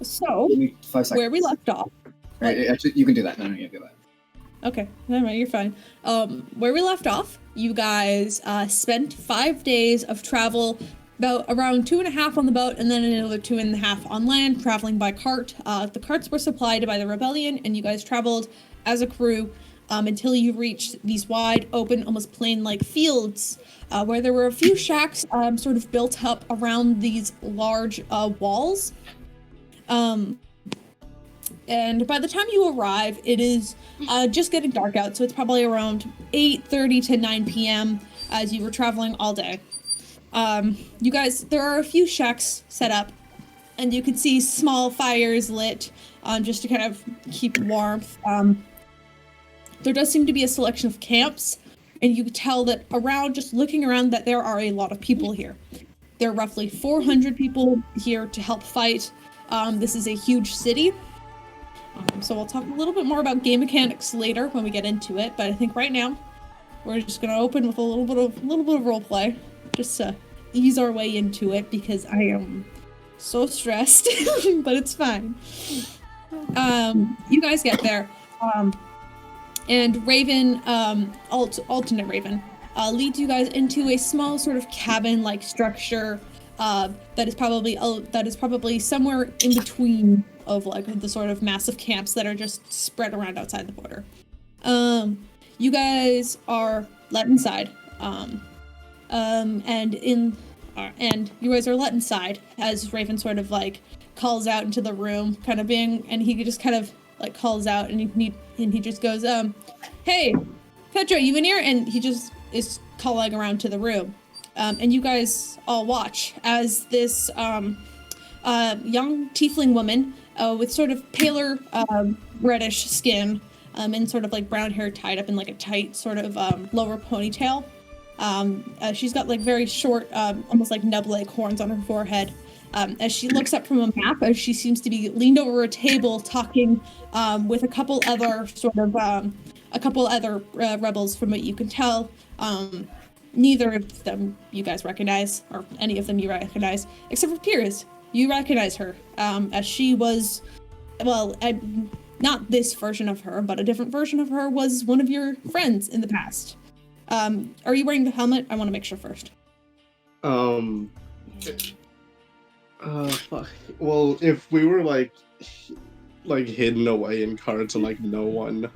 So, 5 seconds. where we left off. Actually, you can do that. No, you can do that. Okay, never mind, you're fine. Where we left off, you guys spent 5 days of travel, about around 2.5 on the boat, and then another 2.5 on land, traveling by cart. The carts were supplied by the rebellion, and you guys traveled as a crew until you reached these wide, open, almost plain-like fields, where there were a few shacks sort of built up around these large walls. And by the time you arrive, it is just getting dark out, so it's probably around 8:30 to 9 p.m. as you were traveling all day. You guys, there are a few shacks set up, and you can see small fires lit just to kind of keep warmth. There does seem to be a selection of camps, and you can tell that around, just looking around, that there are a lot of people here. There are roughly 400 people here to help fight. This is a huge city. So we'll talk a little bit more about game mechanics later when we get into it, but I think right now we're just gonna open with a little bit of roleplay, just to ease our way into it because I am so stressed, but it's fine. You guys get there, and Raven, alternate Raven, leads you guys into a small sort of cabin-like structure that is probably somewhere in between of like the sort of massive camps that are just spread around outside the border. You guys are let inside, and you guys are let inside as Raven sort of like calls out into the room, kind of being, and he just kind of like calls out, and he just goes, "Hey, Petra, you in here?" And he just is calling around to the room, and you guys all watch as this young tiefling woman with sort of paler reddish skin and sort of like brown hair tied up in like a tight sort of lower ponytail. She's got like very short, almost like nub-like horns on her forehead. As she looks up from a map, as she seems to be leaned over a table talking with a couple other rebels from what you can tell. Neither of them you guys recognize, or any of them you recognize, except for Peirs. You recognize her, as she was, well, not this version of her, but a different version of her was one of your friends in the past. Are you wearing the helmet? I want to make sure first. Fuck. Well, if we were like hidden away in carts and like no one,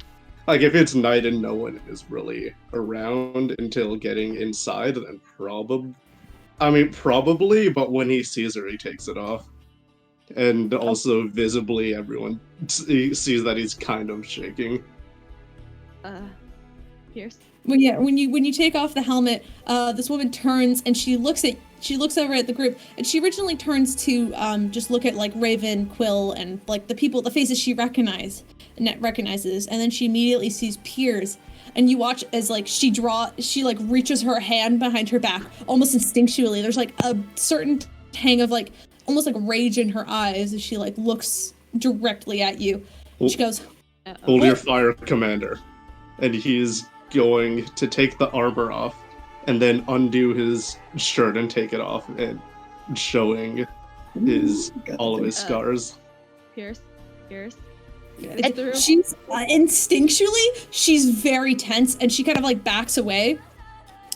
like if it's night and no one is really around until getting inside, then probably, but when he sees her, he takes it off. And also, visibly, everyone sees that he's kind of shaking. Peirs? Well, yeah, when you take off the helmet, this woman turns and she looks over at the group, and she originally turns to just look at like Raven, Quill, and like the faces she recognizes, and then she immediately sees Peirs, and you watch as like she like reaches her hand behind her back, almost instinctually. There's like a certain tang of like almost like rage in her eyes as she like looks directly at you. She goes, "Hold your fire, Commander," and he's going to take the armor off and then undo his shirt and take it off, and showing all of his scars. Peirs? She's instinctually, she's very tense, and she kind of like backs away.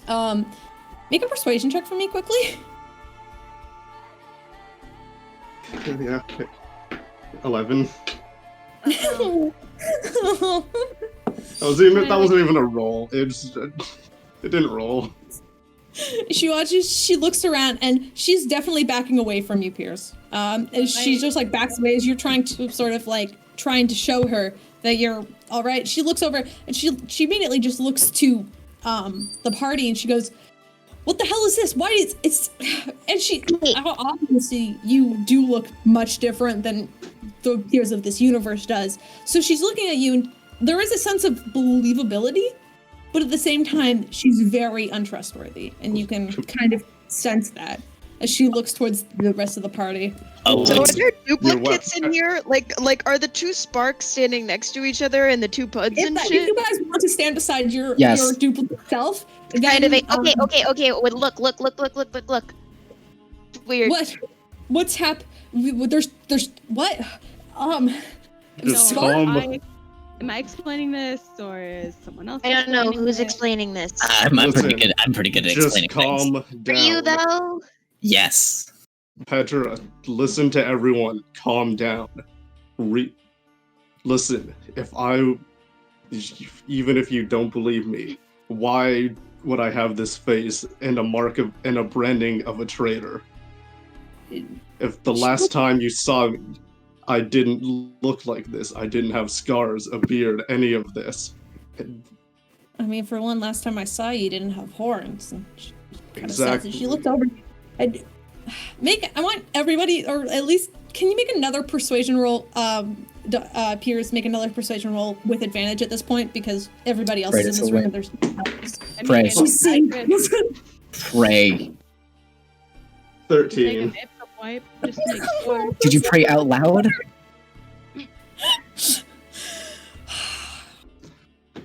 Make a persuasion check for me quickly. Yeah. 11. That wasn't even a roll. It didn't roll. She looks around, and she's definitely backing away from you, Peirs. She just like backs away as you're trying to show her that you're all right. She looks over, and she immediately just looks to the party, and she goes, "What the hell is this? Why is it's?" And she obviously you do look much different than the Peirs of this universe does. So she's looking at you, and there is a sense of believability, but at the same time, she's very untrustworthy, and you can kind of sense that as she looks towards the rest of the party. Oh, so are there duplicates in here? Like, are the two sparks standing next to each other and the two Puuds and shit? If you guys want to stand beside your duplicate self, then... Kind of okay. Wait, look. Weird. What's happened? There's what? Just so calm. Am I explaining this, or is someone else? I don't know who's it? explaining this. I'm pretty Listen, good. I'm pretty good at Just explaining calm things. down. Are you though? Yes. Petra, listen to everyone. Calm down. Listen, even if you don't believe me, why would I have this face and a mark of and a branding of a traitor? If the last time you saw me, I didn't look like this. I didn't have scars, a beard, any of this. I mean, for one, last time I saw you didn't have horns. And she Exactly. she looked over. I want everybody, or at least, can you make another persuasion roll? Peirs, make another persuasion roll with advantage at this point because everybody else Right, is in it's this a room win. and there's no else. Pray. She's seeing. Pray. 13. Wipe, just to make sure. Did you pray out loud?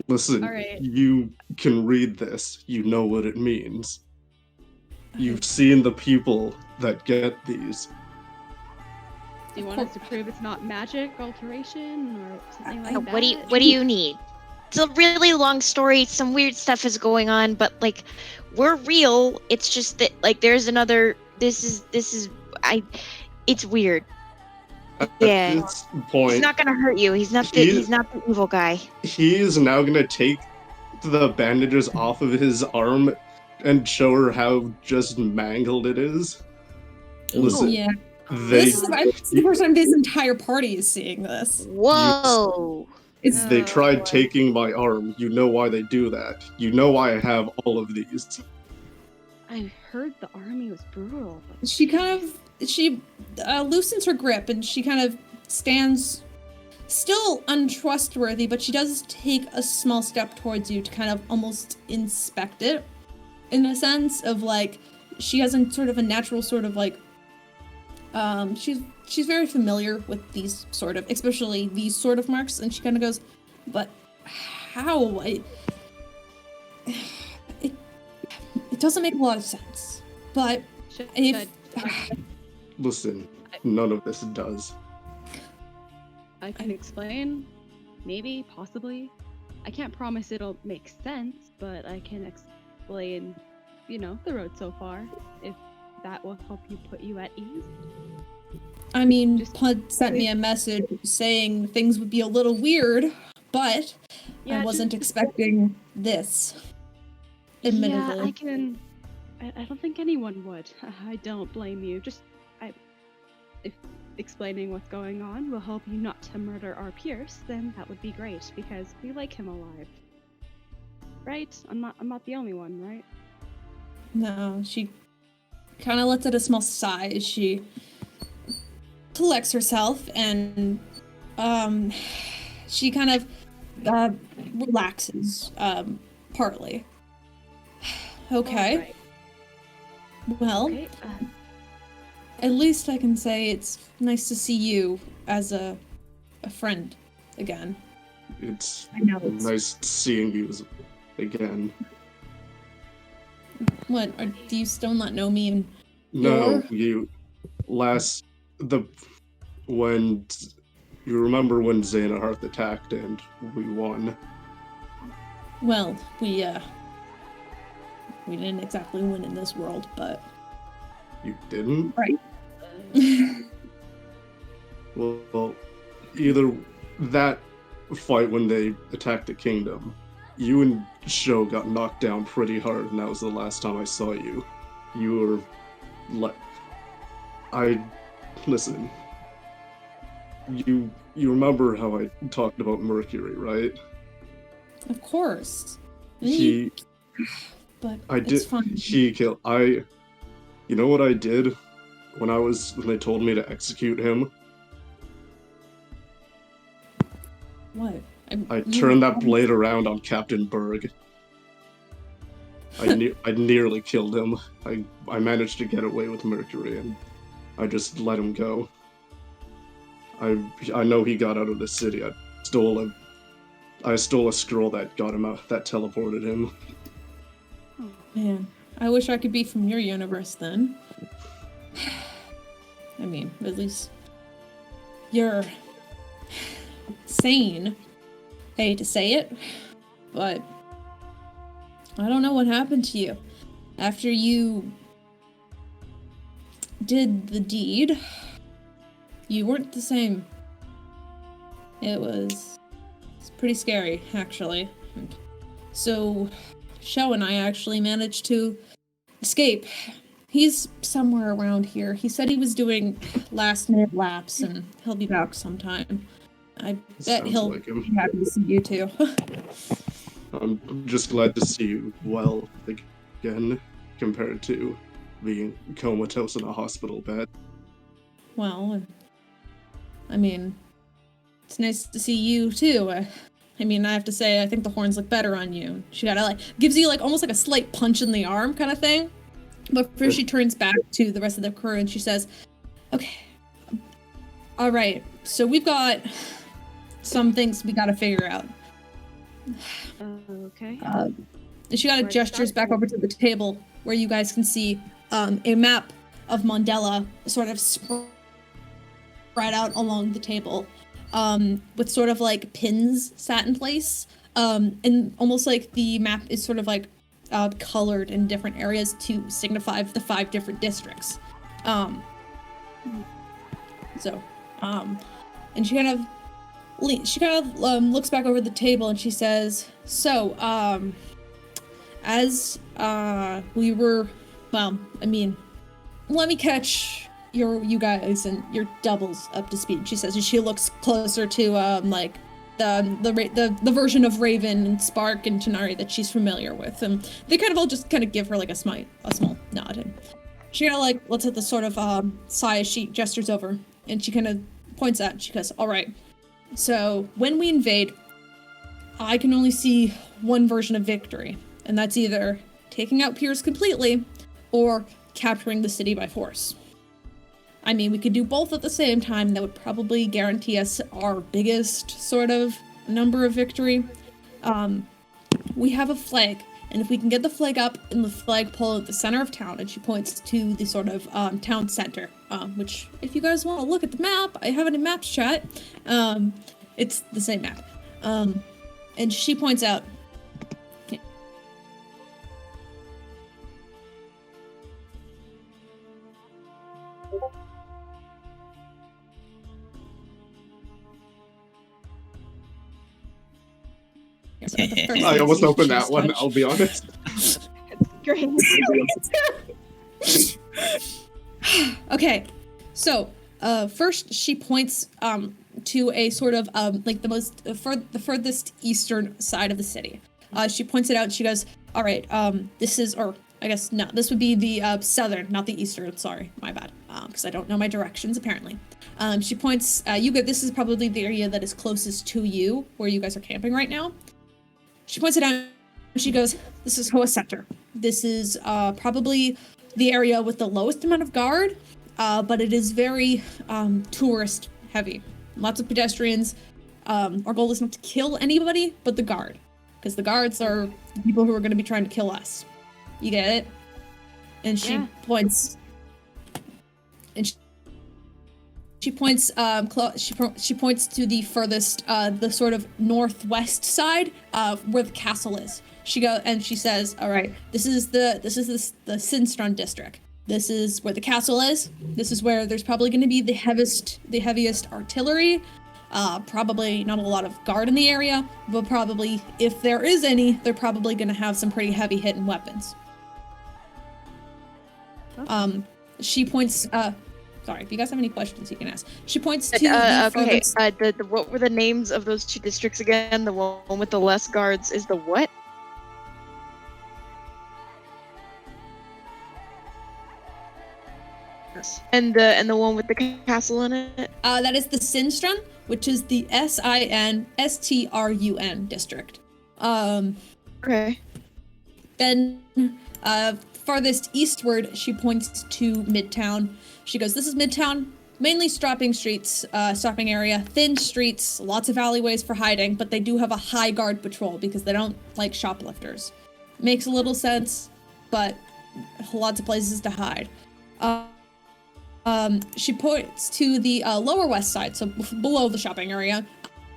Listen, Alright. you can read this. You know what it means. You've seen the people that get these. Do you want us to prove it's not magic alteration or something like that? What do you need? It's a really long story. Some weird stuff is going on, but like, we're real. It's just that like there's another. This is. It's weird. At Yeah. this point, He's not gonna hurt you. He's not the evil guy. he is now gonna take the bandages off of his arm and show her how just mangled it is. Listen, Yeah. they This is the first time this entire party is seeing this. Whoa. they tried taking my arm. You know why they do that. You know why I have all of these. I heard the army was brutal. But She loosens her grip and she kind of stands still untrustworthy, but she does take a small step towards you to kind of almost inspect it in a sense of like she has a sort of a natural sort of like she's very familiar with these sort of, especially these sort of marks, and she kind of goes, but how? It doesn't make a lot of sense. But if Listen, none of this does. I can explain, maybe, possibly. I can't promise it'll make sense, but I can explain, the road so far, if that will help you put you at ease. I mean, Puud sent me a message saying things would be a little weird, but Yeah, I wasn't expecting this. Admittedly. Yeah, I don't think anyone would. I don't blame you. If explaining what's going on will help you not to murder our Peirs, then that would be great, because we like him alive. Right? I'm not the only one, right? No, she kind of lets out a small sigh as she collects herself and she kind of relaxes partly. Okay. Alright. Well, Okay. at least I can say it's nice to see you as a friend again. It's I know. nice seeing you again. What? Do you still not know me? And No, when you remember when Xanaharth attacked and we won. well, we didn't exactly win in this world, but You didn't? right. Well, either that fight when they attacked the kingdom, you and Sho got knocked down pretty hard, and that was the last time I saw you. You were listen. You remember how I talked about Mercury, right? Of course. But I it's did. fine. He killed. You know what I did when they told me to execute him? What? I turned that blade around on Captain Berg. I nearly killed him. I managed to get away with Mercury, and I just let him go. I know he got out of the city. I stole a scroll that got him out, that teleported him. Man, I wish I could be from your universe then. I mean, at least you're sane. Hate to say it, but I don't know what happened to you. After you did the deed, you weren't the same. It's pretty scary, actually. So, Shao and I actually managed to escape. He's somewhere around here. He said he was doing last-minute laps, and he'll be back sometime. I bet Sounds he'll like him. be happy to see you, too. I'm just glad to see you well again, compared to being comatose in a hospital bed. Well, I mean, it's nice to see you, too. I mean, I have to say, I think the horns look better on you. She gives you, almost like a slight punch in the arm kind of thing. But first she turns back to the rest of the crew and she says, okay, all right, so we've got some things we gotta figure out. Okay. And she kind of gestures back over to the table where you guys can see a map of Mandela sort of spread out along the table, with sort of like pins sat in place, and almost like the map is sort of like colored in different areas to signify the 5 different districts. And she kind of looks back over the table and she says, so, as we were, well, I mean, let me catch you guys and your doubles up to speed, she says, and she looks closer to the version of Raven and Spark and Tanar'ri that she's familiar with, and they kind of all just kind of give her like a small nod, and she kind of like lets out the sort of sigh as she gestures over, and she kind of points out, and she goes, all right, so when we invade, I can only see one version of victory, and that's either taking out Peirs completely or capturing the city by force. I mean, we could do both at the same time. That would probably guarantee us our biggest sort of number of victory. We have a flag, and if we can get the flag up in the flagpole at the center of town, and she points to the sort of town center, which, if you guys want to look at the map, I have it in Maps chat. It's the same map. And she points out, I almost opened that one, I'll be honest. Great. Okay, so first she points to a sort of like the furthest eastern side of the city. She points it out and she goes, all right, this is, or I guess no, this would be the southern, not the eastern, sorry, my bad, because I don't know my directions apparently. She points, this is probably the area that is closest to you, where you guys are camping right now. She points it out and she goes, this is Hoa Sector. This is probably the area with the lowest amount of guard, but it is very tourist heavy. Lots of pedestrians. Our goal is not to kill anybody but the guard, because the guards are the people who are going to be trying to kill us. You get it? And she points, and she points she points to the furthest the sort of northwest side where the castle is. She says, all right, this is the Sinstron district. This is where the castle is. This is where there's probably going to be the heaviest artillery. Probably not a lot of guard in the area, but probably, if there is any, they're probably going to have some pretty heavy hitting weapons. She points, sorry, if you guys have any questions, you can ask. She points to the furthest... what were the names of those 2 districts again? The one with the less guards is the what? And the one with the castle in it? That is the Sinstrun, which is the Sinstrun district. Okay. Then, farthest eastward, she points to Midtown. She goes, this is Midtown, mainly stopping area, thin streets, lots of alleyways for hiding, but they do have a high guard patrol because they don't like shoplifters. Makes a little sense, but lots of places to hide. she points to the lower west side, so below the shopping area.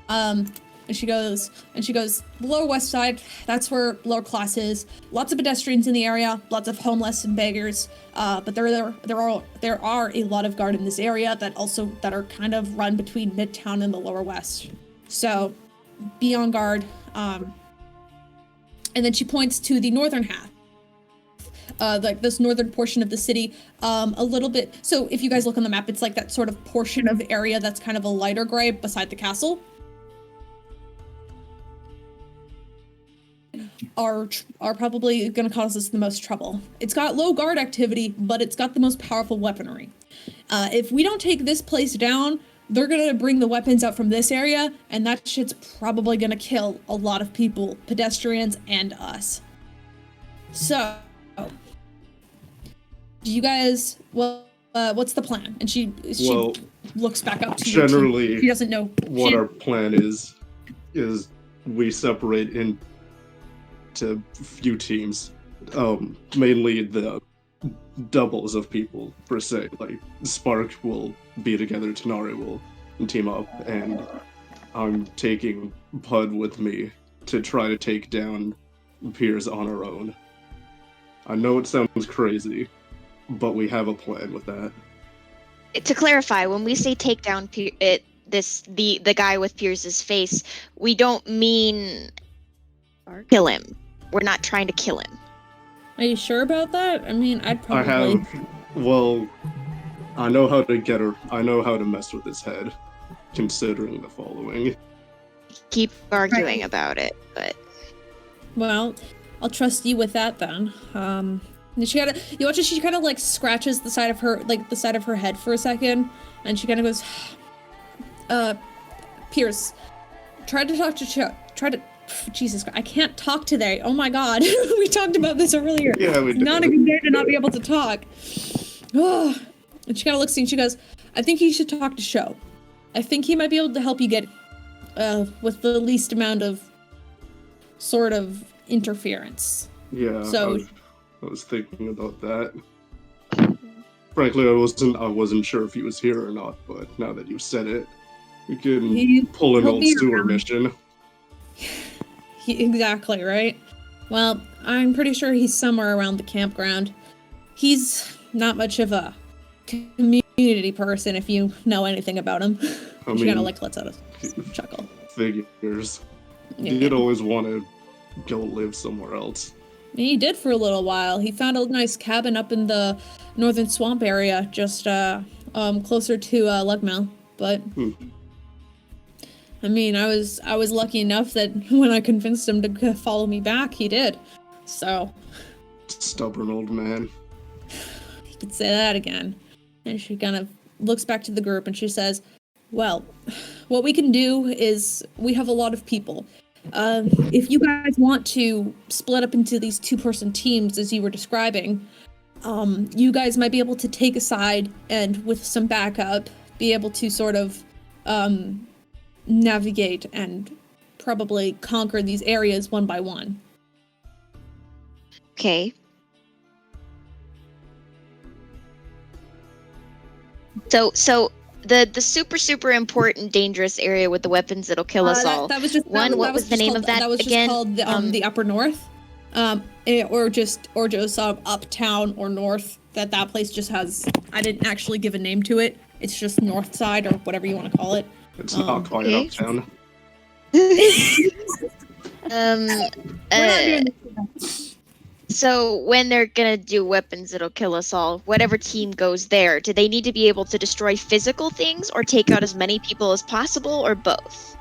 And she goes, lower west side, that's where lower class is. Lots of pedestrians in the area, lots of homeless and beggars. But there are a lot of guard in this area that are kind of run between Midtown and the lower west. So be on guard. And then she points to the northern half. Like this northern portion of the city, a little bit. So if you guys look on the map, it's like that sort of portion of area that's kind of a lighter gray beside the castle. Are probably going to cause us the most trouble. It's got low guard activity, but it's got the most powerful weaponry. If we don't take this place down, they're going to bring the weapons out from this area, and that shit's probably going to kill a lot of people, pedestrians and us. So, do you guys, what's the plan? And she looks back up to you. Generally, she doesn't know what our plan is we separate into few teams, mainly the doubles of people per se. Like Spark will be together, Tanar'ri will team up, and I'm taking Puud with me to try to take down Peirs on our own. I know it sounds crazy, but we have a plan with that. To clarify, when we say take down the guy with Peirs' face, we don't mean kill him. We're not trying to kill him. Are you sure about that? I mean, I'd probably... I know how to get her. I know how to mess with his head, considering the following. Keep arguing about it, but... Well, I'll trust you with that then. And you watch as she kind of like scratches the side of her head for a second, and she kind of goes, Peirs, try to talk to Jesus, I can't talk today. Oh my God, we talked about this earlier. Yeah, we did. Not a good day to not be able to talk. And she kind of looks at you and she goes, I think you should talk to Sho. I think he might be able to help you get with the least amount of sort of interference. Yeah, so I was thinking about that. Frankly, I wasn't sure if he was here or not, but now that you said it, we can pull an old sewer mission. Exactly, right? Well, I'm pretty sure he's somewhere around the campground. He's not much of a community person, if you know anything about him. She kind of like lets out a chuckle. Figures. Yeah. He did always want to go live somewhere else. He did for a little while. He found a nice cabin up in the northern swamp area, just closer to Lugmill. But I mean, I was lucky enough that when I convinced him to follow me back, he did. So stubborn old man. You could say that again. And she kind of looks back to the group and she says, well, what we can do is we have a lot of people. If you guys want to split up into these two-person teams, as you were describing, you guys might be able to take a side and with some backup, be able to sort of navigate and probably conquer these areas one by one. Okay. So the super important dangerous area with the weapons that'll kill us all. That was just what was the name of that? That was again? Just called the Upper North, or just Uptown or North. That place just has. I didn't actually give a name to it. It's just North Side or whatever you want to call it. It's not quite Uptown. So when they're gonna do weapons that'll kill us all, whatever team goes there, do they need to be able to destroy physical things or take out as many people as possible, or both?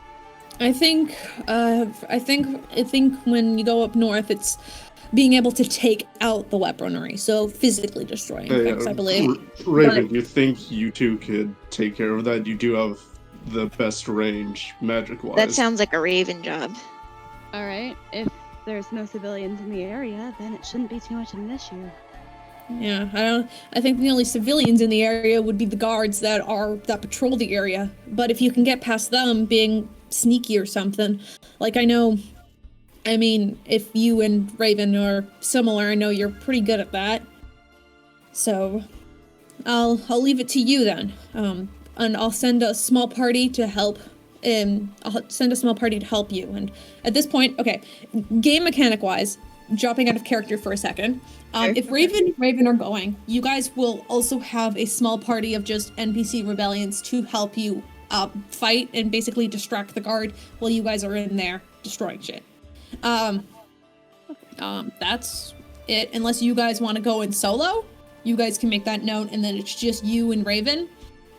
I think when you go up north, it's being able to take out the weaponry, so physically destroying things, I believe. Raven, you think you two could take care of that? You do have the best range, magic-wise. That sounds like a Raven job. Alright, if there's no civilians in the area, then it shouldn't be too much of an issue. Yeah, I think the only civilians in the area would be the guards that patrol the area. But if you can get past them being sneaky or something, like I mean, if you and Raven are similar, I know you're pretty good at that. So, I'll leave it to you then. And I'll send a small party to help. I'll send a small party to help you. And at this point, okay, game mechanic wise, dropping out of character for a second. If Raven are going, you guys will also have a small party of just NPC rebellions to help you fight and basically distract the guard while you guys are in there destroying shit. That's it. Unless you guys want to go in solo, you guys can make that note, and then it's just you and Raven.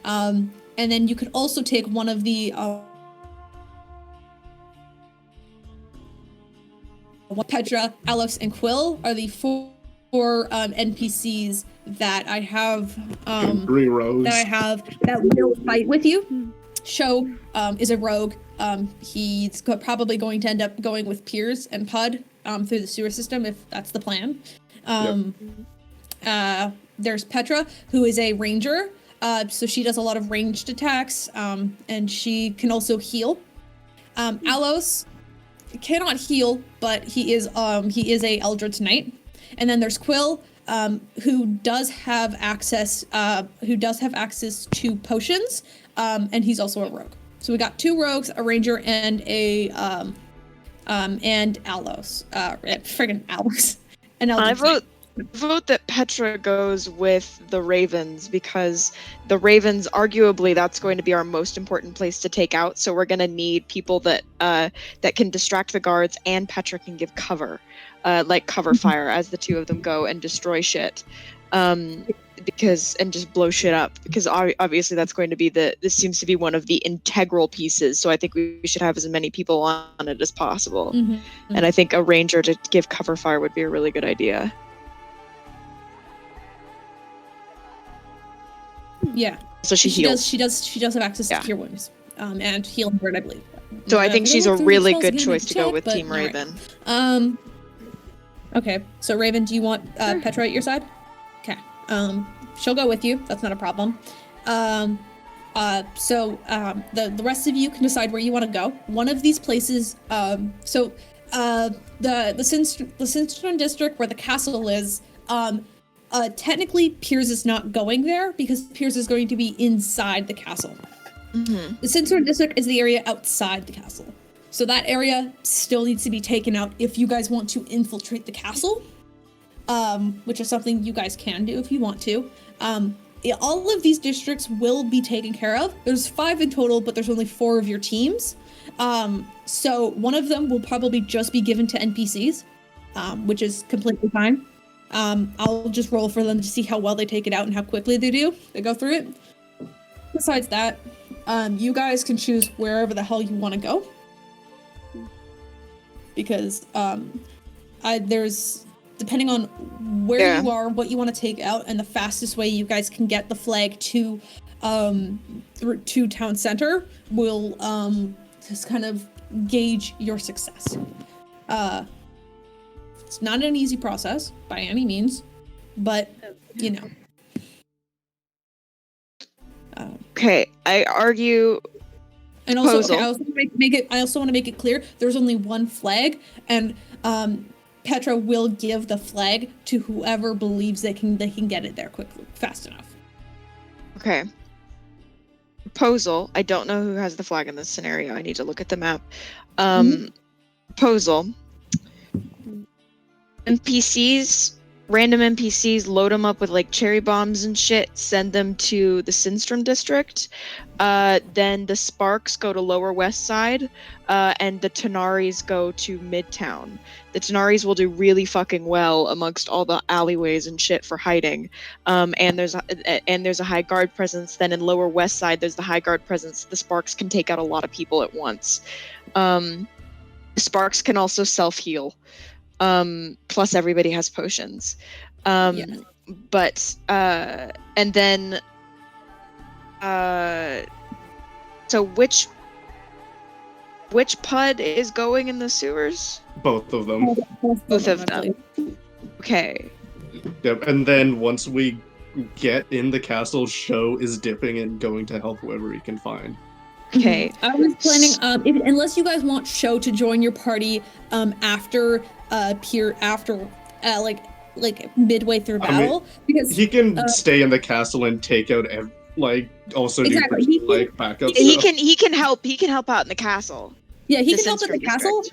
And then you could also take one of the Petra, Alex, and Quill are the four NPCs that I have that will fight with you. Sho is a rogue. He's probably going to end up going with Peirs and Puud through the sewer system if that's the plan. There's Petra, who is a ranger. So she does a lot of ranged attacks, and she can also heal. Alos cannot heal, but he is a Eldritch Knight. And then there's Quill, who does have access to potions, and he's also a rogue. So we got 2 rogues, a ranger, and and Alos, friggin' Alos, and Eldritch Knight. Vote that Petra goes with the Ravens, because the Ravens, arguably, that's going to be our most important place to take out. So we're going to need people that can distract the guards, and Petra can give cover, like cover fire, as the 2 of them go and destroy shit, and just blow shit up. Because obviously that's going to be this seems to be one of the integral pieces. So I think we should have as many people on it as possible. And I think a ranger to give cover fire would be a really good idea. Yeah. So she heals. She does have access to cure wounds, and healing word, I believe. So I think she's a really good choice to go with Team Raven. Right. Okay. So Raven, do you want Petra at your side? Okay. She'll go with you. That's not a problem. So the rest of you can decide where you want to go. One of these places. The Sinstron district where the castle is. Technically, Peirs is not going there because Peirs is going to be inside the castle. The Sinstron district is the area outside the castle. So that area still needs to be taken out if you guys want to infiltrate the castle, which is something you guys can do if you want to. All of these districts will be taken care of. There's 5 in total, but there's only 4 of your teams. So one of them will probably just be given to NPCs, which is completely fine. I'll just roll for them to see how well they take it out and how quickly they go through it. Besides that, you guys can choose wherever the hell you want to go. Because there's, depending on where you are, what you want to take out, and the fastest way you guys can get the flag to town center will just kind of gauge your success. It's not an easy process by any means, but you know. Okay, I argue. And also, I also want to make it clear there's only one flag, and Petra will give the flag to whoever believes they can get it there quickly, fast enough. Okay. Proposal. I don't know who has the flag in this scenario. I need to look at the map. Proposal. Random NPCs, load them up with like cherry bombs and shit, send them to the Sinstrom district. Then the Sparks go to Lower West Side, and the Tanar'ris go to Midtown. The Tanar'ris will do really fucking well amongst all the alleyways and shit for hiding. And there's a high guard presence. Then in Lower West Side, there's the high guard presence. The Sparks can take out a lot of people at once. The Sparks can also self-heal. Plus everybody has potions. But and then so which Puud is going in the sewers? Both of them. Both of them. Okay. Yep. And then once we get in the castle, Sho is dipping and going to help whoever he can find. Okay. I was planning, unless you guys want Sho to join your party after like midway through battle because He can stay in the castle and take out also Exactly. do backup He stuff. can help out in the castle. Yeah, he The can help at the Sinstrom castle,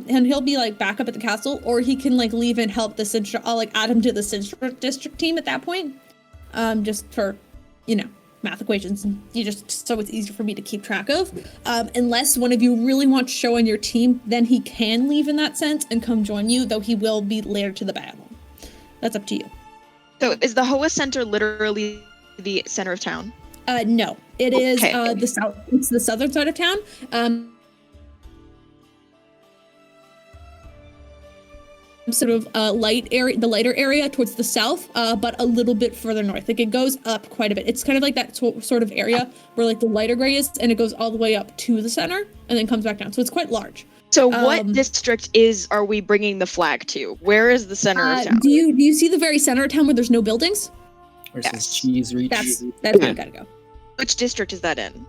and he'll be like back up at the castle, or he can like leave and help the Sinstrom. I'll like add him to the Sinstrom district team at that point, just for, math equations, and so it's easier for me to keep track of. Unless one of you really wants to show on your team, then he can leave in that sense and come join you, though he will be later to the battle. That's up to you. So is the Hoa Center literally the center of town? No, it is Okay. the south. It's the southern side of town. Sort of light area, the lighter area towards the south, but a little bit further north. Like it goes up quite a bit. It's kind of like that sort of area where like the lighter gray is, and it goes all the way up to the center and then comes back down. So it's quite large. So what district are we bringing the flag to? Where is the center of town? Do you see the very center of town where there's no buildings? Where's Yes. this cheese reach? That's where you gotta go. Which district is that in?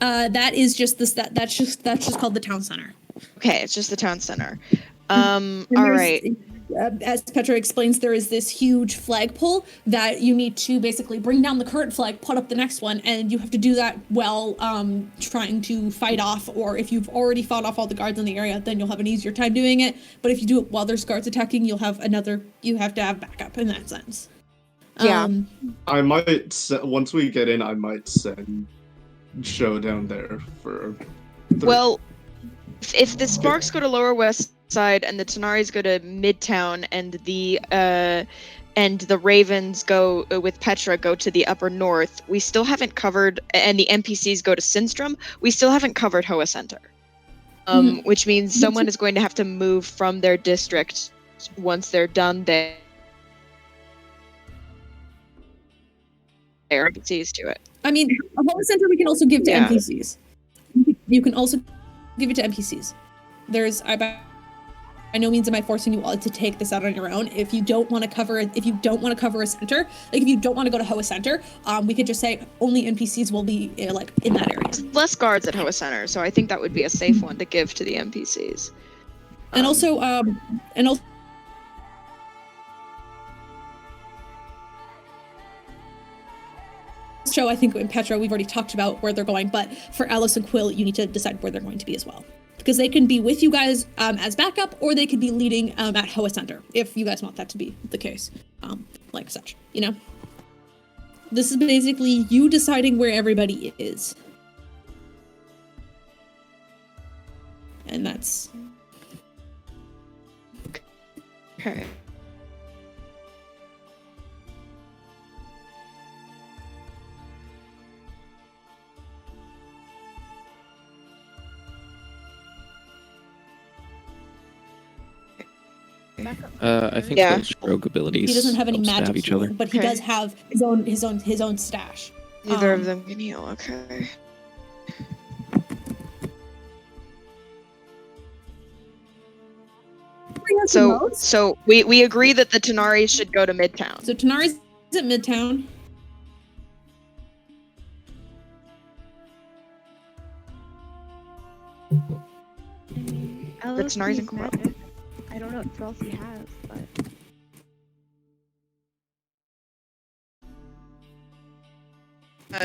That is just this. That's just called the town center. Okay, it's just the town center. And All there's- right. As Petra explains, there is this huge flagpole that you need to basically bring down the current flag, put up the next one, and you have to do that while trying to fight off, or if you've already fought off all the guards in the area, then you'll have an easier time doing it. But if you do it while there's guards attacking, you have to have backup in that sense. Yeah. I might, once we get in, I might send Show down there for... Well, if the Sparks go to Lower West Side and the Tanar'ris go to Midtown and the Ravens go with Petra go to the Upper North, we still haven't covered, and the NPCs go to Sinstrom, we still haven't covered Hoa Center. Which means someone is going to have to move from their district once they're done there. NPCs to it. I mean, a whole center we can also give to Yeah. NPCs. You can also give it to NPCs. By no means am I forcing you all to take this out on your own. If you don't want to cover a center, like if you don't want to go to Hoa Center, we could just say only NPCs will be like in that area. There's less guards at Hoa Center, so I think that would be a safe one to give to the NPCs. And also, Show, I think in Petra we've already talked about where they're going, but for Alice and Quill, you need to decide where they're going to be as well, because they can be with you guys as backup, or they could be leading at Hoa Center if you guys want that to be the case, like such. This is basically you deciding where everybody is, and that's Okay. I think Yeah. those rogue abilities. he doesn't have any help stab magic each other. healing, but he Okay. does have his own stash. Neither of them can heal, okay. So we agree that the Tanar'ri should go to Midtown. So Tanar'ri's at Midtown. The Tanar'ri's in Quill. I don't know what spells he has, but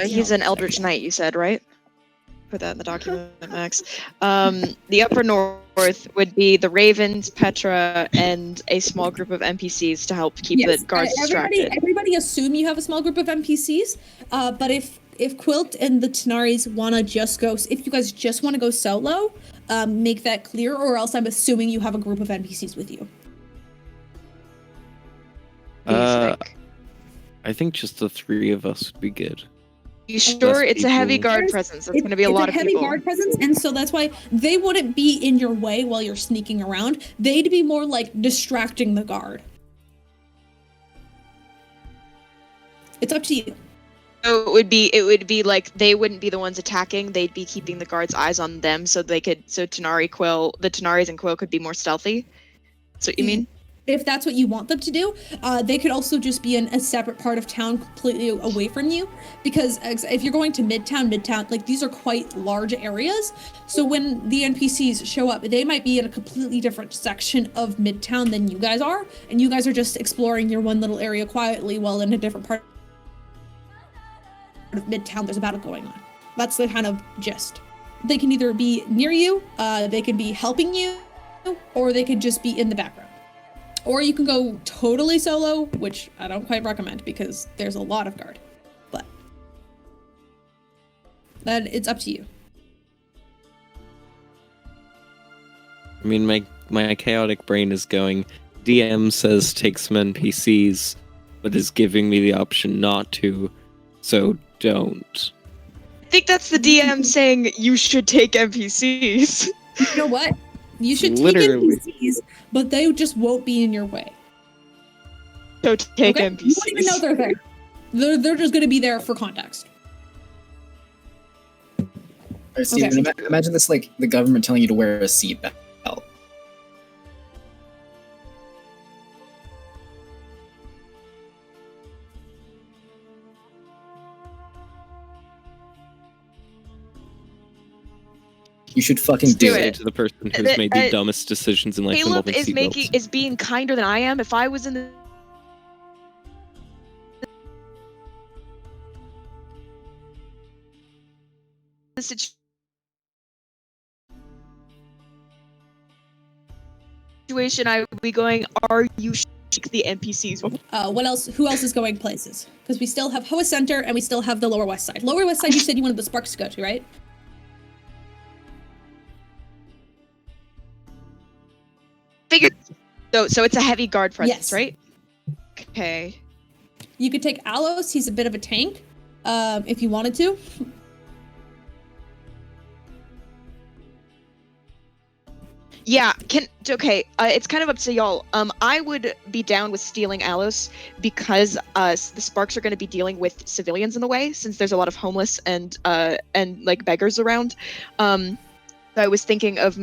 He's an Eldritch Knight, you said, right? Put that in the document, Max. The Upper North would be the Ravens, Petra, and a small group of NPCs to help keep the guards distracted. Everybody assume you have a small group of NPCs, but if Quilt and the Tanar'ris want to just go, if you guys just want to go solo, make that clear, or else I'm assuming you have a group of NPCs with you. I think just the three of us would be good. You sure? Less It's a heavy people. guard presence. That's going to be a lot of heavy people. guard presence, and so that's why they wouldn't be in your way while you're sneaking around. They'd be more like distracting the guard. It's up to you. So it would be like they wouldn't be the ones attacking. They'd be keeping the guards' eyes on them, so the Tanar'ris and Quill could be more stealthy. That's what you mean? if that's what you want them to do. They could also just be in a separate part of town completely away from you, because if you're going to Midtown, like these are quite large areas. So when the NPCs show up, they might be in a completely different section of Midtown than you guys are, and you guys are just exploring your one little area quietly while in a different part of Midtown there's a battle going on. That's the kind of gist. They can either be near you, they could be helping you, or they could just be in the background. Or you can go totally solo, which I don't quite recommend because there's a lot of guard. But then it's up to you. I mean, my chaotic brain is going, DM says take some NPCs, but is giving me the option not to, so don't. I think that's the DM saying you should take NPCs. You know what? You should Literally. take NPCs, but they just won't be in your way. So take Okay? NPCs. You don't even know they're there. They're just going to be there for context. Or, Steven, imagine this like the government telling you to wear a seatbelt. You should fucking do do Say it. to the person who's made the dumbest decisions in life Caleb involving seatbelts. is being kinder than I am. If I was in the situation, I would be going, are you the NPCs? What else? Who else is going places? Because we still have Hoa Center and we still have the Lower West Side. Lower West Side, you said you wanted the Sparks to go to, right? Figured. So it's a heavy guard presence, Yes. right? Okay. You could take Alos. He's a bit of a tank, if you wanted to. Yeah, it's kind of up to y'all. I would be down with stealing Alos because the Sparks are going to be dealing with civilians in the way, since there's a lot of homeless and like beggars around. I was thinking of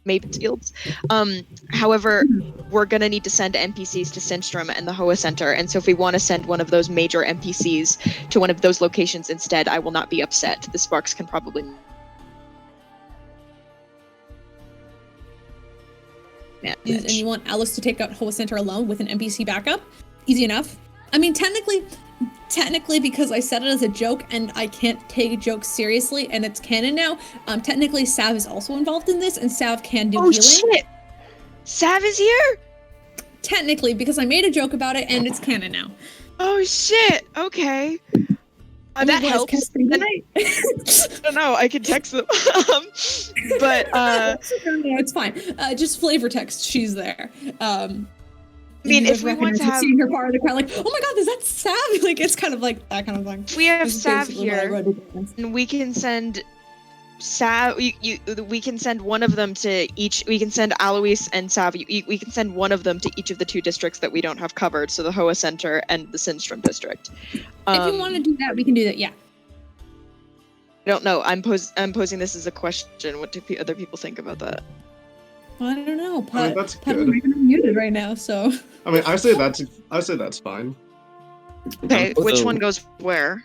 maybe fields. However, we're gonna need to send NPCs to Sinstrom and the Hoa Center, and so if we want to send one of those major NPCs to one of those locations instead, I will not be upset. The Sparks can probably And you want Alice to take out Hoa Center alone with an NPC backup? Easy enough. I mean, technically, because I said it as a joke and I can't take jokes seriously and it's canon now, technically Sav is also involved in this and Sav can do healing. Shit! Sav is here? Technically, because I made a joke about it and it's canon now. Oh shit! Okay. That helps. I don't know, I can text them. But no, it's fine. Just flavor text, she's there. I mean, if we want to have seeing her part of the crowd, like, oh my god, is that Sav? Like, it's kind of like that kind of thing. We have This is Sav basically what I here, wrote it. and we can send Sav. We can send one of them to each. We can send Alois and Sav. We can send one of them to each of the two districts that we don't have covered, so the Hoa Center and the Sinstrom district. If you want to do that, we can do that. Yeah. I don't know. I'm posing this as a question. What do other people think about that? I don't know. I mean, that's Pat good. is muted right now, so. I mean, I say that's fine. Okay, which So- one goes where?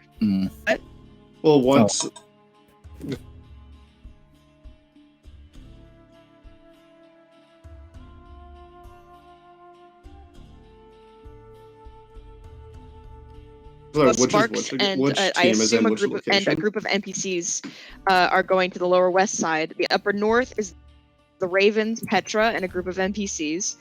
Well, once Sorry, Sparks and which I team is assume in a which group of NPCs are going to the lower west side. The upper north is the Ravens, Petra, and a group of NPCs.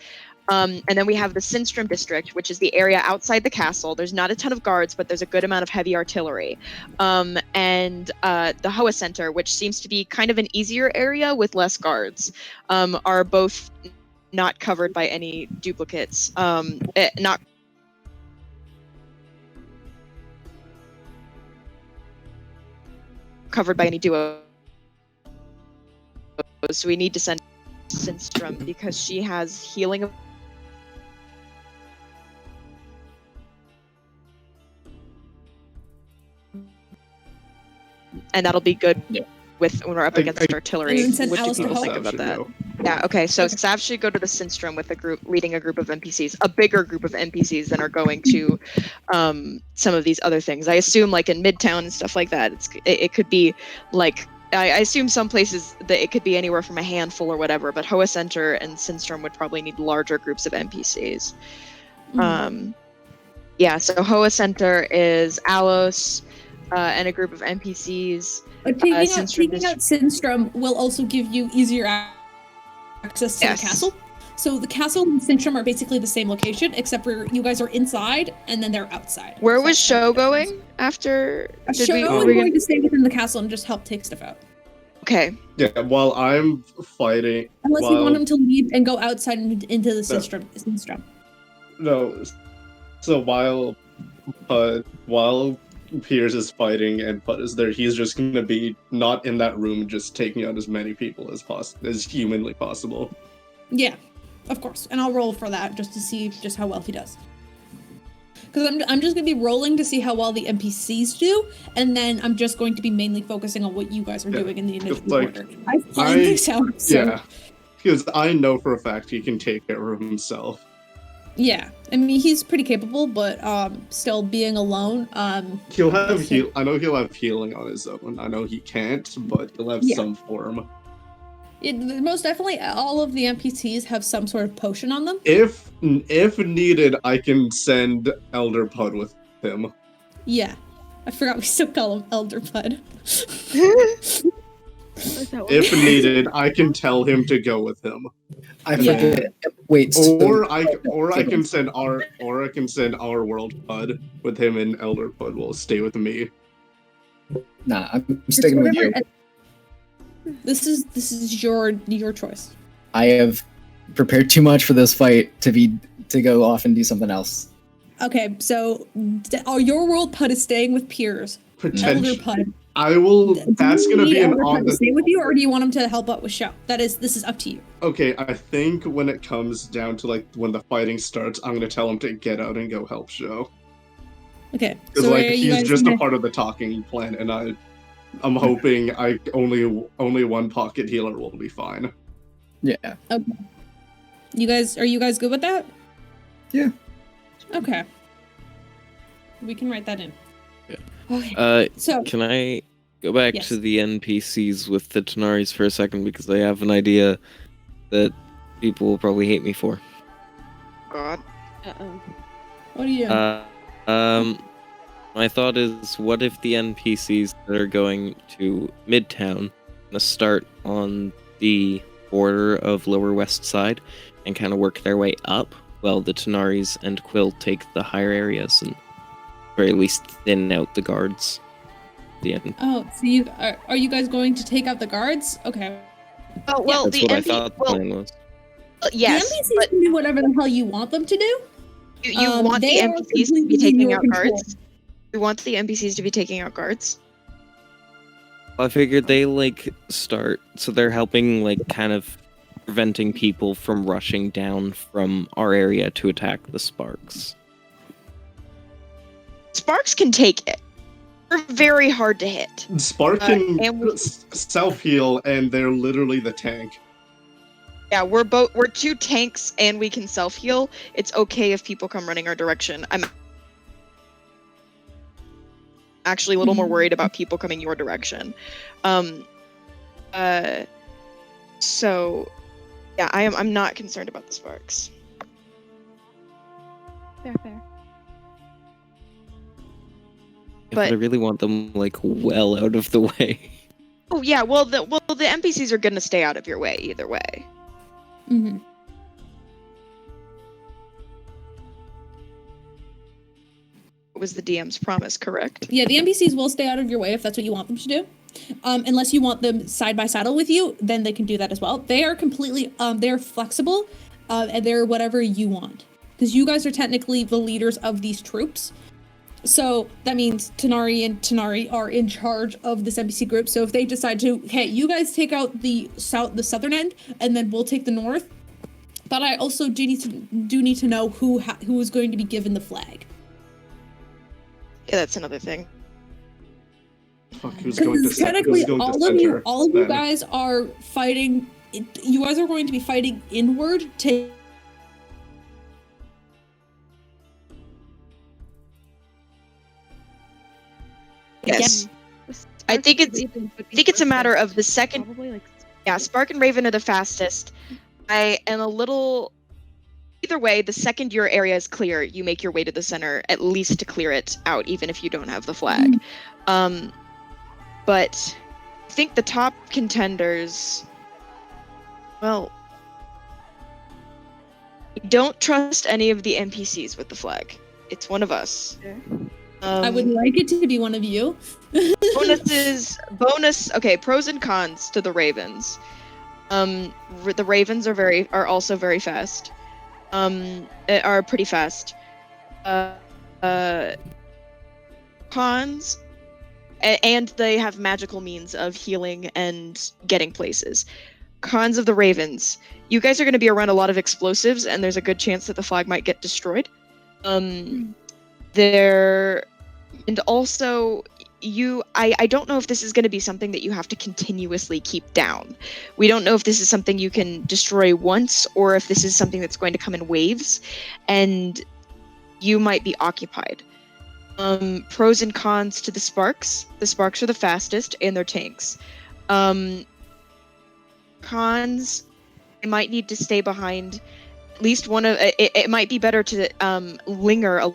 And then we have the Sinstrom district, which is the area outside the castle. There's not a ton of guards, but there's a good amount of heavy artillery. And the Hoa Center, which seems to be kind of an easier area with less guards, are both not covered by any duplicates. Not covered by any duos. So we need to send Sinstrom because she has healing. And that'll be good Yeah. with when we're up against artillery. And then send What do Alice to people help? think about Should that? go. Yeah, okay, so Sav should go to the Sinstrom with a group, leading a group of NPCs, a bigger group of NPCs than are going to some of these other things. I assume, like in Midtown and stuff like that, it could be like, I assume some places that it could be anywhere from a handful or whatever, but Hoa Center and Sinstrom would probably need larger groups of NPCs. Yeah, so Hoa Center is Alos and a group of NPCs. Taking Sinstrom out Sinstrom will also give you easier access to Yes. the castle. So the castle and Sinstrom are basically the same location, except for you guys are inside and then they're outside. Where So was that's Show the difference. going after? Show is were we going to stay within the castle and just help take stuff out. Okay. Yeah, while I'm fighting, Unless you while- want him to leave and go outside and into the Sinstrom. No. So while Peirs is fighting and Puud is there, he's just gonna be not in that room, just taking out as many people as humanly possible. Yeah, of course. And I'll roll for that just to see just how well he does. Because I'm just going to be rolling to see how well the NPCs do, and then I'm just going to be mainly focusing on what you guys are Yeah, doing in the initial like, order. I find this out. So, Yeah, because I know for a fact he can take care of himself. yeah. I mean, he's pretty capable, but still being alone. He'll have Yes, I know he'll have healing on his own. I know he can't, but he'll have Yeah. some form. Most definitely, all of the NPCs have some sort of potion on them. If needed, I can send Elder Puud with him. Yeah. I forgot we still call him Elder Puud. Is that what If we- needed, I can tell him to go with him. I Yeah. forget. Wait. So, Or I can send our world Puud with him, and Elder Puud will stay with me. nah, I'm sticking with you. This is your choice. I have prepared too much for this fight to go off and do something else. Okay, so your world Puud is staying with Peirs. Elder Potential. Pudd. I will. That's Do you gonna need be an Elder Pudd on to stay with you, or do you want him to help out with Show? This is up to you. Okay, I think when it comes down to like when the fighting starts, I'm gonna tell him to get out and go help Show. Okay, Because so like are you he's guys just gonna- a part of the talking plan, and I'm hoping only one pocket healer will be fine. Yeah. Are you guys good with that? Yeah. Okay. We can write that in. Yeah. Okay. So Can I go back Yes. to the NPCs with the Tanar'ris for a second, because I have an idea that people will probably hate me for. God. Uh-oh. what are you doing? My thought is, what if the NPCs that are going to Midtown gonna start on the border of Lower West Side and kind of work their way up, while the Tanar'ris and Quill take the higher areas and very least thin out the guards. At the end. Oh, so you are you guys going to take out the guards? Okay. Oh, well, That's the what I NP thought the plan was. yes, the NPCs but can do whatever the hell you want them to do. you want the they are NPCs to be completely in taking your out control. guards? You want the NPCs to be taking out guards? I figured they start, so they're helping kind of preventing people from rushing down from our area to attack the Sparks. Sparks can take it. They're very hard to hit. Spark can and we- self heal, and they're literally the tank. Yeah, we're two tanks and we can self heal. It's okay if people come running our direction. I'm actually a little more worried about people coming your direction. So yeah, I'm not concerned about the Sparks. Fair, fair. But I really want them well out of the way. Oh yeah, well the NPCs are gonna stay out of your way either way. Mm-hmm. It was the DM's promise, correct? Yeah, the NPCs will stay out of your way if that's what you want them to do. Unless you want them side by saddle with you, then they can do that as well. They are completely, they're flexible, and they're whatever you want. Because you guys are technically the leaders of these troops. So that means Tanar'ri are in charge of this NPC group. So if they decide to, hey, you guys take out the southern end, and then we'll take the north. But I also do need to know who is going to be given the flag. Yeah, that's another thing. Fuck, who's going to Because center? technically, Who's going to all of you center? guys are fighting. You guys are going to be fighting inward to. Yes. I Spark think and it's- Ravens would be think it's a matter fastest. of the second- Probably like Yeah, Spark and Raven are the fastest. I am a little. Either way, the second your area is clear, you make your way to the center, at least to clear it out, even if you don't have the flag. But I think the top contenders. Well, don't trust any of the NPCs with the flag. It's one of us. Okay. I would like it to be one of you. Okay, pros and cons to the Ravens. The Ravens are also very fast. Are pretty fast. Cons, and they have magical means of healing and getting places. Cons of the Ravens: you guys are going to be around a lot of explosives, and there's a good chance that the flag might get destroyed. And also, I don't know if this is going to be something that you have to continuously keep down. We don't know if this is something you can destroy once, or if this is something that's going to come in waves, and you might be occupied. Pros and cons to the Sparks. The Sparks are the fastest, and they're tanks. Cons, they might need to stay behind at least one of... It might be better to linger a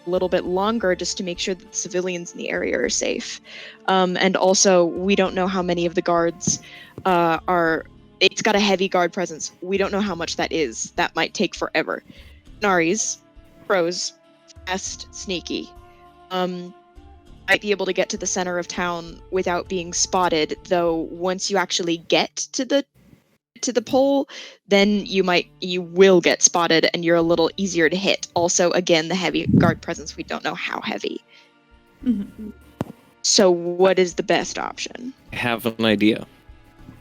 little bit longer just to make sure that the civilians in the area are safe. And also, we don't know how many of the guards are... It's got a heavy guard presence. We don't know how much that is. That might take forever. Tanar'ris, pros, fast, sneaky. Might be able to get to the center of town without being spotted, though once you actually get to the pole, then you will get spotted and you're a little easier to hit. Also, again, the heavy guard presence, we don't know how heavy. Mm-hmm. So what is the best option? I have an idea.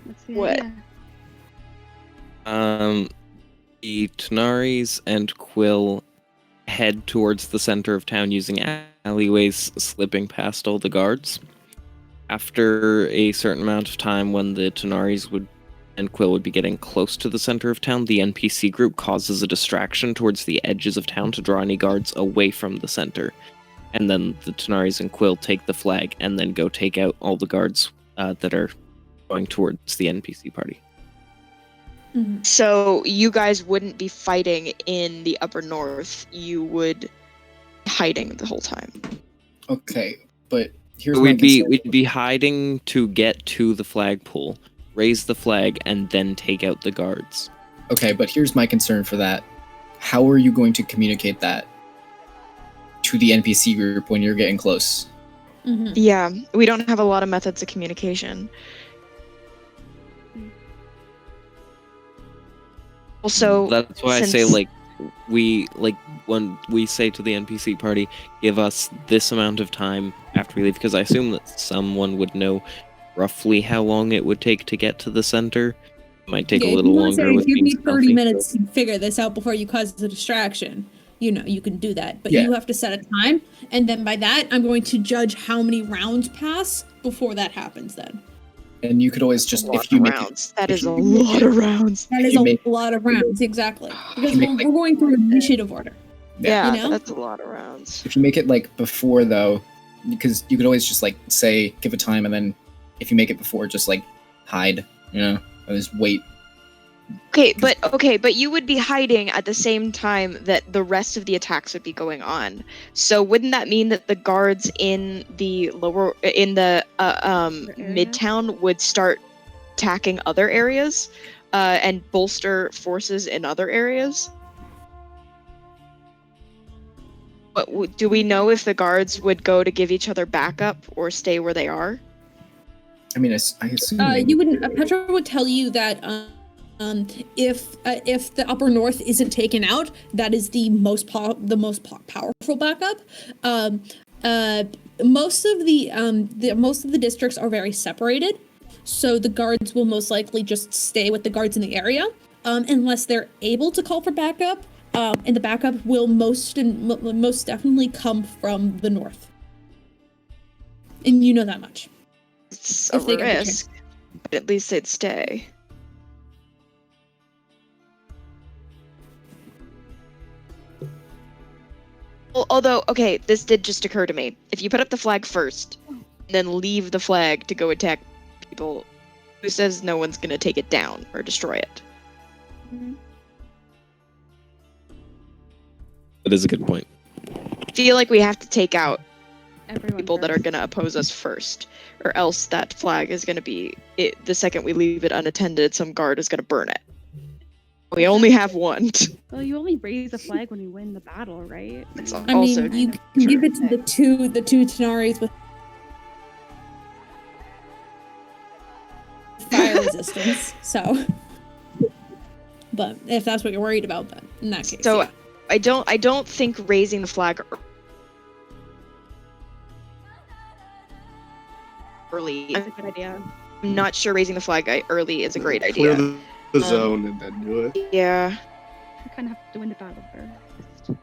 What's the What? idea? The Tanar'ris and Quill head towards the center of town using alleyways, slipping past all the guards. After a certain amount of time, when the Tanar'ris and Quill would be getting close to the center of town, the NPC group causes a distraction towards the edges of town to draw any guards away from the center. And then the Tanar'ris and Quill take the flag and then go take out all the guards that are going towards the NPC party. Mm-hmm. So you guys wouldn't be fighting in the upper north. You would be hiding the whole time. Okay, but here's my We'd concern. be hiding to get to the flagpole, raise the flag, and then take out the guards. Okay, but here's my concern for that. How are you going to communicate that to the NPC group when you're getting close? Mm-hmm. Yeah, we don't have a lot of methods of communication. Also, That's why I say, since- when we say to the NPC party, give us this amount of time after we leave, because I assume that someone would know roughly how long it would take to get to the center. It might take a little longer with Give being me 30 stealthy. minutes to figure this out before you cause the distraction. You know, you can do that, but Yeah. you have to set a time, and then by that, I'm going to judge how many rounds pass before that happens. Then And you could always just, lot if you of make it, rounds. That if is you a make it- lot of rounds. that is You a make- lot of rounds, exactly. Because make, we're, like- we're going through initiative order. Yeah, You know? that's a lot of rounds. if you make it like before though, because you could always just like say, give a time, and then if you make it before, just like hide, and just wait. Okay, but you would be hiding at the same time that the rest of the attacks would be going on. So wouldn't that mean that the guards in the midtown would start attacking other areas, and bolster forces in other areas? But do we know if the guards would go to give each other backup or stay where they are? I mean, I assume. You would Petra would tell you that if the upper north isn't taken out, that is the most powerful backup. Most of the districts are very separated, so the guards will most likely just stay with the guards in the area, unless they're able to call for backup. And the backup will most definitely come from the north. And you know that much. It's a If they get the chance. risk, but at least they'd stay. Well, although, okay, this did just occur to me. If you put up the flag first, and then leave the flag to go attack people, who says no one's gonna take it down or destroy it? That is a good point. I feel like we have to take out Everyone people that are first. going to oppose us first, or else that flag is going to be the second we leave it unattended, some guard is going to burn it. We only have one. Well, you only raise a flag when you win the battle, right? It's I also mean, you can true. give it to the two Tanar'ris with fire resistance. So, but if that's what you're worried about, then in that case, So yeah. I don't think raising the flag early. That's a good idea. I'm not sure raising the flag early is a great Clear idea. the zone and then do it. Yeah. We kind of have to win the battle first.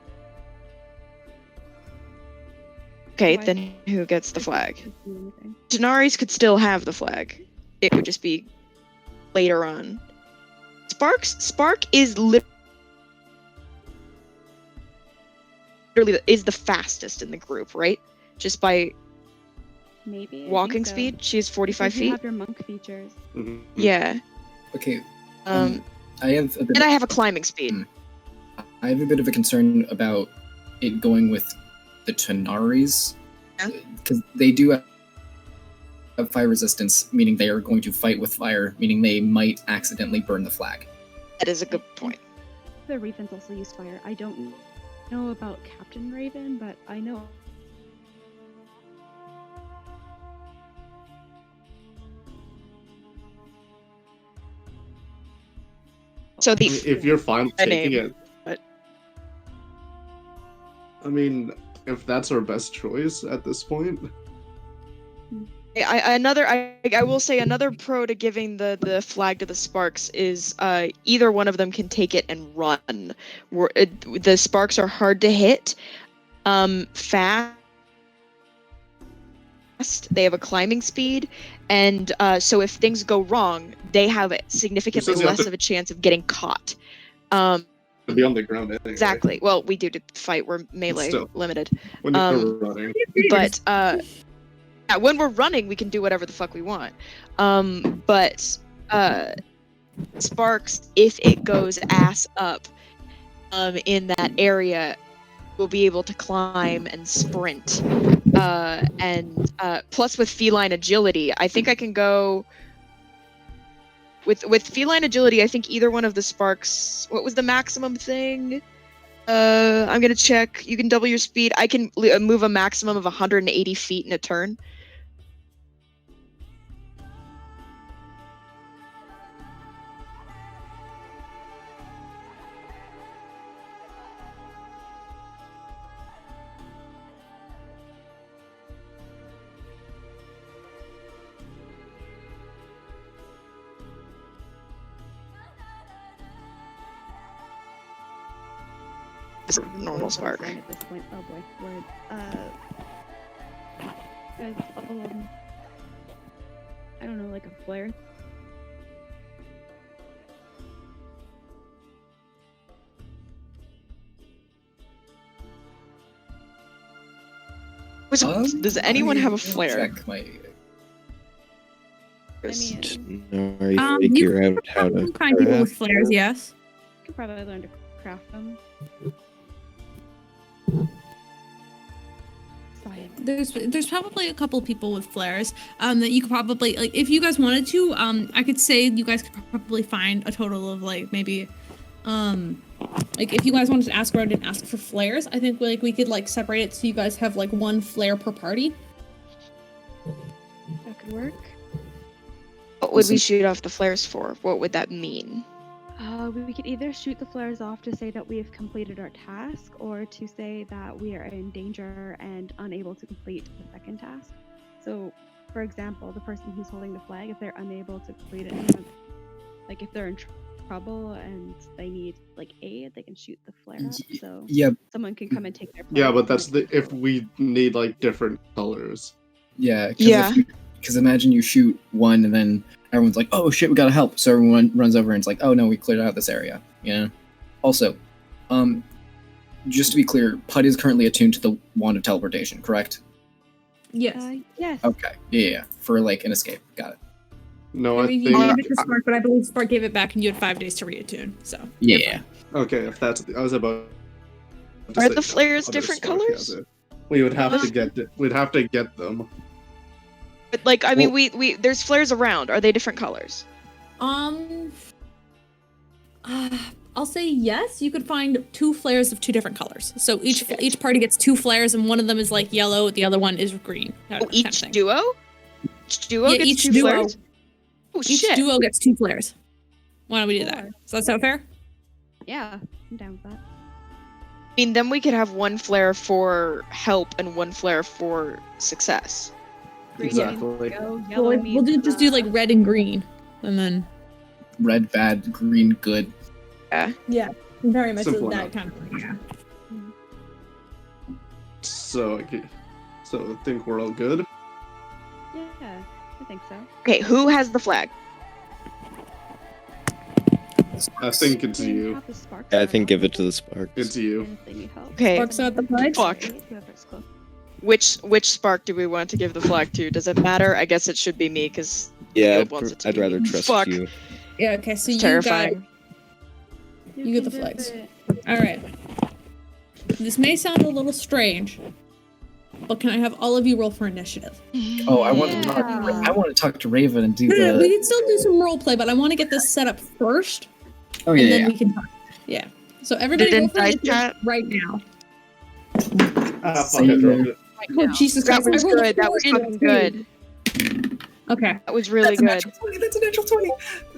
Okay, Why- then who gets the flag? Doesn't do anything. Tanar'ris could still have the flag. It would just be later on. Spark is literally is the fastest in the group, right? Just by Maybe. I think walking so. speed, she's 45 Because you feet. have your monk features. Mhm. Yeah. Okay. Um, I have a bit. and I have a climbing speed. I have a bit of a concern about it going with the Tanar'ris. Yeah. Because they do have fire resistance, meaning they are going to fight with fire, meaning they might accidentally burn the flag. That is a good point. The Ravens also use fire. I don't know about Captain Raven, but I know. So the If you're fine with A taking name, it, but- I mean, if that's our best choice at this point, I will say another pro to giving the flag to the Sparks is either one of them can take it and run. The Sparks are hard to hit, fast. They have a climbing speed, and so if things go wrong, they have significantly It says you have less to- of a chance of getting caught. to be on the ground anyway. Exactly. Well, we do to fight. We're melee Still. limited. When you're Um, running. But yeah, when we're running, we can do whatever the fuck we want. But Sparks, if it goes ass up in that area, will be able to climb and sprint. And plus with feline agility, I think I can go with feline agility. I think either one of the Sparks. What was the maximum thing? I'm gonna check. You can double your speed. I can move a maximum of 180 feet in a turn. Normal Spark. At this point. Oh boy. We're guys, I don't know, like a flare. Does anyone have a I'll flare? Check my. I mean, Tanar'ri you figure out how You to can find people with craft flares, yes. you could probably learn to craft them. Science. There's probably a couple people with flares that you could probably, like, if you guys wanted to, I could say you guys could probably find a total of like maybe like if you guys wanted to ask around and ask for flares, I think like we could like separate it so you guys have like one flare per party. That could work. What would we shoot off the flares for? What would that mean? We could either shoot the flares off to say that we have completed our task, or to say that we are in danger and unable to complete the second task. So, for example, the person who's holding the flag, if they're unable to complete it, like if they're in trouble and they need like aid, they can shoot the flare up. So Yeah, someone can come and take their flag. Yeah, but that's if we need like different colors. yeah. 'cause Yeah. Because imagine you shoot one and then everyone's like, oh shit, we gotta help. So everyone runs over and it's like, oh no, we cleared out this area. Yeah. Also, just to be clear, Puud is currently attuned to the wand of teleportation, correct? Yes. Yes. Okay. Yeah. For like an escape. Got it. No, I You think. gave it to Spark, but I believe Spark gave it back, and you had 5 days to reattune. So Yeah. Okay, if that's. I was about. to Are say the flares other different Spark colors? has it. We would have to get. We'd have to get them. But like, I mean, we there's flares around. Are they different colors? I'll say yes. You could find 2 flares of 2 different colors. So each party gets 2 flares, and one of them is like yellow, the other one is green. Oh, each duo? Each duo Yeah, gets each 2 duo. flares? Oh, Each shit. duo gets 2 flares. Why don't we do that? Does that sound fair? Yeah, I'm down with that. I mean, then we could have 1 flare for help and 1 flare for success. Green Exactly. Go, yellow We'll just do like red and green, and then Red, bad, green, good. yeah, very much Simple that enough. kind of thing. Yeah. So I think we're all good. Yeah, I think so. Okay, who has the flag? I think it's Can you. have the sparks Yeah, I start think off give it to the Sparks. It's you. and if they need help. Okay, Sparks out the flag. fuck. Whoever's close. Which Spark do we want to give the flag to? Does it matter? I guess it should be me, because Yeah, Guild wants it to I'd be rather me. trust Fuck. you. Yeah. Okay. So it's you terrifying. You get the can do flags. it. got. All right. This may sound a little strange, but can I have all of you roll for initiative? Oh, I want to talk. Yeah. I want to talk to Raven and do No, we the. can still do some role play, but I want to get this set up first, Oh and yeah, then yeah. we can talk. Yeah. So everybody Did roll it for dice initiative chat? right now. Ah, fuck, Same I dropped it. Oh Jesus That Christ! was I rolled a good. That 4 was and a fucking 2. good. Okay. That was really That's a good. natural 20. That's a natural 20.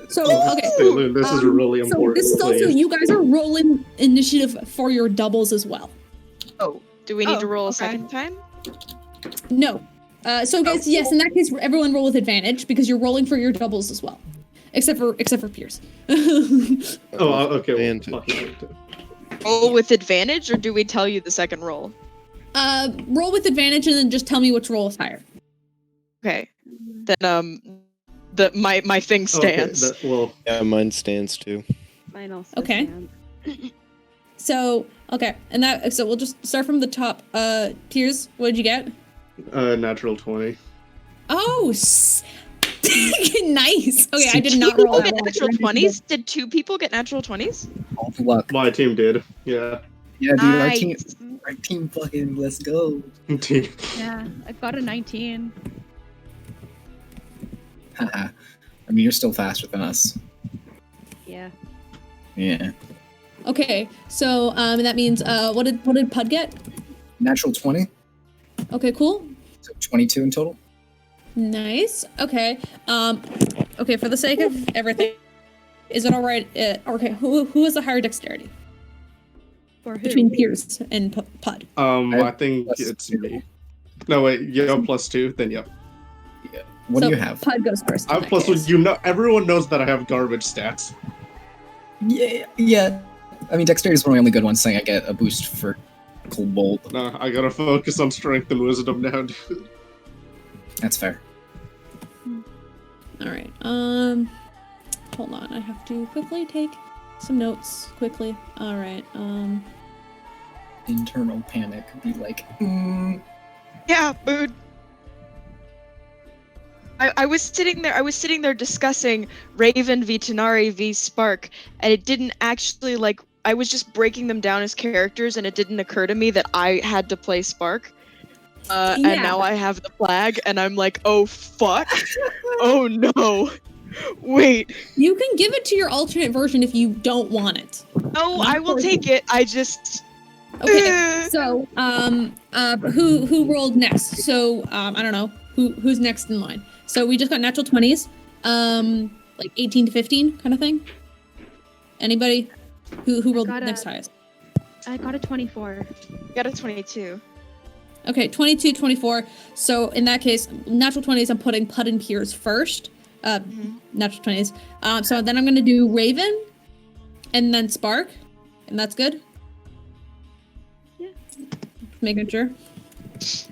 So okay. Caitlin, this is really So important. this is also please. you guys are rolling initiative for your doubles as well. Oh, do we need to roll a okay. second time? No. So guys, yes, in that case, everyone roll with advantage because you're rolling for your doubles as well, except for Peirs. Oh, okay. Well, Advantage. fuck it. Roll with advantage, or do we tell you the second roll? Roll with advantage and then just tell me which roll is higher. Okay. Then my thing stands. Okay, well, Yeah, mine stands too. Mine also. Okay. stands. So okay, and that so we'll just start from the top. Peirs, what did you get? natural 20. Oh, nice. Okay, I did not roll People that get well. natural 20s? Did 2 people get natural 20s? All the luck. My team did. Yeah. Yeah, dude, Nice. our team fucking, let's go. Yeah, I've got a 19. Haha. I mean, you're still faster than us. Yeah. Yeah. Okay, so that means what did Puud get? Natural 20, Okay, cool. so 22 in total. Nice. Okay. Okay, for the sake of everything, is it all right? Okay, who has a higher dexterity For who? between Peirs and Puud? I think Plus it's 2. me. No, wait, you have +2, then yep. Yeah. What So do you have? Puud goes first. I in have that +1. case. You know, everyone knows that I have garbage stats. Yeah. I mean, dexterity is one of the only good ones, saying I get a boost for cold bolt. No, I gotta focus on strength and wisdom now, dude. That's fair. All right. Hold on. I have to quickly take some notes. Quickly. All right. Internal panic. Be like, Yeah, Puud. I was sitting there discussing Raven v Tanar'ri v Spark, and it didn't actually, like, I was just breaking them down as characters, and it didn't occur to me that I had to play Spark. Yeah. And now I have the flag, and I'm like, oh fuck. Oh no. Wait. You can give it to your alternate version if you don't want it. No, I will take it. I just. Okay. So, who rolled next? So, I don't know who's next in line. So we just got natural 20s, like 18 to 15 kind of thing. Anybody who rolled got a- next highest? I got a 24. Got a 22. Okay, 22, 24. So in that case, natural 20s, I'm putting Puud and Peirs first. Natural 20s. So then I'm gonna do Raven, and then Spark, and that's good. Yeah. Making sure.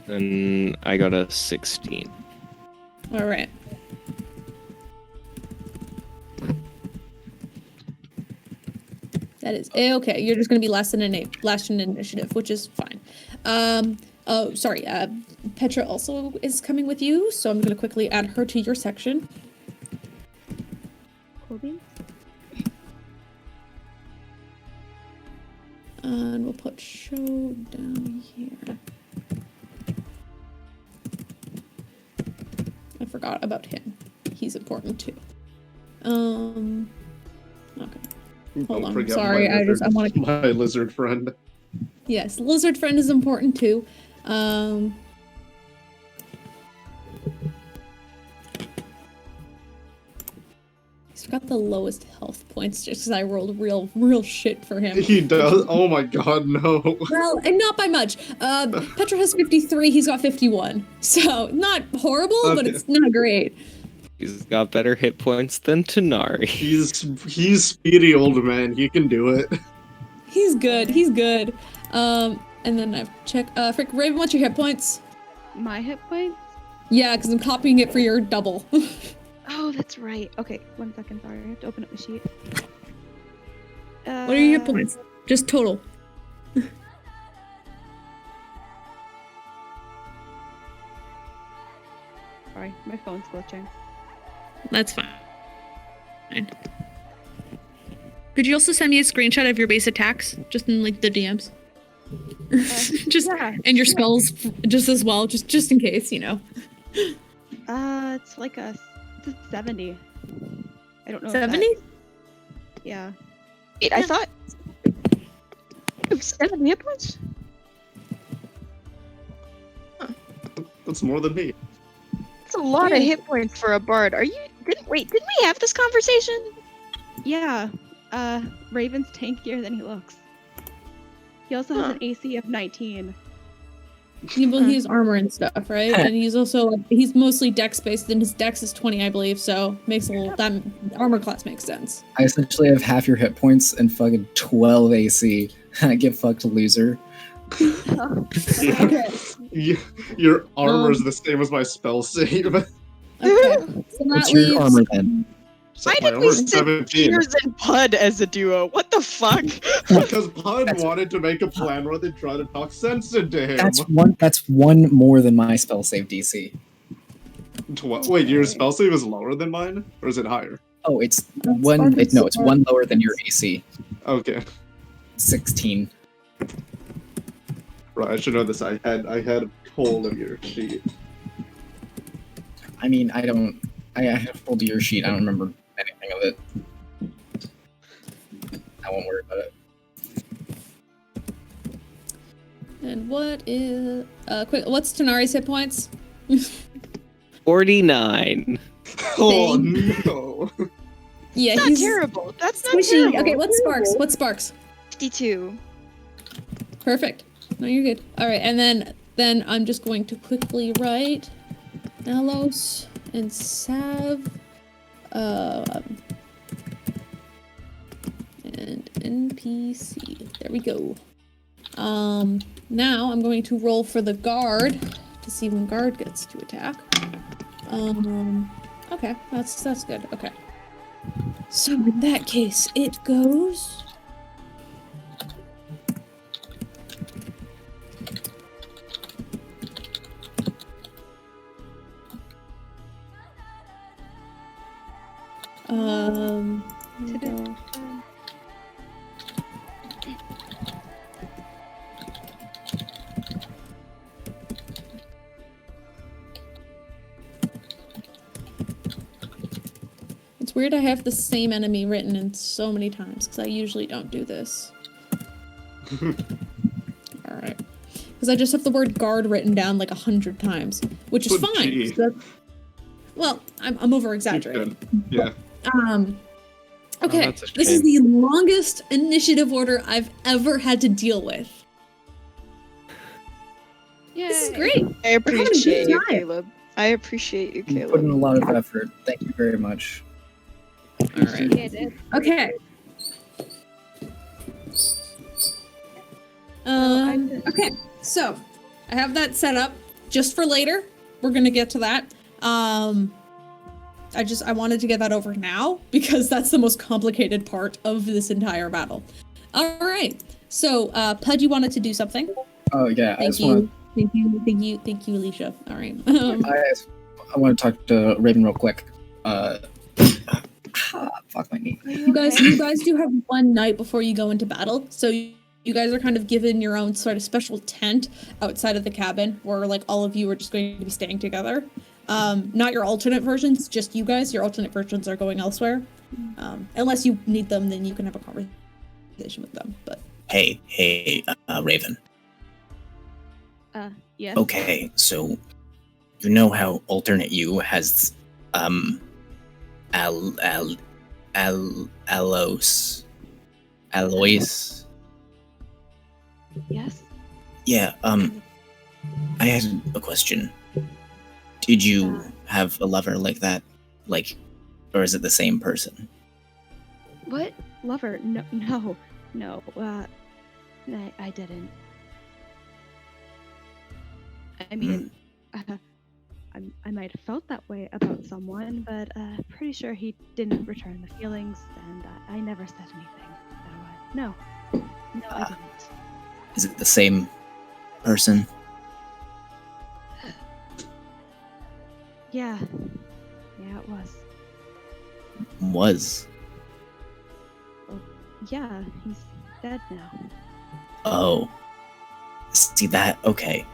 And I got a 16. All right. That is okay. You're just going to be less than an initiative, which is fine. Oh, sorry. Petra also is coming with you, so I'm going to quickly add her to your section. Cool beans. And we'll put show down here. I forgot about him. He's important too. Okay. Hold on. Forget Sorry, I want to. my lizard friend. Yes, lizard friend is important too. He's got the lowest health points just because I rolled real shit for him. He does. Oh my god, no. Well, and not by much. Petra has 53. He's got 51. So not horrible, but Okay. it's not great. He's got better hit points than Tanar'ri. He's speedy old man. He can do it. He's good. He's good. And then I've checked. Frick, Raven, what's your hit points? My hit points? Yeah, because I'm copying it for your double. Oh, that's right. Okay, 1 second. Sorry, I have to open up the sheet. What are your hit points? Just total. Sorry, my phone's glitching. That's fine. Could you also send me a screenshot of your base attacks? Just in like the DMs. Just yeah, and your spells just as well, just in case, you know. It's like it's a 70. I don't know. 70? Yeah. Wait, I thought... 70 hit points? That's more than me. That's a lot of hit points for a bard. Didn't we have this conversation? Yeah. Raven's tankier than he looks. He also has an AC of 19. Well, he has armor and stuff, right? And he's also he's mostly dex based, and his dex is 20, I believe. So makes that armor class makes sense. I essentially have half your hit points and fucking 12 AC. I get fucked, loser. Okay. Your armor is the same as my spell save. Okay. So What's that your leaves armor then? So Why my did we armor's send 17. Peirs and Puud as a duo? What the fuck? Because Puud wanted to make a plan where they try to talk sense into him. That's one more than my spell save DC. Wait, your spell save is lower than mine? Or is it higher? Oh, it's That's one. fine. No, it's one lower than your AC. Okay. 16. Right, I should know this. I had a hold of your sheet. I mean, I have hold of your sheet. I don't remember anything of it. I won't worry about it. And what is what's Tanar'ri's hit points? 49. Oh no! Yeah, That's not he's terrible. That's not squishy. terrible. Okay, what's Sparks? What's Sparks? 52. Perfect. No, you're good. All right, and then I'm just going to quickly write Nalos and Sav, and NPC. There we go. Now I'm going to roll for the guard to see when guard gets to attack. Okay, that's good. Okay. So in that case, it goes. Here we go. It's weird I have the same enemy written in so many times, because I usually don't do this. Alright. Because I just have the word guard written down like 100 times, which is But fine. gee. So well, I'm over-exaggerating. Yeah. Okay, that's a this is shame. the longest initiative order I've ever had to deal with. Yay. This is great. I appreciate you, time. Caleb. I appreciate you, You put in a Caleb. lot of effort. Thank you very much. All right. Okay. Okay, so I have that set up just for later. We're gonna get to that. I wanted to get that over now because that's the most complicated part of this entire battle. All right. So, Puud, you wanted to do something? Oh yeah, Thank you, Alycia. All right. I want to talk to Raven real quick. Fuck my knee. You guys do have one night before you go into battle, so you guys are kind of given your own sort of special tent outside of the cabin, where like all of you are just going to be staying together. Not your alternate versions, just you guys. Your alternate versions are going elsewhere. Unless you need them, then you can have a conversation with them. But Hey, Raven. Yes. Okay, so you know how alternate you has Alois. Yes. Yeah, I had a question. Did you have a lover like that? Like, or is it the same person? What? Lover? No. I didn't. I mean, I might have felt that way about someone, but pretty sure he didn't return the feelings, and I never said anything. So, no, I didn't. Is it the same person? Yeah, it was. Was? Yeah, he's dead now. Oh. See that? Okay.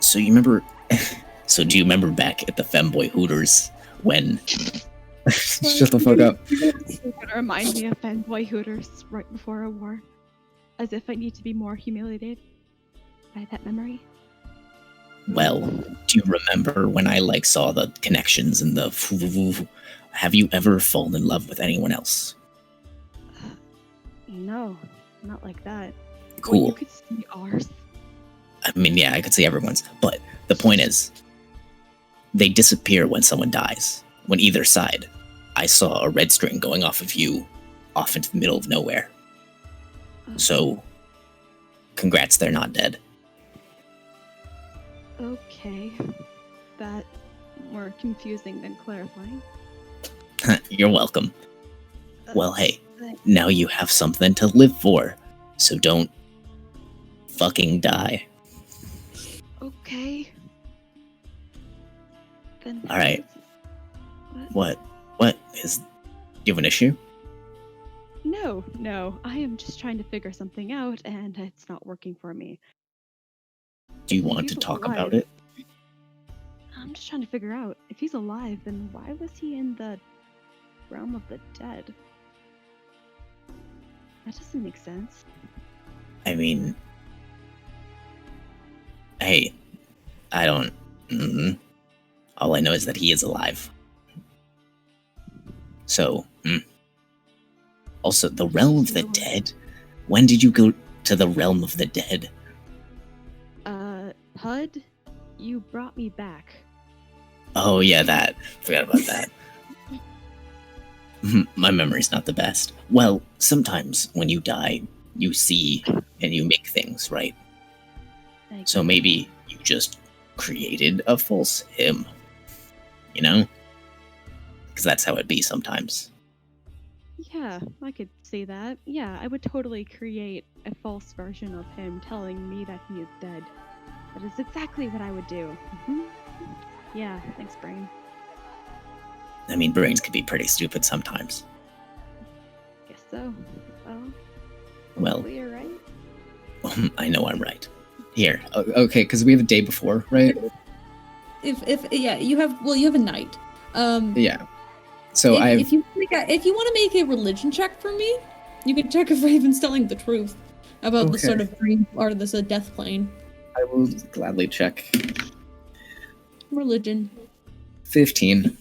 So you remember... So do you remember back at the Femboy Hooters when... Shut the fuck up. You're gonna remind me of Fanboy Hooters right before a war. As if I need to be more humiliated by that memory. Well, do you remember when I saw the connections and the... Have you ever fallen in love with anyone else? No, not like that. Cool. Well, you could see ours. I mean, yeah, I could see everyone's, but the point is, they disappear when someone dies. When either side, I saw a red string going off of you, off into the middle of nowhere. So, congrats, they're not dead. Okay. That more confusing than clarifying. You're welcome. Well, hey, now you have something to live for, so don't fucking die. Okay. Then. All right. What is? Do you have an issue? No. I am just trying to figure something out, and it's not working for me. Do you want to talk about it? I'm just trying to figure out if he's alive. Then why was he in the realm of the dead? That doesn't make sense. I mean, hey, I don't. All I know is that he is alive. So, Also, the realm of the dead. When did you go to the realm of the dead? Puud, you brought me back. Oh yeah, that. Forgot about that. My memory's not the best. Well, sometimes when you die, you see and you make things, right? So maybe you just created a false him. You know? Because that's how it be sometimes. Yeah, I could see that. Yeah, I would totally create a false version of him telling me that he is dead. That is exactly what I would do. Yeah, thanks, Brain. I mean, brains can be pretty stupid sometimes. Guess so. Well, you're right. I know I'm right. Here. Okay, because we have a day before, right? You have a night. Yeah. So if you want to make a religion check for me, you can check if Raven's telling the truth about the sort of dream or this death plane. I will gladly check. Religion. 15.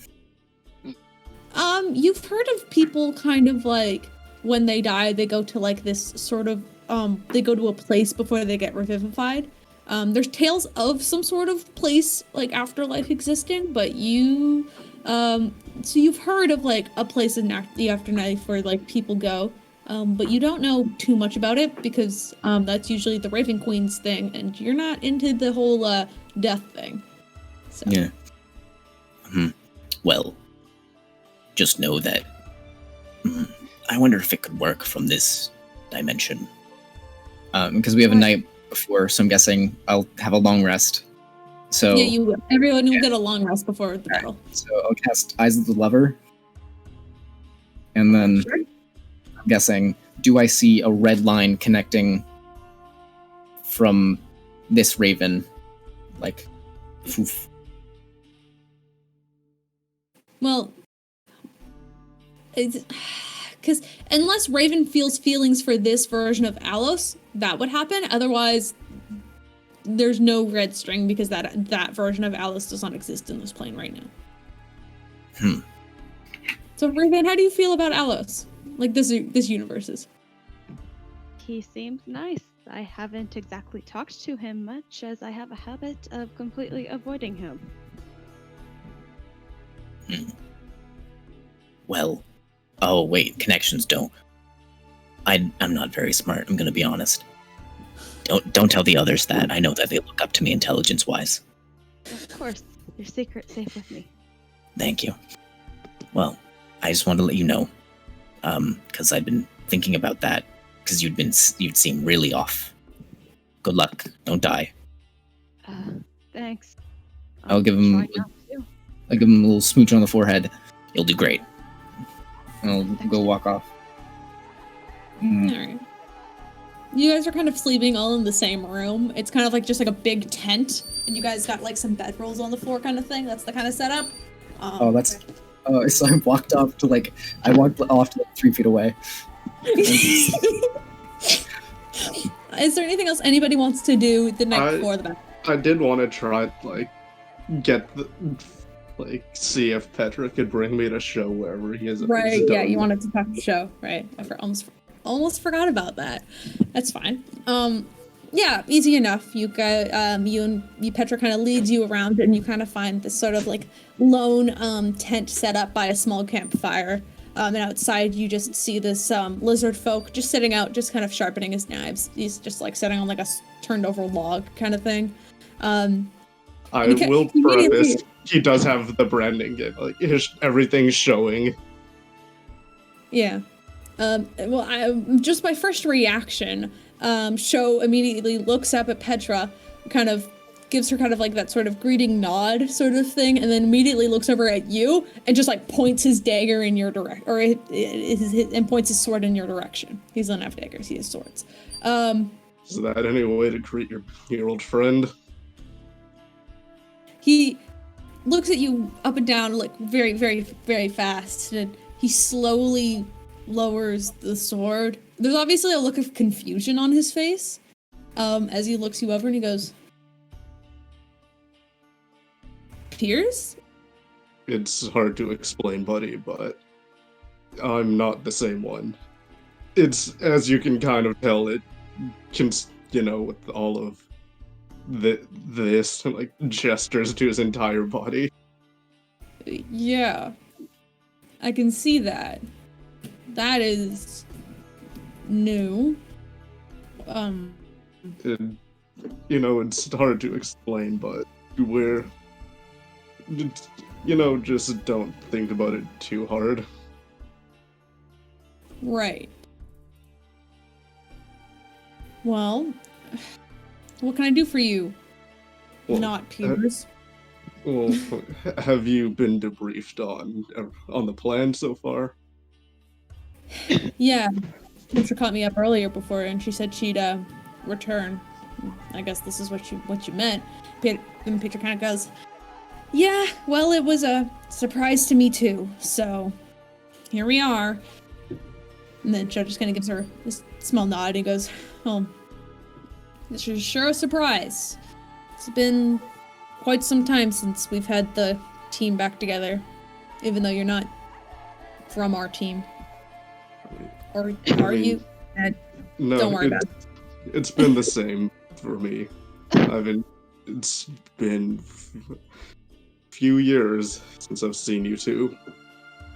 You've heard of people kind of like when they die, they go to like this sort of they go to a place before they get revivified. There's tales of some sort of place like afterlife existing, but so you've heard of like a place in the afterlife where like people go, but you don't know too much about it because that's usually the Raven Queen's thing, and you're not into the whole death thing. So. Yeah. Well, just know that I wonder if it could work from this dimension. Because we have a night before, so I'm guessing I'll have a long rest. So Yeah, everyone will get a long rest before the battle. So I'll cast Eyes of the Lover. And then I'm guessing, do I see a red line connecting from this raven? Like, poof. Well, it's because unless Raven feels feelings for this version of Alos, that would happen. Otherwise, there's no red string because that version of Alos does not exist in this plane right now. So Raven, how do you feel about Alos? Like this universe's? He seems nice. I haven't exactly talked to him much, as I have a habit of completely avoiding him. Well, oh wait, connections don't. I'm not very smart. I'm gonna be honest. Don't tell the others that. I know that they look up to me intelligence-wise. Of course, your secret's safe with me. Thank you. Well, I just wanted to let you know, because I've been thinking about that. Because you'd seem really off. Good luck. Don't die. Thanks. I'll give him. Try not to. I'll give him a little smooch on the forehead. You'll do great. And I'll go walk off. All right. You guys are kind of sleeping all in the same room. It's kind of like just like a big tent, and you guys got like some bedrolls on the floor, kind of thing. That's the kind of setup. That's. So I walked off to like 3 feet away. Is there anything else anybody wants to do the night before the battle? I did want to try see if Petra could bring me to show wherever he is. Right, yeah, you wanted to talk to show, right? I almost forgot about that. That's fine. Yeah, easy enough. You guys, Petra kind of leads you around, and you kind of find this sort of like lone tent set up by a small campfire. And outside you just see this lizard folk just sitting out, just kind of sharpening his knives. He's just like sitting on like a turned over log kind of thing. I will preface, he does have the branding, like everything's showing. Yeah. Well, just my first reaction, Sho immediately looks up at Petra, kind of gives her kind of like that sort of greeting nod sort of thing, and then immediately looks over at you and just like points his dagger in your direction, or and points his sword in your direction. He doesn't have daggers, he has swords. Is that any way to greet your old friend? He looks at you up and down like very, very, very fast, and he slowly lowers the sword. There's obviously a look of confusion on his face as he looks you over, and he goes, Peirs? It's hard to explain, buddy, but I'm not the same one. It's, as you can kind of tell, it can, with all of this, like, gestures to his entire body. Yeah. I can see that. That is new. It's hard to explain, but just don't think about it too hard. Right. Well, what can I do for you? Well, Not Peirs. Well, have you been debriefed on the plan so far? Yeah. Petra caught me up earlier before, and she said she'd return. I guess this is what you meant. And Petra kind of goes, yeah, well, it was a surprise to me too, so here we are. And then Joe just kind of gives her this small nod and he goes, oh, this is sure a surprise. It's been quite some time since we've had the team back together, even though you're not from our team. Or are you? No, don't worry about it. It's been the same for me. It's been few years since I've seen you two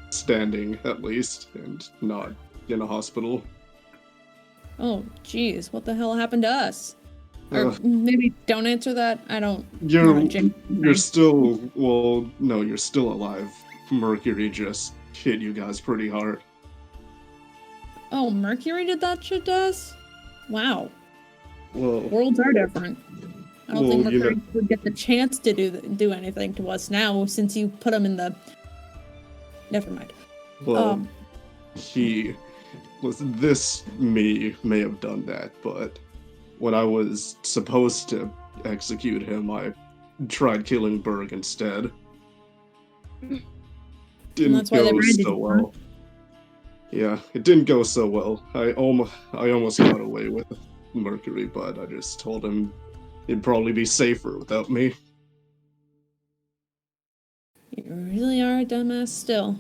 standing, at least, and not in a hospital. Oh, geez, what the hell happened to us? Or Ugh. maybe don't answer that. I don't. You're wanna jinx you're anything. still no, you're still alive. Mercury just hit you guys pretty hard. Oh, Mercury did that shit to us? Wow. Well, Worlds are different. I don't think Well, you know- Mercury would get the chance to do anything to us now since you put him in the. Never mind. well, he this me may have done that, but when I was supposed to execute him, I tried killing Berg instead. Didn't that's why they go branded so you, well. Yeah, it didn't go so well. I almost got away with Mercury, but I just told him it'd probably be safer without me. You really are a dumbass still.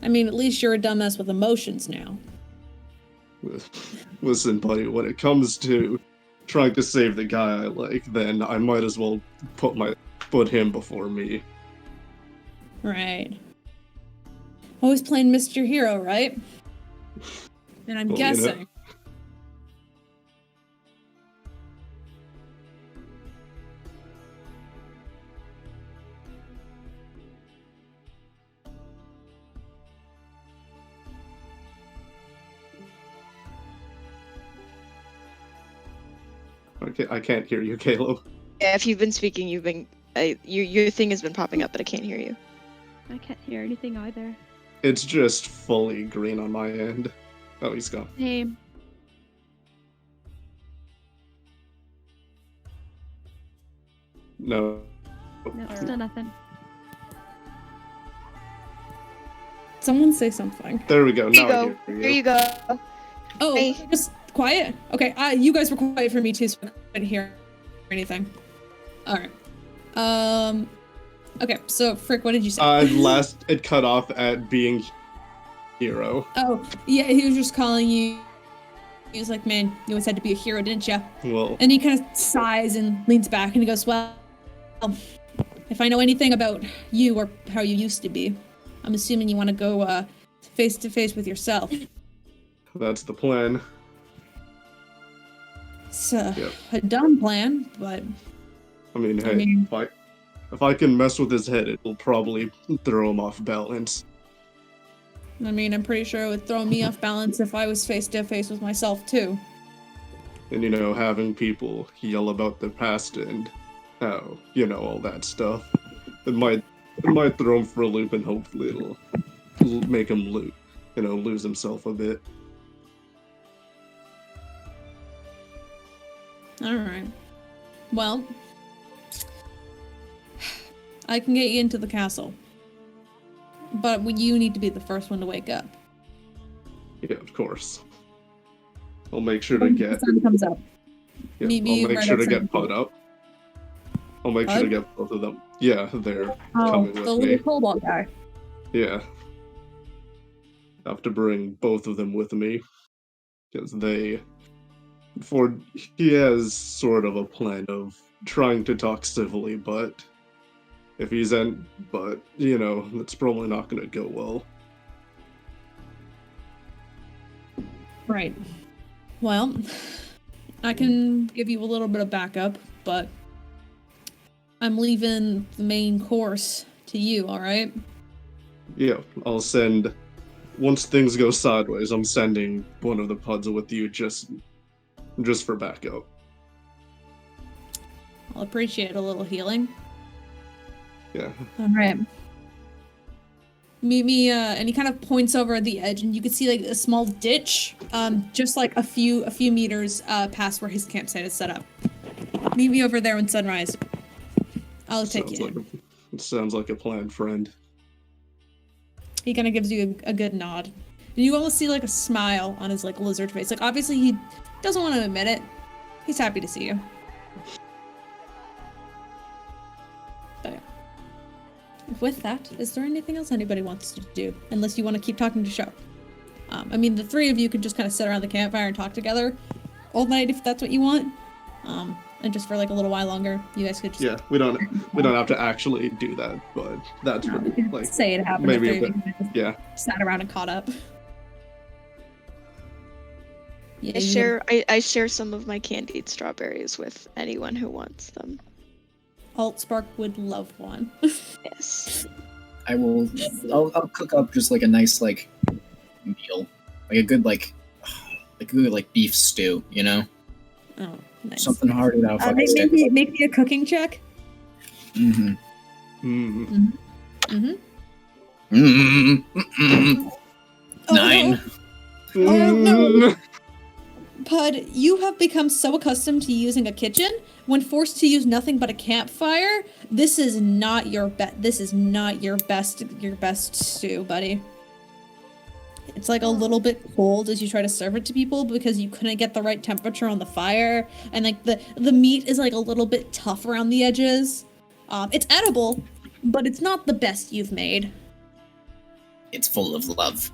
I mean, at least you're a dumbass with emotions now. Listen, buddy, when it comes to trying to save the guy I like, then I might as well put him before me. Right. Always playing Mr. Hero, right? And I'm Well, you know- guessing. Okay, I can't hear you, Caleb. Yeah, if you've been speaking, your thing has been popping up, but I can't hear you. I can't hear anything either. It's just fully green on my end. Oh, he's gone. Hey, No. no, still nothing. Someone say something. There we go. Here you Now I go. hear Here you. you go. Oh, Hey. just quiet? Okay, you guys were quiet for me too, so I couldn't hear anything. Alright. Okay, so Frick, what did you say? It cut off at being hero. Oh, yeah, he was just calling you. He was like, man, you always had to be a hero, didn't you? Well, And he kind of sighs and leans back and he goes, well, if I know anything about you or how you used to be, I'm assuming you want to go face to face with yourself. that's the plan. It's Yep. a dumb plan, but I mean, hey, mean- if I can mess with his head, it'll probably throw him off balance. I mean, I'm pretty sure it would throw me off balance if I was face to face with myself too. And having people yell about the past and how all that stuff, it might throw him for a loop, and hopefully it'll make him lose himself a bit. All right. Well, I can get you into the castle, but you need to be the first one to wake up. Yeah, of course. I'll make sure to When get. the sun comes up. Yeah, meet me I'll make right sure to outside get the Puud up. I'll make sure to Puud? get both of them. Yeah, they're Oh, coming the with little me. cobalt guy. Yeah. Have to bring both of them with me. Because he has sort of a plan of trying to talk civilly, but it's probably not going to go well. Right. Well, I can give you a little bit of backup, but I'm leaving the main course to you, alright? Yeah, I'll send. Once things go sideways, I'm sending one of the Puuds with you just for backup. I'll appreciate a little healing. Yeah. Alright. Meet me, and he kind of points over at the edge, and you can see like a small ditch, just like a few meters past where his campsite is set up. Meet me over there when sunrise. I'll take you. It sounds like a plan, friend. He kind of gives you a good nod. And you almost see like a smile on his like lizard face. Like obviously he doesn't want to admit it. He's happy to see you. But yeah. With that, is there anything else anybody wants to do? Unless you want to keep talking to Show. I mean, the three of you could just kind of sit around the campfire and talk together all night if that's what you want. And just for like a little while longer, you guys could just We don't have to actually do that, but that's we what, could like say it happened. maybe If a bit. Yeah. sat around and caught up. Yeah, I share I share some of my candied strawberries with anyone who wants them. Altspark would love one. Yes. I'll cook up just like a nice like meal, like a good like beef stew, you know, Oh, nice. something hearty that'll fucking stick. Make me a cooking check. Mm. Mm-hmm. Oh, 9. Oh, no. Puud, you have become so accustomed to using a kitchen, when forced to use nothing but a campfire, this is not your best stew, buddy. It's like a little bit cold as you try to serve it to people because you couldn't get the right temperature on the fire, and like the meat is like a little bit tough around the edges. It's edible, but it's not the best you've made. It's full of love.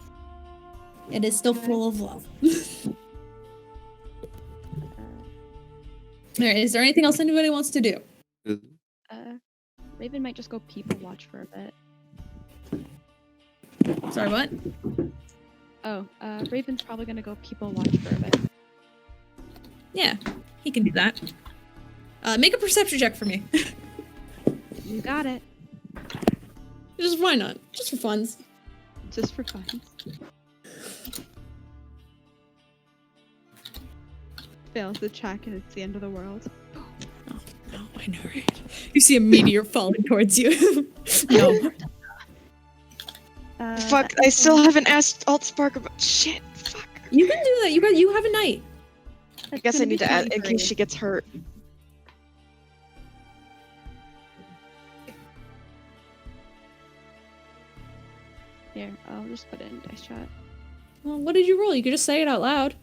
It is still full of love. Alright, is there anything else anybody wants to do? Raven might just go people watch for a bit. Sorry, what? Oh, Raven's probably gonna go people watch for a bit. Yeah, he can do that. Make a perception check for me. You got it. Just why not? Just for funs. Just for fun. Fails the check and it's the end of the world. Oh, no, I know, right? You see a meteor falling towards you. No. Fuck, I still haven't asked Altspark about shit. Fuck. You can do that. You have a night. I guess I need to add in case she gets hurt. Here, I'll just put it in dice chat. Well, what did you roll? You could just say it out loud.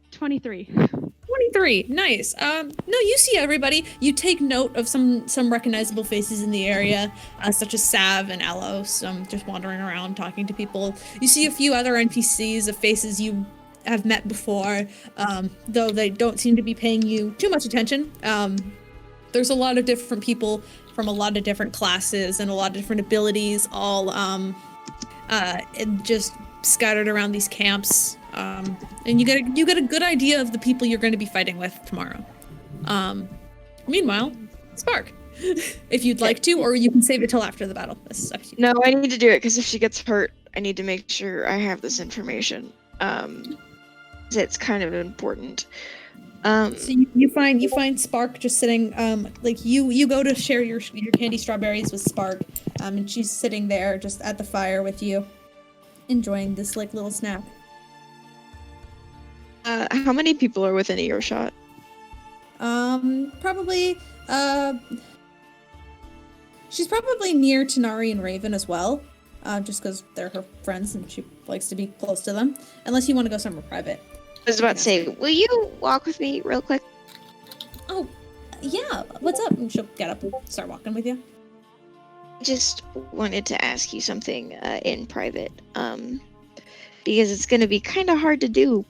23. 23. Nice. No, you see everybody. You take note of some recognizable faces in the area, such as Sav and Alos, just wandering around talking to people. You see a few other NPCs of faces you have met before, though they don't seem to be paying you too much attention. There's a lot of different people from a lot of different classes and a lot of different abilities, all just scattered around these camps. And you get a good idea of the people you're going to be fighting with tomorrow. Meanwhile, Spark, if you'd like to, or you can save it till after the battle. This is up to you. No, I need to do it because if she gets hurt, I need to make sure I have this information. It's kind of important. So you find Spark just sitting, like you go to share your candy strawberries with Spark, and she's sitting there just at the fire with you, enjoying this like little snack. How many people are within earshot? Probably, she's probably near Tanar'ri and Raven as well, just because they're her friends and she likes to be close to them, unless you want to go somewhere private. I was about to say, will you walk with me real quick? Oh, yeah, what's up? And she'll get up and start walking with you. I just wanted to ask you something in private, because it's going to be kind of hard to do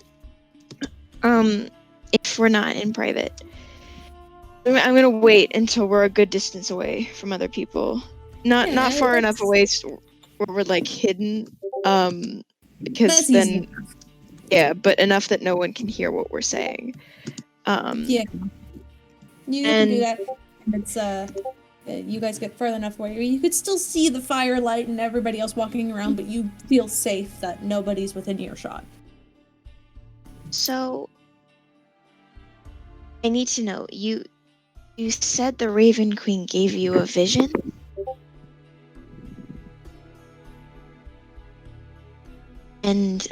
if we're not in private. I'm going to wait until we're a good distance away from other people. Not far enough away where we're like hidden, because then... Easy. Yeah, but enough that no one can hear what we're saying. Yeah. You can do that. It's you guys get further enough where you could still see the firelight and everybody else walking around, but you feel safe that nobody's within earshot. So, I need to know, you said the Raven Queen gave you a vision? And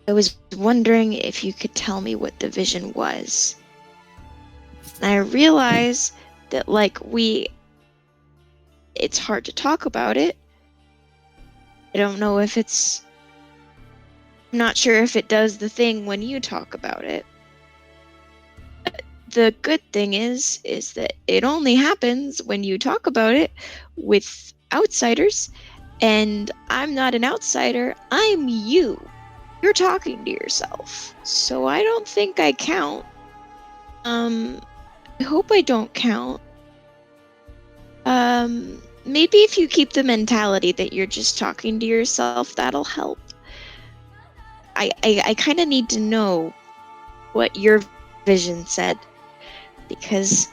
I was wondering if you could tell me what the vision was. And I realize that, it's hard to talk about it. I don't know if I'm not sure if it does the thing when you talk about it. The good thing is that it only happens when you talk about it with outsiders, and I'm not an outsider, I'm you. You're talking to yourself, so I don't think I count. I hope I don't count. Maybe if you keep the mentality that you're just talking to yourself, that'll help. I kind of need to know what your vision said, because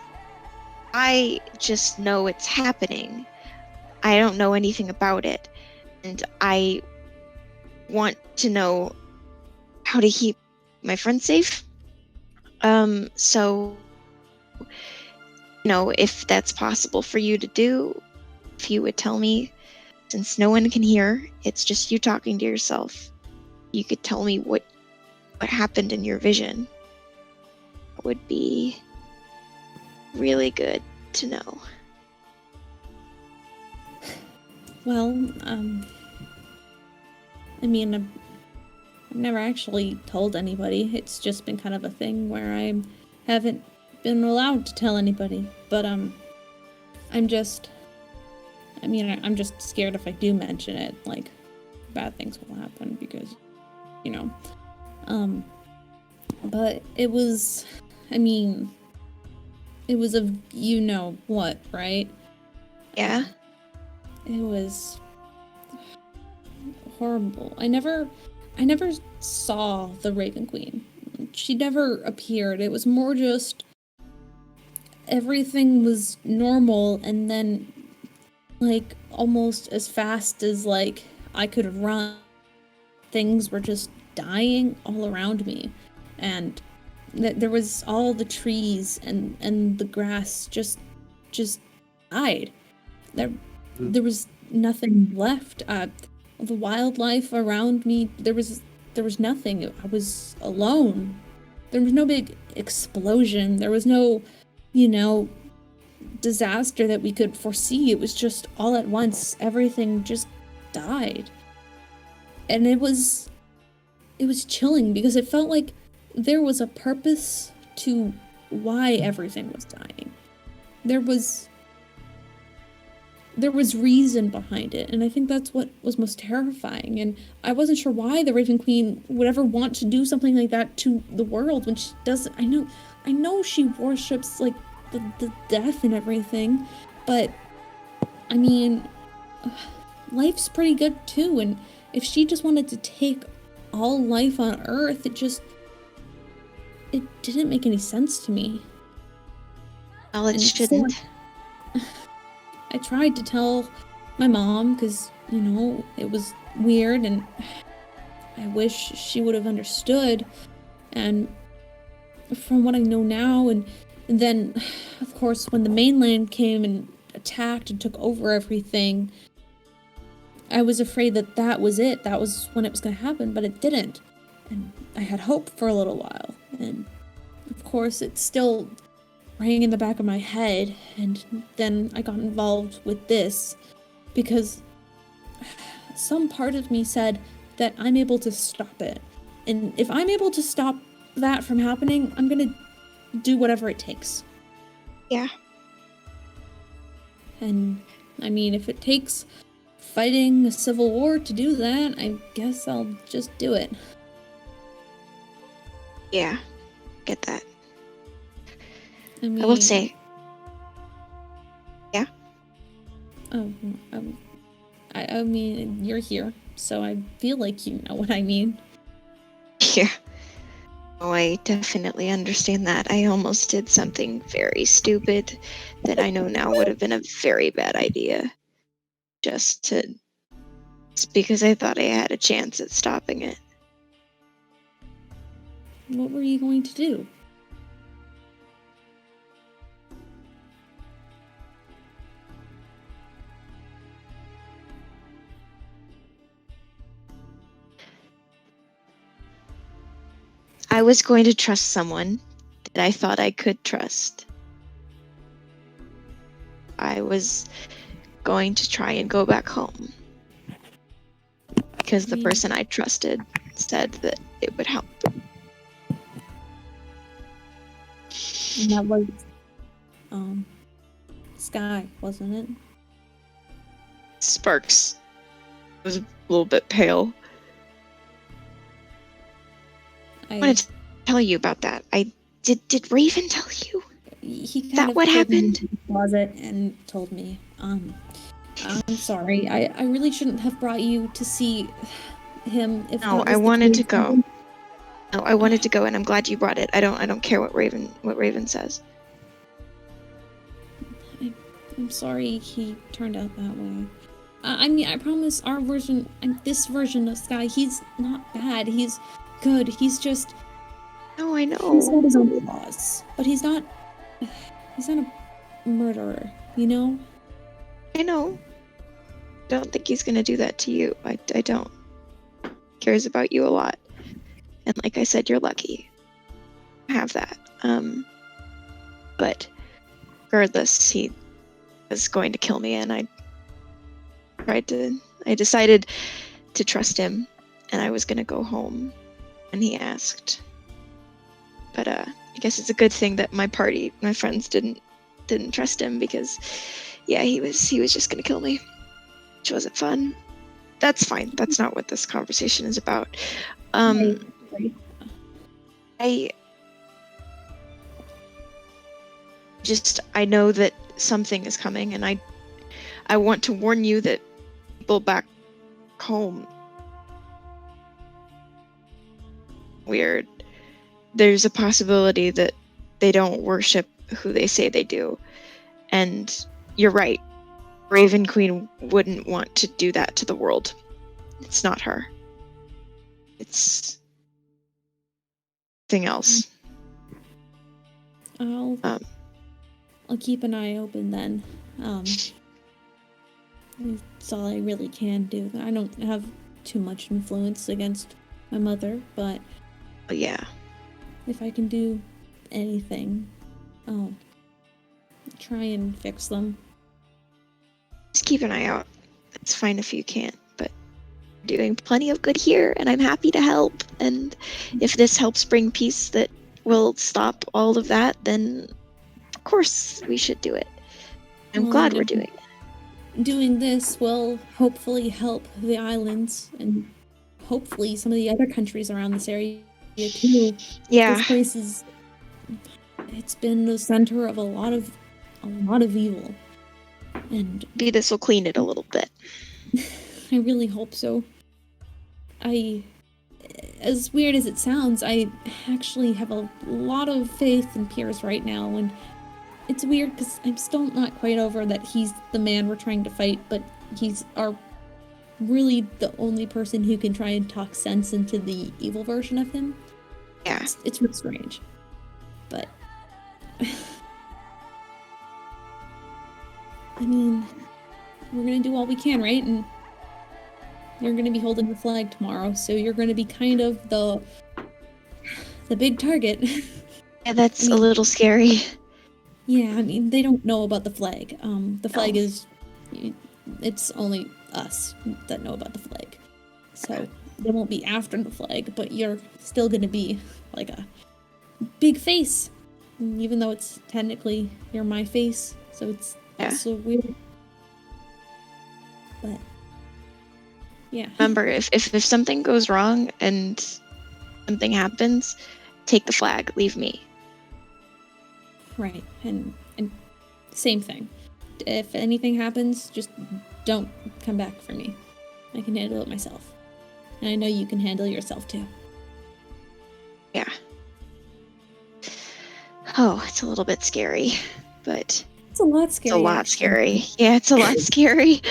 I just know it's happening. I don't know anything about it, and I want to know how to keep my friends safe. So, if that's possible for you to do, if you would tell me, since no one can hear, it's just you talking to yourself, you could tell me what happened in your vision. It would be really good to know. Well, I mean, I've never actually told anybody. It's just been kind of a thing where I haven't been allowed to tell anybody. But, I'm just scared if I do mention it, like, bad things will happen because, but it was a what, right? Yeah? It was horrible. I never saw the Raven Queen. She never appeared. It was more just everything was normal, and then, like, almost as fast as, like, I could run, things were just dying all around me. And there was all the trees and the grass just died. There was nothing left. The wildlife around me, there was nothing. I was alone. There was no big explosion. There was no, disaster that we could foresee. It was just all at once. Everything just died. And it was chilling because it felt like there was a purpose to why everything was dying. There was reason behind it, and I think that's what was most terrifying. And I wasn't sure why the Raven Queen would ever want to do something like that to the world when she doesn't. I know she worships, like, the death and everything, but I mean, life's pretty good too. And if she just wanted to take all life on Earth, it didn't make any sense to me. Well, it shouldn't. I tried to tell my mom because, it was weird, and I wish she would have understood. And from what I know now, and then, of course, when the mainland came and attacked and took over everything, I was afraid that was it. That was when it was going to happen, but it didn't. And I had hope for a little while. And, of course, it still rang in the back of my head. And then I got involved with this because some part of me said that I'm able to stop it. And if I'm able to stop that from happening, I'm going to do whatever it takes. Yeah. And, I mean, if it takes fighting a civil war to do that, I guess I'll just do it. Yeah, get that. I will say. Yeah? Oh, I mean, you're here, so I feel like you know what I mean. Yeah. Oh, I definitely understand that. I almost did something very stupid that I know now would have been a very bad idea. Just because I thought I had a chance at stopping it. What were you going to do? I was going to trust someone that I thought I could trust. I was going to try and go back home. Because the person I trusted said that it would help. And that was, Sky, wasn't it? Sparks was a little bit pale. I wanted to tell you about that. Did Raven tell you? He kind that of what happened? Into the closet and told me. I'm sorry. I really shouldn't have brought you to see him if No, that I was the wanted to case. go. No, I wanted to go, and I'm glad you brought it. I don't care what Raven says. I'm sorry he turned out that way. I mean, I promise our version, this version of Sky, he's not bad. He's good. He's just, No, I he's know. got his own flaws. But he's not a murderer, you know? I know. Don't think he's gonna do that to you. I don't. Cares about you a lot. And like I said, you're lucky. I have that. But regardless, he was going to kill me, and I decided to trust him, and I was gonna go home, and he asked. But I guess it's a good thing that my friends didn't trust him, because yeah, he was just gonna kill me, which wasn't fun. That's fine. That's not what this conversation is about. Right. I know that something is coming, and I want to warn you that people back home, there's a possibility that they don't worship who they say they do. And you're right. Raven Queen wouldn't want to do that to the world. It's not her. It's something else. I'll keep an eye open then. That's all I really can do. I don't have too much influence against my mother, but Yeah. if I can do anything, I'll try and fix them. Just keep an eye out. It's fine if you can't, but you're doing plenty of good here, and I'm happy to help. And if this helps bring peace that will stop all of that, then of course we should do it. I'm Well, glad and we're doing it. Doing this will hopefully help the islands and hopefully some of the other countries around this area too. Yeah. This place it's been the center of a lot of evil. And Maybe this will clean it a little bit. I really hope so. As weird as it sounds, I actually have a lot of faith in Peirs right now, and it's weird because I'm still not quite over that he's the man we're trying to fight, but he's really the only person who can try and talk sense into the evil version of him. Yeah. It's real strange. But I mean, we're gonna do all we can, right? And you're gonna be holding the flag tomorrow, so you're gonna be kind of the big target. Yeah, that's a little scary. Yeah, I mean, they don't know about the flag. The flag it's only us that know about the flag. So they won't be after the flag, but you're still gonna be like a big face. And even though it's technically you're my face, so it's also weird. But yeah. Remember, if something goes wrong and something happens, take the flag, leave me. Right, and same thing. If anything happens, just don't come back for me. I can handle it myself. And I know you can handle yourself too. Yeah. Oh, it's a little bit scary, but it's a lot scary. It's a lot scary. Yeah, it's a lot scary.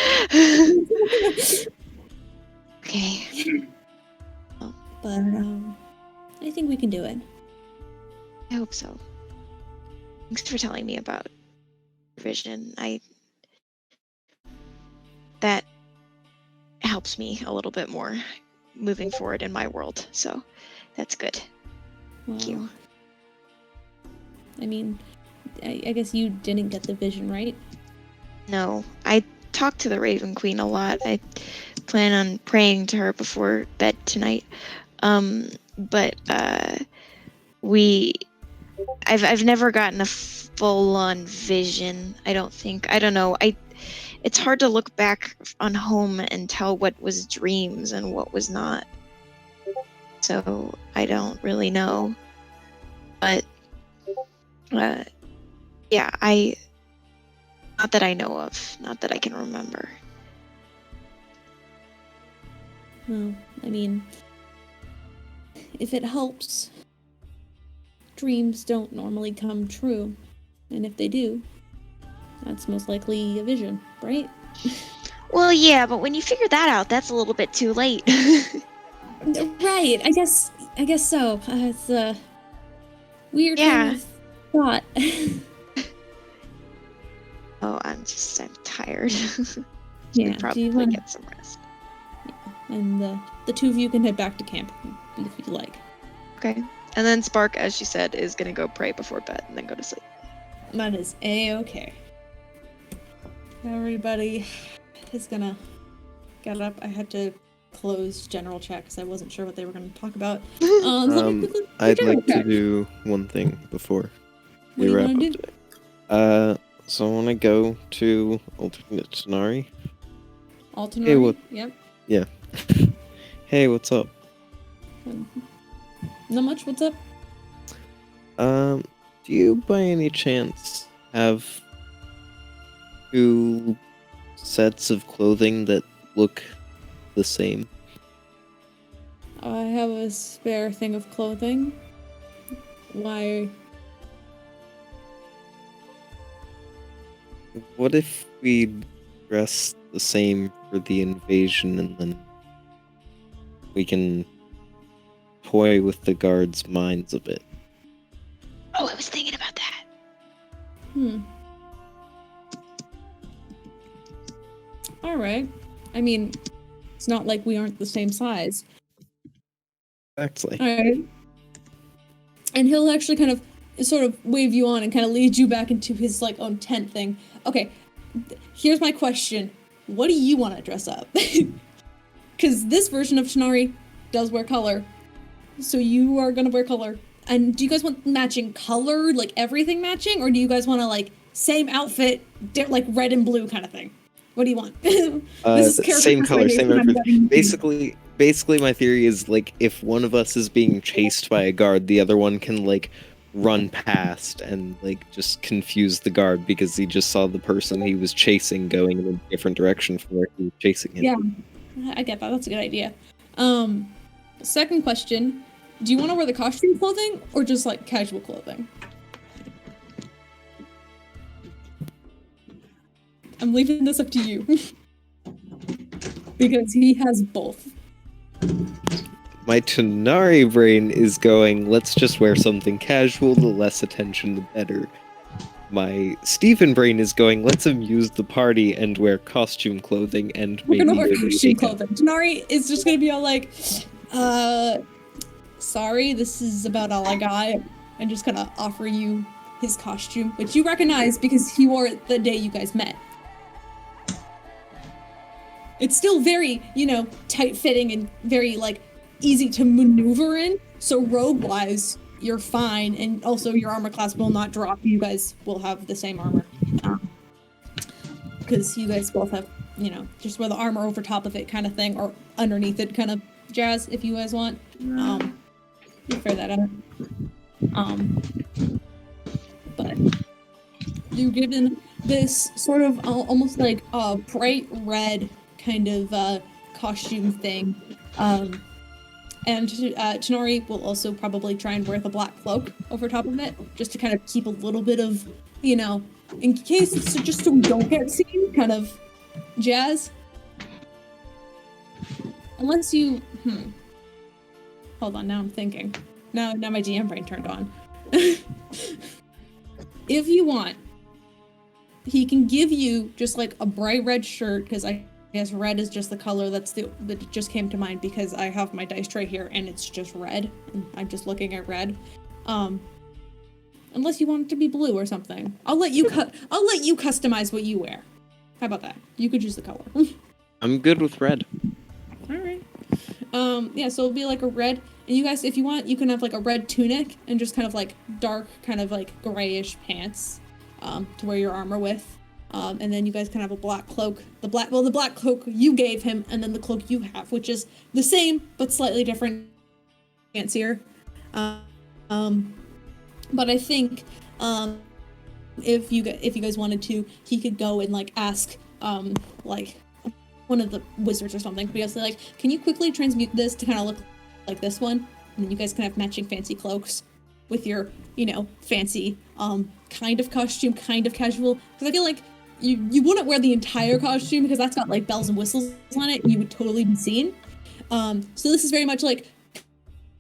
Okay. But I think we can do it. I hope so. Thanks for telling me about vision. That helps me a little bit more moving forward in my world. So that's good. Thank you. I mean, I guess you didn't get the vision, right? No, I talked to the Raven Queen a lot. I plan on praying to her before bed tonight. But I've never gotten a full-on vision. I don't think. I don't know. It's hard to look back on home and tell what was dreams and what was not. So I don't really know. But yeah, not that I know of, not that I can remember. Well, I mean, if it helps, dreams don't normally come true. And if they do, that's most likely a vision, right? Well, yeah, but when you figure that out, that's a little bit too late. Right, I guess so. It's a weird Yeah. kind of thought. Oh, I'm tired. Yeah, Should probably do you want... get some rest. And the two of you can head back to camp if you like. Okay. And then Spark, as she said, is gonna go pray before bed and then go to sleep. That is A-okay. Everybody is gonna get up. I had to close general chat because I wasn't sure what they were gonna talk about. Let me quickly do I'd general like to chat. do one thing before What do you wrap wanna up do? today. So I want to go to alternate Tanar'ri. Alternate. Hey, what- Yep. Hey, what's up? Not much. What's up? Do you by any chance have 2 sets of clothing that look the same? I have a spare thing of clothing. Why? What if we dress the same for the invasion and then we can toy with the guards' minds a bit? Oh, I was thinking about that. All right. I mean, it's not like we aren't the same size. Exactly. All right. And he'll actually kind of sort of wave you on and kind of lead you back into his like own tent thing. Okay, here's my question: what do you want to dress up? Because this version of Tanar'ri does wear color, so you are gonna wear color. And do you guys want matching color, like everything matching, or do you guys want to like same outfit, like red and blue kind of thing? What do you want? This is character Same color, same customization. I'm everything. letting- Basically, my theory is like if one of us is being chased by a guard, the other one can like run past and like just confuse the guard because he just saw the person he was chasing going in a different direction from where he was chasing him. Yeah, I get that. That's a good idea. Second question: do you want to wear the costume clothing or just like casual clothing? I'm leaving this up to you because he has both. My Tanar'ri brain is going, let's just wear something casual, the less attention the better. My Stephen brain is going, let's amuse the party and wear costume clothing and We're maybe gonna wear even costume makeup. clothing. Tanar'ri is just gonna be all like, sorry, this is about all I got, and just kind of offer you his costume, which you recognize because he wore it the day you guys met. It's still very, tight-fitting and very, like, easy to maneuver in, so rogue-wise, you're fine, and also your armor class will not drop. You guys will have the same armor. Because you guys both have, just wear the armor over top of it kind of thing, or underneath it kind of jazz, if you guys want. You figure that out. But you're given this sort of almost like a bright red kind of costume thing. And Tanar'ri will also probably try and wear the black cloak over top of it, just to kind of keep a little bit of, in case, just so we don't get seen, kind of jazz. Unless you, hold on, now I'm thinking. Now my GM brain turned on. If you want, he can give you just like a bright red shirt, because I guess red is just the color that just came to mind because I have my dice tray here and it's just red. And I'm just looking at red. Unless you want it to be blue or something. I'll let you customize what you wear. How about that? You could choose the color. I'm good with red. Alright. Yeah, so it'll be like a red, and you guys, if you want, you can have like a red tunic and just kind of like dark, kind of like grayish pants, to wear your armor with. And then you guys can have a black cloak. The black cloak you gave him, and then the cloak you have, which is the same, but slightly different, fancier. But I think, if you guys wanted to, he could go and like ask, like, one of the wizards or something, because they're like, can you quickly transmute this to kind of look like this one? And then you guys can have matching fancy cloaks with your, fancy, kind of costume, kind of casual. Because I feel like you wouldn't wear the entire costume because that's got like bells and whistles on it. You would totally be seen. So this is very much like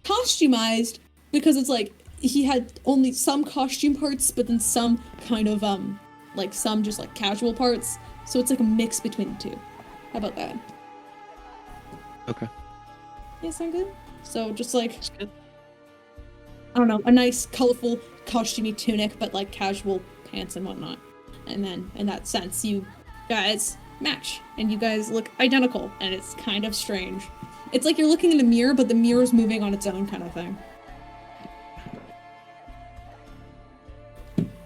costumized because it's like he had only some costume parts, but then some kind of like some just like casual parts. So it's like a mix between the two. How about that? Okay. Yeah, sound good? So just like, I don't know, a nice colorful costumey tunic, but like casual pants and whatnot. And then in that sense, you guys match and you guys look identical, and it's kind of strange. It's like you're looking in the mirror, but the mirror's moving on its own kind of thing.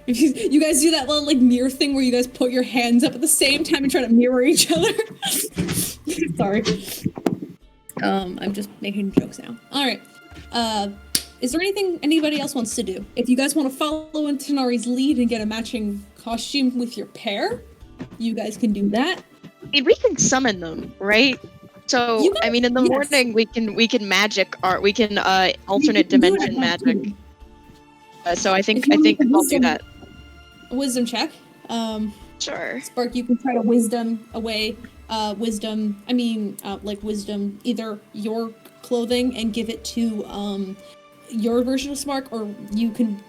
You guys do that little like mirror thing where you guys put your hands up at the same time and try to mirror each other. Sorry. I'm just making jokes now. All right. Is there anything anybody else wants to do? If you guys want to follow in Tanar'ri's lead and get a matching costume with your pair, you guys can do that. I mean, we can summon them, right? So I mean, in the morning we can magic art. We can alternate dimension magic. So I think I'll do that. A wisdom check. Sure. Spark, you can try to wisdom away. Wisdom either your clothing and give it to your version of Spark, or you can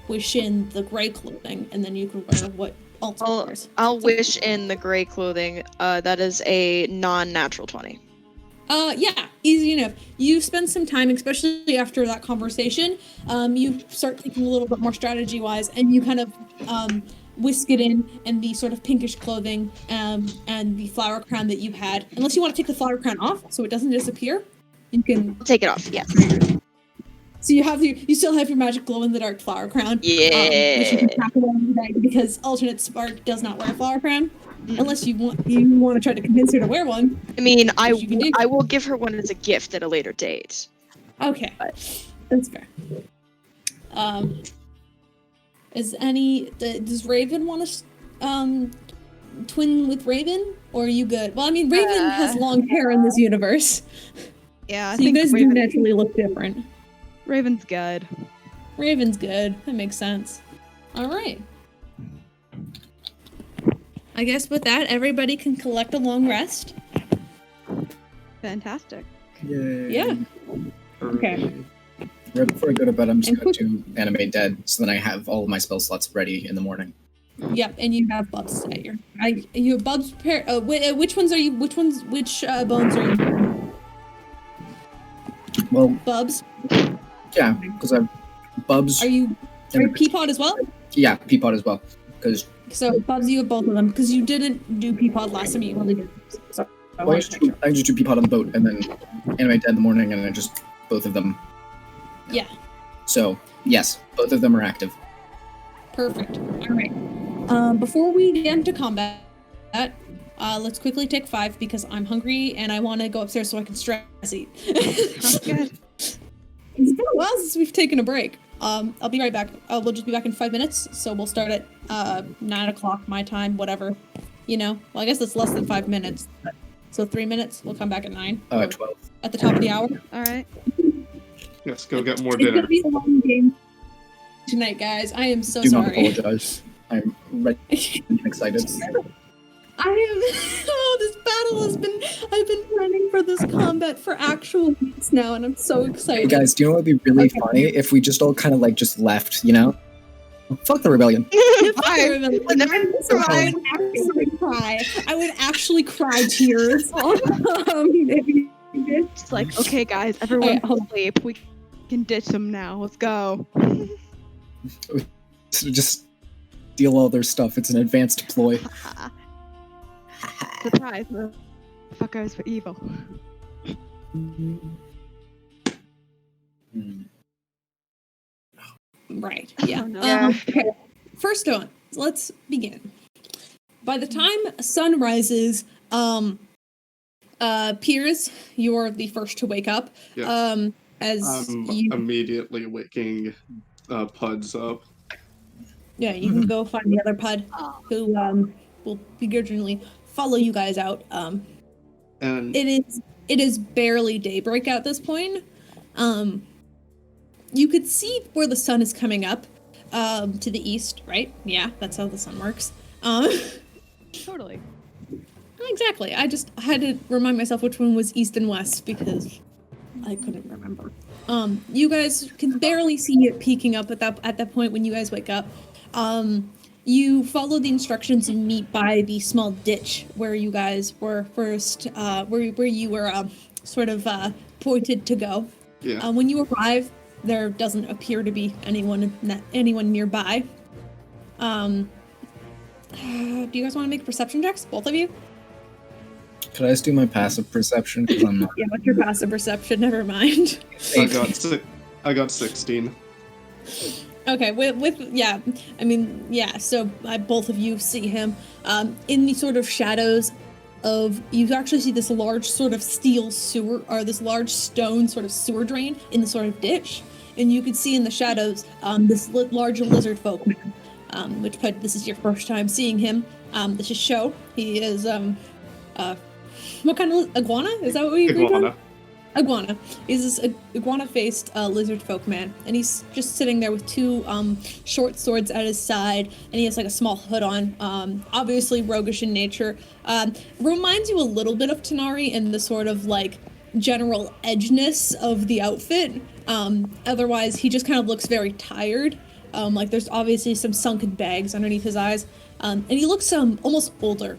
wish in the gray clothing and then you can wear what Alta wears. I'll wish in the gray clothing. That is a non-natural 20. Yeah, easy enough. You spend some time, especially after that conversation, you start thinking a little bit more strategy-wise, and you kind of whisk it in the sort of pinkish clothing and the flower crown that you had. Unless you want to take the flower crown off so it doesn't disappear, you can take it off. Yes. So you still have your magic glow-in-the-dark flower crown. Yeah. Which you can pack away in the bag because alternate Spark does not wear a flower crown. Unless you want to try to convince her to wear one. I mean, I will give her one as a gift at a later date. Okay, that's fair. Does Raven want to twin with Raven, or are you good? Well, I mean, Raven has long hair in this universe. Yeah, I so think you guys do naturally look different. Raven's good. Raven's good. That makes sense. All right. I guess with that, everybody can collect a long rest. Fantastic. Yay. Yeah. Okay. Right before I go to bed, I'm just going to animate dead, so then I have all of my spell slots ready in the morning. Yep, and you have Bubs at you have Bubs prepared. Which bones are you? Well, Bubs. Yeah, because I've Bubs. Are you Peapod as well? Yeah, Peapod as well. So Bubs, you have both of them because you didn't do Peapod last time. You only did. So I just do Peapod on the boat and then animate dead in the morning, and then just both of them. Yeah. So yes, both of them are active. Perfect. All right. Before we get into combat, let's quickly take 5 because I'm hungry and I want to go upstairs so I can stress eat. Sounds good. It's been a while since we've taken a break. I'll be right back. We'll just be back in 5 minutes, so we'll start at 9 o'clock my time, whatever. Well, I guess it's less than 5 minutes. So 3 minutes. We'll come back at 9. 12. At the top of the hour. All right. Yes, go get more It's dinner. gonna be a long game tonight, guys. I am so Do sorry. not apologize. I'm ready and excited. This battle I've been planning for this combat for actual weeks now, and I'm so excited. Hey guys, do you know what would be really funny if we just all kind of just left, Fuck the rebellion. Fuck the rebellion. I would actually cry tears. It's like, okay, guys, everyone sleep. We can ditch them now. Let's go. Just steal all their stuff. It's an advanced ploy. Surprise, motherfuckers, for evil. Right. Yeah. Oh, no. Okay. First on, let's begin. By the time sun rises, Peirs, you're the first to wake up. Yeah. As I'm you immediately waking Puds up. Yeah, you can go find the other Pud who will begrudgingly follow you guys out And It is barely daybreak at this point. You could see where the sun is coming up to the east, right? Yeah, that's how the sun works. Totally. Exactly. I just had to remind myself which one was east and west because I couldn't remember. You guys can barely see it peeking up at that point when you guys wake up. You follow the instructions and meet by the small ditch where you guys were first, where you were sort of pointed to go. yeah. When you arrive, there doesn't appear to be anyone nearby. Do you guys want to make perception checks, both of you? Could I just do my passive perception? Because I'm not. Yeah, what's your passive perception? Never mind. I got 16. Okay, so both of you see him in the sort of shadows of, you actually see this large sort of steel sewer, or this large stone sort of sewer drain in the sort of ditch, and you could see in the shadows this large lizard folk man, which this is your first time seeing him. This is Sho. He is what kind of iguana? Is that what we agreed on? Iguana. He's this iguana-faced lizard folk man, and he's just sitting there with two short swords at his side, and he has like a small hood on. Obviously roguish in nature. Reminds you a little bit of Tanar'ri in the sort of like general edginess of the outfit. Otherwise, he just kind of looks very tired. Like there's obviously some sunken bags underneath his eyes, and he looks almost older.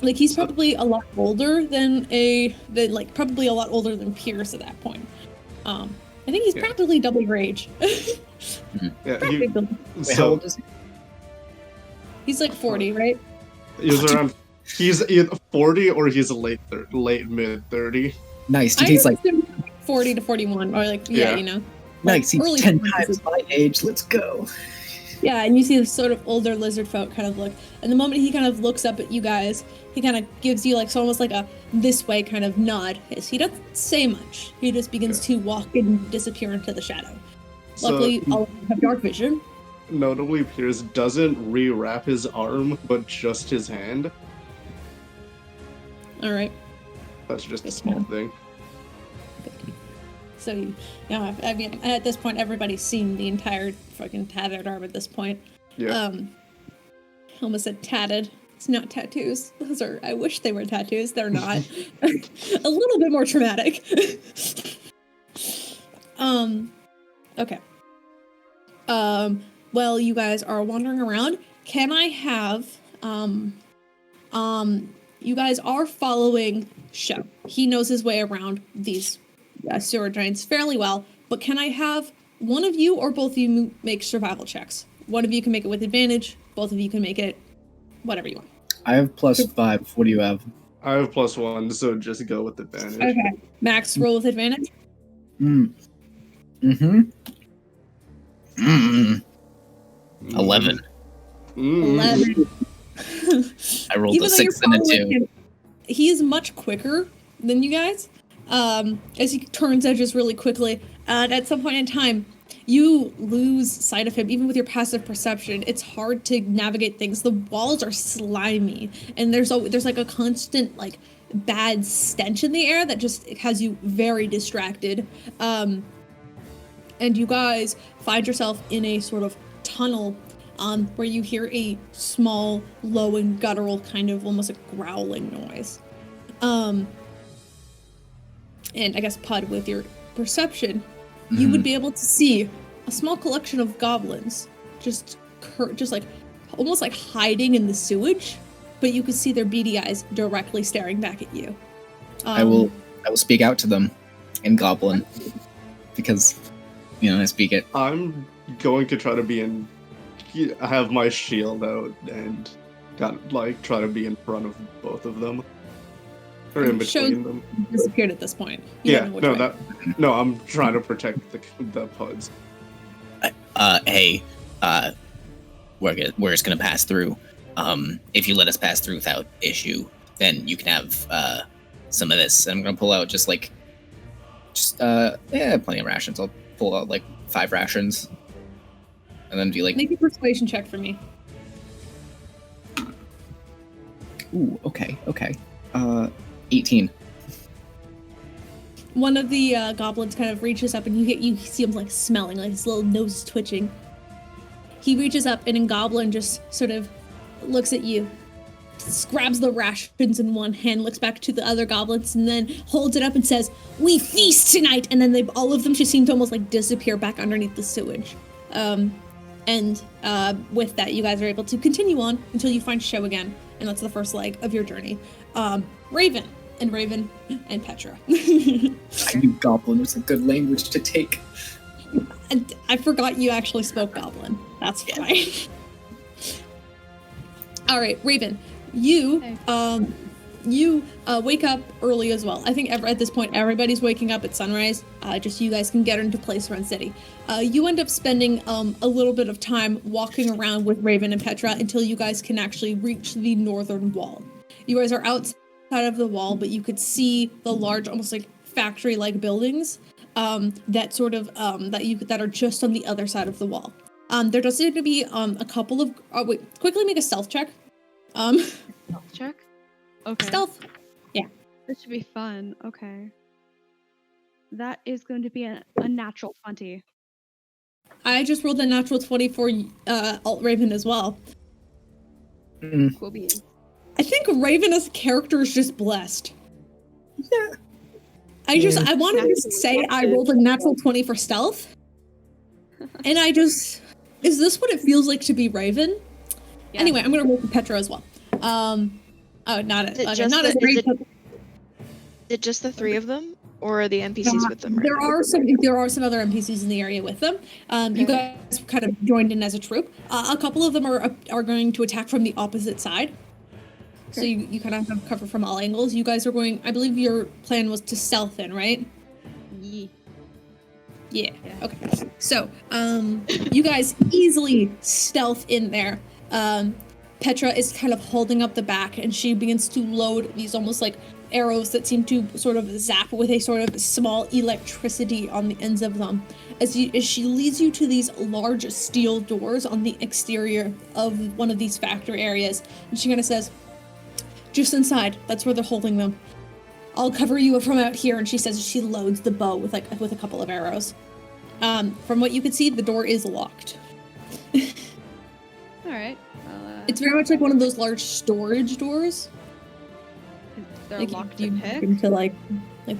Like he's probably a lot older than probably a lot older than Peirs at that point. I think he's practically double your age. Yeah, Wait, how old is he? He's like 40, right? He's either 40 or he's late mid 30. Nice. Dude, he's like 40 to 41, or like Yeah. you know. nice. He's early 10 40s. times my age. Let's go. Yeah, and you see this sort of older lizard folk kind of look. And the moment he kind of looks up at you guys, he kind of gives you like almost like a this way kind of nod. He doesn't say much. He just begins to walk and disappear into the shadow. Luckily, all of you have dark vision. Notably, Peirs doesn't rewrap his arm, but just his hand. All right. That's just a small thing. So I mean, at this point, everybody's seen the entire fucking tattered arm at this point. Yeah. I almost said tatted. It's not tattoos. Those are. I wish they were tattoos. They're not. A little bit more traumatic. Okay. Well, you guys are wandering around. Can I have you guys are following Sho. He knows his way around these sewer drains fairly well, but can I have one of you or both of you make survival checks? One of you can make it with advantage, both of you can make it whatever you want. I have +5. What do you have? I have +1, so just go with advantage. Okay. Max, roll with advantage. 11. 11. I rolled Even a though 6 you're and a 2. following him, he is much quicker than you guys. As he turns edges really quickly, and at some point in time, you lose sight of him. Even with your passive perception, it's hard to navigate things. The walls are slimy, and there's like a constant like bad stench in the air that just has you very distracted. And you guys find yourself in a sort of tunnel where you hear a small, low and guttural kind of almost a growling noise. And I guess Puud, with your perception, you would be able to see a small collection of goblins just like almost like hiding in the sewage, but you could see their beady eyes directly staring back at you. I will speak out to them in Goblin because I speak it. I'm going to try to have my shield out and try to be in front of both of them. Or in between them. Disappeared at this point. I'm trying to protect the Puuds. Hey, we're just gonna pass through. If you let us pass through without issue, then you can have some of this. I'm gonna pull out plenty of rations. I'll pull out 5 rations, and then be like, make a persuasion check for me. Ooh, okay. 18. one of the goblins kind of reaches up, and you see him like smelling, like his little nose is twitching. He reaches up, and in goblin just sort of looks at you, grabs the rations in one hand, looks back to the other goblins, and then holds it up and says, "We feast tonight!" And then all of them just seem to almost like disappear back underneath the sewage. And with that, you guys are able to continue on until you find Show again, and that's the first leg of your journey. Raven and Petra. I knew Goblin was a good language to take. And I forgot you actually spoke Goblin. That's fine. All right, Raven, you wake up early as well. I think at this point everybody's waking up at sunrise. Just so you guys can get into place around city. You end up spending a little bit of time walking around with Raven and Petra until you guys can actually reach the northern wall. You guys are outside of the wall, but you could see the large, almost like factory-like buildings that sort of that are just on the other side of the wall. There does seem to be a couple of. Quickly make a stealth check. Stealth check. Okay. Stealth. Yeah. This should be fun. Okay. That is going to be a natural 20. I just rolled a natural 20 for Alt Raven as well. Cool beans. I think Raven as a character is just blessed. Yeah. I wanted to say I rolled a natural 20 for stealth. And is this what it feels like to be Raven? Yeah. Anyway, I'm gonna roll for Petra as well. Not as great. Is it just the three of them, or are the NPCs with them? Right there are some other NPCs in the area with them. You guys kind of joined in as a troop. A couple of them are going to attack from the opposite side. So you kind of have cover from all angles. You guys are going. I believe your plan was to stealth in, right? Yeah. Okay. So you guys easily stealth in there. Petra is kind of holding up the back, and she begins to load these almost like arrows that seem to sort of zap with a sort of small electricity on the ends of them. As she leads you to these large steel doors on the exterior of one of these factory areas, and she kind of says, "Just inside. That's where they're holding them. I'll cover you from out here." And she says she loads the bow with a couple of arrows. From what you can see, the door is locked. All right. It's very much like one of those large storage doors. They're locked to pick. Into like. Do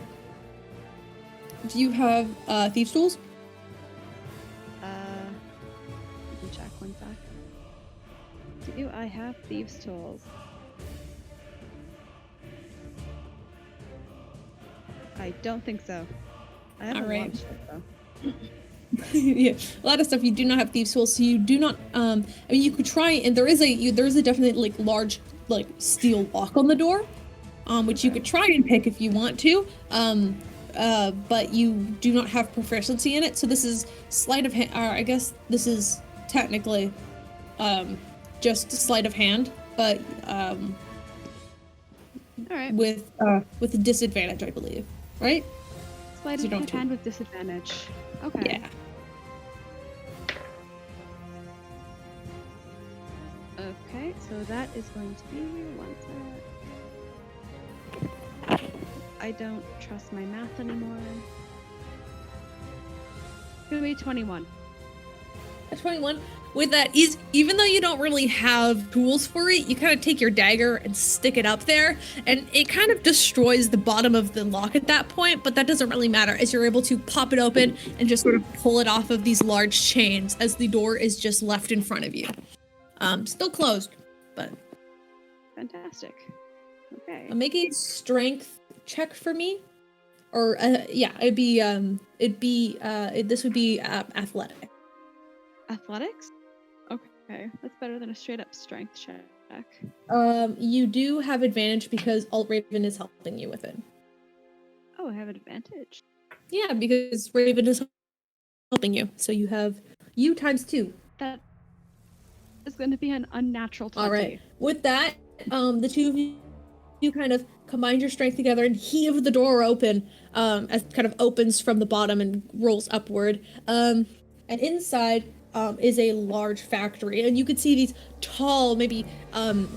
you have thieves' tools? Let me check one sec. Do I have thieves' tools? I don't think so. I have a lot of stuff though. Yeah, a lot of stuff. You do not have thieves' tools, so you do not. I mean, you could try, and there is a definite like large like steel lock on the door, which you could try and pick if you want to. But you do not have proficiency in it. So this is sleight of hand. I guess this is technically just sleight of hand, but all right. with a disadvantage, I believe. Right? Sleight of hand with disadvantage. Okay. Yeah. Okay, so that is going to be one sec. I don't trust my math anymore. It's gonna be 21. 21. With that, even though you don't really have tools for it, you kind of take your dagger and stick it up there, and it kind of destroys the bottom of the lock at that point, but that doesn't really matter, as you're able to pop it open and just sort of pull it off of these large chains as the door is just left in front of you. Still closed, but... Fantastic. Okay. Make a strength check for me. Or, yeah, this would be athletic. Athletics? Okay, that's better than a straight up strength check. You do have advantage because Alt Raven is helping you with it. Oh, I have an advantage. Yeah, because Raven is helping you. So you have you times 2. That is going to be an unnatural 20. All right. With that, the two of you kind of combine your strength together and heave the door open, as it kind of opens from the bottom and rolls upward. And inside is a large factory, and you could see these tall, maybe 10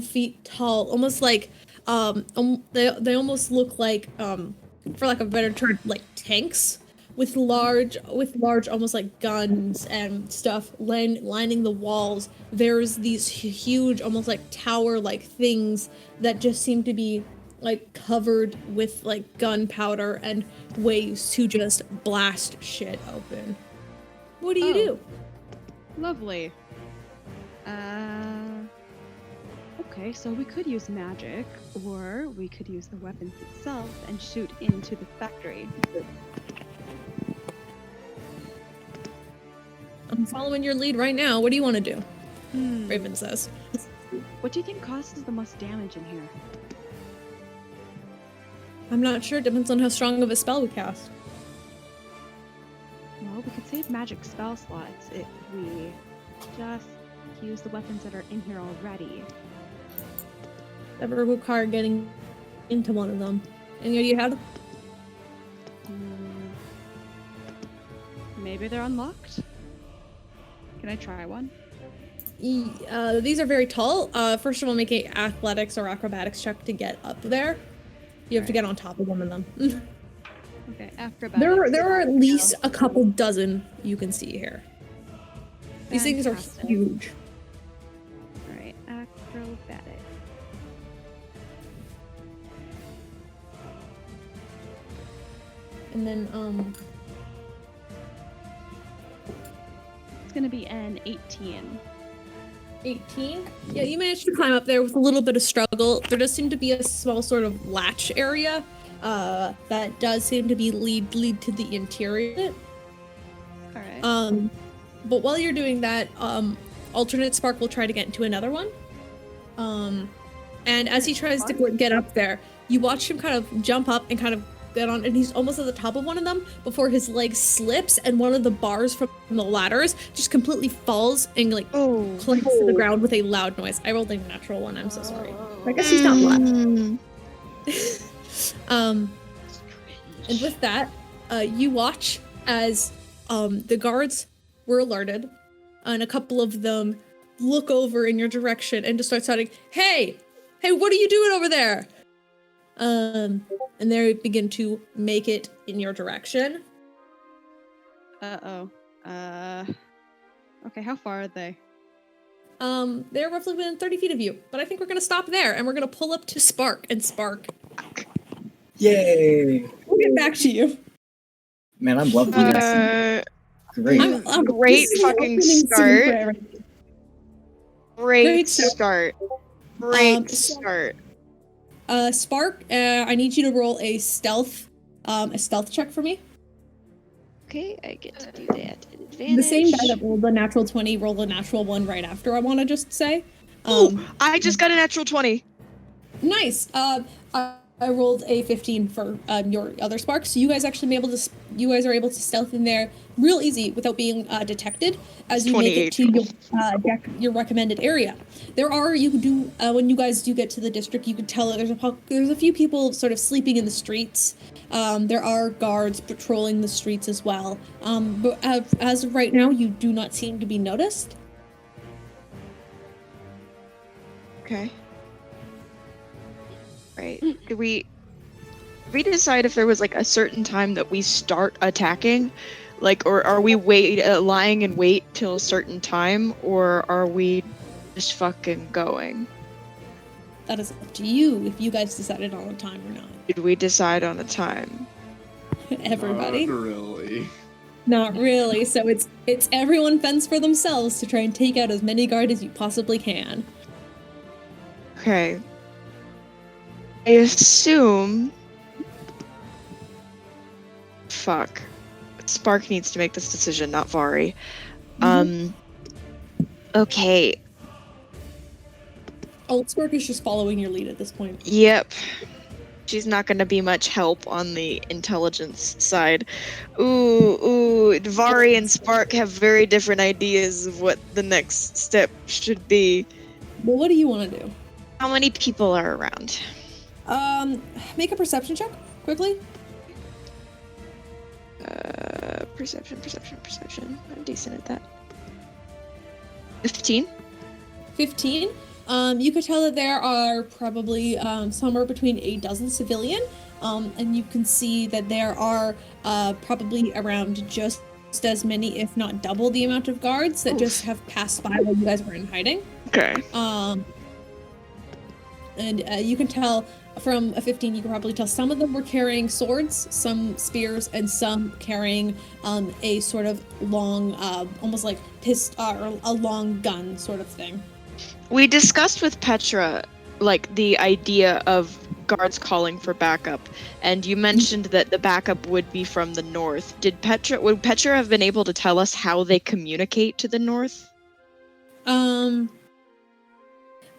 feet tall, almost like They almost look like, for lack of a better term, like tanks with large, almost like guns and stuff lining the walls. There's these huge, almost like tower-like things that just seem to be like covered with like gunpowder and ways to just blast shit open. What do you do? Lovely. Okay, so we could use magic, or we could use the weapons itself and shoot into the factory. I'm following your lead right now. What do you want to do? Raven says. What do you think causes the most damage in here? I'm not sure. Depends on how strong of a spell we cast. Well, we could save magic spell slots if we just use the weapons that are in here already. Never require getting into one of them. Any idea how to? Maybe they're unlocked? Can I try one? These are very tall. First of all, make an athletics or acrobatics check to get up there. You have to get on top of one of them. Okay, acrobatics. There are at least a couple dozen you can see here. These things are Fantastic. huge. Alright, acrobatics. And then, It's gonna be an 18. 18? Yeah, you managed to climb up there with a little bit of struggle. There does seem to be a small sort of latch area that does seem to be lead to the interior. Alright. But while you're doing that, alternate Spark will try to get into another one. And as he tries to get up there, you watch him kind of jump up and kind of get on, and he's almost at the top of one of them before his leg slips and one of the bars from the ladders just completely falls and like clanks to the ground with a loud noise. I rolled a natural one. I'm so sorry. I guess he's not left. And with that, you watch as the guards were alerted, and a couple of them look over in your direction and just start shouting, "Hey, what are you doing over there?" And they begin to make it in your direction. Uh-oh. Okay, how far are they? They're roughly within 30 feet of you, but I think we're gonna stop there, and we're gonna pull up to Spark, and Spark. Yay! We'll get back to you. Man, I'm loving this. Great. I'm Great this is the fucking opening scene for start. everything. Great start. start. Great So- start. Spark, I need you to roll a stealth check for me. Okay, I get to do that at advantage. The same guy that rolled the natural 20 rolled a natural 1 right after, I want to just say. Ooh, I just got a natural 20. Nice. I rolled a 15 for your other Spark, so you guys actually are able to stealth in there real easy without being detected as you make it to your recommended area. When you guys do get to the district, you can tell that there's a few people sort of sleeping in the streets. There are guards patrolling the streets as well. But as of right now, you do not seem to be noticed. Okay. Right. Did we decide if there was like a certain time that we start attacking? Like, or are we lying in wait till a certain time, or are we just fucking going? That is up to you if you guys decided on a time or not. Did we decide on a time? Everybody? Not really. Not really. So it's everyone fends for themselves to try and take out as many guards as you possibly can. Okay. I assume... Fuck. Spark needs to make this decision, not Vari. Okay. Oh, Spark is just following your lead at this point. Yep. She's not gonna be much help on the intelligence side. Ooh, Vari and Spark have very different ideas of what the next step should be. Well, what do you want to do? How many people are around? Make a perception check, quickly. Perception. I'm decent at that. 15? 15. You could tell that there are probably somewhere between a dozen civilian, and you can see that there are probably around just as many, if not double, the amount of guards that just have passed by while you guys were in hiding. Okay. And you can tell from a 15, you can probably tell some of them were carrying swords, some spears, and some carrying a sort of long, almost like or a long gun sort of thing. We discussed with Petra, like, the idea of guards calling for backup, and you mentioned that the backup would be from the north. Would Petra have been able to tell us how they communicate to the north? I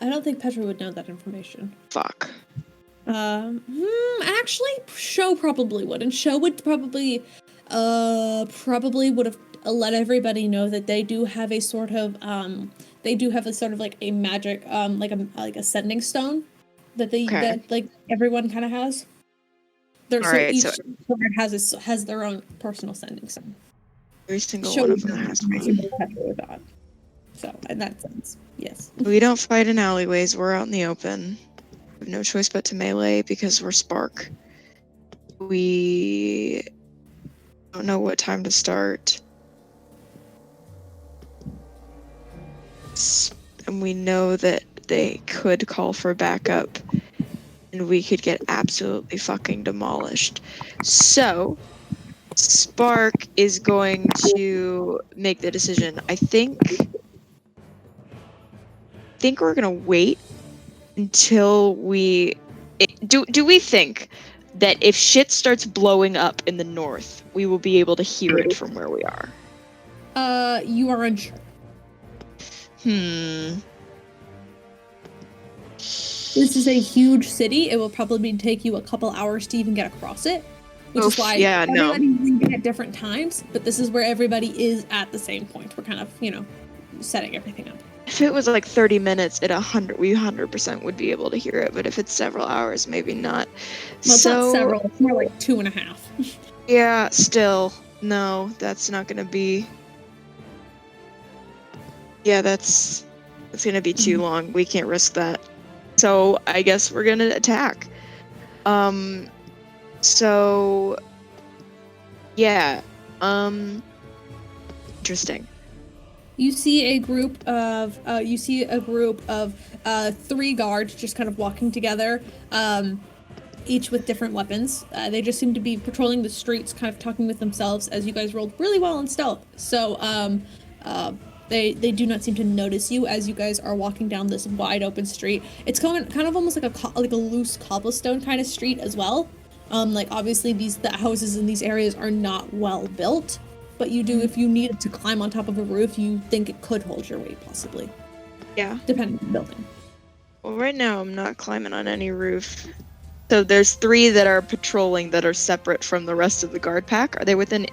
don't think Petra would know that information. Fuck. Actually, Sho probably would, and Sho would probably would have let everybody know that they do have a sort of like a magic like a sending stone that like everyone kind of has. Each guard has their own personal sending stone. Every single one of them has one. So in that sense, yes. We don't fight in alleyways. We're out in the open. We have no choice but to melee because we're Spark. We don't know what time to start. And we know that they could call for backup and we could get absolutely fucking demolished. So Spark is going to make the decision. I think we're gonna wait until do we think that if shit starts blowing up in the north, we will be able to hear it from where we are? You are unsure. This is a huge city. It will probably take you a couple hours to even get across it, which is why everybody's leaving at different times. But this is where everybody is at the same point. We're kind of, setting everything up. If it was like 30 minutes, we 100% would be able to hear it. But if it's several hours, maybe not. Well, it's not several. It's more like 2.5. Yeah, still. No, that's not going to be... Yeah, that's going to be too long. We can't risk that. So I guess we're going to attack. So... Yeah. Interesting. You see a group of 3 guards just kind of walking together, each with different weapons. They just seem to be patrolling the streets, kind of talking with themselves as you guys rolled really well in stealth. So they do not seem to notice you as you guys are walking down this wide open street. It's kind of almost like a loose cobblestone kind of street as well. Like obviously the houses in these areas are not well built. But you do, if you needed to climb on top of a roof, you think it could hold your weight, possibly. Yeah. Depending on the building. Well, right now I'm not climbing on any roof. So there's 3 that are patrolling that are separate from the rest of the guard pack. Are they within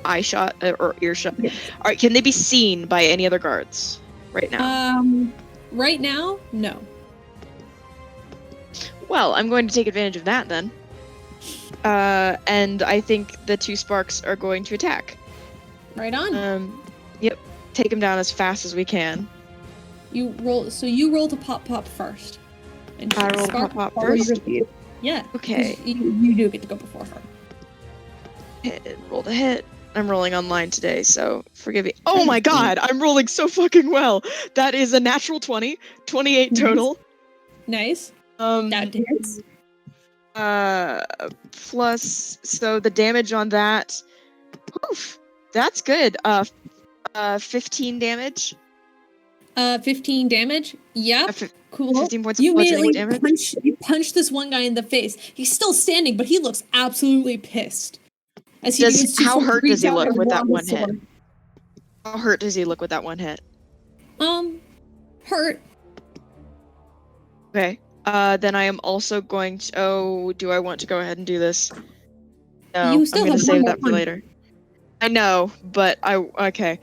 eye shot or earshot? Yes. All right, can they be seen by any other guards right now? Right now, no. Well, I'm going to take advantage of that then. And I think the 2 Sparks are going to attack. Right on. Yep. Take them down as fast as we can. You roll to pop first. And I roll to pop first? Yeah. Okay. You do get to go before her. Roll to hit. I'm rolling online today, so forgive me. Oh my god, I'm rolling so fucking well. That is a natural 20. 28 total. Nice. That hits. Plus, so the damage on that, oof, that's good. 15 damage. 15 damage? Yeah. Cool. 15 points You of bludgeoning immediately damage. punch this one guy in the face. He's still standing, but he looks absolutely pissed. As he How hurt does he look with that one hit? How hurt does he look with that one hit? Hurt. Okay. Then I am also going to... Oh, do I want to go ahead and do this? No, You still I'm going to have one save more that for punch. later. I know, but okay.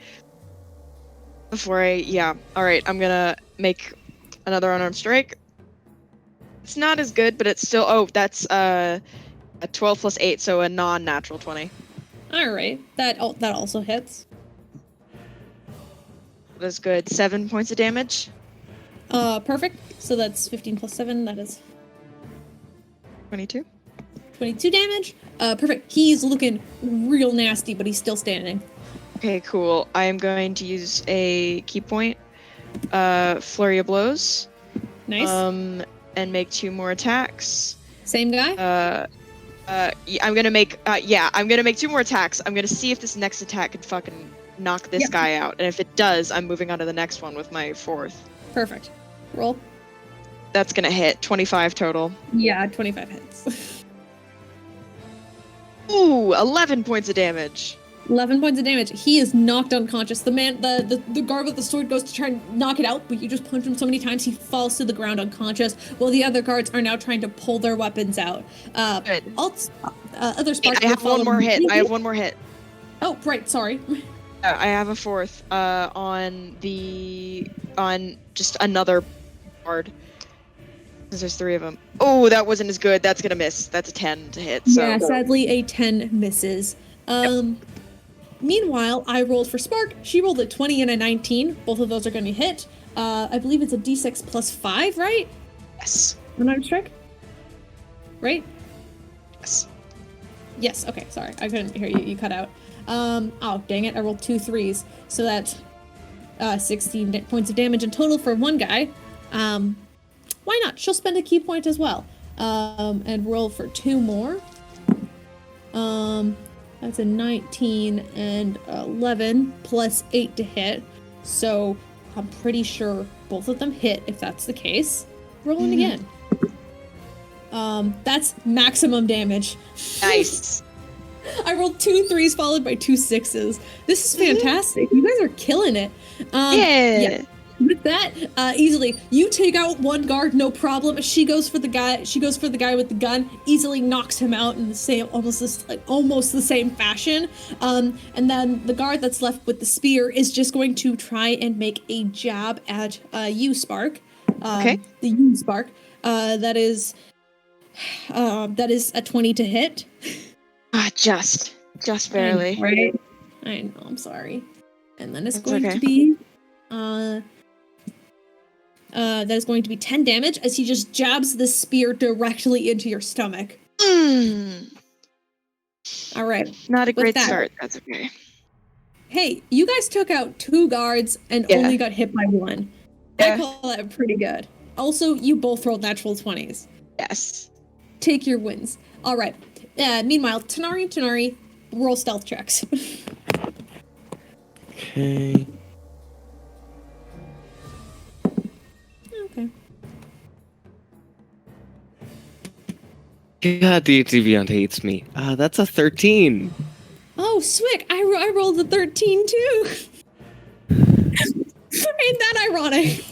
Alright, I'm gonna make another unarmed strike. It's not as good, but it's still... Oh, that's a 12 plus 8, so a non-natural 20. Alright. That also hits. That's good. 7 points of damage. Perfect. So that's 15 plus 7. That is 22. 22 damage. Perfect. He's looking real nasty, but he's still standing. Okay, cool. I am going to use a key point, flurry of blows. Nice. And make 2 more attacks. Same guy? I'm gonna make 2 more attacks. I'm gonna see if this next attack can fucking knock this guy out. And if it does, I'm moving on to the next one with my 4th. Perfect. Roll. That's gonna hit 25 total. Yeah, 25 hits. Ooh, 11 points of damage. 11 points of damage. He is knocked unconscious. The man, the guard with the sword goes to try and knock it out, but you just punch him so many times he falls to the ground unconscious, while the other guards are now trying to pull their weapons out. Good. Other sparks. I have one more hit. I have one more hit. Oh, right. Sorry. I have a 4th on just another guard. There's 3 of them. Oh, that wasn't as good. That's gonna miss. That's a 10 to hit. So. Yeah, sadly, a 10 misses. Meanwhile, I rolled for Spark. She rolled a 20 and a 19. Both of those are going to hit. I believe it's a d6 plus 5, right? Yes. When I'm strike? Right? Yes. Yes, okay, sorry. I couldn't hear you. You cut out. Oh, dang it. I rolled 2 3s. So that's 16 points of damage in total for one guy. Why not? She'll spend a key point as well. And roll for 2 more. That's a 19 and 11 plus 8 to hit. So I'm pretty sure both of them hit if that's the case. Rolling again. That's maximum damage. Nice. I rolled 2 3s followed by 2 6s. This is fantastic. You guys are killing it. Yeah. With that, easily, you take out one guard, no problem. She goes for the guy with the gun, easily knocks him out in the same, almost the same fashion. And then the guard that's left with the spear is just going to try and make a jab at you, Spark. Okay. The you, Spark. That is a 20 to hit. Just barely. Right? I know, I'm sorry. And then it's That's going okay. to be, that is going to be 10 damage as he just jabs the spear directly into your stomach. All right. Not a With great that- start. That's okay. Hey, you guys took out 2 guards and Yeah. only got hit by 1. Yeah. I call that pretty good. Also, you both rolled natural 20s. Yes. Take your wins. All right. Meanwhile, Tanar'ri, roll stealth checks. Okay. Okay. God, the Deviant hates me. That's a 13. Oh, Swick, I rolled a 13 too. Ain't that ironic?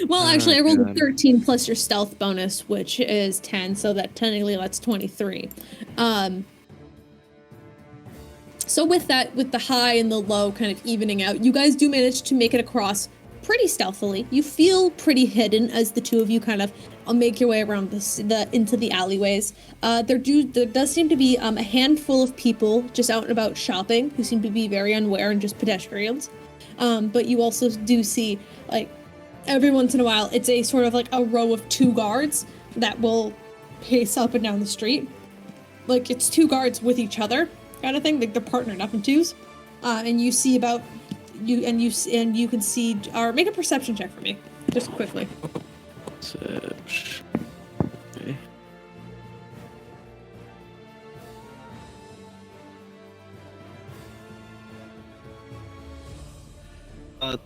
Well, actually, I rolled a God. 13 plus your stealth bonus, which is 10, so that technically that's 23. So with that, with the high and the low kind of evening out, you guys do manage to make it across pretty stealthily. You feel pretty hidden as the two of you kind of make your way around into the alleyways. There does seem to be a handful of people just out and about shopping who seem to be very unaware and just pedestrians. But you also do see, like, every once in a while, it's a sort of like a row of 2 guards that will pace up and down the street. Like, it's 2 guards with each other kind of thing. Like, they're partnered up in 2s. And you see about you can see, or make a perception check for me, just quickly. Okay.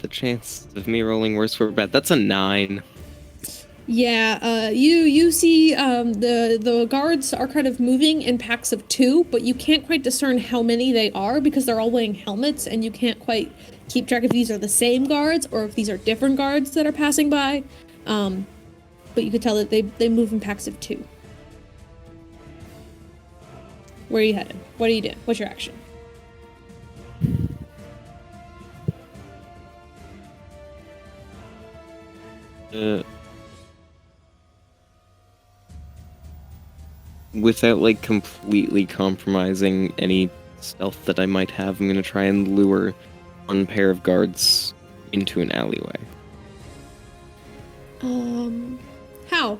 The chances of me rolling worse were bad. That's a 9. Yeah, you see the guards are kind of moving in packs of 2, but you can't quite discern how many they are because they're all wearing helmets, and you can't quite keep track if these are the same guards or if these are different guards that are passing by. But you could tell that they move in packs of 2. Where are you headed? What are you doing? What's your action? Without, like, completely compromising any stealth that I might have, I'm gonna try and lure one pair of guards into an alleyway. How?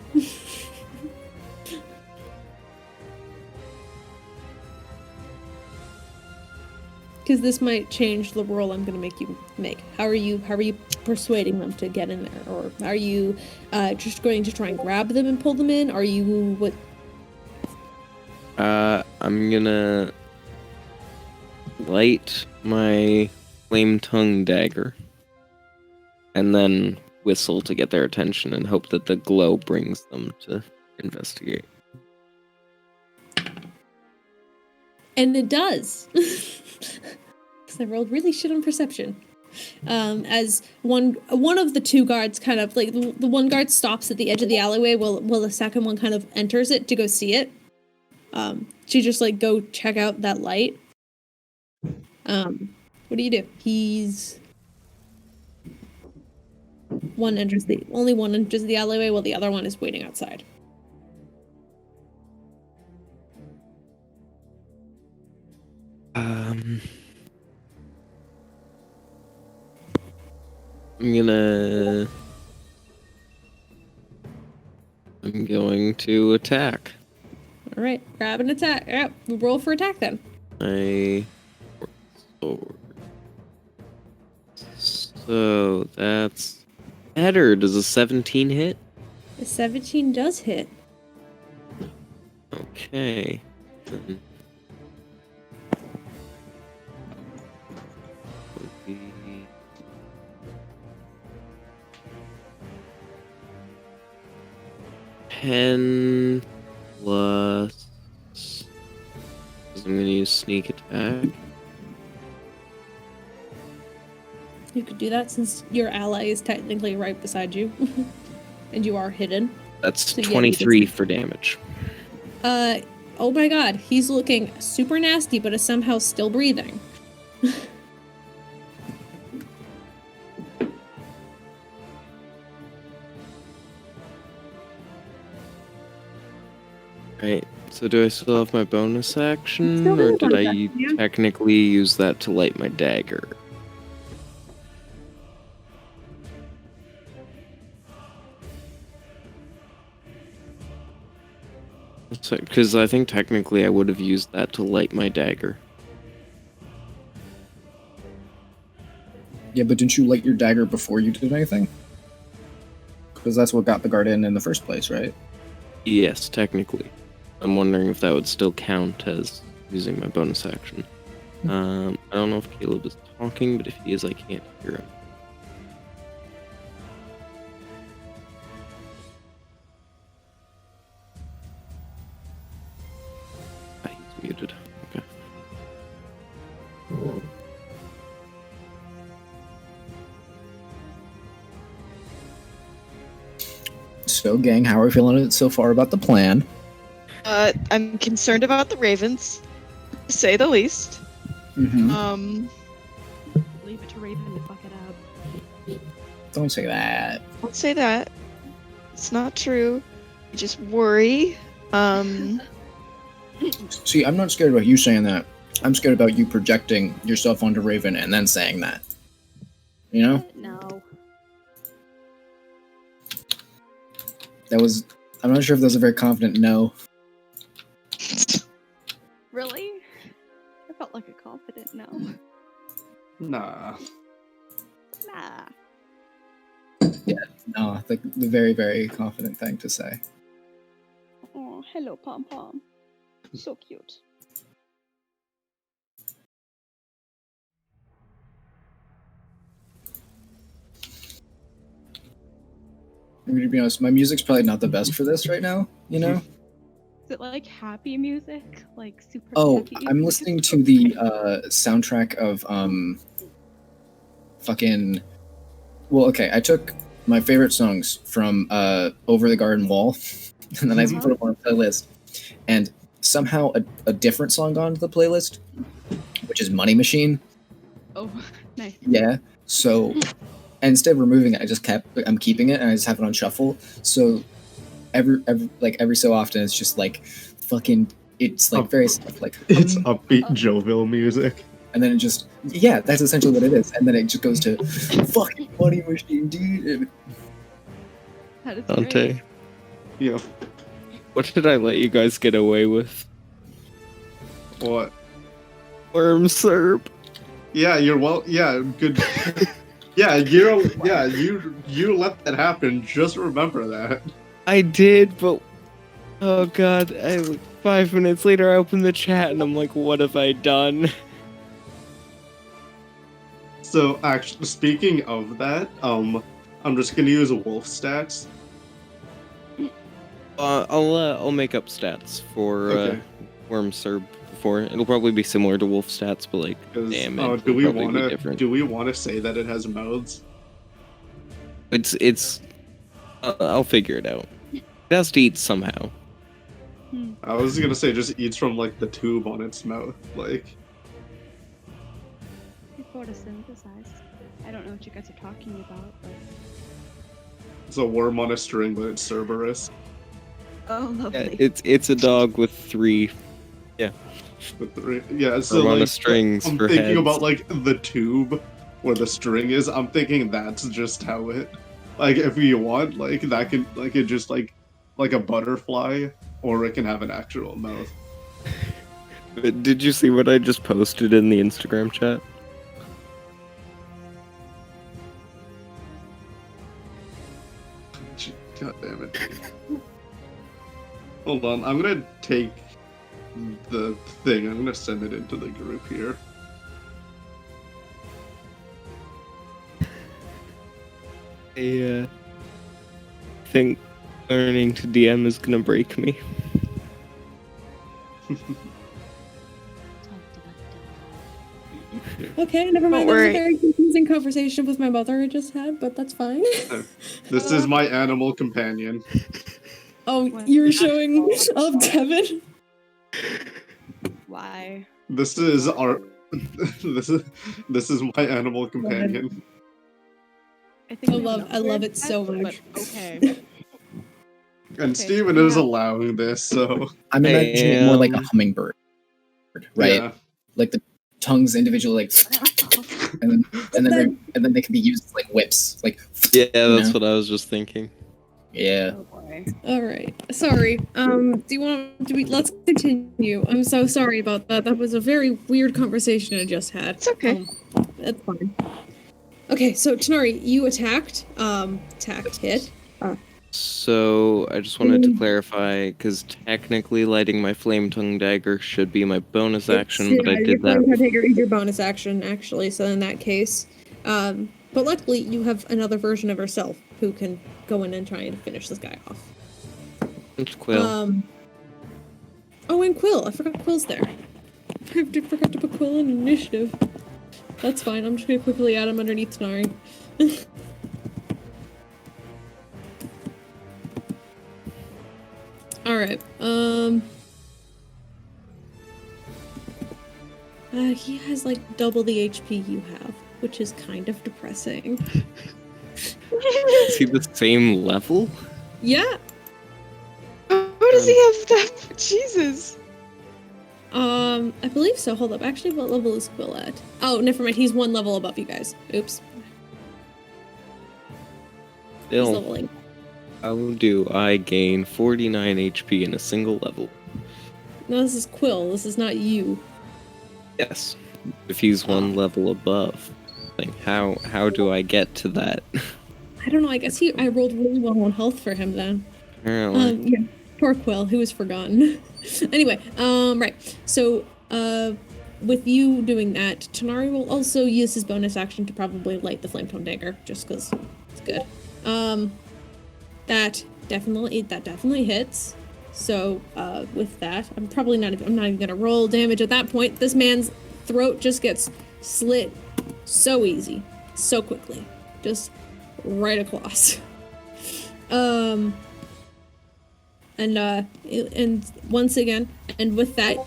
Because this might change the role I'm gonna make you make. How are you persuading them to get in there? Or are you just going to try and grab them and pull them in? Are you what? I'm gonna light my flame tongue dagger and then whistle to get their attention and hope that the glow brings them to investigate. And it does. Because I rolled really shit on perception. As one of the two guards kind of like the one guard stops at the edge of the alleyway while the second one kind of enters it to go see it. To just like go check out that light. What do you do? Only one enters the alleyway while the other one is waiting outside. I'm going to attack. All right, grab an attack. Yep, roll for attack then. So that's better. Does a 17 hit? The 17 does hit. Okay. 10 plus. I'm gonna use sneak attack. You could do that since your ally is technically right beside you. And you are hidden. That's So, yeah, 23 for damage. Oh my god, he's looking super nasty, but is somehow still breathing. Right. So do I still have my bonus action, Still or have did bonus I action, yeah. technically use that to light my dagger? Because I think technically I would have used that to light my dagger. Yeah, but didn't you light your dagger before you did anything? Because that's what got the guard in the first place, right? Yes, technically. I'm wondering if that would still count as using my bonus action. I don't know if Kaleb is talking, but if he is, I can't hear him. Ah, he's muted. Okay. So, gang, how are we feeling so far about the plan? I'm concerned about the ravens, to say the least. Mm-hmm. Leave it to Raven to fuck it up. Don't say that. Don't say that. It's not true. I just worry. See, I'm not scared about you saying that. I'm scared about you projecting yourself onto Raven and then saying that. You know? No. That was... I'm not sure if that was a very confident no. Really? I felt like a confident no. Nah. Nah. No, the very, very confident thing to say. Oh, hello, Pom Pom. So cute. I mean, to be honest, my music's probably not the best for this right now, you know? Is it like happy music? Like super Oh, happy? I'm listening to the soundtrack of fucking... Well, okay, I took my favorite songs from Over the Garden Wall, and then I put them on a playlist, and somehow a different song got onto the playlist, which is Money Machine. Oh, nice. Yeah, so... And instead of removing it, I'm keeping it, and I just have it on shuffle. So every so often, it's just like fucking. It's like very soft, like It's upbeat, jovial music. and then it just that's essentially what it is. And then it just goes to fucking Money Machine, dude. That is Dante, great. Yeah. what did I let you guys get away with? What? Worm Serb. Yeah, yeah, good. You let that happen. Just remember that. I did, but oh god, 5 minutes later I opened the chat and I'm like, what have I done? So, actually, speaking of that, I'm just gonna use wolf stats. I'll make up stats for Okay. Worm Serb before. It'll probably be similar to wolf stats, but like, 'Cause, damage do will we probably be wanna different. do we wanna say that it has mouths? It's I'll figure it out. It has to eat somehow. I was gonna say just eats from like the tube on its mouth, like. Photosynthesize. I don't know what you guys are talking about, but It's a worm on a string, but it's Cerberus. oh, Yeah, lovely. it's a dog with 3 With three. Yeah, so Worm on a like strings I'm for thinking heads. about like the tube where the string is. I'm thinking that's just how it. Like if you want, like that can like it just like a butterfly, or it can have an actual mouth. Did you see what I just posted in the Instagram chat? God damn it. Hold on, I'm gonna take the thing. I'm gonna send it into the group here. I think learning to DM is gonna break me. Okay, never mind. Don't That was a worry. very confusing conversation with my mother I just had, but that's fine. This is my animal companion. Oh, What? you're showing of Devin? Why? This is our. this is my animal companion. I think I we have love another it so pet, much. but okay. And Okay, Steven so is yeah. allowing this, so I'm imagining it more like a Damn. hummingbird, right? yeah. Like the tongues individually, like, and then they can be used as like whips, like. Yeah, that's know? what I was just thinking. Yeah. Oh boy. All right. Sorry. Let's continue. I'm so sorry about that. That was a very weird conversation I just had. It's okay. That's fine. Okay, so Tanar'ri, you attacked. Hit. So I just wanted to clarify, because technically lighting my flame tongue dagger should be my bonus action, but I your did flame that. dagger is your bonus action, actually. So in that case, but luckily you have another version of herself who can go in and try and finish this guy off. It's Quill. Oh, and Quill. I forgot Quill's there. I forgot to put Quill in initiative. That's fine. I'm just gonna quickly add him underneath Tanar'ri. All right. He has like double the HP you have, which is kind of depressing. Is he the same level? Yeah. How does he have that? Jesus. I believe so. Hold up. Actually, what level is Quill at? Oh, never mind. He's one level above you guys. Oops. He's Still, leveling. how do I gain 49 HP in a single level? No, this is Quill. This is not you. Yes. If he's one level above. Like, how do I get to that? I don't know. I guess I rolled really well on health for him then. Apparently. Yeah. Poor Quill, who was forgotten. Anyway, right. So, with you doing that, Tanar'ri will also use his bonus action to probably light the flame tone dagger, just because it's good. That definitely hits. So, with that, I'm not even gonna roll damage at that point. This man's throat just gets slit so easy, so quickly, just right across. And once again, and with that,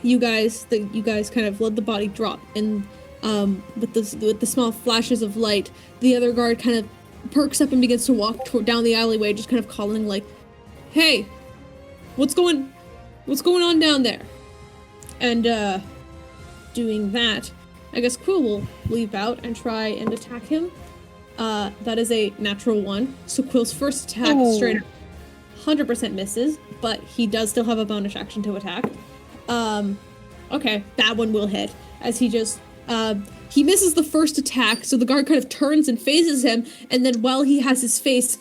you guys kind of let the body drop, and with the small flashes of light, the other guard kind of perks up and begins to walk down the alleyway, just kind of calling like, "Hey, what's going on down there?" And doing that, I guess Quill will leap out and try and attack him. That is a natural 1. So Quill's first attack straight up 100% misses, but he does still have a bonus action to attack. Okay, that one will hit, as he just, he misses the first attack, so the guard kind of turns and phases him, and then while he has his face,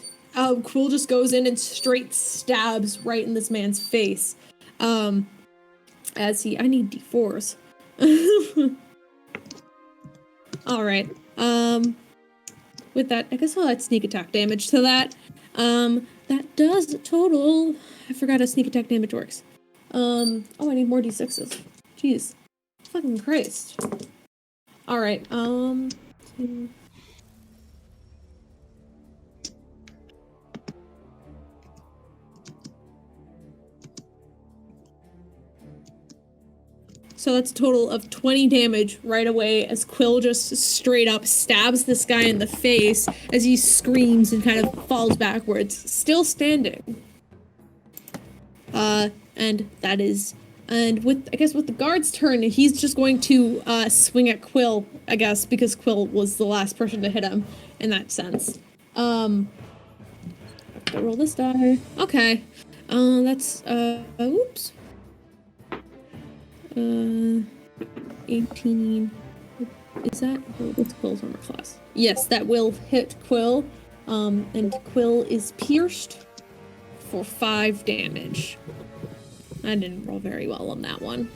Quill just goes in and straight stabs right in this man's face. As he, I need D4s. Alright, with that, I guess I'll add sneak attack damage to that. That does total, I forgot how sneak attack damage works. I need more D6s. Jeez. Fucking Christ. Alright, So that's a total of 20 damage right away as Quill just straight up stabs this guy in the face as he screams and kind of falls backwards, still standing. And that is, and with the guard's turn, he's just going to swing at Quill, I guess, because Quill was the last person to hit him in that sense. I have to roll this die. Okay. That's, oops. 18. Is that? What's Quill's armor class? Yes, that will hit Quill. And Quill is pierced for 5 damage. I didn't roll very well on that one.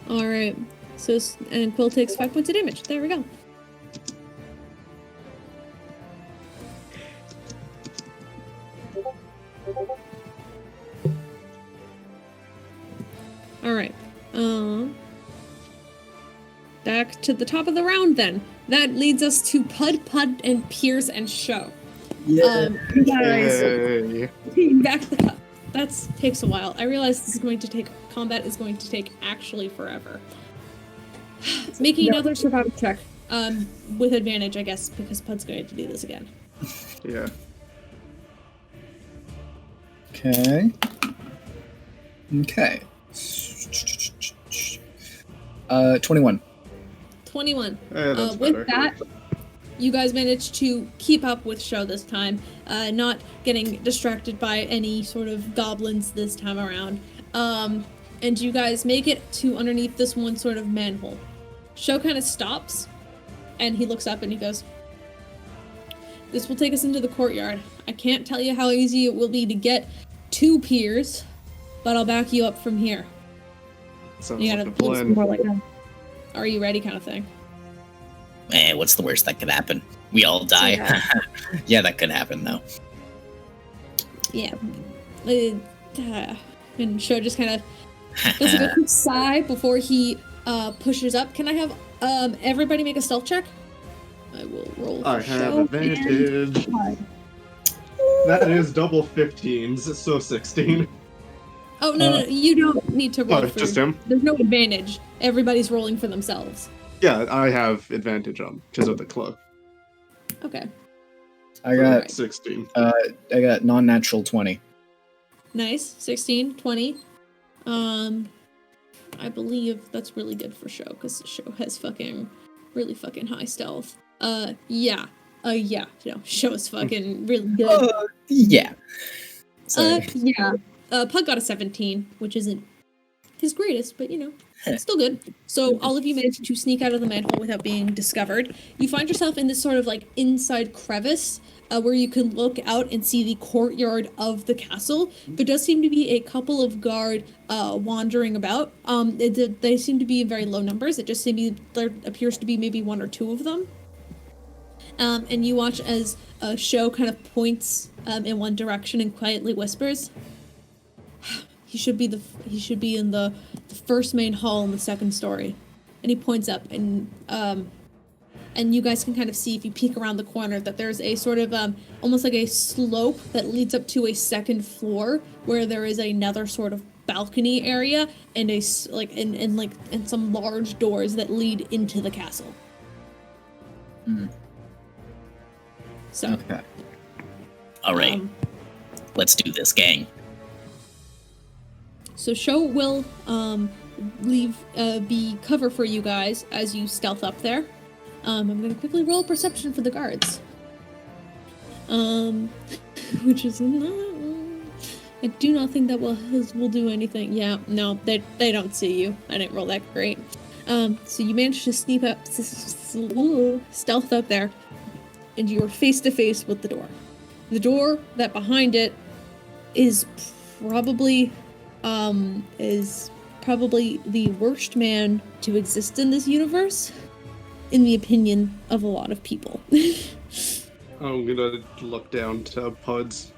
Alright. So, and Quill takes 5 points of damage. There we go. Alright. Back to the top of the round then. That leads us to Puud, and Peirs, and Show. Yeah. Guys, taking back the... That takes a while. I realize this is going to take... Combat is going to take actually forever. Making another survival check. With advantage, I guess, because Puud's going to do this again. Yeah. Okay. 21. 21. That's with better. that, you guys managed to keep up with Show this time, not getting distracted by any sort of goblins this time around. And you guys make it to underneath this one sort of manhole. Show kind of stops, and he looks up and he goes, "This will take us into the courtyard. I can't tell you how easy it will be to get to Peirs, but I'll back you up from here." Sounds You like gotta a pull some plan. more like a, "Are you ready?" kind of thing. What's the worst that could happen? We all die. Yeah. Yeah, that could happen though. Yeah. And Show just kind of does a quick sigh before he pushes up. Can I have everybody make a stealth check? I will roll for I have Show advantage. and- That is double 15s, so 16. Oh, no, you don't need to roll Oh, for... just him? There's no advantage. Everybody's rolling for themselves. Yeah, I have advantage on because of the cloak. Okay. I got 16. I got non-natural 20. Nice. 16, 20. I believe that's really good for Show, because Show has really fucking high stealth. Yeah. Yeah. No, Show is fucking really good. Yeah. Sorry. Yeah. Puud got a 17, which isn't his greatest, but it's still good. So all of you managed to sneak out of the manhole without being discovered. You find yourself in this sort of like inside crevice where you can look out and see the courtyard of the castle. There does seem to be a couple of guard wandering about. They seem to be in very low numbers. It just there appears to be maybe 1 or 2 of them. And you watch as Show kind of points in one direction and quietly whispers, He should be in the first main hall in the 2nd story. And he points up, and you guys can kind of see if you peek around the corner that there's a sort of almost like a slope that leads up to a 2nd floor where there is another sort of balcony area and and some large doors that lead into the castle. So. Okay. All right, let's do this, gang. So Show will be cover for you guys as you stealth up there. I'm gonna quickly roll perception for the guards. Which is not. I do not think that will do anything. Yeah, no, they don't see you. I didn't roll that great. So you managed to sneak up, stealth up there, and you're face to face with the door. The door that behind it is probably the worst man to exist in this universe, in the opinion of a lot of people. I'm gonna look down to Puds.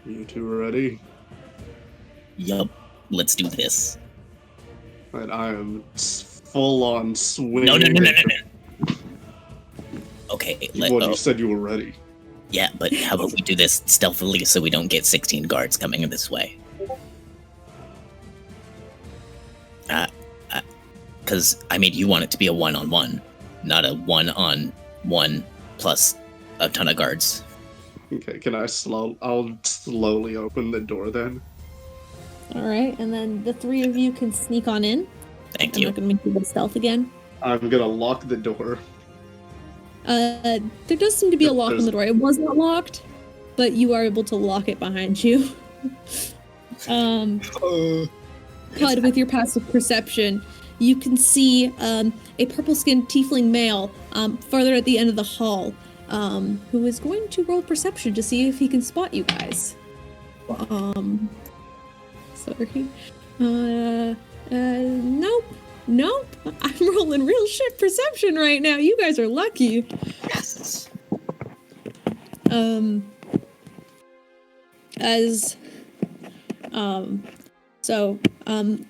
You two ready? Yup, let's do this. And I am full on swinging. No. Okay, Well, you said you were ready. yeah, but how about we do this stealthily so we don't get 16 guards coming this way? Because, I mean, you want it to be a one-on-one, not a one-on-one plus a ton of guards. Okay, I'll slowly open the door then. All right, and then the three of you can sneak on in. Thank I'm you. not gonna make you go stealth again. I'm gonna lock the door. There does seem to be a lock on the door. It was not locked, but you are able to lock it behind you. Pud, with your passive perception, you can see a purple-skinned tiefling male farther at the end of the hall, who is going to roll perception to see if he can spot you guys. Sorry. Nope. I'm rolling real shit perception right now. You guys are lucky. Yes.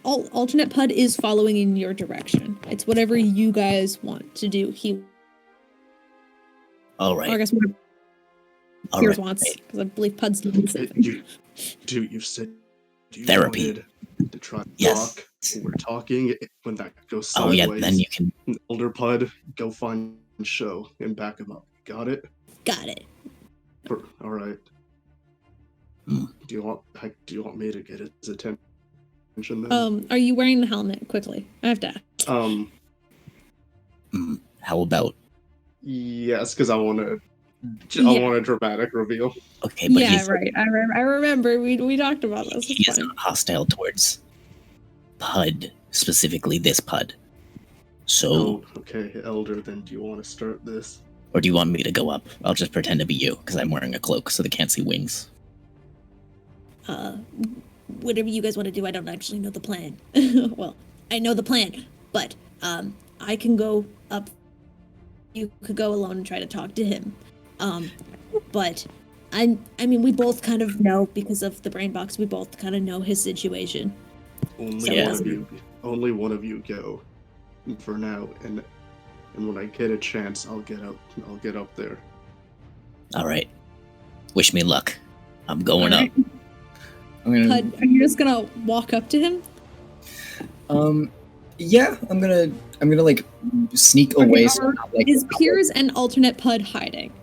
Alternate Pud is following in your direction. It's whatever you guys want to do. All right. Or I guess whatever Peirs wants, because I believe Pud's doing something. You said you Therapy. wanted to try and Yes. talk. We're talking. When that goes Oh sideways, yeah, then you can. Elder Pud, go find Show and back him up. Got it? Got it. All right. Hmm. Do you want me to get his attention then? Are you wearing the helmet? Quickly, I have to ask. How about? Yes, because I want a dramatic reveal. Okay, but Yeah, he's right. I remember we talked about this. he It's is fine. not hostile towards Pud, specifically this Pud. So, Oh, okay, Elder. Then do you want to start this? or do you want me to go up? I'll just pretend to be you because I'm wearing a cloak, so they can't see wings. Whatever you guys want to do, I don't actually know the plan. Well, I know the plan, but I can go up. You could go alone and try to talk to him. But I mean, we both kind of know because of the brain box. We both kind of know his situation. Only one of you go for now, and when I get a chance, I'll get up there. All right. Wish me luck. I'm going up. Pud, are you just gonna walk up to him? Yeah, I'm gonna like sneak away. So not, like, Is Peirs and alternate Pud hiding?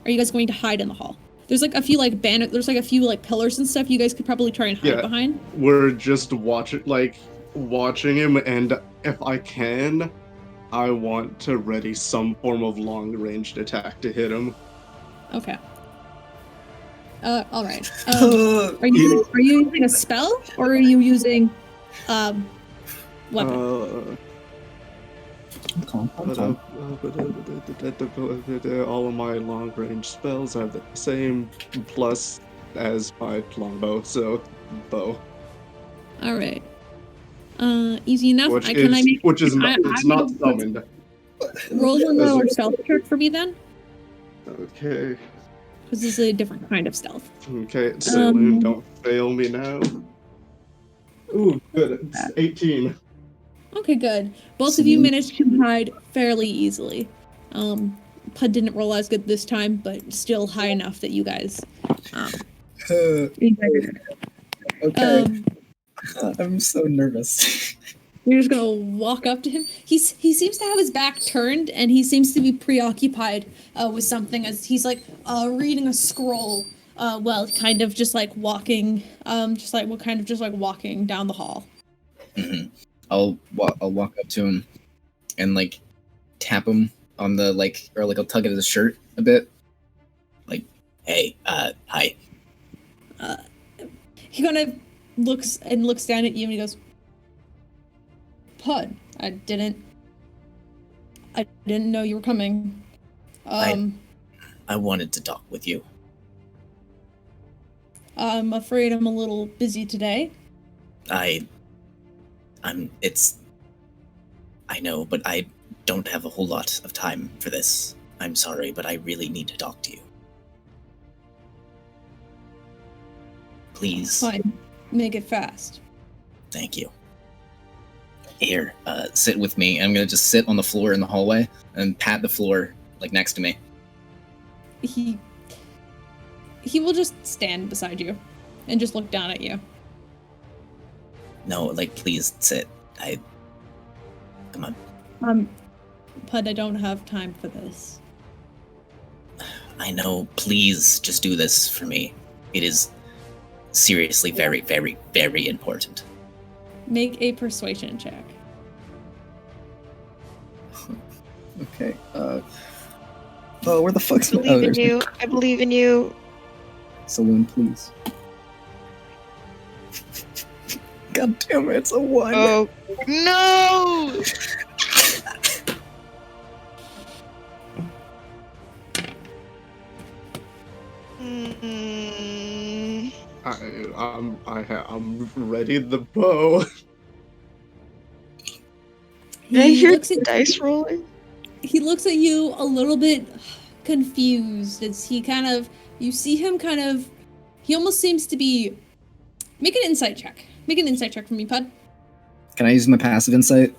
Are you guys going to hide in the hall? There's like a few like there's like a few like pillars and stuff you guys could probably try and hide behind. We're just watching him, and if I can, I want to ready some form of long-ranged attack to hit him. Okay. All right. Are you using a spell or are you using weapon? Calm. All of my long-range spells have the same plus as my longbow, so bow. All right. Easy enough. Which is not summoned. Roll another stealth check for me then, Okay. because this is a different kind of stealth. Okay, Saloon, don't fail me now. Ooh, good. It's 18. Okay, good. Both of you managed to hide fairly easily. Pud didn't roll as good this time, but still high enough that you guys. Okay. I'm so nervous. You're just gonna walk up to him. He seems to have his back turned, and he seems to be preoccupied with something as he's like reading a scroll. Well, kind of just like walking, walking down the hall. I'll walk up to him and like tap him on the or I'll tug at his shirt a bit. Like, hey, hi. He kind of looks down at you and he goes, Puud, I didn't know you were coming. I wanted to talk with you. I'm afraid I'm a little busy today. I know, but I don't have a whole lot of time for this. I'm sorry, but I really need to talk to you. Please. Fine. Make it fast. Thank you. Here, sit with me. I'm gonna just sit on the floor in the hallway and pat the floor, next to me. He will just stand beside you and just look down at you. No, please sit. Come on. Puud, I don't have time for this. I know, please just do this for me. It is seriously very, very, very important. Make a persuasion check. Okay. Oh, where the fuck's I believe in you. I believe in you. Saloon, please. God damn it, it's a 1. Oh no! I'm ready the bow. Did I hear looks the at dice rolling? He looks at you a little bit confused as you see him he almost seems to be. Make an insight check. Make an insight check for me, Puud. Can I use my passive insight?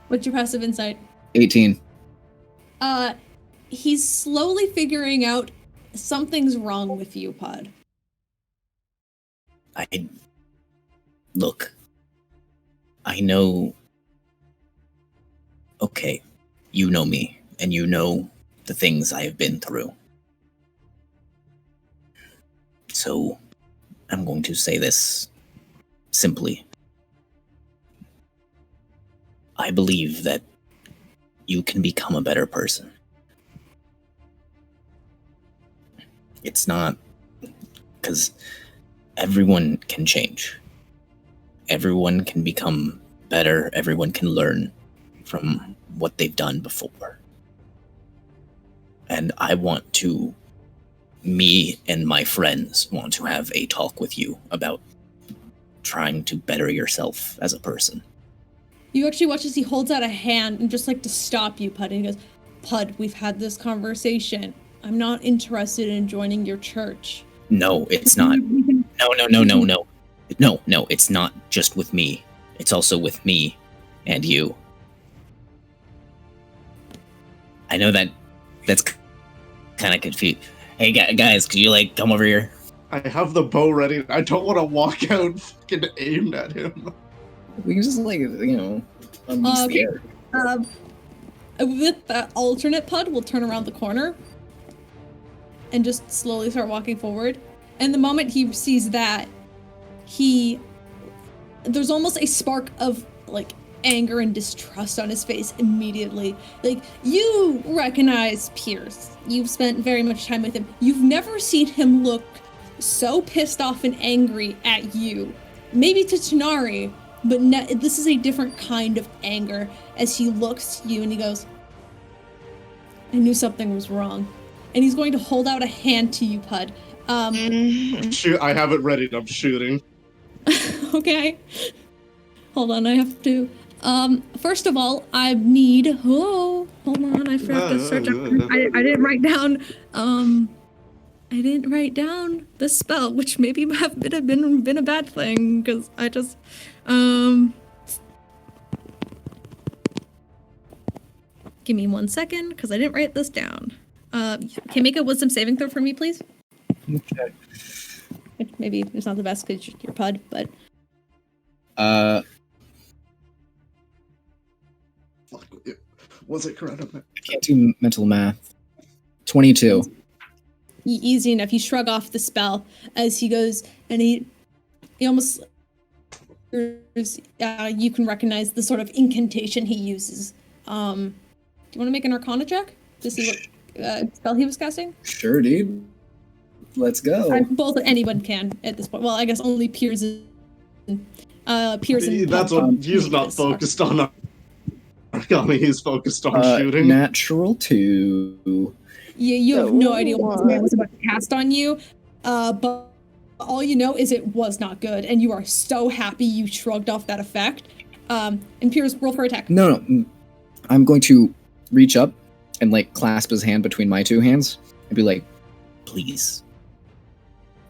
What's your passive insight? 18. He's slowly figuring out something's wrong with you, Puud. Look, I know. Okay, you know me, and you know the things I have been through. So, I'm going to say this simply. I believe that you can become a better person. It's not because everyone can change. Everyone can become better. Everyone can learn from what they've done before. And me and my friends want to have a talk with you about trying to better yourself as a person. You actually watch as he holds out a hand and just to stop you, Puud, and he goes, Puud, we've had this conversation. I'm not interested in joining your church. No, it's not. No, it's not just with me. It's also with me and you. I know that's kind of confused. Hey, guys, could you, come over here? I have the bow ready. I don't want to walk out fucking aimed at him. We can just, unleash the air. With that alternate, Puud will turn around the corner and just slowly start walking forward. And the moment he sees that, there's almost a spark of, anger and distrust on his face immediately. You recognize Peirs. You've spent very much time with him. You've never seen him look so pissed off and angry at you. Maybe to Tanar'ri, but this is a different kind of anger as he looks at you and he goes, I knew something was wrong. And he's going to hold out a hand to you, Puud. Shoot, I have it ready. I'm shooting. Okay. Hold on, I have to. First of all, I need. Oh, hold on, I forgot to search. I didn't write down. I didn't write down the spell, which maybe have been a bad thing because I just. Give me 1 second because I didn't write this down. Can you make a wisdom saving throw for me, please? Okay. Maybe it's not the best because you're Puud, but. Fuck, was it correct? I can't do mental math. 22. Easy enough. You shrug off the spell as he goes, and he almost. You can recognize the sort of incantation he uses. you want to make an Arcana check to see what spell he was casting? Sure, dude. Let's go. Both anyone can at this point. Well, I guess only Peirs and That's what he's not focused on. Arcana, he's focused on shooting. Natural 2. You have no idea what this man was about to cast on you, but all you know is it was not good, and you are so happy you shrugged off that effect. And Peirs, roll for attack. No. I'm going to reach up and like clasp his hand between my two hands and be like, Please,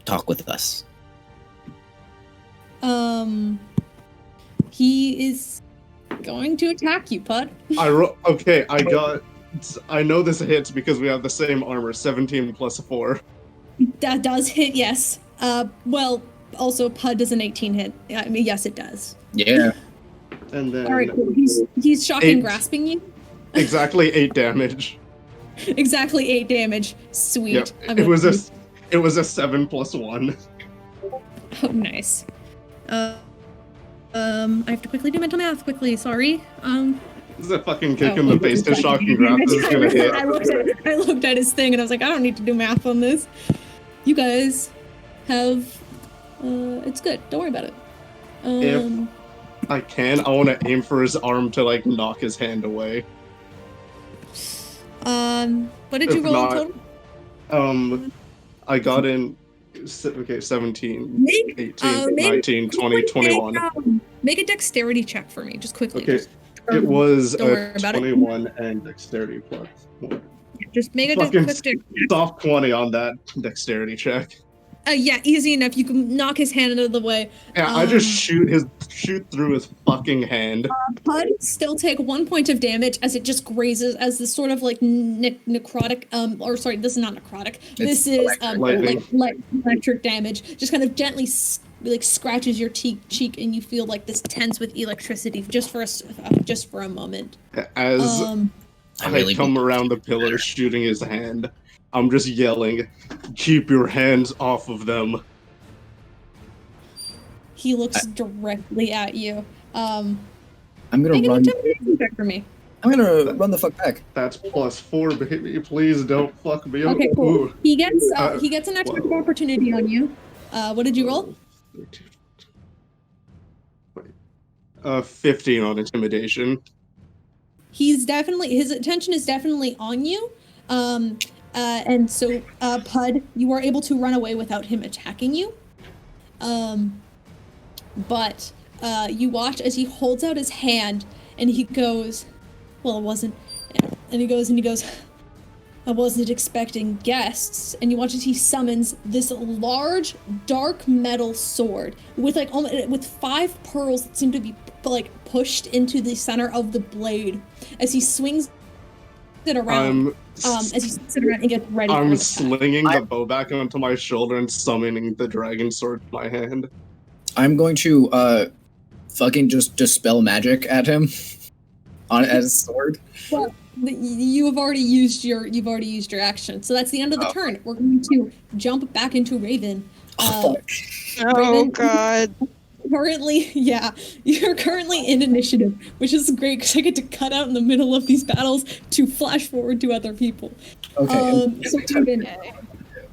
talk with us. He is going to attack you, Puud. I know this hits because we have the same armor, 17 plus 4. That does hit, yes. Well, also Puud does an 18 hit. I mean, yes, it does. yeah. And then All right, cool. He's shocking grasping you. exactly 8 damage. Exactly 8 damage. Sweet. Yep. It was a 7 plus 1. Oh, nice. I have to quickly do mental math. Quickly, sorry. This is a fucking kick in the face to shocking grasp is gonna hit. I looked at his thing and I was like, I don't need to do math on this. You guys have. It's good. Don't worry about it. If I can, I want to aim for his arm to like knock his hand away. What did you roll in total? I got in. Okay, 17, 18, 19, 20, 21. Make a dexterity check for me, just quickly. Okay, it was a 21 and dexterity plus 1. Just make a Fucking quick check. soft 20 on that dexterity check. Yeah, easy enough. You can knock his hand out of the way. Yeah, I just shoot through his fucking hand. Puud still take 1 point of damage as it just grazes as this sort of like necrotic. Or sorry, this is not necrotic. This is like electric damage. Just kind of gently like scratches your cheek, and you feel like this tense with electricity just for a moment. As I come around the pillar, shooting his hand, I'm just yelling, "Keep your hands off of them." He looks directly at you. I'm gonna make an run. intimidation check for me. I'm gonna run the fuck back. That's plus 4, baby. Please don't fuck me up. Okay, cool. Ooh. He gets an attack of opportunity on you. What did you roll? 15 on intimidation. His attention is definitely on you. And so, Puud, you are able to run away without him attacking you. But you watch as he holds out his hand and he goes, well, it wasn't, and he goes, I wasn't expecting guests. And you watch as he summons this large, dark metal sword with 5 pearls that seem to be like pushed into the center of the blade as he swings it around. As he swings it around and gets ready. I'm slinging the bow back onto my shoulder and summoning the dragon sword to my hand. I'm going to fucking just dispel magic at him as a sword. Well, you've already used your action, so that's the end of the turn. We're going to jump back into Raven. Raven, God. You're currently in initiative, which is great because I get to cut out in the middle of these battles to flash forward to other people. Okay. So Raven,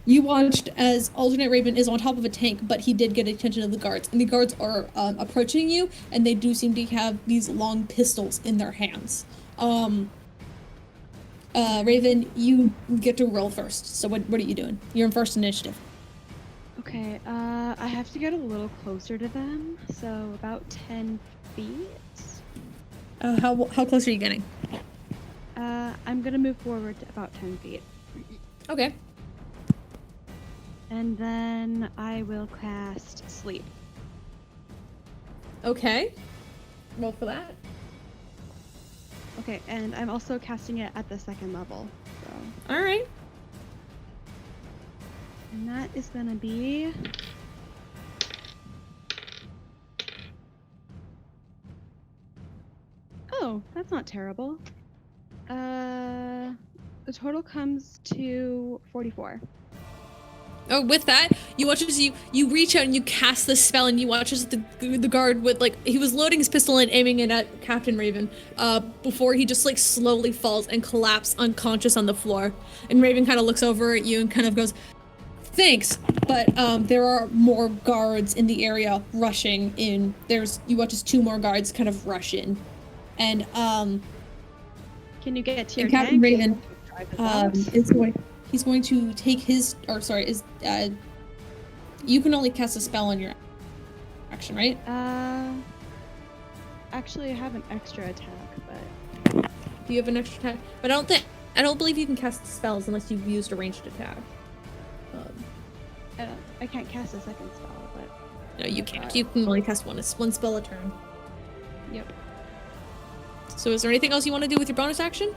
you watched as alternate Raven is on top of a tank, but he did get attention of the guards, and the guards are approaching you, and they do seem to have these long pistols in their hands. Raven, you get to roll first. So what are you doing? You're in first initiative. Okay, I have to get a little closer to them, so about 10 feet. How close are you getting? I'm gonna move forward to about 10 feet. Okay. And then I will cast Sleep. Okay. Roll for that. Okay, and I'm also casting it at the 2nd level. So. All right. And that is gonna be... Oh, that's not terrible. The total comes to 44. Oh, with that, you watch as you reach out and you cast this spell, and you watch as the guard with he was loading his pistol and aiming it at Captain Raven, before he just slowly falls and collapses unconscious on the floor. And Raven kind of looks over at you and kind of goes, "Thanks," but there are more guards in the area rushing in. You watch as 2 more guards kind of rush in, and Can you get to your Captain tank? Raven Drive us out? he's going to take you can only cast a spell on your action, right? Actually, I have an extra attack, but You have an extra attack, but I don't believe you can cast spells unless you've used a ranged attack. I can't cast a second spell. But No, you can't. You can only cast one spell a turn. yep. So is there anything else you want to do with your bonus action?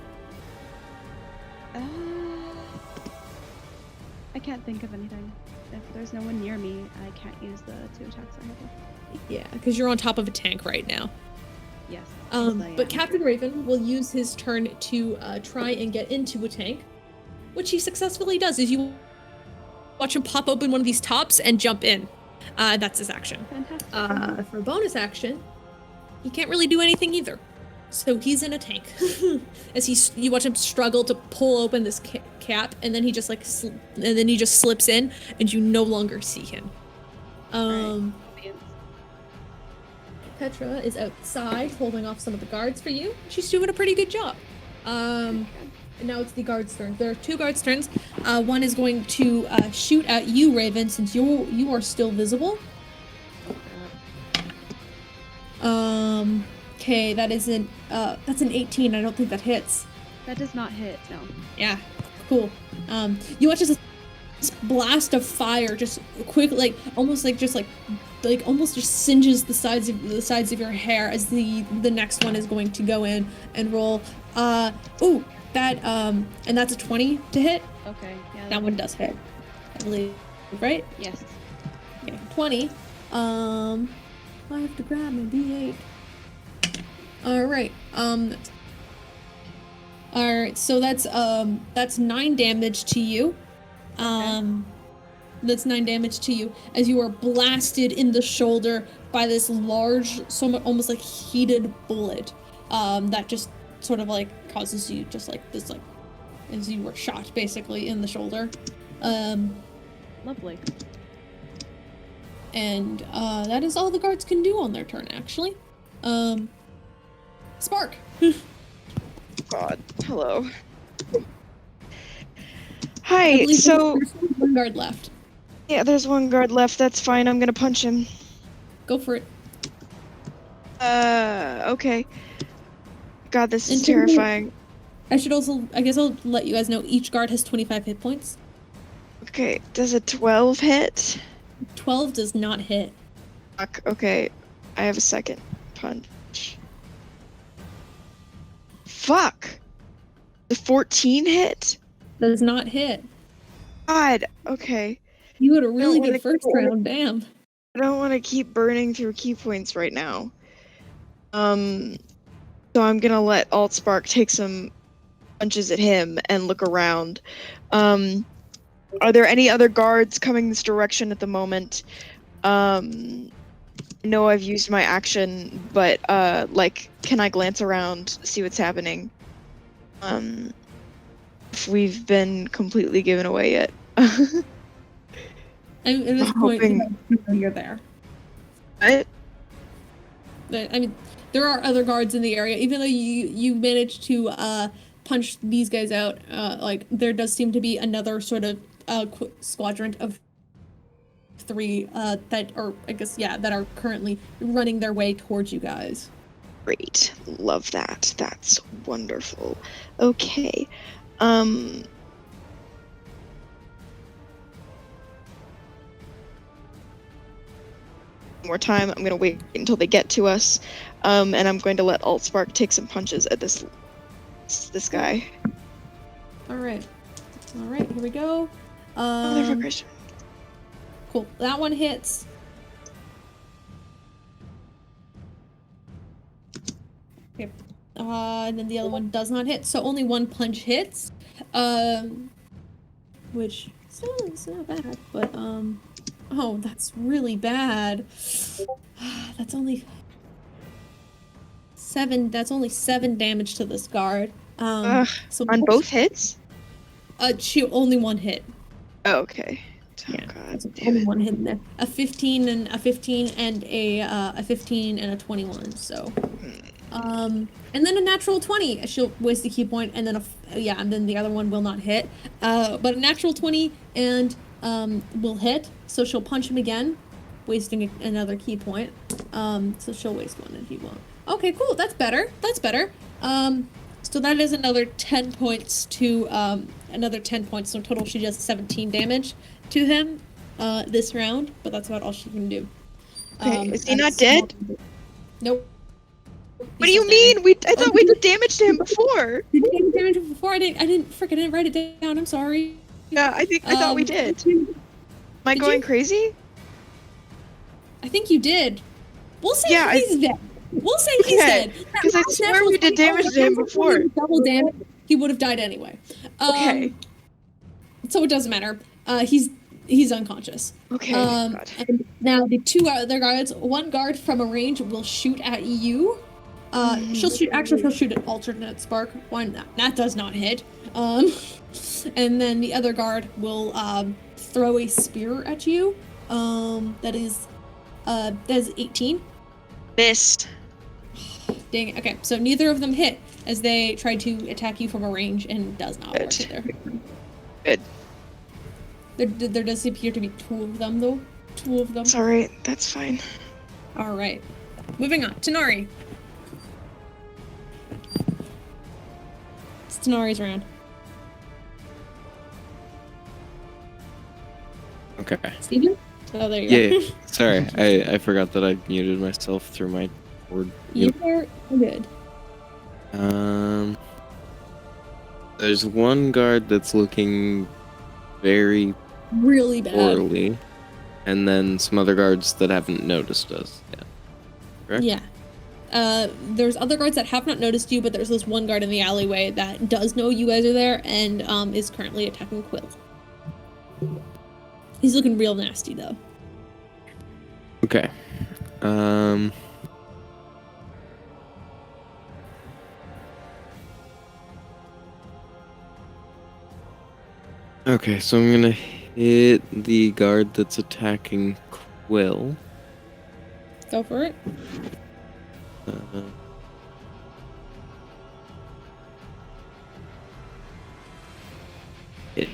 I can't think of anything. If there's no one near me, I can't use the 2 attacks I have. Yeah, because you're on top of a tank right now. Yes. yes, I But am. Captain Raven will use his turn to try and get into a tank, which he successfully does. As you watch him pop open one of these tops and jump in. That's his action. Fantastic. For a bonus action, he can't really do anything either. So he's in a tank. As you watch him struggle to pull open this cap, and then he just slips in, and you no longer see him. Right. Petra is outside holding off some of the guards for you. She's doing a pretty good job. And now it's the guards' turn. There are 2 guards' turns. One is going to shoot at you, Raven, since you are still visible. Okay, that's an 18. I don't think that hits. That does not hit, no. Yeah, cool. You watch this blast of fire just quick, almost just singes the sides of your hair as the next one is going to go in and roll. And that's a 20 to hit. Okay, yeah. That one does hit, I believe, right? Yes. Okay, 20. I have to grab my D8. Alright, alright, so that's 9 damage to you. That's 9 damage to you as you are blasted in the shoulder by this large, somewhat almost like heated bullet, that just sort of causes you just this as you were shot basically in the shoulder. Lovely. And that is all the guards can do on their turn, actually. Spark. God, hello. I Hi, believe so there's one guard left. yeah, there's 1 guard left. That's fine. I'm gonna punch him. Go for it. Okay. God, this is And can you- terrifying. I guess I'll let you guys know each guard has 25 hit points. Okay, does a 12 hit? 12 does not hit. Fuck, okay. I have a second punch. Fuck! The 14 hit? Does not hit. God, okay. You had a really wanna good first go. round, damn. I don't want to keep burning through key points right now. So I'm gonna let Altspark take some punches at him and look around. Are there any other guards coming this direction at the moment? I know I've used my action, but can I glance around, see what's happening? If we've been completely given away yet. At this point, you're there. What? I mean, there are other guards in the area. Even though you managed to punch these guys out, there does seem to be another sort of squadron of 3 that are currently running their way towards you guys. Great. Love that. That's wonderful. Okay. More time. I'm gonna wait until they get to us, and I'm going to let Altspark take some punches at this guy. All right, here we go. Motherfuckers. Cool. That one hits. Okay. And then the other one does not hit. So only one punch hits. Which Still, it's not bad, but oh, that's really bad. That's only 7. That's only 7 damage to this guard. So on both hits? She only 1 hit. Oh, okay. Oh, Yeah, God. that's only 1 hit in there. A 15 and a 15 and a 15 and a 21. So, and then a natural 20. She'll waste a key point, and then and then the other one will not hit. But a natural 20 and will hit. So she'll punch him again, wasting another key point. So she'll waste 1 and he won't. Okay, cool. That's better. That's better. So that is another 10 points to another 10 points. So in total, she does 17 damage to him this round. But that's about all she can do. Okay, is he not dead? Nope. What do you mean? I thought we did damage to him before. Did you take damage before? I didn't write it down. I'm sorry. Yeah, I thought we did. Am I going crazy? I think you did. We'll say Yeah, he's dead. We'll say he's dead. Because I swear we did damage to him before. Double damage. He would have died anyway. Okay. So it doesn't matter. He's unconscious. Okay. God. And now the 2 other guards. 1 guard from a range will shoot at you. She'll shoot at alternate spark. One that does not hit. And then the other guard will throw a spear at you. That is 18. Missed. Dang it. Okay, so neither of them hit as they try to attack you from a range and does not work either. Good. There does appear to be 2 of them though. 2 of them. It's alright, that's fine. Alright. Moving on. Tanar'ri. It's Tanar'ri's round. Okay. Steven? Oh, there you Yeah, go. sorry. I forgot that I muted myself through my board. You're good. There's one guard that's looking very Really bad. poorly, and then some other guards that haven't noticed us yet. Correct? Yeah. There's other guards that have not noticed you, but there's this one guard in the alleyway that does know you guys are there and is currently attacking Quill. He's looking real nasty though. Okay. Okay, so I'm gonna hit the guard that's attacking Quill. Go for it. Hit.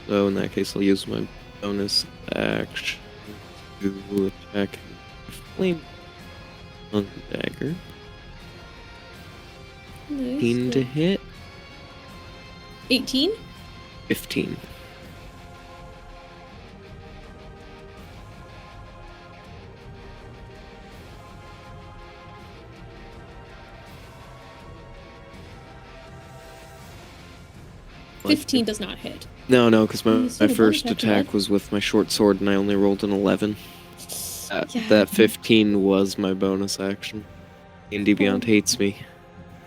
So in that case, I'll use my bonus action to attack flame on the dagger. Nice. 18 to hit. 18? 15. Like 15 does not hit. No, because You my sort of first bonus action, attack right? was with my short sword and I only rolled an 11. Yeah. That 15 was my bonus action. D&D Beyond hates me.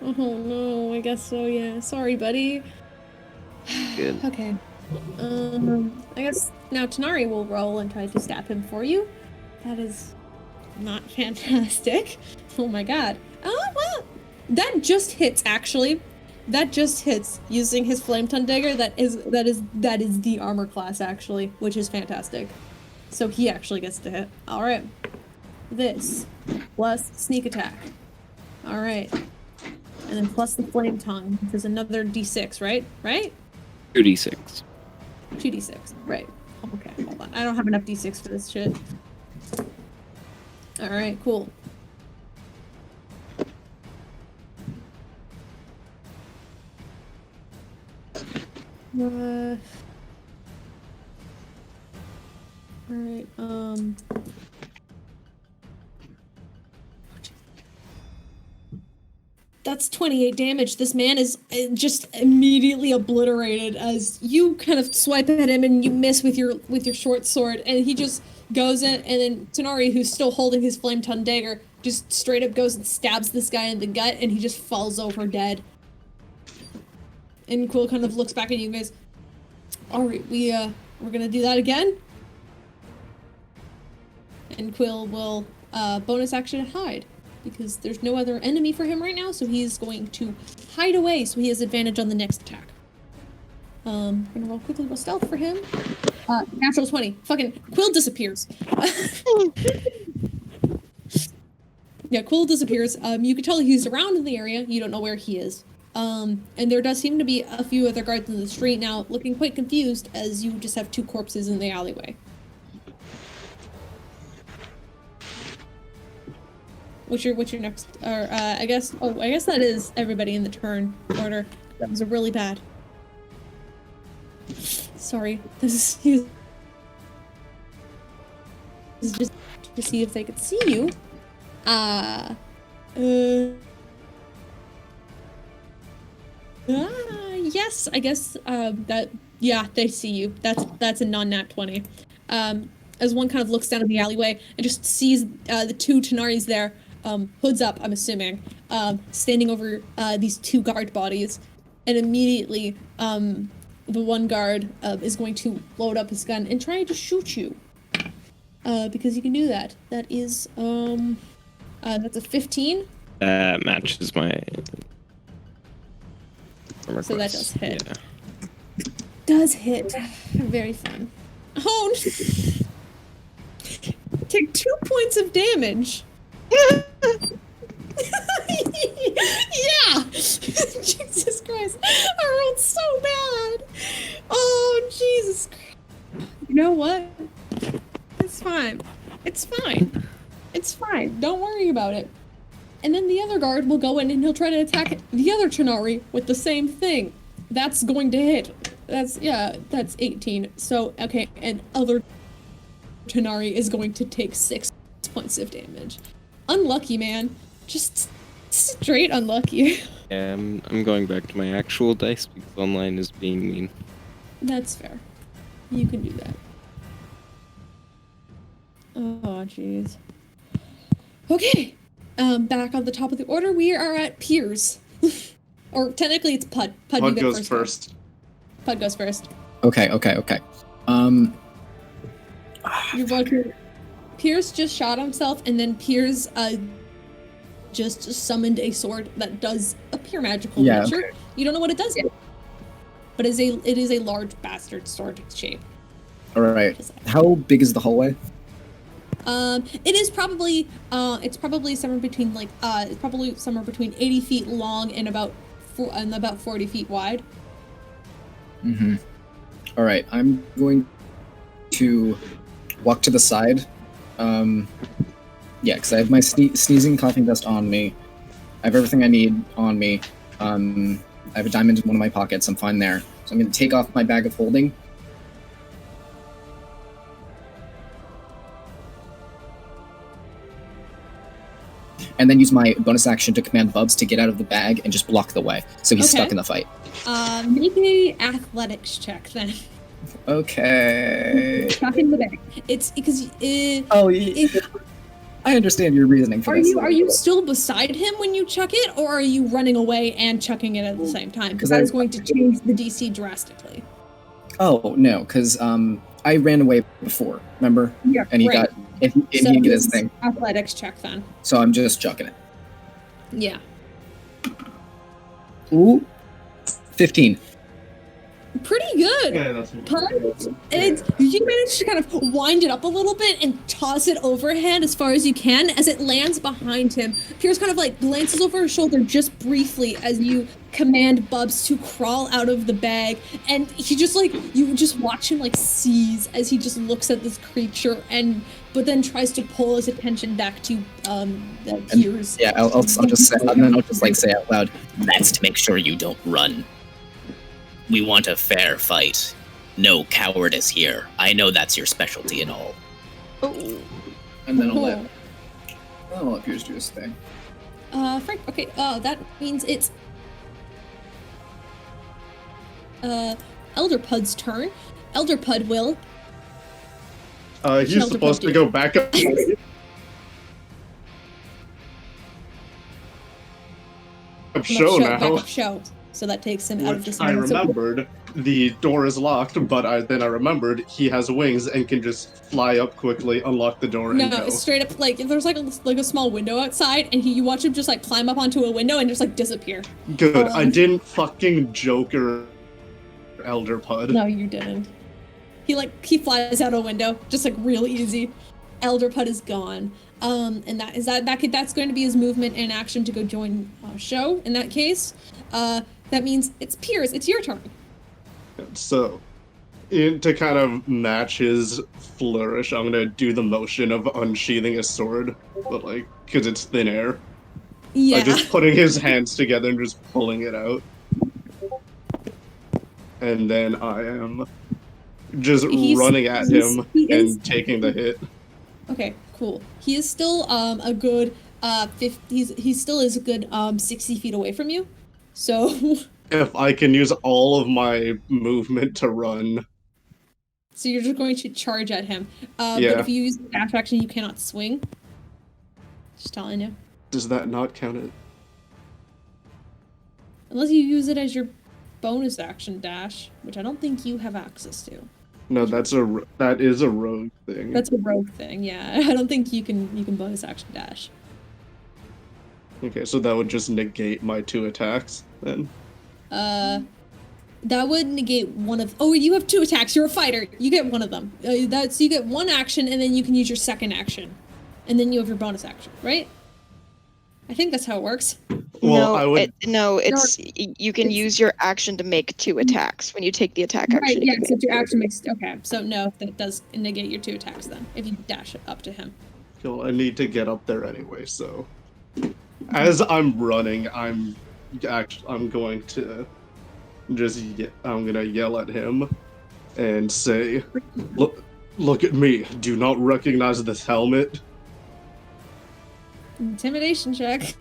Oh no, I guess so, yeah. Sorry, buddy. Good. Okay. I guess now Tanar'ri will roll and try to stab him for you. That is not fantastic. Oh my god. Oh, well, that just hits, actually. That just hits using his flame tongue dagger. That is the armor class, actually, which is fantastic. So he actually gets to hit. All right. This plus sneak attack. All right. And then plus the flame tongue, which is another d6, right? Right? 2d6. 2d6. Right. Okay, hold on. I don't have enough d6 for this shit. All right, cool. Alright, That's 28 damage. This man is just immediately obliterated as you kind of swipe at him and you miss with your short sword, and he just goes in, and then Tanar'ri, who's still holding his flame tongue dagger, just straight up goes and stabs this guy in the gut, and he just falls over dead. And Quill kind of looks back at you guys. Alright, we're gonna do that again. And Quill will bonus action hide, because there's no other enemy for him right now, so he's going to hide away, so he has advantage on the next attack. I'm gonna roll quickly, roll stealth for him. Natural 20. Fucking Quill disappears. Yeah, Quill disappears. You can tell he's around in the area. You don't know where he is. And there does seem to be a few other guards in the street now, looking quite confused as you just have 2 corpses in the alleyway. What's your next? Or I guess that is everybody in the turn order. That was a really bad. Sorry, this is just to see if they could see you. Yes, I guess that, yeah, they see you. That's a non-nat 20. As one kind of looks down in the alleyway and just sees the 2 Tanar'ris there, hoods up, I'm assuming, standing over these 2 guard bodies, and immediately the one guard is going to load up his gun and try to shoot you. Because you can do that. That is, that's a 15. Matches my... So that does hit. Yeah. Does hit. Very fun. Oh, take 2 points of damage. Yeah. Jesus Christ. I rolled so bad. Oh, Jesus Christ. You know what? It's fine. It's fine. It's fine. Don't worry about it. And then the other guard will go in and he'll try to attack the other Tanar'ri with the same thing. That's going to hit. That's 18. So, okay, and other Tanar'ri is going to take 6 points of damage. Unlucky, man. Just straight unlucky. Yeah, I'm going back to my actual dice because online is being mean. That's fair. You can do that. Oh, jeez. Okay. Back on the top of the order, we are at Peirs. Or technically it's Puud. Puud you goes first. Puud goes first. Okay. You're welcome. Peirs just shot himself, and then Peirs just summoned a sword that does appear magical in nature. Okay. You don't know what it does yet. But it is a large bastard sword shape. Alright. How big is the hallway? It is probably somewhere between it's probably somewhere between 80 feet long and about 40 feet wide. Mm-hmm. Alright, I'm going to walk to the side. Yeah, because I have my sneezing coughing vest on me. I have everything I need on me. I have a diamond in one of my pockets. I'm fine there. So I'm going to take off my bag of holding. And then use my bonus action to command Bubs to get out of the bag and just block the way. So he's stuck in the fight. Make a athletics check then. Okay. Chucking the bag. It's because I understand your reasoning for this. Are you still beside him when you chuck it, or are you running away and chucking it at the same time? Because that is going to change the DC drastically. Oh no, because I ran away before. Remember? Yeah. And he got he didn't get his thing. Athletics check then. So I'm just chucking it. Yeah. Ooh, 15. Pretty good. Yeah, that's You manage to kind of wind it up a little bit and toss it overhead as far as you can. As it lands behind him, Peirs kind of like glances over his shoulder just briefly as you command Bubs to crawl out of the bag, and he just you just watch him seize as he just looks at this creature but then tries to pull his attention back to the Peirs. Yeah, I'll just say, and then I'll just say out loud, That's to make sure you don't run. We want a fair fight. No cowardice here. I know that's your specialty and all. and then I'll let Peirs do his thing. Frank. Okay. That means it's Elder Pud's turn. Elder Pud will. He's Elder supposed Pud to do? go back up. Show Back now. up show. So that takes him out of Which this. I round. So- remembered the door is locked, but then I remembered he has wings and can just fly up quickly, unlock the door, No, and go. it's straight up like there's like a small window outside, and you watch him just like climb up onto a window and just like disappear. Good. I didn't fucking Joker Elder Pud. No, you didn't. He flies out a window, just like real easy. Elder Pud is gone. And that's going to be his movement and action to go join show. In that case, that means it's Peirs. It's your turn. So, to kind of match his flourish, I'm gonna do the motion of unsheathing his sword, but like, cause it's thin air. Yeah. Like just putting his hands together and just pulling it out. And then I am just running at him and taking the hit. Okay, cool. He is still a good 50. He still is a good 60 feet away from you. So. If I can use all of my movement to run. So you're just going to charge at him. Yeah. But if you use the dash action, you cannot swing. Just telling you. Does that not count it? Unless you use it as your bonus action dash, which I don't think you have access to. No, that is a rogue thing. That's a rogue thing, yeah. I don't think you can bonus action dash. Okay, so that would just negate my 2 attacks then. That would negate one of. Oh, you have 2 attacks. You're a fighter. You get one of them. So you get 1 action, and then you can use your second action, and then you have your bonus action, right? I think that's how it works. Well, no, I would. You can use your action to make 2 attacks. When you take the attack action, Right, you yeah, can so make your 2. action makes. Okay, so no, that does negate your 2 attacks then, if you dash it up to him. Well, I need to get up there anyway, so. As I'm running, I'm going to I'm gonna yell at him and say, look at me. Do you not recognize this helmet? Intimidation check.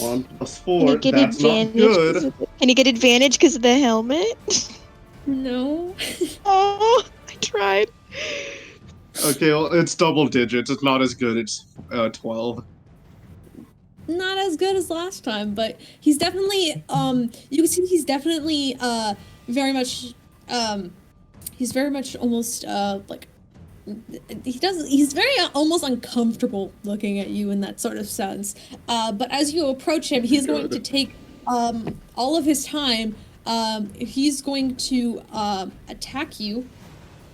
1 + 4. Can you get That's not advantage? good. Can you get advantage because of the helmet? No. Oh, I tried. Okay, well, it's double digits. It's not as good. It's 12. Not as good as last time, but he's definitely you can see he's definitely very much he's very much almost like he's very almost uncomfortable looking at you in that sort of sense. But as you approach him, he's going to take all of his time. He's going to attack you.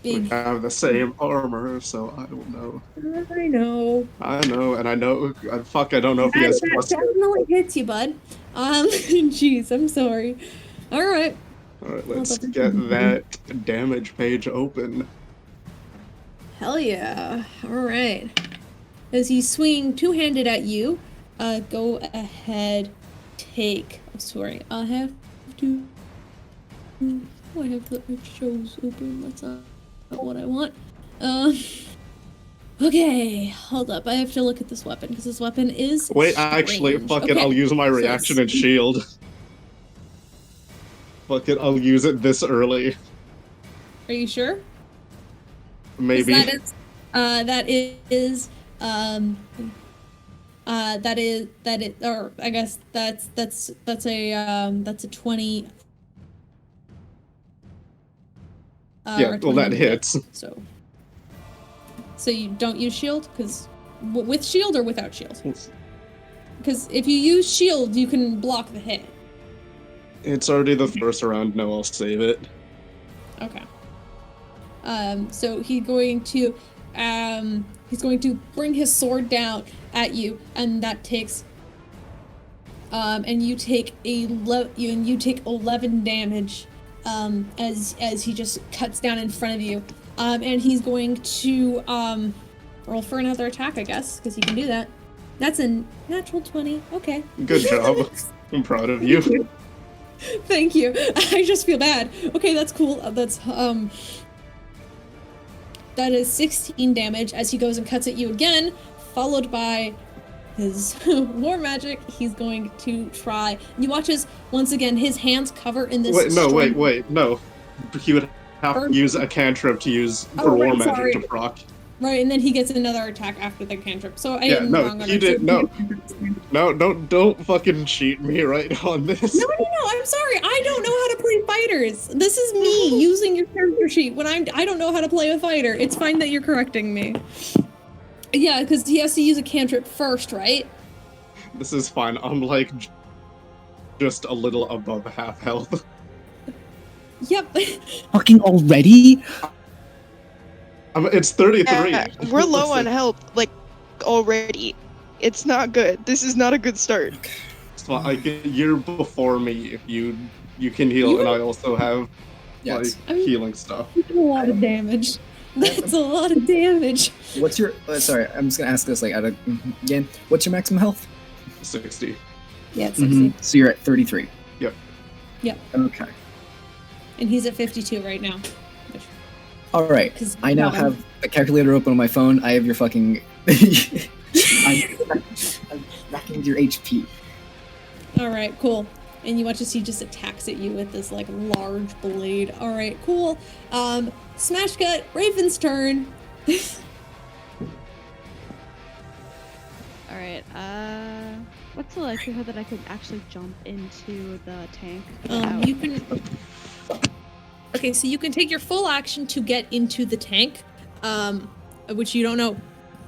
We have the same armor, so I don't know. I know. I know, and I know. Fuck, I don't know if he That has. definitely hits you, bud. Jeez, I'm sorry. All right. All right, let's get that damage page open. Hell yeah. All right. As he's swinging two-handed at you, go ahead, take. I'm sorry. I have to. I have to let my shows open. That's not what I want. Okay, hold up. I have to look at this weapon because this weapon is. Wait, actually, strange. fuck it. Okay. I'll use my So reaction and shield. Fuck it. I'll use it this early. Are you sure? 'Cause Maybe. that is, or I guess that's a 20. Yeah, or well, that 20 hits. So you don't use shield because with shield or without shield? Because if you use shield, you can block the hit. It's already the first round. No, I'll save it. Okay. So he's going to bring his sword down at you, and that takes. And you take 11 damage. As he just cuts down in front of you. And he's going to roll for another attack, I guess, because he can do that. That's a natural 20. Okay. Good job. I'm proud of you. Thank you. I just feel bad. Okay, that's cool. That is 16 damage as he goes and cuts at you again, followed by his war magic. He's going to try. You watch as, once again, his hands cover in this... Wait, no. He would have to use a cantrip to use for war magic to proc. Right, and then he gets another attack after the cantrip. So I am no, wrong on he did no, don't fucking cheat me right on this. No, I'm sorry. I don't know how to play fighters. This is me using your character sheet when I don't know how to play a fighter. It's fine that you're correcting me. Yeah, because he has to use a cantrip first, right? This is fine. I'm like just a little above half health. Yep. Fucking already? It's 33. We're low on health, like, already. It's not good. This is not a good start. So, like, you're before me. You can heal, and I also have healing stuff. That's a lot of damage. That's a lot of damage. What's your... sorry, I'm just gonna ask this, like, again. What's your maximum health? 60. Yeah, it's 60. So you're at 33? Yep. Okay. And he's at 52 right now. Alright, I now have a calculator open on my phone. I have your fucking... I'm racking your HP. Alright, cool. And you watch as he just attacks at you with this, like, large blade. Alright, cool. Smash cut, Raven's turn. Alright, what's the likelihood that I could actually jump into the tank? You can... Okay, so you can take your full action to get into the tank, which you don't know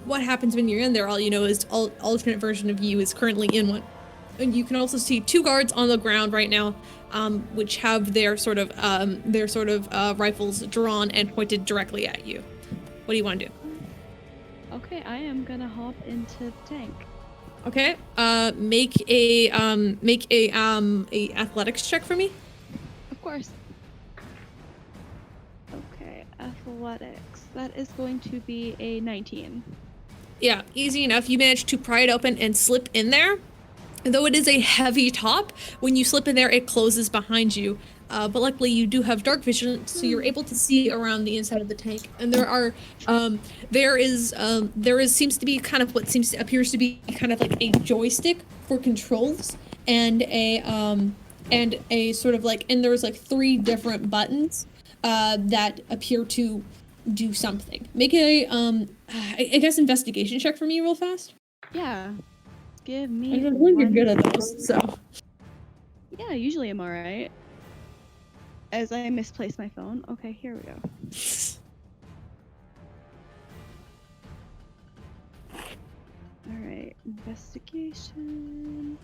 what happens when you're in there. All you know is alternate version of you is currently in one. And you can also see 2 guards on the ground right now, which have their sort of rifles drawn and pointed directly at you. What do you want to do? Okay, I am gonna hop into the tank. Okay, make a athletics check for me. Of course. Okay, athletics. That is going to be a 19. Yeah, easy enough. You manage to pry it open and slip in there. Though it is a heavy top, when you slip in there, it closes behind you. But luckily, you do have dark vision, so you're able to see around the inside of the tank. And seems to be kind of what appears to be kind of like a joystick for controls, and a sort of like, and there's like 3 different buttons that appear to do something. Make a I guess investigation check for me real fast. Yeah. Give me. I don't think you're good at those, so. Yeah, usually I'm alright. As I misplaced my phone. Okay, here we go. Alright, investigation.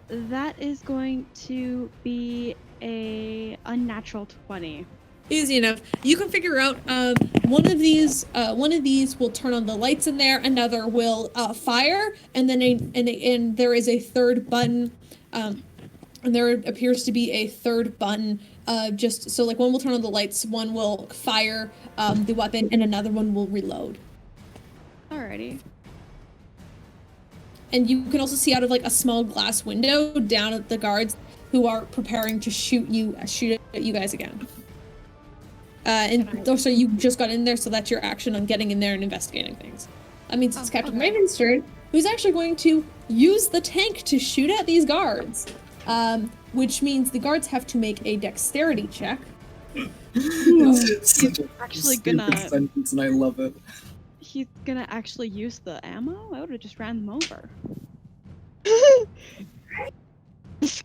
That is going to be a unnatural 20. Easy enough. You can figure out one of these will turn on the lights in there, another will fire, and then and there is a third button, and there appears to be a third button, just so like one will turn on the lights, one will fire the weapon, and another one will reload. Alrighty. And you can also see out of like a small glass window down at the guards who are preparing to shoot at you guys again. And also you just got in there, so that's your action on getting in there and investigating things. That means it's Captain Raven's turn, who's actually going to use the tank to shoot at these guards. Which means the guards have to make a dexterity check. It's such a actually stupid gonna- sentence, and I love it. He's gonna actually use the ammo? I would have just ran them over.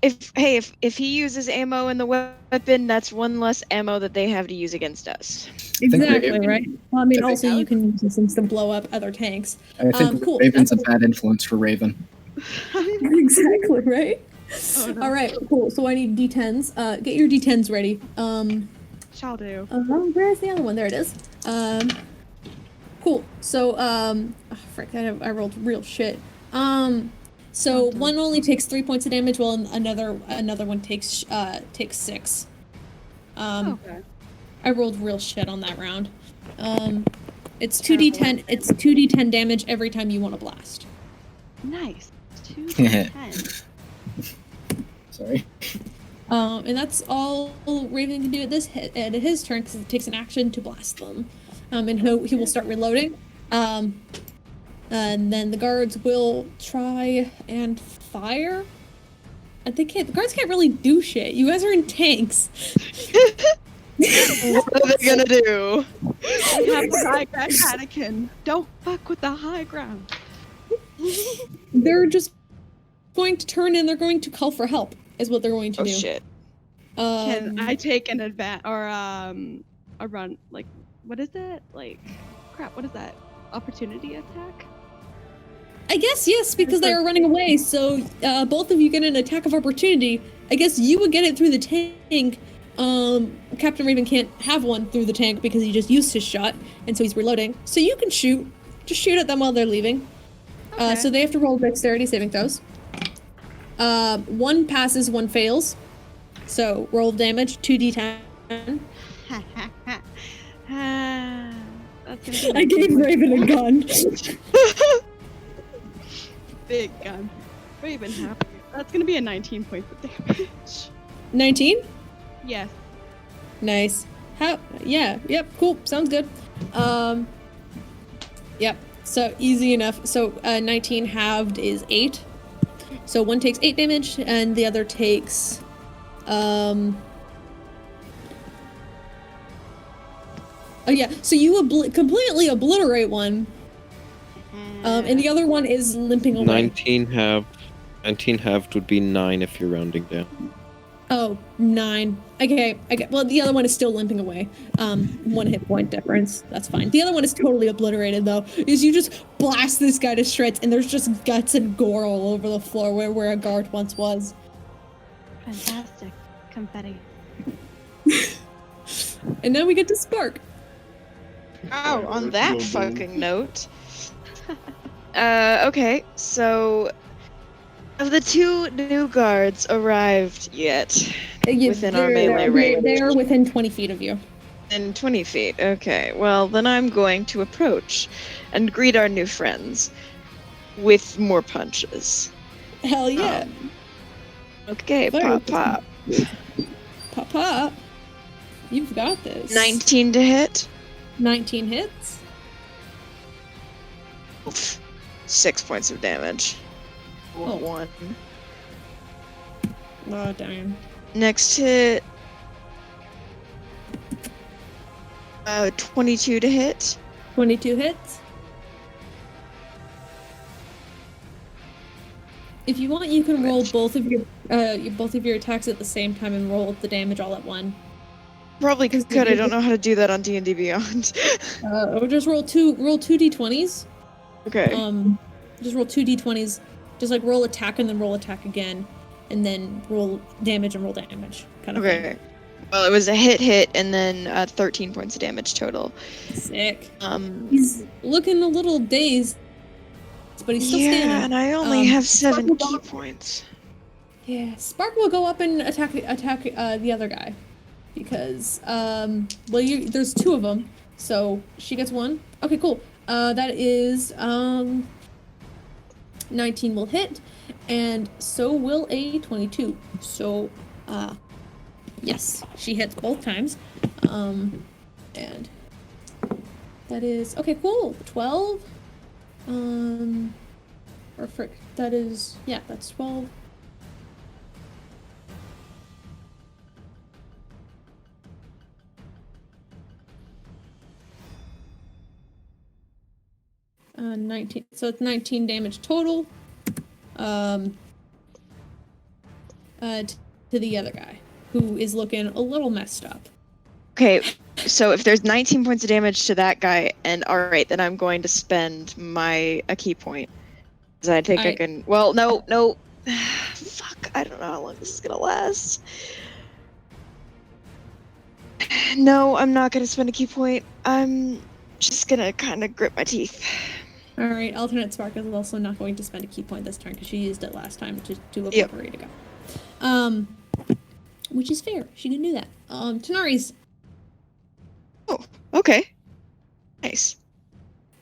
If he uses ammo in the weapon, that's 1 less ammo that they have to use against us. Exactly, right? Well, I mean, also you can use these things to blow up other tanks. I think Cool. Raven's a bad influence for Raven. Exactly, right? Oh, no. All right, cool. So I need D10s. Get your D10s ready. Shall do. Where's the other one? There it is. Cool. So, frick, I rolled real shit. So one only takes 3 points of damage, while another one takes 6. Okay. I rolled real shit on that round. It's 2d10. It's 2d10 damage every time you want to blast. Nice. 2 to 10. Sorry. And that's all Raven can do at his turn because it takes an action to blast them. And he will start reloading. And then the guards will try and fire. And the guards can't really do shit. You guys are in tanks. What are they gonna do? We have the high ground, Anakin. Don't fuck with the high ground. They're just going to turn and they're going to call for help, is what they're going to Oh do. shit. Can I take an advance or a run? Like, what is it? Like, crap. What is that? Opportunity attack? I guess yes, because they are running away. So both of you get an attack of opportunity. I guess you would get it through the tank. Captain Raven can't have one through the tank because he just used his shot, and so he's reloading. So you can shoot. Just shoot at them while they're leaving. Okay. So they have to roll dexterity saving throws. One passes, one fails. So roll damage, 2d10. That's gonna be I gave Raven a gun. big gun. Raven happy. That's gonna be a 19 points of damage. 19? Yes. Nice. Yeah, yep, cool. Sounds good. Yep. So easy enough. So 19 halved is 8. So one takes 8 damage and the other takes oh yeah, so you completely obliterate one. And the other one is limping away. 19 halved would be 9 if you're rounding down. Oh, 9. Okay. Well, the other one is still limping away. 1 hit point difference. That's fine. The other one is totally obliterated, though. Is you just blast this guy to shreds, and there's just guts and gore all over the floor where a guard once was. Fantastic. Confetti. And now we get to Spark. Oh, on that fucking note. Okay, so have the 2 new guards arrived yet within our melee range? They're within 20 feet of you. In 20 feet, okay. Well, then I'm going to approach and greet our new friends with more punches. Hell yeah. Okay, Sorry. pop. Pop. You've got this. 19 to hit. 19 hits. Oof. 6 points of damage. Oh. 1. Oh, damn. Next hit. 22 to hit. 22 hits. If you want, you can roll both of your attacks at the same time and roll the damage all at one. Probably could. I don't know how to do that on D&D Beyond. Or just roll two d20s. Okay. Just roll 2 d20s. Just like roll attack and then roll attack again, and then roll damage and roll damage. Kind of Okay. Well, it was a hit, and then 13 points of damage total. Sick. Um. He's looking a little dazed, but he's still standing. Yeah, and I only have 7 Spark will key go- points. Yeah, Spark will go up and attack the other guy, because there's 2 of them, so she gets 1. Okay, cool. That is 19 will hit, and so will a 22. So, yes, she hits both times. And that is okay. Cool. 12. Or frick. That is that's 12. Uh, 19. So it's 19 damage total. To the other guy, who is looking a little messed up. Okay, so if there's 19 points of damage to that guy, and alright, then I'm going to spend a key point. Because I think I can. Well, no. Fuck, I don't know how long this is gonna last. No, I'm not gonna spend a key point. I'm just gonna kind of grit my teeth. Alright, alternate Spark is also not going to spend a key point this turn because she used it last time to obliterate a guy. Which is fair. She can do that. Tanar'ri's. Oh, okay. Nice.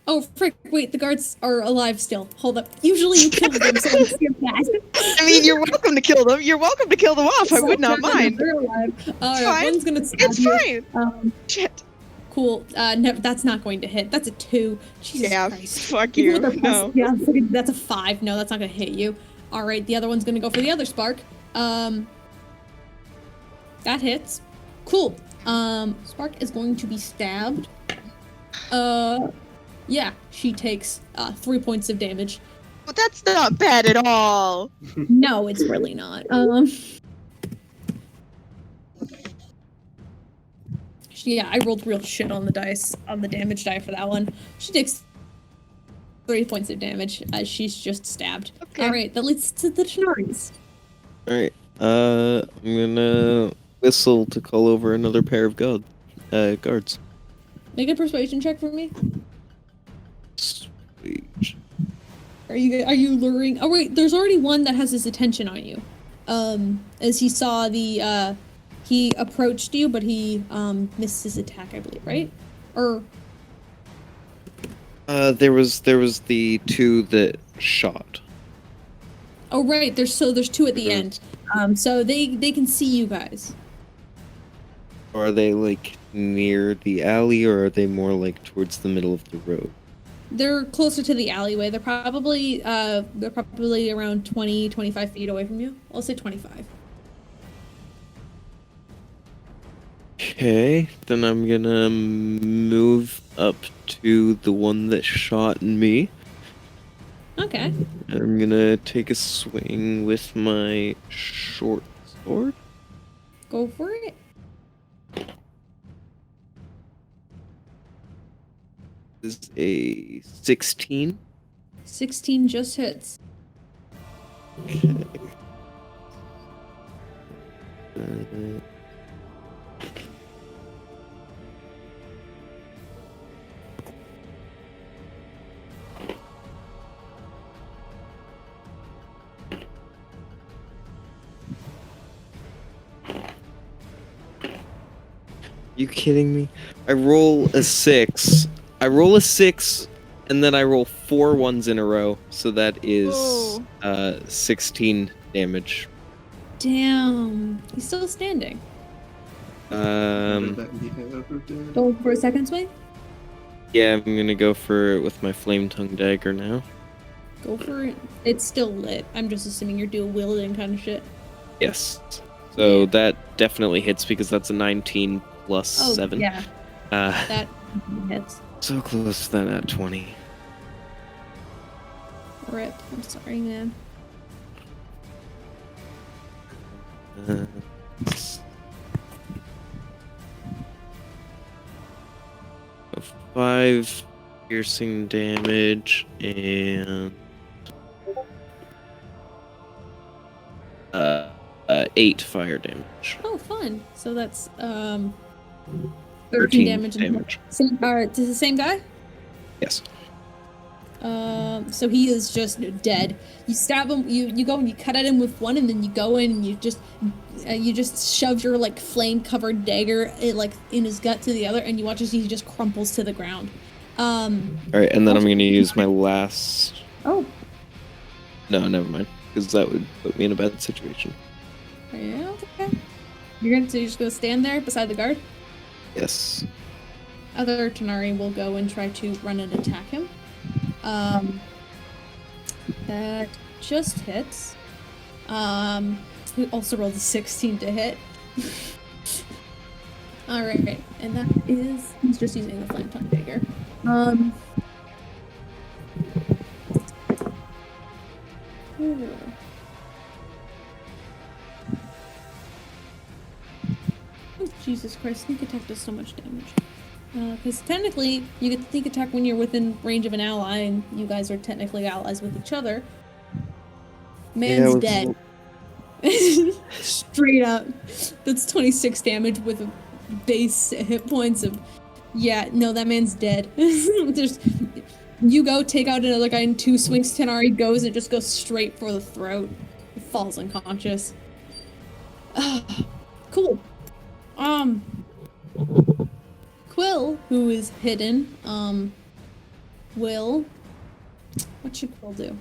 Oh, frick, wait, the guards are alive still. Hold up. Usually you kill them, so I'm scared that. I mean, you're welcome to kill them. You're welcome to kill them off. I would not mind. They're alive. Alright, fine. one's gonna stab It's you. fine. Shit. Cool. No, that's not going to hit. That's a 2. Jesus Yeah, Christ. fuck Even you. with a No. yeah, that's a 5. No, that's not gonna hit you. Alright, the other one's gonna go for the other spark. That hits. Cool. Spark is going to be stabbed. Yeah, she takes 3 points of damage. But that's not bad at all. No, it's really not. Yeah, I rolled real shit on the dice, on the damage die for that one. She takes 3 points of damage as she's just stabbed. Okay. Alright, that leads to the Tanar'ris. Alright, I'm gonna whistle to call over another pair of guards. Make a persuasion check for me. Sweet. Are you luring? Oh wait, there's already one that has his attention on you. As he saw the he approached you, but he missed his attack, I believe, right? Or There was the 2 that shot. oh right, there's 2 at the end. So they can see you guys. Are they like near the alley, or are they more like towards the middle of the road? They're closer to the alleyway. They're probably around 20, 25 feet away from you. I'll say 25. Okay, then I'm gonna move up to the one that shot me. Okay. I'm gonna take a swing with my short sword. Go for it. This is a 16. 16 just hits. Okay. You kidding me? I roll a 6. I roll a 6, and then I roll 4 ones in a row, so that is Whoa. 16 damage. Damn. He's still standing. Go for a second swing? Yeah, I'm gonna go for it with my flame tongue dagger now. Go for it. It's still lit. I'm just assuming you're dual wielding kind of shit. Yes. So that definitely hits because that's a 19 plus Oh, 7. yeah. That hits. So close to that at 20. Rip. I'm sorry, man. Uh, 5 piercing damage and 8 fire damage. Oh, fun. So that's 13 13 damage. To the same guy? Yes. So he is just dead. You stab him. You go and you cut at him with one, and then you go in and you just shove your like flame covered dagger in his gut to the other, and you watch as he just crumples to the ground. All right, and then I'm gonna use my last. Oh. No, never mind, because that would put me in a bad situation. Yeah. Okay. You're just gonna stand there beside the guard. Yes. Other Tanar'ri will go and try to run and attack him. That just hits. We also rolled a 16 to hit. Alright, and that is... He's just using the flame tongue dagger. Ooh. Oh, Jesus Christ, sneak attack does so much damage. Because technically, you get to sneak attack when you're within range of an ally, and you guys are technically allies with each other. Man's dead. Straight up. That's 26 damage with a base hit points of... Yeah, no, that man's dead. You go, take out another guy in 2 swings, Tanar'ri goes and just goes straight for the throat. He falls unconscious. Cool. Quill, who is hidden, will. What should Quill do?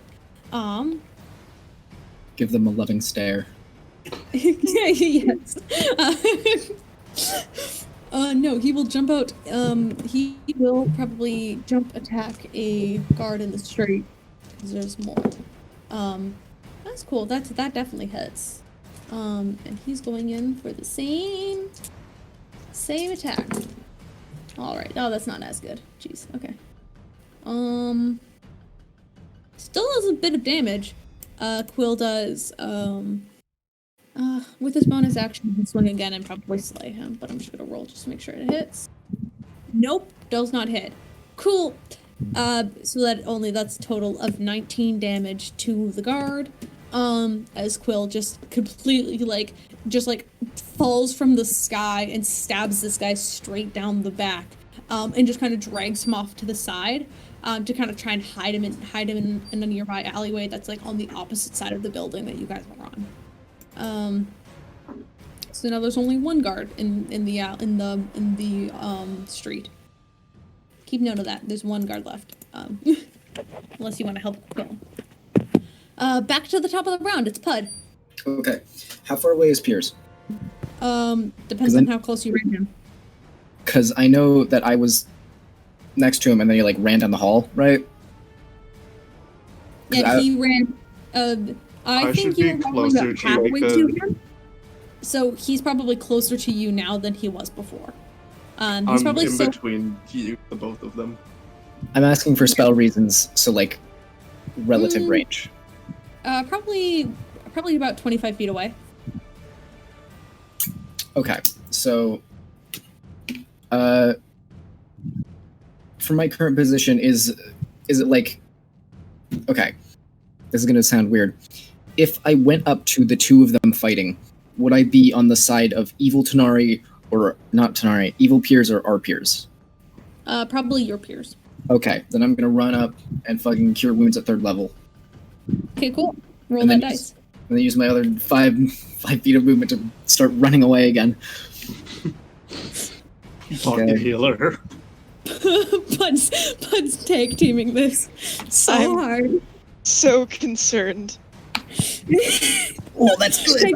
Give them a loving stare. Yes. No, he will jump out. He will probably jump attack a guard in the street. Because there's more. That's cool. That definitely hits. And he's going in for the same attack. All right. Oh, that's not as good. Jeez. Okay. Still does a bit of damage. Quill does. With his bonus action, he can swing again and probably slay him. But I'm just gonna roll just to make sure it hits. Nope, does not hit. Cool. So that's a total of 19 damage to the guard. As Quill just completely falls from the sky and stabs this guy straight down the back, and just kind of drags him off to the side, to kind of try and hide him in a nearby alleyway that's like on the opposite side of the building that you guys are on. So now there's only one guard in the street. Keep note of that. There's one guard left. Unless you want to help Quill. Back to the top of the round. It's Puud. Okay. How far away is Peirs? Depends on how close you range him. Because I know that I was next to him and then he like ran down the hall, right? Yeah, he ran. I think you were probably about halfway to him. So he's probably closer to you now than he was before. He's probably in between you, the both of them. I'm asking for spell reasons, so like relative range. Probably about 25 feet away. Okay, so from my current position, is it like, okay, this is gonna sound weird. If I went up to the two of them fighting, would I be on the side of evil Tanar'ri or not Tanar'ri, evil Peirs or our Peirs? Probably your Peirs. Okay, then I'm gonna run up and fucking cure wounds at 3rd level. Okay, cool. Roll that dice. And then use my other 5 feet of movement to start running away again. Fucking healer. Pudd's tag teaming this so hard. So concerned. Oh, that's good.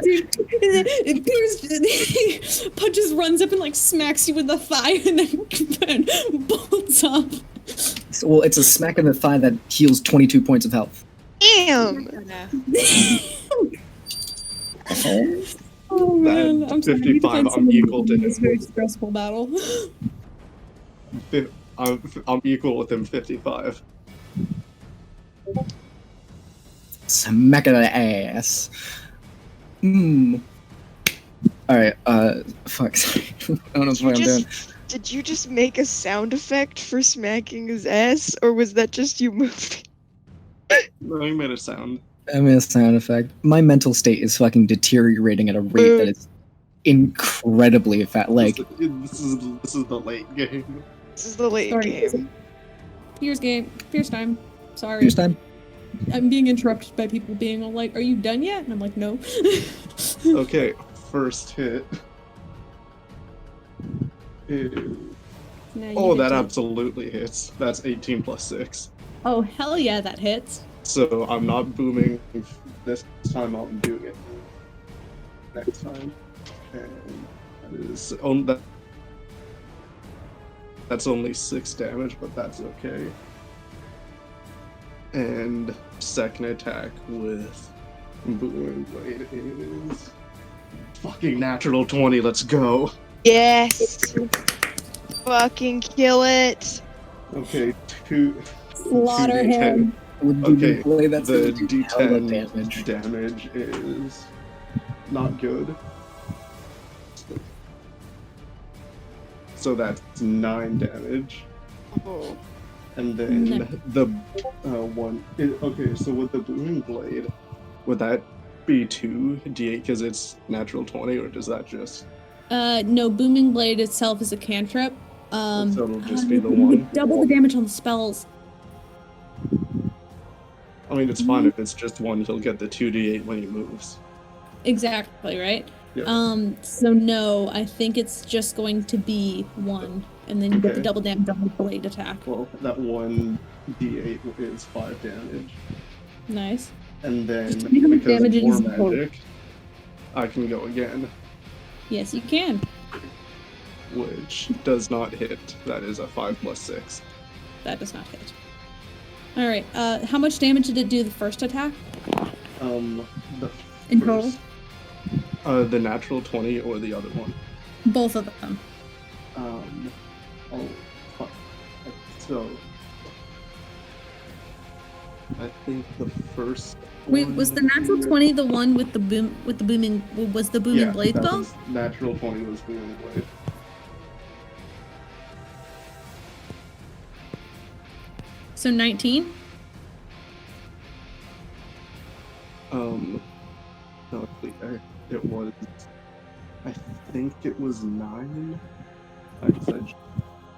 Pudd just runs up and like smacks you with the thigh and then bolts up. Well, it's a smack in the thigh that heals 22 points of health. Damn! Oh man, I'm sorry. 55, I'm equal to this very stressful battle. I'm equal with him, 55. Smack of the ass. Alright, fuck, sorry. I don't know what I'm doing. Did you just make a sound effect for smacking his ass, or was that just you moving? No, he made a sound. I made a sound effect. My mental state is fucking deteriorating at a rate that is incredibly fat. Like, this is the late game. This is the late game. Peirs time. Sorry. Peirs time. I'm being interrupted by people being all like, "Are you done yet?" And I'm like, "No." Okay, first hit. Oh, that absolutely hits. That's 18 plus 6. Oh, hell yeah, that hits. So I'm not booming this time, I'll do it next time. And that is that's only 6 damage, but that's okay. And second attack with Booming Blade is fucking natural 20, let's go. Yes! Fucking kill it! Okay, 2 Slaughter him. Okay, that's the D10 damage is not good. So that's 9 damage. Oh. And then the one... okay, so with the Booming Blade, would that be 2d8 because it's natural 20, or does that just... No, Booming Blade itself is a cantrip. So it'll just be the one? Double the damage on the spells. I mean, it's fine if it's just one, he'll get the 2d8 when he moves. Exactly, right? Yeah. So no, I think it's just going to be 1, and then you get the double damage on the blade attack. Well, that one D8 is 5 damage. Nice. And then, Just tell me how much because damage of it is War total. Magic, I can go again, Yes, you can. which does not hit. That is a 5 plus 6. That does not hit. All right. How much damage did it do the first attack? The In total? first, the natural 20 or the other one. Both of them. Oh, fuck. So, I think the first. Wait, one was the natural here- 20 the one with the booming blade that spell? was natural 20 was booming blade. So 19? No, it was. I think it was 9. I said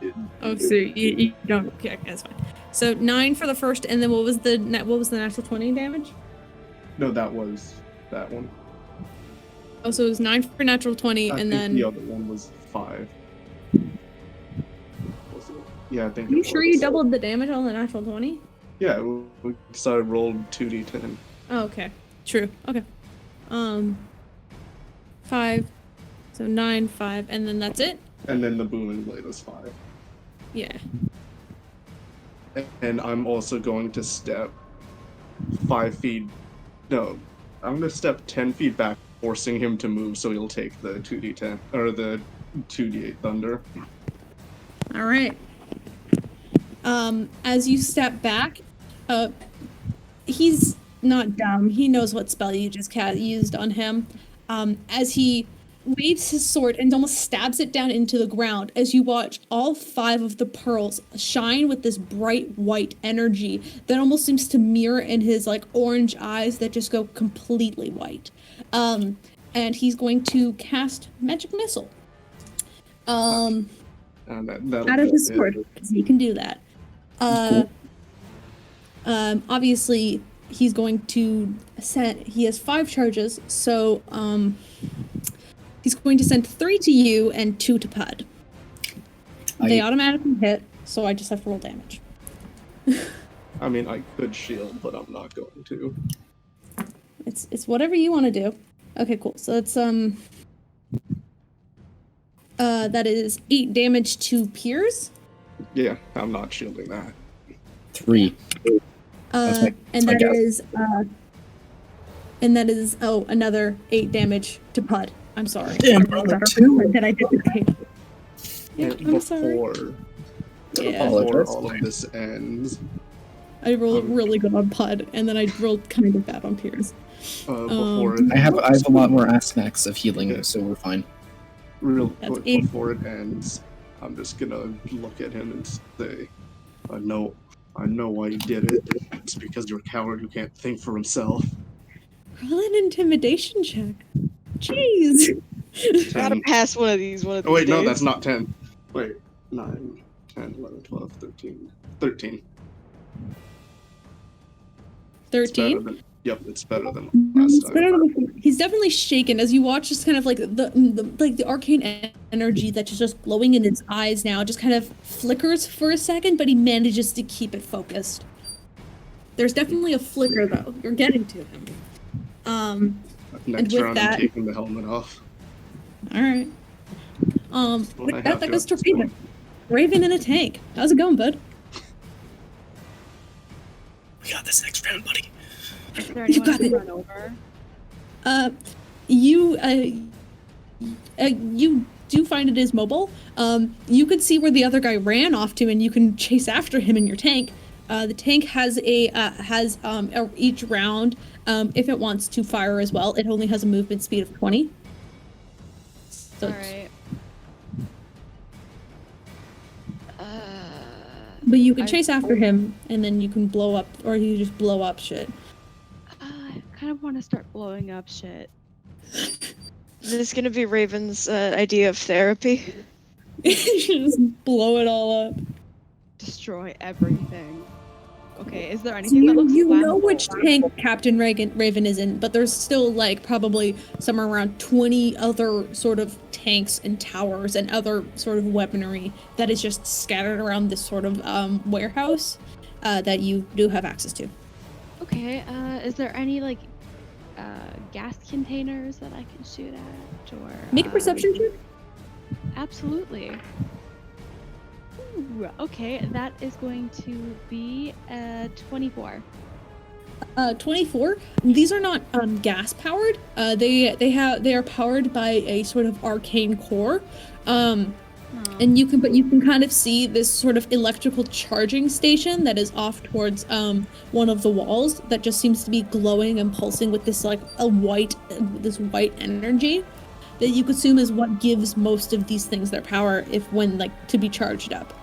it. Oh, so you don't. Okay, that's fine. So 9 for the first, and then what was the natural 20 damage? No, that was that one. Oh, so it was 9 for natural 20, I and think then. the other one was 5. Was it? Yeah, I think. Are you it sure was. you doubled the damage on the natural 20? Yeah, so I rolled 2d10. Oh, okay. True. Okay. 5. So 9, 5, and then that's it? And then the booming blade was 5. Yeah. And I'm also going to step 5 feet. No, I'm going to step 10 feet back, forcing him to move so he'll take the 2d10, or the 2d8 thunder. All right. As you step back, he's not dumb. He knows what spell you just used on him. As he waves his sword and almost stabs it down into the ground, as you watch all 5 of the pearls shine with this bright white energy that almost seems to mirror in his like orange eyes that just go completely white. And he's going to cast Magic Missile. And that'll Out of be his it. sword, because he can do that. Obviously, he's going to send. He has 5 charges, so he's going to send 3 to you and 2 to Puud. They automatically hit, so I just have to roll damage. I mean, I could shield, but I'm not going to. It's whatever you want to do. Okay, cool. So it's that is 8 damage to Peirs. Yeah, I'm not shielding that. 3. And my that guess. is another 8 damage to Puud. I'm sorry. Damn, I brother, rolled better 2. than I did the tape. Yeah, And I'm sorry. Yeah. before all of this ends, I rolled really good on Puud, and then I rolled kind of bad on Peirs. before I have a lot more aspects of healing, so we're fine. real That's quick 8. before it ends, I'm just gonna look at him and say, I know why you did it. It's because you're a coward who can't think for himself. Roll an intimidation check. Jeez. Gotta 10. pass one of these one of these Oh wait, no, days. that's not 10. Wait, 9, 10, 11, 12, 13. 13. It's better 13. than, yep, it's better than It's last better time. than before. He's definitely shaken as you watch just kind of like the arcane energy that's just glowing in his eyes now just kind of flickers for a second, but he manages to keep it focused. There's definitely a flicker though. You're getting to him. Next with round, that- I'm taking the helmet off. All right. When I With have that goes to at this Raven. point. Raven in a tank. How's it going, bud? We got this next round, buddy. Is there You anyone got to it. run over? You do find it is mobile. You could see where the other guy ran off to, and you can chase after him in your tank. The tank has each round, if it wants to fire as well, it only has a movement speed of 20. So it's- Alright. But you can I- chase after him, and then you can blow up, or you just blow up shit. I kind of want to start blowing up shit. Is this gonna be Raven's idea of therapy? Just blow it all up. Destroy everything. Okay, is there anything that You, looks you know flammable? which tank Captain Raven is in, but there's still like probably somewhere around 20 other sort of tanks and towers and other sort of weaponry that is just scattered around this sort of warehouse. that you do have access to. Okay, is there any, like, gas containers that I can shoot at, or... Make a perception check. Absolutely. Ooh, okay, that is going to be 24. 24. These are not gas powered. They are powered by a sort of arcane core. And you can kind of see this sort of electrical charging station that is off towards one of the walls that just seems to be glowing and pulsing with this like white energy that you could assume is what gives most of these things their power when like to be charged up.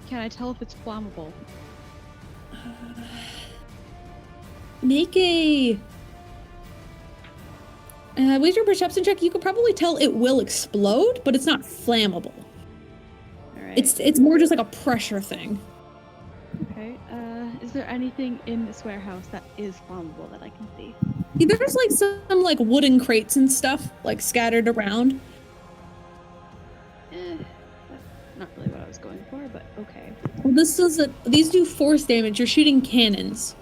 Can I tell if it's flammable? Make a with your perception check, you could probably tell it will explode, but it's not flammable. All right. It's more just like a pressure thing. Okay. Is there anything in this warehouse that is flammable that I can see? Yeah, there's like some like wooden crates and stuff like scattered around. That's not really what I was going for, but okay. Well, these do force damage. You're shooting cannons.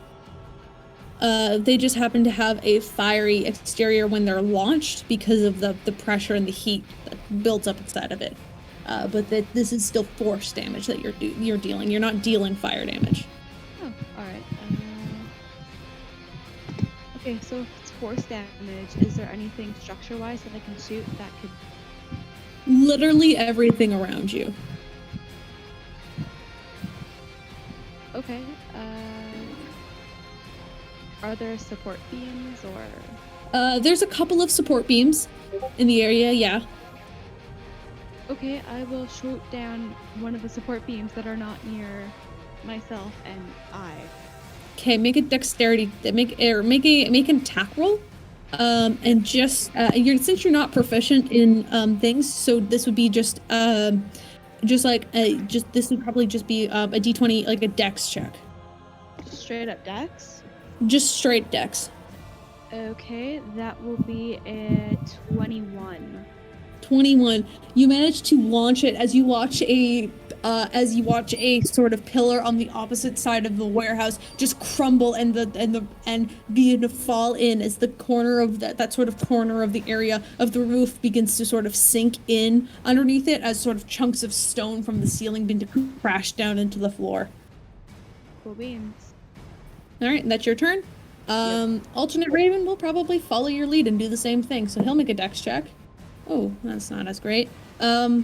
They just happen to have a fiery exterior when they're launched because of the pressure and the heat that builds up inside of it. But this is still force damage that you're dealing. You're not dealing fire damage. Oh, all right. Okay, so if it's force damage, is there anything structure-wise that I can shoot that could? Literally everything around you. Okay. Are there support beams or? There's a couple of support beams in the area, yeah. Okay, I will shoot down one of the support beams that are not near myself and I. Okay, make a dexterity. Make an attack roll. And just since you're not proficient in things, so this would be this would probably just be a d20, like a dex check. Straight up dex? Just straight dex. Okay, that will be a 21. 21. You manage to launch it as you watch a sort of pillar on the opposite side of the warehouse just crumble and begin to fall in as the corner of that sort of corner of the area of the roof begins to sort of sink in underneath it as sort of chunks of stone from the ceiling begin to crash down into the floor. Cool beans. All right, that's your turn. Yep. Alternate Raven will probably follow your lead and do the same thing, so he'll make a dex check. Oh, that's not as great. He'll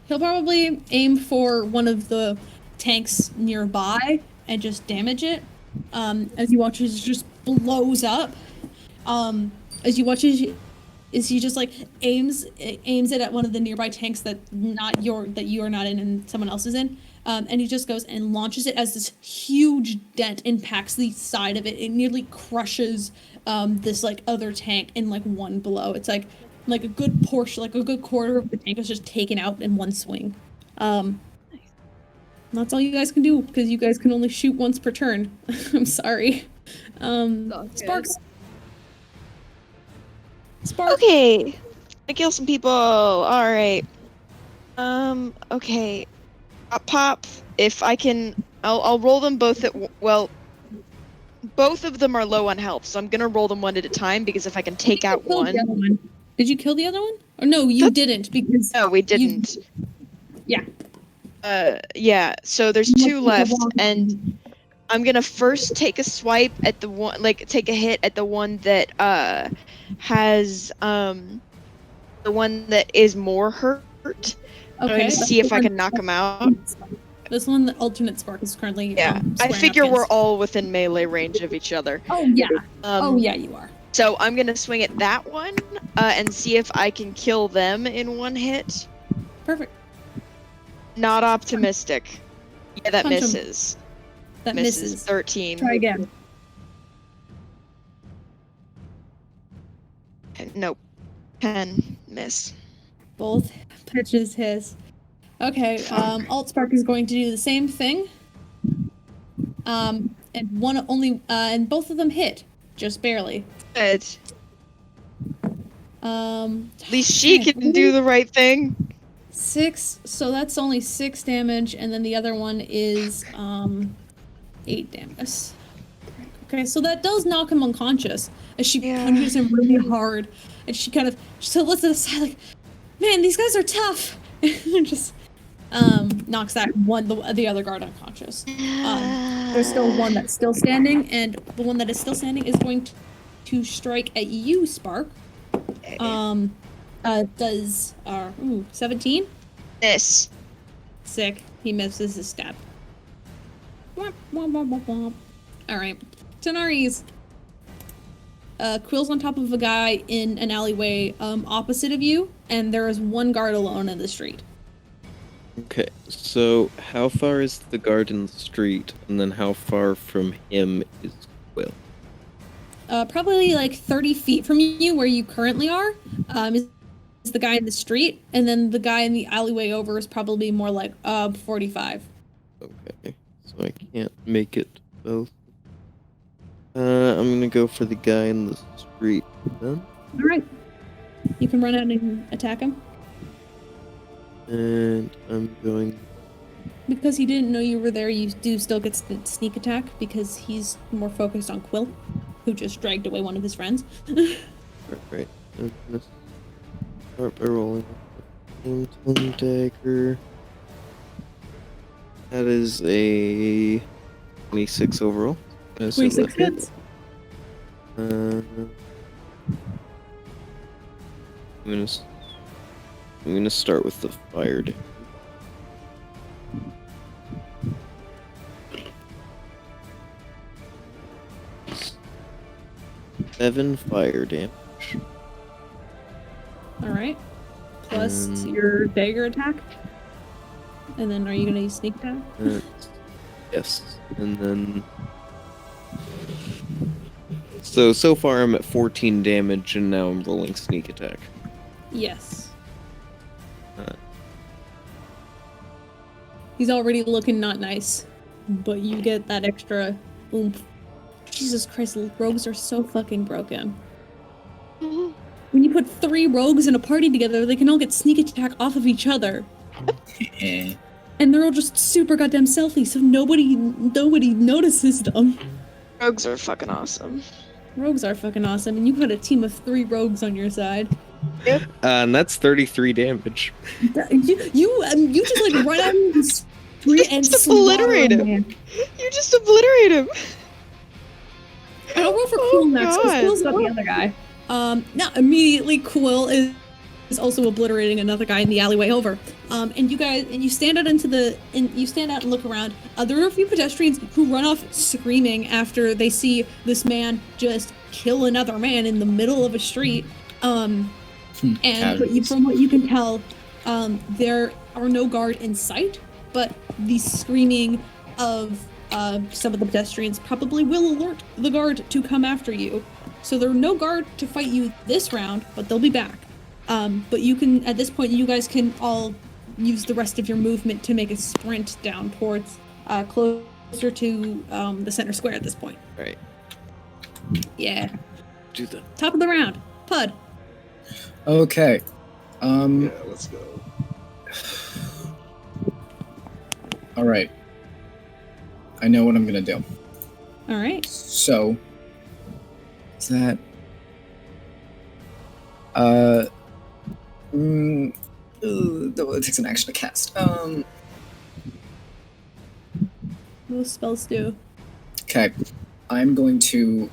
probably aim for one of the tanks nearby and just damage it. As you watch as it just blows up. As you watch as he just like aims it at one of the nearby tanks that you are not in and someone else is in. And he just goes and launches it as this huge dent impacts the side of it. It nearly crushes this like other tank in like one blow. It's like a good portion, like a good quarter of the tank is just taken out in one swing. That's all you guys can do because you guys can only shoot once per turn. I'm sorry. Sparks. Okay. I kill some people. All right. Okay. Pop. If I can, I'll roll them both at both of them are low on health, so I'm gonna roll them one at a time because if I can take out one. Did you kill the other one? Or no, you didn't because. No, we didn't. Yeah. Yeah. So there's two left, and I'm gonna first take a swipe at the one, like take a hit at the one that has the one that is more hurt. Okay. To see if I can knock him out. This one, the alternate spark is currently. Yeah, I figure we're all within melee range of each other. Oh yeah. Yeah, you are. So I'm gonna swing at that one and see if I can kill them in one hit. Perfect. Not optimistic. Yeah, that Punch 'em. misses. That misses. 13. Try again. Nope. 10. Miss. Both pitches his. Okay, Alt Spark is going to do the same thing. And and both of them hit, just barely. Good. At At least she can do the right thing. 6, so that's only 6 damage, and then the other one is 8 damage. Okay, so that does knock him unconscious as she punches him really hard, and she kind of just looks to the side like, man, these guys are tough, and just knocks that one the other guard unconscious. There's still one that's still standing, and the one that is still standing is going to strike at you, Spark. Does 17? This. Sick. He misses his stab. Womp, womp, womp, womp, womp. Alright. Tanar'ri's Quill's on top of a guy in an alleyway opposite of you, and there is one guard alone in the street. Okay, so how far is the guard in the street, and then how far from him is Quill? Probably like 30 feet from you, where you currently are, is the guy in the street, and then the guy in the alleyway over is probably more like 45. Okay, so I can't make it both. I'm gonna go for the guy in the street then. Alright. You can run out and attack him. And I'm going... Because he didn't know you were there, you do still get sneak attack, because he's more focused on Quill, who just dragged away one of his friends. Alright, I'm gonna start by rolling a 10 dagger. That is a 26 overall. 26 hits. I'm gonna start with the fire damage. Seven fire damage. Alright. Plus your dagger attack. And then are you gonna use sneak attack? Yes. And then... So far I'm at 14 damage, and now I'm rolling sneak attack. Yes. He's already looking not nice, but you get that extra oomph. Jesus Christ, rogues are so fucking broken. When you put 3 rogues in a party together, they can all get sneak attack off of each other. And they're all just super goddamn stealthy, so nobody notices them. Rogues are fucking awesome. Rogues are fucking awesome, and you put a team of 3 rogues on your side. Yep. And that's 33 damage. You just like run out of the street and just obliterate him. You just obliterate him. I'll roll for Quill next, because Quill's got the other guy. Now immediately Quill is also obliterating another guy in the alleyway over. And you stand out and look around. There are a few pedestrians who run off screaming after they see this man just kill another man in the middle of a street. From what you can tell, there are no guard in sight, but the screaming of some of the pedestrians probably will alert the guard to come after you. So there are no guard to fight you this round, but they'll be back. But you can, at this point, you guys can all use the rest of your movement to make a sprint down towards, closer to the center square at this point. Right. Yeah. Do that. Top of the round. Puud. Okay. Yeah, let's go. All right. I know what I'm gonna do. All right. So, is that? It takes an action to cast. What spells do? Okay, I'm going to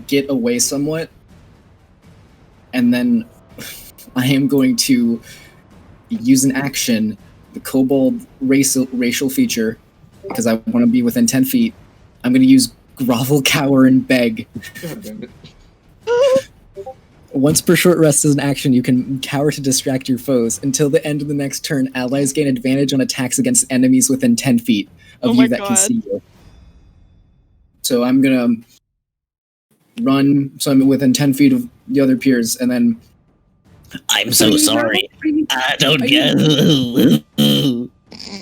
get away somewhat, and then I am going to use an action, the kobold racial feature, because I want to be within 10 feet. I'm going to use grovel, cower, and beg. God damn it. Once per short rest as an action, you can cower to distract your foes. Until the end of the next turn, allies gain advantage on attacks against enemies within 10 feet of you that can see you. So I'm gonna run, so I'm within 10 feet of the other Peirs, and then... I'm so sorry. I don't get... And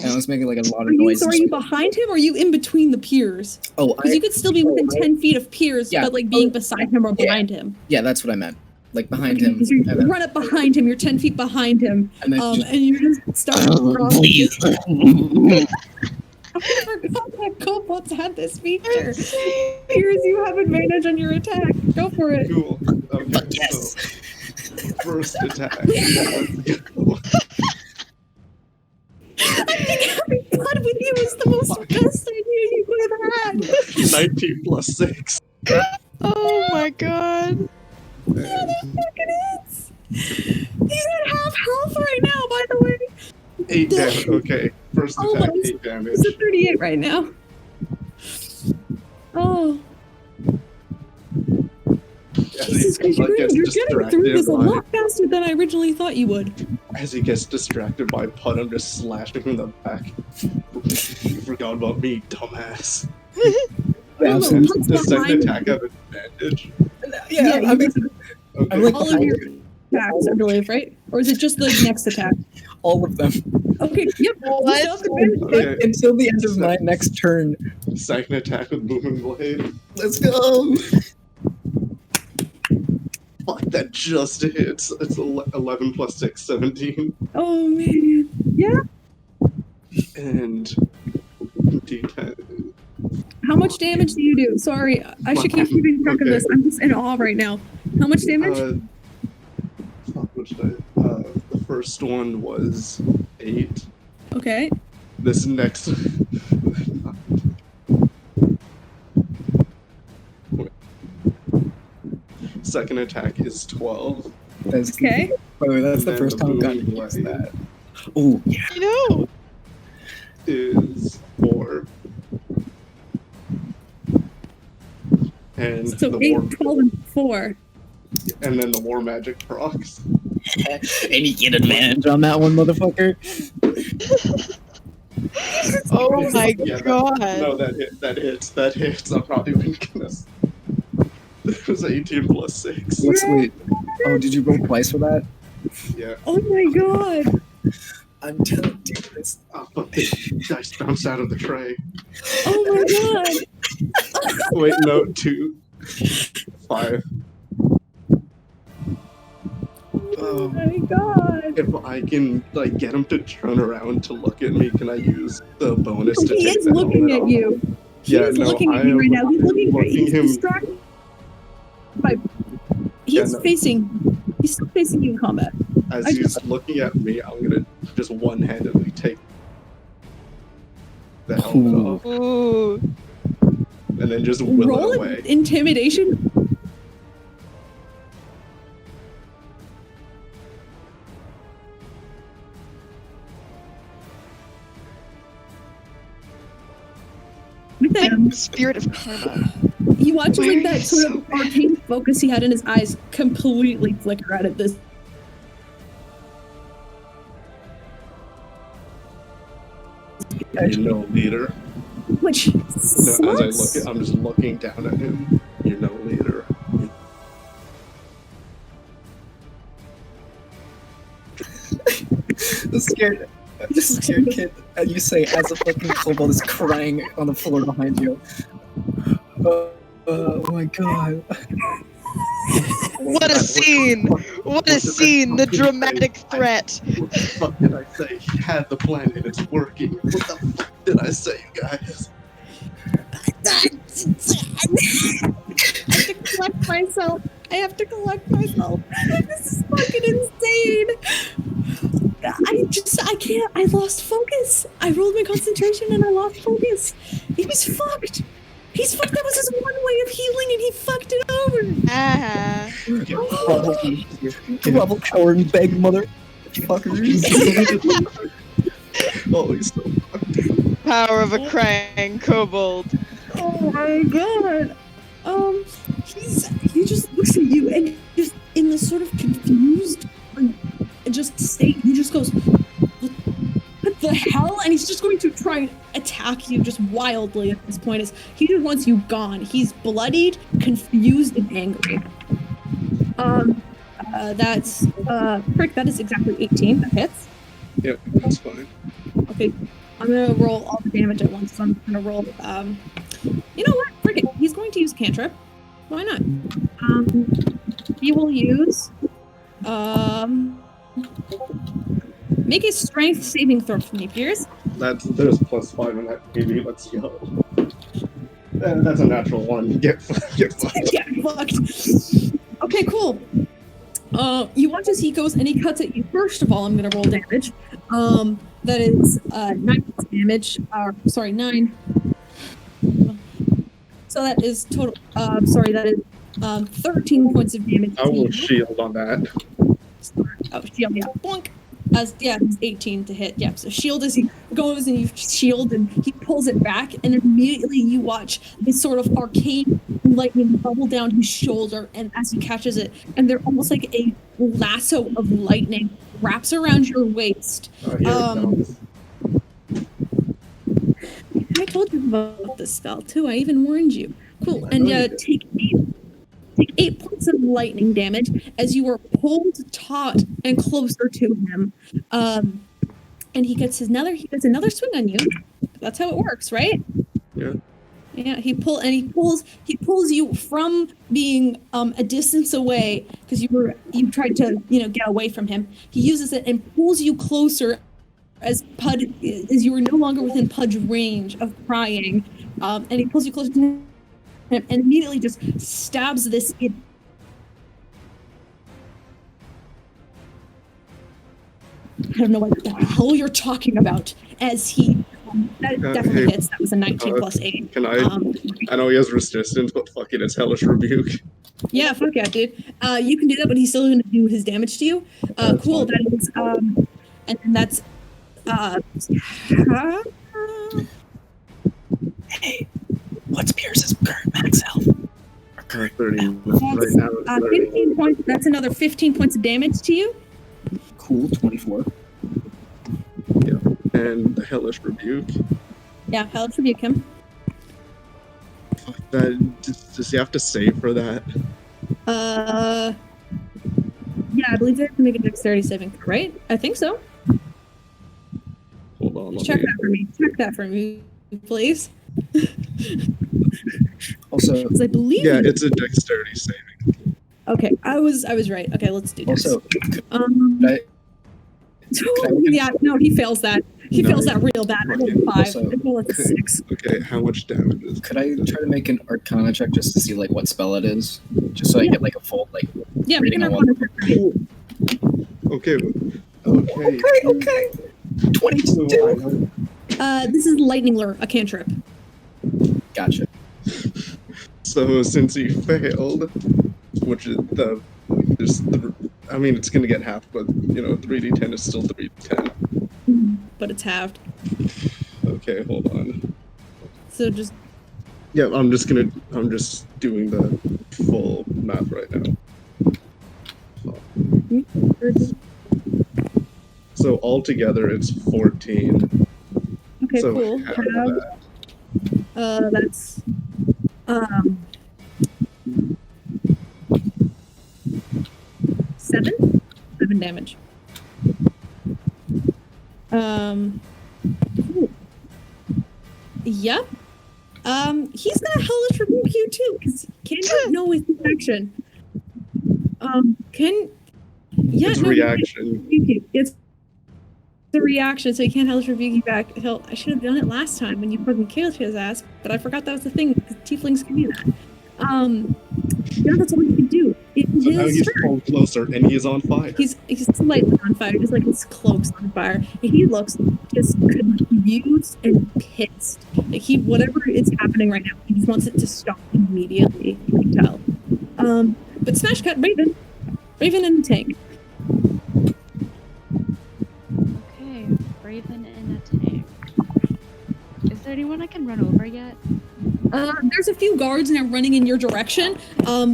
let's make it like a lot of Are noise. you behind him, or are you in between the Peirs? Oh, Because you could still be within 10 feet of Peirs, Yeah. but being beside him or behind him. Yeah, that's what I meant. like behind him. So you run up behind him. You're 10 feet behind him, And then and you just start. Please. I forgot that kobolds had this feature. Peirs, you have advantage on your attack. Go for it. Cool. Okay, Fuck yes. so first attack. Let's go. I think having fun with you is the most best idea you could have had. 19 plus 6. Oh my god. Yeah, that fucking is. He's at half health right now, by the way. 8 damage. Okay, first attack, Almost. 8 damage. He's at 38 right now. Oh. Jesus Christ, you're getting through this a lot faster than I originally thought you would. As he gets distracted by Puud, I'm just slashing him in the back. You forgot about me, dumbass. Well, And Puud's the second behind attack you. have advantage. Yeah, you I'm, get Okay. I'm like all of behind your you. attacks, I believe, right? Or is it just the next attack? All of them. Okay, yep. What? You still have advantage. Okay, Until the end of my next turn. second attack with Booming Blade. Let's go. Fuck, that just hits. It's 11 plus 6, 17. Oh man. Yeah. And D10. How much damage do you do? Sorry, I should keep keeping track of Okay. this. I'm just in awe right now. How much damage? Fuck, what should I? The first one was 8. Okay. This next. Second attack is 12. That's, Okay. by the way, that's the And first then time I've the gotten booming used to blade. that. Oh, yeah. I know. Is 4. And So the 8, war, 12, and 4. and then the war magic procs. And you get advantage. Advantage on that one, motherfucker. Oh my Yeah, god. No, that hits. I'm not even gonna. It was 18 plus 6. What's wait? Oh, did you roll twice for that? Yeah. Oh my god. I'm telling you this. Oh, but the dice bounced out of the tray. Oh my god. Wait, no, 2. 5. Oh my god. If I can like get him to turn around to look at me, can I use the bonus to He take is the looking helmet at off? you. He Yeah, is no, looking I at you am right now. He's looking looking he's him- distracted by Yeah, he's no. he's still facing you in combat. As I he's looking at me, I'm gonna just one-handedly take the helmet Ooh. off Ooh. and then just will Roll it away. intimidation. With that, Spirit of karma. you watch Why like are that you sort so of arcane focus he had in his eyes completely flicker out at this. You know, leader. Which No, as I look at, I'm just looking down at him. You know, leader. The scared kid, you say as a fucking kobold is crying on the floor behind you. Oh my god. What a scene! What a scene! The dramatic threat. What the fuck did I say? He had the plan and it's working. What the fuck did I say, you guys? I have to collect myself. This is fucking insane. I can't. I lost focus. I rolled my concentration and I lost focus. He was fucked. He's fucked. That was his one way of healing and he fucked it over. Ah. Grovel, cower, and beg, motherfuckers. Oh, he's so fucked. Power of a Krang kobold. Oh my god. He just looks at you and just in this sort of confused and just state. He just goes, "What the hell?" And he's just going to try and attack you just wildly at this point. He just wants you gone. He's bloodied, confused, and angry. That's frick. That is exactly 18. That hits. Yep, that's fine. Okay, I'm gonna roll all the damage at once. So I'm gonna roll. You know what? Frick it. He's going to use cantrip. Why not? he will use make a strength saving throw for me, Peirs. There's +5 in that baby. Let's go. That's a natural one. Get fucked. Get fucked. Okay, cool. You watch as he goes and he cuts at you. First of all, I'm gonna roll damage. That is 9 damage. 9. So that is total. That is 13 points of damage. I will shield on that. Oh, shield, yeah. Boink. It's 18 to hit. Yeah, so shield as he goes and you shield and he pulls it back, and immediately you watch this sort of arcane lightning bubble down his shoulder, and as he catches it, and they're almost like a lasso of lightning wraps around your waist. I told you about this spell too. I even warned you. Cool. And take 8 points of lightning damage as you are pulled taut and closer to him. And he gets another swing on you. That's how it works, right? Yeah. Yeah, he pulls you from being a distance away because you tried to get away from him. He uses it and pulls you closer as you were no longer within Pud's range of prying, and he pulls you closer to him and immediately just stabs this in. I don't know what the hell you're talking about. As he that definitely hits. That was a 19 plus 8. Can I? I know he has resistance, but fuck it, it's hellish rebuke. Yeah, fuck yeah, dude. You can do that, but he's still going to do his damage to you. Cool. That is and that's Hey, what's Peirs' current max health? Or current 30 right now. 15 points. That's another 15 points of damage to you. Cool, 24. Yeah, and the hellish rebuke. Yeah, hellish rebuke him. Fuck that. Does he have to save for that? Yeah, I believe they have to make a dexterity saving throw, right? I think so. Hold on. Check that for me, please. Also, because I believe. Yeah, it's a dexterity saving. Okay, I was right. Okay, let's do this. Also, yeah, no, he fails that. He fails that real bad. I rolled a 5. Also, I rolled a 6. Okay, how much damage is? Could I try to make an Arcana check just to see like what spell it is, just so I get like a full like reading on what? Okay. 22. This is lightning lure, a cantrip. Gotcha. So since he failed, which is it's gonna get half, but 3d10 is still 3d10. But it's halved. Okay, hold on. So just. Yeah, I'm just doing the full math right now. So altogether it's 14. Okay, so cool. That's 7 damage. Cool. Yep. He's gonna hellish rebuke you too, because can you know his action? It's reaction. It's the reaction, so he can't hellish rebuke you back. I should have done it last time when you fucking killed his ass, but I forgot that was the thing, because tieflings can do that. Yeah, that's all he can do. So now he's pulled closer, and he is on fire. He's slightly on fire, just like his cloak's on fire. And he looks just confused and pissed. Like whatever is happening right now, he just wants it to stop immediately. You can tell. But smash cut Raven in the tank. Okay, Raven in a tank. Is there anyone I can run over yet? There's a few guards now running in your direction,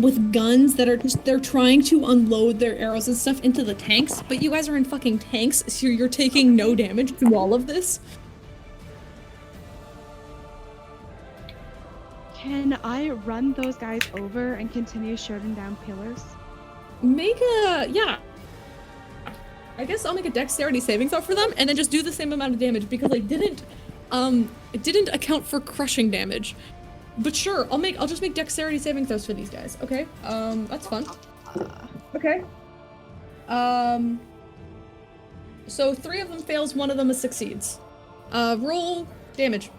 with guns that are they're trying to unload their arrows and stuff into the tanks, but you guys are in fucking tanks, so you're taking no damage through all of this. Can I run those guys over and continue shooting down pillars? Yeah. I guess I'll make a dexterity saving throw for them, and then just do the same amount of damage, because it didn't account for crushing damage. But sure, I'll just make dexterity saving throws for these guys. Okay, that's fun. Okay. So 3 of them fails, 1 of them succeeds. Roll damage.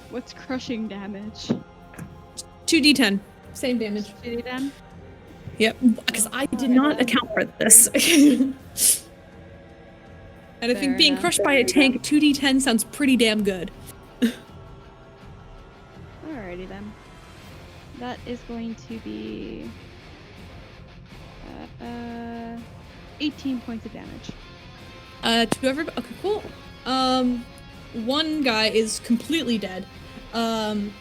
What's crushing damage? 2d10. Same damage. 2d10? Yep, because I did not account for this. And I think Fair being enough. crushed by a tank, 2d10 sounds pretty damn good. Alrighty then. That is going to be 18 points of damage. To everybody. Okay, cool. One guy is completely dead. And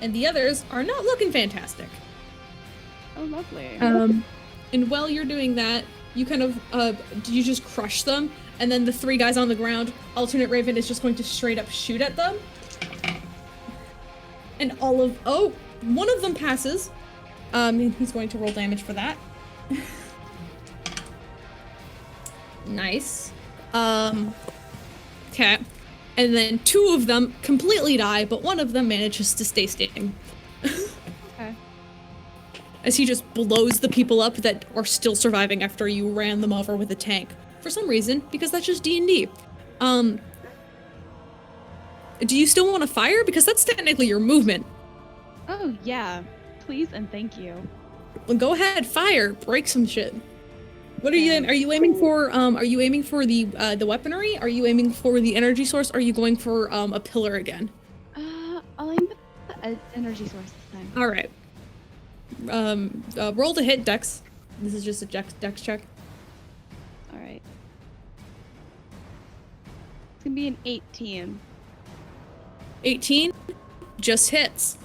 the others are not looking fantastic. Oh, lovely. And while you're doing that, you kind of, you just crush them, and then the 3 guys on the ground, Alternate Raven is just going to straight up shoot at them. And one of them passes. And he's going to roll damage for that. Nice. Okay. And then 2 of them completely die, but 1 of them manages to stay standing. Okay. As he just blows the people up that are still surviving after you ran them over with a tank. For some reason, because that's just D&D. Do you still want to fire? Because that's technically your movement. Oh, yeah. Please and thank you. Well, go ahead, fire, break some shit. What are you aiming for? Are you aiming for the weaponry? Are you aiming for the energy source? Are you going for a pillar again? I'll aim the energy source this time. All right. Roll to hit, Dex. This is just a Dex check. All right. It's gonna be an 18. 18 just hits.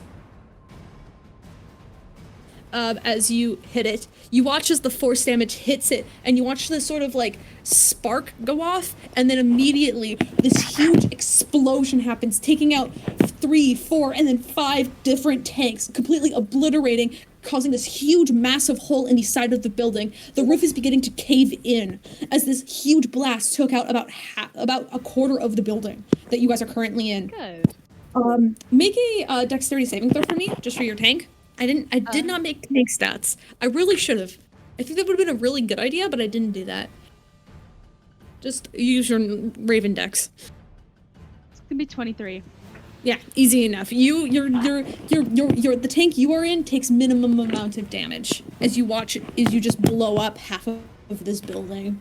As you hit it, you watch as the force damage hits it, and you watch this sort of like spark go off, and then immediately this huge explosion happens, taking out 3, 4, and then 5 different tanks, completely obliterating, causing this huge massive hole in the side of the building. The roof is beginning to cave in as this huge blast took out about a quarter of the building that you guys are currently in. Good. Make a dexterity saving throw for me, just for your tank. I did not make tank stats. I really should have. I think that would have been a really good idea, but I didn't do that. Just use your Raven dex. It's gonna be 23. Yeah, easy enough. The tank you are in takes minimum amount of damage as you just blow up half of this building.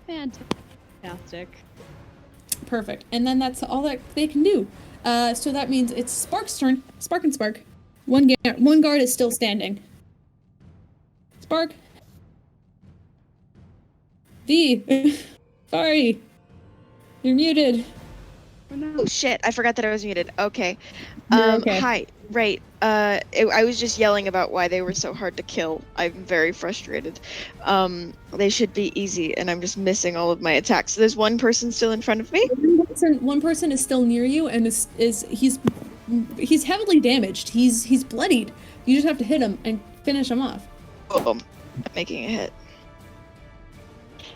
Fantastic. Perfect. And then that's all that they can do. So that means it's Spark's turn. Spark and Spark. One guard is still standing. Spark. V. Sorry. You're muted. Oh, no. Oh shit, I forgot that I was muted. Okay. You're okay. Hi. Right. I was just yelling about why they were so hard to kill. I'm very frustrated. They should be easy, and I'm just missing all of my attacks. So there's one person still in front of me? One person is still near you, and he's heavily damaged. He's bloodied. You just have to hit him and finish him off. Boom. I'm making a hit.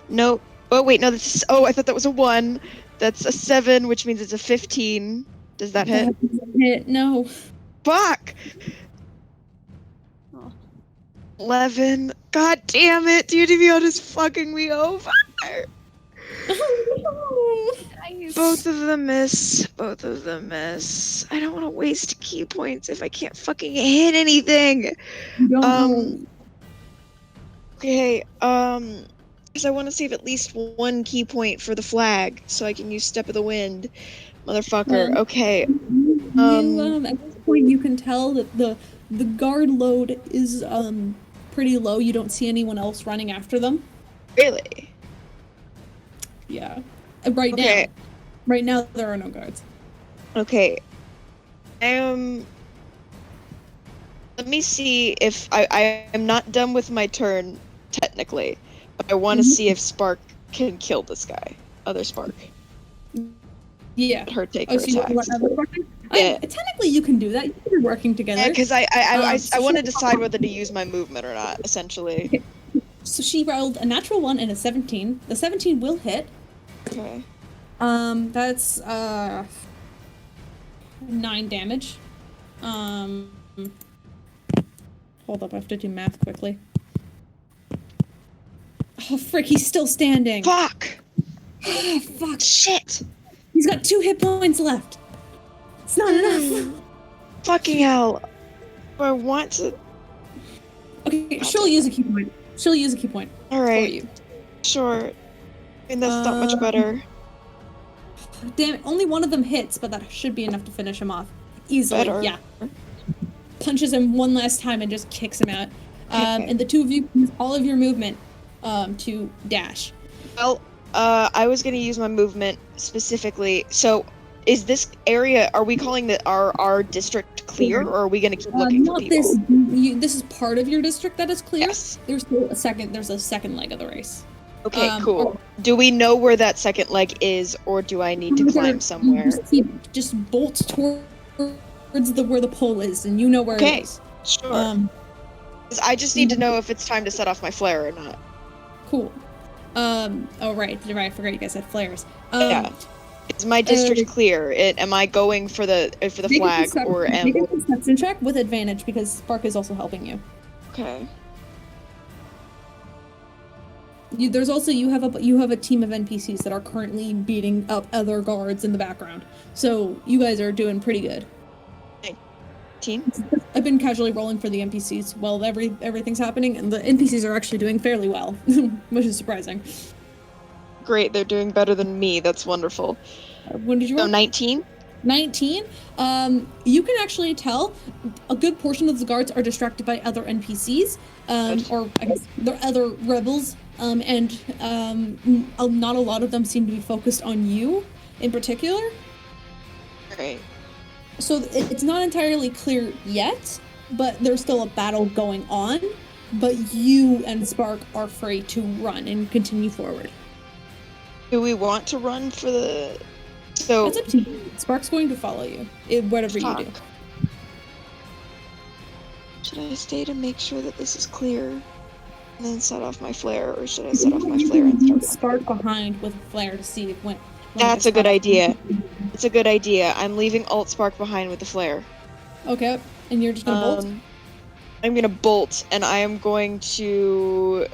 Nope. Oh wait, no, I thought that was a 1. That's a 7, which means it's a 15. Does that hit? No. Fuck! Oh. 11. God damn it! DDVO is fucking me over! Both of them miss. Both of them miss. I don't want to waste key points if I can't fucking hit anything! Okay, because I want to save at least 1 key point for the flag, so I can use Step of the Wind. Motherfucker. Okay. At this point, you can tell that the guard load is pretty low. You don't see anyone else running after them. Really? Yeah. Okay. Right now, there are no guards. Okay. Let me see if I am not done with my turn, technically. But I want to see if Spark can kill this guy. Other Spark. Yeah. Her take her So you attacks. yeah. Technically, you can do that. You're working together. Yeah, because I want to decide whether to use my movement or not, essentially. Okay. So she rolled a natural 1 and a 17. The 17 will hit. Okay. That's 9 damage. Hold up, I have to do math quickly. Oh, frick, he's still standing. Fuck! Oh, fuck. Shit! He's got 2 hit points left. It's not enough. Fucking hell. I want to... Okay, she'll use a key point. She'll use a key point for Alright, you. sure. I mean, that's not much better. Damn it, only one of them hits, but that should be enough to finish him off. Easily, Better. yeah. Punches him one last time and just kicks him out. Okay. And the 2 of you use all of your movement to dash. Well, I was gonna use my movement specifically. So, is this area, are we calling our district clear, or are we gonna keep looking for Not people? this is part of your district that is clear. Yes. There's a second leg of the race. Okay, or- cool. Do we know where that second leg is, or do I need to climb somewhere? Just bolt towards where the pole is, and you know where Okay. it is. Sure. 'Cause I just need to know if it's time to set off my flare or not. Cool. Oh right, I forgot you guys had flares. Yeah. Is my district clear? Am I going for the flag, or am... Make a perception check with advantage because Spark is also helping you. Okay. There's also you have a team of NPCs that are currently beating up other guards in the background, so you guys are doing pretty good. 19? I've been casually rolling for the NPCs while everything's happening, and the NPCs are actually doing fairly well, which is surprising. Great, they're doing better than me. That's wonderful. When did you So roll? 19? 19. You can actually tell a good portion of the guards are distracted by other NPCs, or I guess they're other rebels, and not a lot of them seem to be focused on you in particular. Great. So it's not entirely clear yet, but there's still a battle going on. But you and Spark are free to run and continue forward. Do we want to run for the... So... It's up to you. Spark's going to follow you, whatever you do. Fuck. Should I stay to make sure that this is clear and then set off my flare, or should I set off my flare and start? Spark behind with a flare to see when That's a good idea. It's a good idea. I'm leaving Alt Spark behind with the flare. Okay, and you're just gonna bolt? I'm gonna bolt, and I am going to...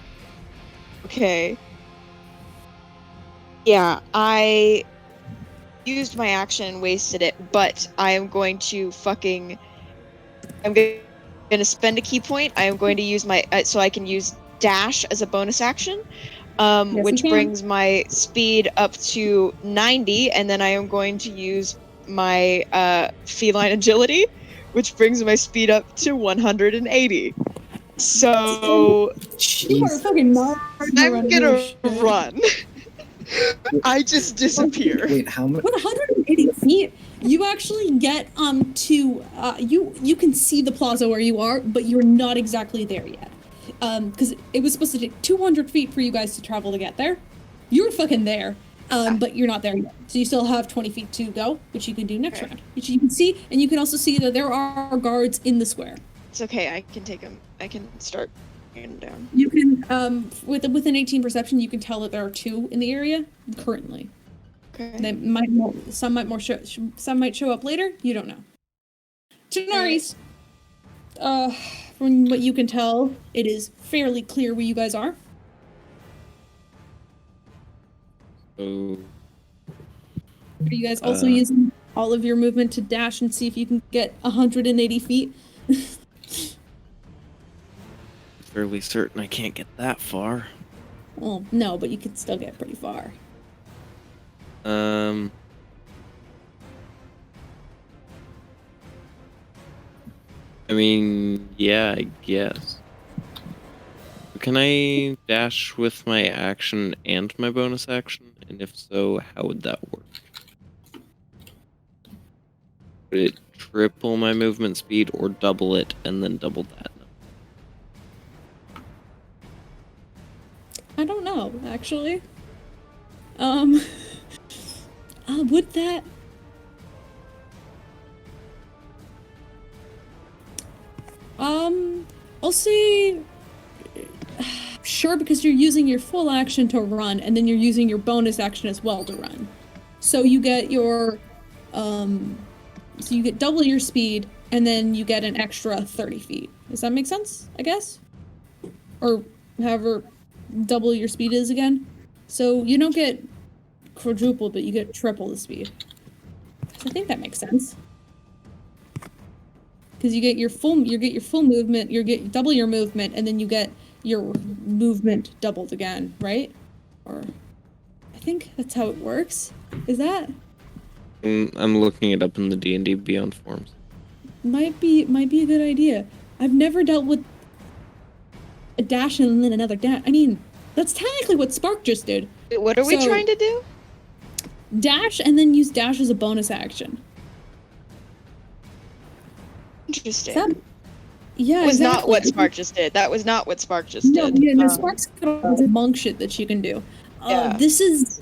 Okay. Yeah, I used my action and wasted it, but I am going to fucking... I'm gonna spend a key point. I am going to use my... so I can use dash as a bonus action, Yes, which you can. brings my speed up to 90, and then I am going to use my feline agility, which brings my speed up to 180. So... You are fucking Mario I'm running gonna your shit. run. I just disappear. Wait, how much? With 180 feet, you actually get to you can see the plaza where you are, but you're not exactly there yet. Because it was supposed to take 200 feet for you guys to travel to get there. You're fucking there, but you're not there yet. So you still have 20 feet to go, which you can do next round. Which you can see, and you can also see that there are guards in the square. It's okay. I can take him. I can start bringing him down. You can, with an 18 perception, you can tell that there are 2 in the area currently. Okay. They might some might show up later. You don't know. Tanar'ri's. From what you can tell, it is fairly clear where you guys are. So, Are you guys also using all of your movement to dash and see if you can get 180 feet? fairly certain I can't get that far. Well, no, but you could still get pretty far. I mean, yeah, I guess. Can I dash with my action and my bonus action? And if so, how would that work? Would it triple my movement speed or double it and then double that? I don't know, actually. Would that... I'll say... Sure, because you're using your full action to run, and then you're using your bonus action as well to run. So you get your, So you get double your speed, and then you get an extra 30 feet. Does that make sense, I guess? Or however double your speed is again. So you don't get quadruple, but you get triple the speed. I think that makes sense. Because you get your full movement, you get double your movement, and then you get your movement doubled again, right? Or I think that's how it works. Is that? I'm looking it up in the D&D Beyond forums. Might be a good idea. I've never dealt with a dash and then another dash. I mean, that's technically what Spark just did. Wait, what are we trying to do? Dash and then use dash as a bonus action. Interesting. Yeah, was exactly. not what Spark just did. That was not what Spark just did. Yeah, no, Spark's got all the monk shit that she can do. Yeah. This is...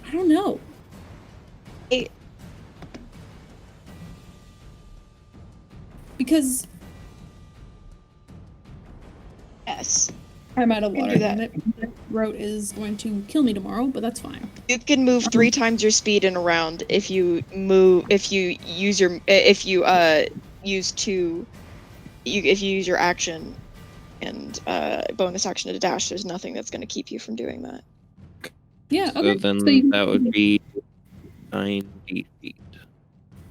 I don't know. Because... Yes. I'm out of You can water. do that. That throat is going to kill me tomorrow, but that's fine. You can move 3 times your speed in a round if you use your your action and bonus action to dash. There's nothing that's going to keep you from doing that. Yeah, So okay. then you- that would be 90 feet.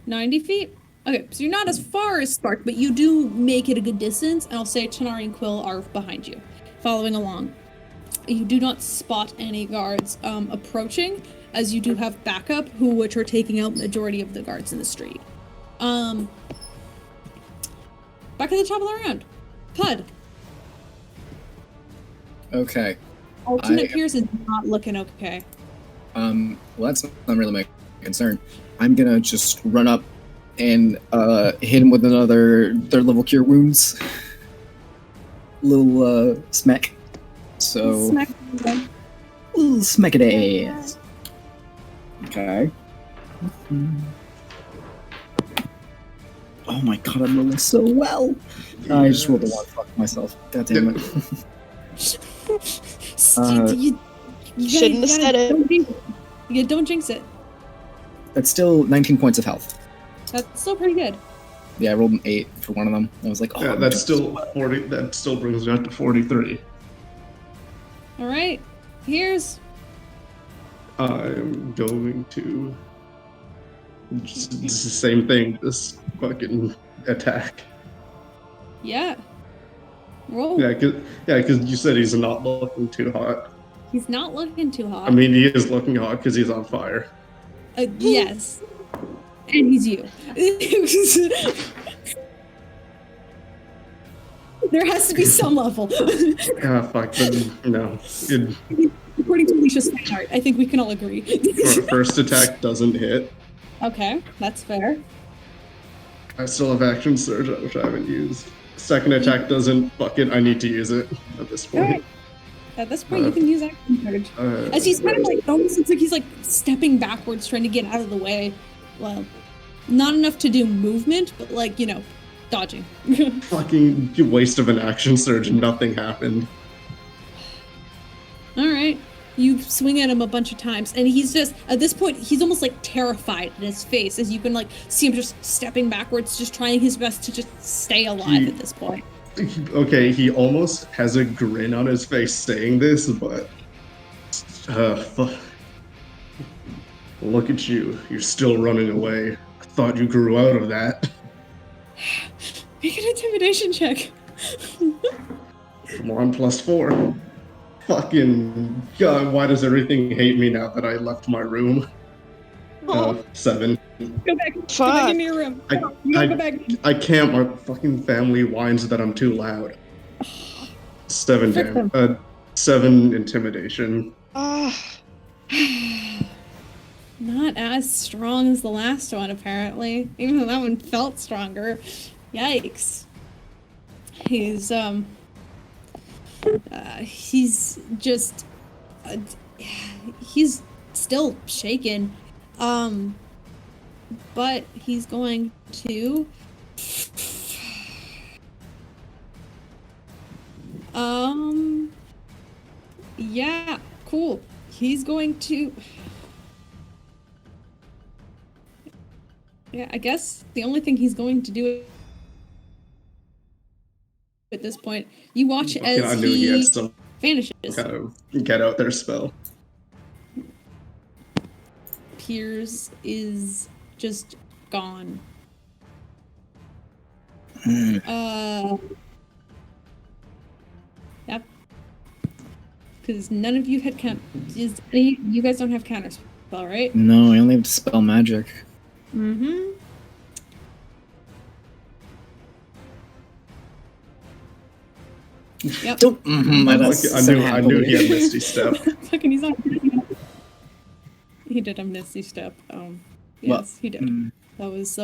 90 feet? Okay, so you're not as far as Spark, but you do make it a good distance, and I'll say Tanar'ri and Quill are behind you, following along. You do not spot any guards approaching, as you do have backup, which are taking out majority of the guards in the street. Back at the top of the round. Puud. Okay. Alternate Peirs is not looking okay. Well, that's not really my concern. I'm gonna just run up and hit him with another 3rd level cure wounds. Little smack. So Smack. little smack it ass. Okay. Oh my god, I'm rolling so well. I just rolled a 1. Fuck myself. God damn it. You Shouldn't have said it. Don't jinx it. That's still 19 points of health. That's still pretty good. Yeah, I rolled an 8 for one of them. I was like, oh, Yeah, I'm that's doing still 40. That still brings me up to 43. All right. Here's I'm going to just the same thing. This fucking attack. yeah. Roll. Yeah, because you said he's not looking too hot. He's not looking too hot. I mean, he is looking hot because he's on fire. Yes. And he's you. There has to be some level. Ah, fuck. Then, no. According to Alicia's chart, I think we can all agree. First attack doesn't hit. Okay, that's fair. I still have action surge, which I haven't used. Second attack doesn't. Fuck it. I need to use it at this point. Alright. At this point, you can use action surge. As he's kind of like, almost looks like he's like stepping backwards, trying to get out of the way. Well, not enough to do movement, but like, dodging. Fucking waste of an action surge. Nothing happened. Alright. You swing at him a bunch of times, and he's just, at this point, he's almost like terrified in his face, as you can like see him just stepping backwards, just trying his best to just stay alive at this point. Okay, he almost has a grin on his face saying this, but look at you. You're still running away. I thought you grew out of that. Make an intimidation check. Come on, +4. Fucking God, why does everything hate me now that I left my room? 7. Go back. Go back Fuck. into your room. I- Go back. I can't. My fucking family whines that I'm too loud. 7 damage. 7 intimidation. Ah, Not as strong as the last one, apparently. Even though that one felt stronger. Yikes. He's just... he's still shaken. But he's going to... Yeah, cool. He's going to... Yeah, I guess the only thing he's going to do at this point, you watch as I knew he had he some vanishes. kind of get out there spell. Peirs is just gone. Yep. Because none of you had you guys don't have counter spell, right? No, I only have dispel magic. Mm-hmm. Yep. Don't. I knew he had Misty Step. Fucking he's not. He did a Misty Step. Yes, he did. That was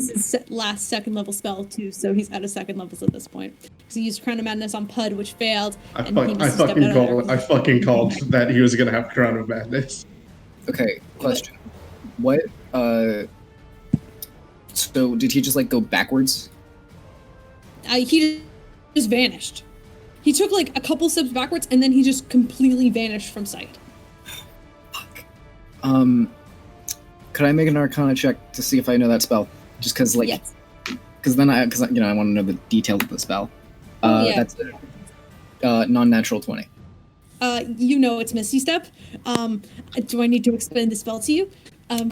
his last second level spell too. So he's out of second levels at this point. Because he used Crown of Madness on Puud, which failed. I fucking called that he was gonna have Crown of Madness. Okay, question. What? So did he just like go backwards? He just vanished. He took like a couple steps backwards and then he just completely vanished from sight. Fuck. Could I make an Arcana check to see if I know that spell? Just because, like, yes. Because then I want to know the details of the spell. Yeah. That's non-natural 20. You know it's Misty Step. Do I need to explain the spell to you?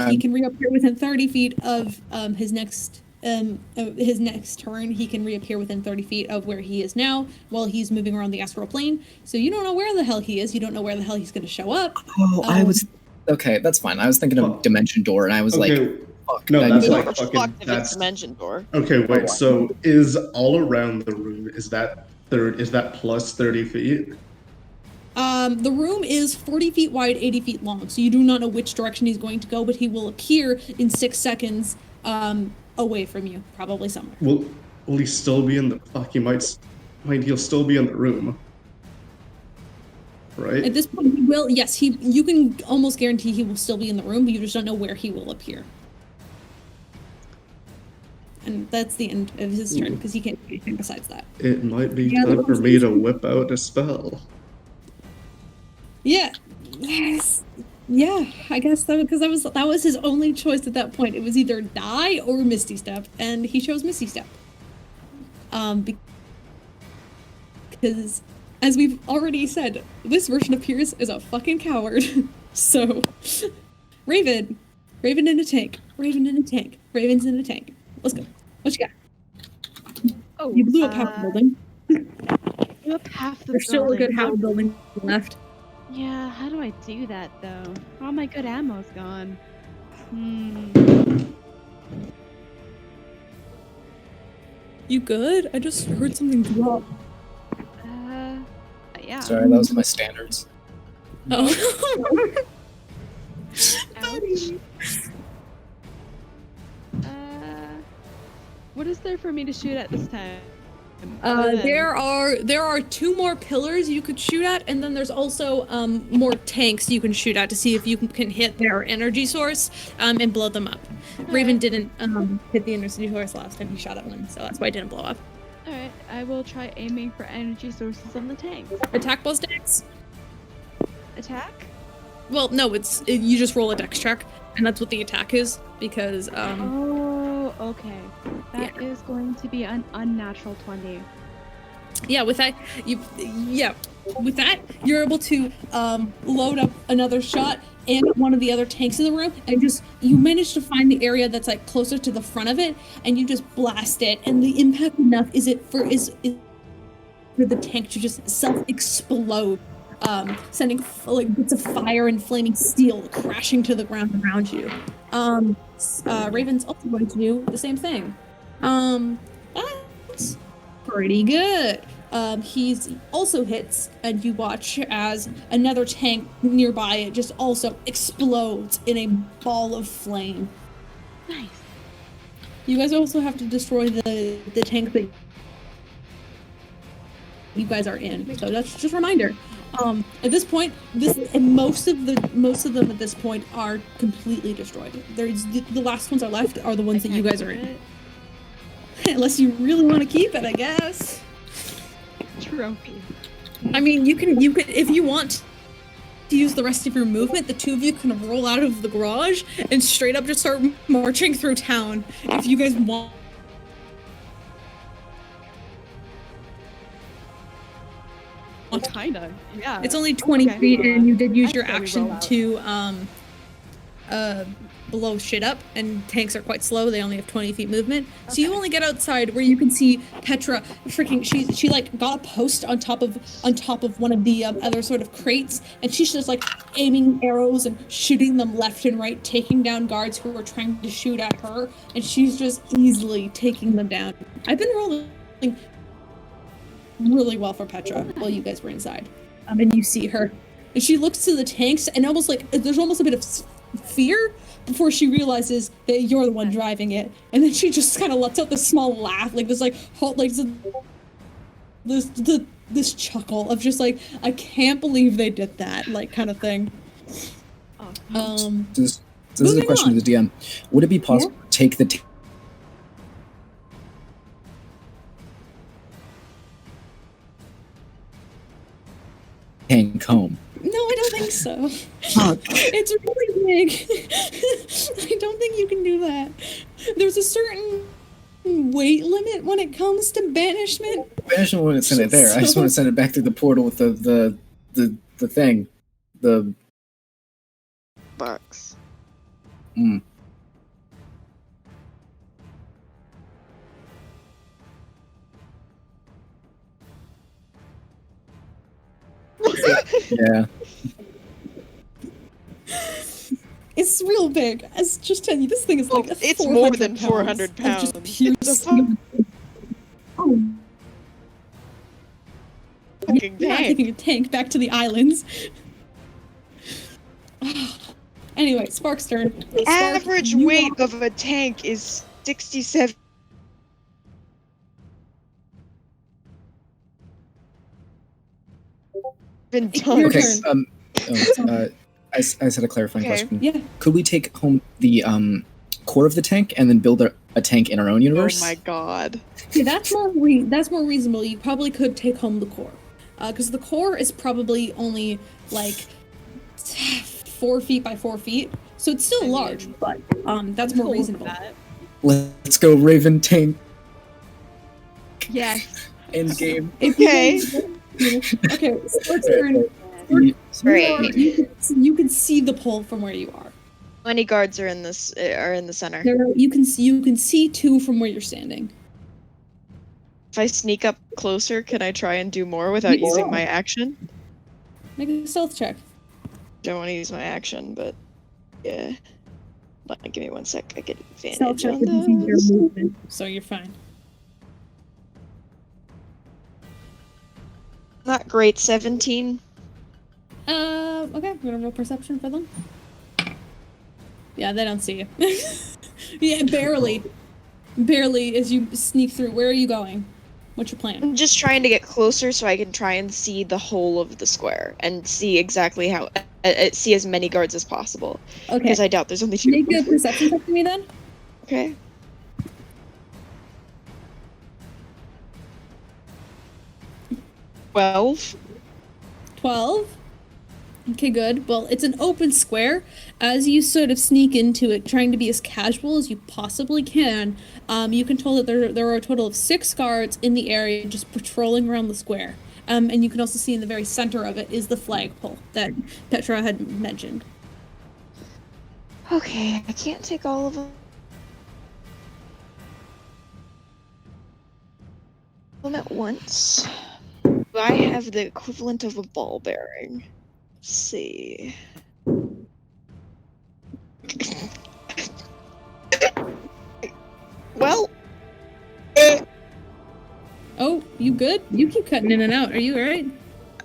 He can reappear within 30 feet of his next turn. He can reappear within 30 feet of where he is now while he's moving around the astral plane. So you don't know where the hell he is. You don't know where the hell he's going to show up. Oh, I was... Okay, that's fine. I was thinking of Dimension Door, and I was like, fuck. No, that's like Fuck fucking... if it's Dimension Door. Okay, wait, so is all around the room, is that plus 30 feet? The room is 40 feet wide, 80 feet long, so you do not know which direction he's going to go, but he will appear in 6 seconds away from you, probably somewhere. Will he still be in the... Fuck, he'll still be in the room. Right? At this point, he will. Yes, you can almost guarantee he will still be in the room, but you just don't know where he will appear. And that's the end of his turn, because he can't do anything besides that. It might be time for me to whip out a spell. Yeah. Yes. Yeah, I guess because that was his only choice at that point. It was either die or Misty Step, and he chose Misty Step. Because, as we've already said, this version of Peirs is a fucking coward. So, Raven in a tank. Raven's in a tank. Let's go. What you got? Oh, You blew up half the building. blew up half the There's still a good half building. building left. Yeah, how do I do that though? All my good ammo's gone. You good? I just heard something drop. Yeah. Sorry, that was my standards. Oh. Ouch. What is there for me to shoot at this time? There are 2 more pillars you could shoot at, and then there's also more tanks you can shoot at to see if you can hit their energy source and blow them up. Raven didn't hit the energy source last time he shot at one, so that's why it didn't blow up. Alright, I will try aiming for energy sources on the tanks. Attack those tanks? Attack? Well, no, you just roll a dex check, and that's what the attack is, because Oh, okay. That is going to be an unnatural 20. Yeah, with that, you're able to load up another shot and one of the other tanks in the room, and you manage to find the area that's like closer to the front of it, and you just blast it, and the impact enough is for the tank to just self-explode, sending like bits of fire and flaming steel crashing to the ground around you. Raven's also going to do the same thing. That's pretty good. He's also hits, and you watch as another tank nearby it just also explodes in a ball of flame. Nice. You guys also have to destroy the tank that you guys are in. So that's just a reminder. At this point, most of them at this point are completely destroyed. There's the last ones are left are the ones that you guys are in. Unless you really want to keep it, I guess. Trophy. I mean, you can if you want use the rest of your movement, the two of you can roll out of the garage and straight up just start marching through town. If you guys want. Kinda, yeah. It's only 20 Okay. feet, and you did use your I'd say we action roll out. to blow shit up, and tanks are quite slow. They only have 20 feet movement. So you only get outside where you can see Petra freaking she like got a post on top of one of the other sort of crates, and she's just like aiming arrows and shooting them left and right, taking down guards who were trying to shoot at her, and she's just easily taking them down. I've been rolling really well for Petra while you guys were inside. And you see her, and she looks to the tanks, and almost like there's almost a bit of fear before she realizes that you're the one driving it, and then she just kind of lets out this small laugh, like this, like this chuckle of just like, I can't believe they did that, like kind of thing. So this is a Moving question on. to the DM. Would it be possible to take the tank home? No, I don't think so. Fuck. It's really big. I don't think you can do that. There's a certain weight limit when it comes to banishment. Banishment wouldn't send it there. I just want to send it back through the portal with the thing. The Box. yeah. It's real big. I was just telling you, this thing is like It's more than 400 400 pounds. pounds. Of just pure It's a steel. fucking You're not tank. taking a tank back to the islands. Anyway, Spark's turn. Spark, Average you weight are- of a tank is 67 tons. Your Okay. turn. I just had a clarifying Okay. question. Yeah. Could we take home the core of the tank and then build a tank in our own Oh universe? my god. Okay, that's more reasonable. You probably could take home the core, because the core is probably only like 4 feet by 4 feet, so it's still large, but that's more reasonable. Let's go, Raven tank. Yes. End game. If you Okay. guys- okay, Spark's turn. Great. You can see the pole from where you are. 20 guards are in this in the center. You can see 2 from where you're standing. If I sneak up closer, can I try and do more without using my action? Make a stealth check. Don't want to use my action, but yeah. Hold on, give me 1 sec. I get Stealth advantage check on would be your those. movement, so you're fine. Not great. 17. Okay, I'm gonna roll perception for them. Yeah, they don't see you. Yeah, barely. Barely as you sneak through. Where are you going? What's your plan? I'm just trying to get closer so I can try and see the whole of the square and see exactly how see as many guards as possible. Okay. Because I doubt there's only 2. Make a perception check for me then. Okay. Twelve. 12. Okay, good. Well, it's an open square. As you sort of sneak into it, trying to be as casual as you possibly can, you can tell that there are a total of 6 guards in the area just patrolling around the square. And you can also see in the very center of it is the flagpole that Petra had mentioned. Okay, I can't take all of them at once. Do I have the equivalent of a ball bearing? Let's see. Well, Oh, you good? You keep cutting in and out. Are you alright?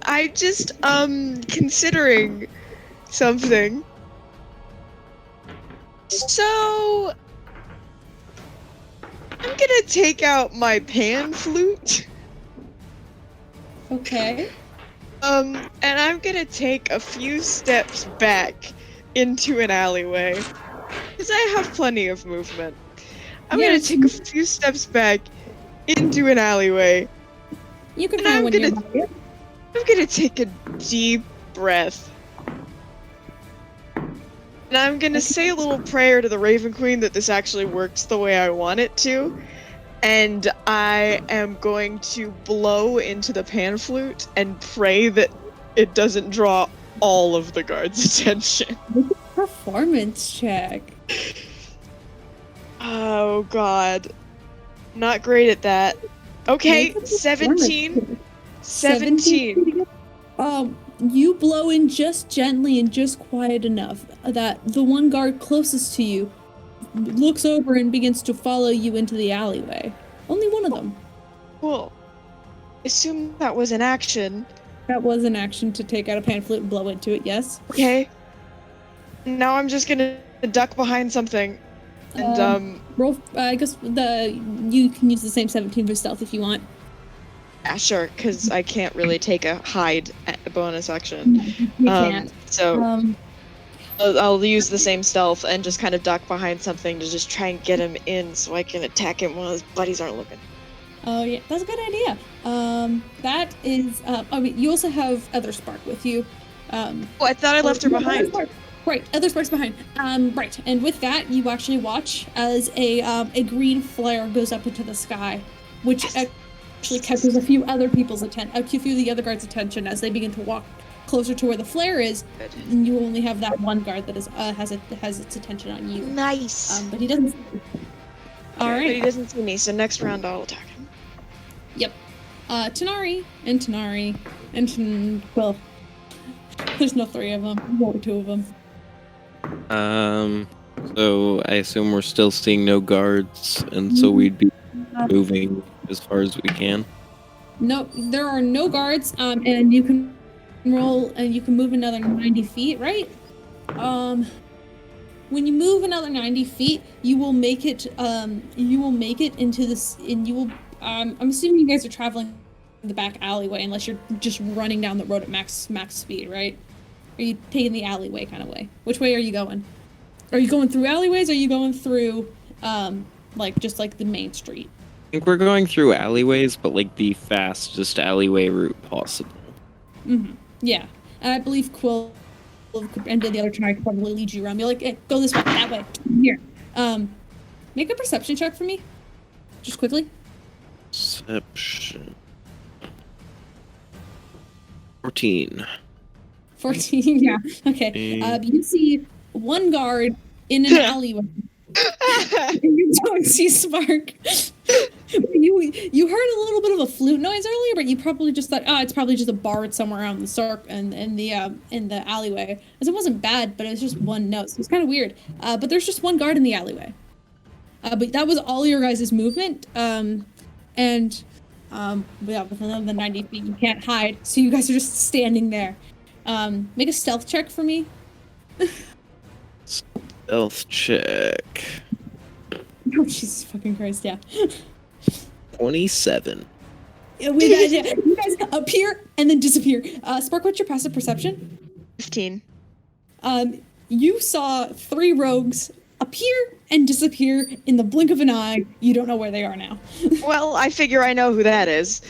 I just considering something. So I'm gonna take out my pan flute. Okay. And I'm gonna take a few steps back into an alleyway. Because I have plenty of movement. I'm Yes. gonna take a few steps back into an alleyway. You can And find I'm one gonna- nearby. I'm gonna take a deep breath. And I'm gonna say a little prayer to the Raven Queen that this actually works the way I want it to. And I am going to blow into the pan flute and pray that it doesn't draw all of the guards' attention. Performance check. Oh god. Not great at that. Okay, Make a 17. performance check. 17. You blow in just gently and just quiet enough that the one guard closest to you looks over and begins to follow you into the alleyway. Only one of them. Cool. Assume that was an action. That was an action to take out a pan flute and blow into it, yes? Okay. Now I'm just gonna duck behind something. And, Roll, I guess you can use the same 17 for stealth if you want. yeah, sure, because I can't really take a hide bonus action. You can't. So I'll use the same stealth and just kind of duck behind something to just try and get him in so I can attack him while his buddies aren't looking. Oh yeah, that's a good idea. That is, I mean, you also have Other Spark with you. Oh, I thought I left her behind. Right, Other Spark's behind. Right, and with that, you actually watch as a green flare goes up into the sky, which actually catches a few other people's attention, a few of the other guards' attention as they begin to walk closer to where the flare is. And you only have that one guard that is has its attention on you. Nice. But he doesn't. All right. But he doesn't see me, so next round I'll attack him. Yep. Tanar'ri, and well, there's no three of them. There's only two of them. So I assume we're still seeing no guards, and so we'd be moving as far as we can. No, there are no guards, and you can roll, and you can move another 90 feet, right? When you move another 90 feet, you will make it into this, and you will, I'm assuming you guys are traveling the back alleyway, unless you're just running down the road at max speed, right? Are you taking the alleyway kind of way? Which way are you going? Are you going through alleyways, or are you going through, just the main street? I think we're going through alleyways, but like the fastest alleyway route possible. Mm-hmm. Yeah. And I believe Quill and the other Tanar'ri could probably lead you around. Be like, hey, go this way, that way, here. Make a perception check for me. Just quickly. Perception. 14. 14, yeah. Okay. You see one guard in an alleyway. And you don't see Spark. You heard a little bit of a flute noise earlier, but you probably just thought, it's probably just a bard somewhere around the circ and in the alleyway. As it wasn't bad, but it was just one note, so it's kind of weird. But there's just one guard in the alleyway. But that was all your guys' movement. With another 90 feet, you can't hide, so you guys are just standing there. Make a stealth check for me. Stealth check. Oh, Jesus fucking Christ, yeah. 27. You guys appear and then disappear. Spark, what's your passive perception? 15. You saw 3 rogues appear and disappear in the blink of an eye. You don't know where they are now. Well, I figure I know who that is.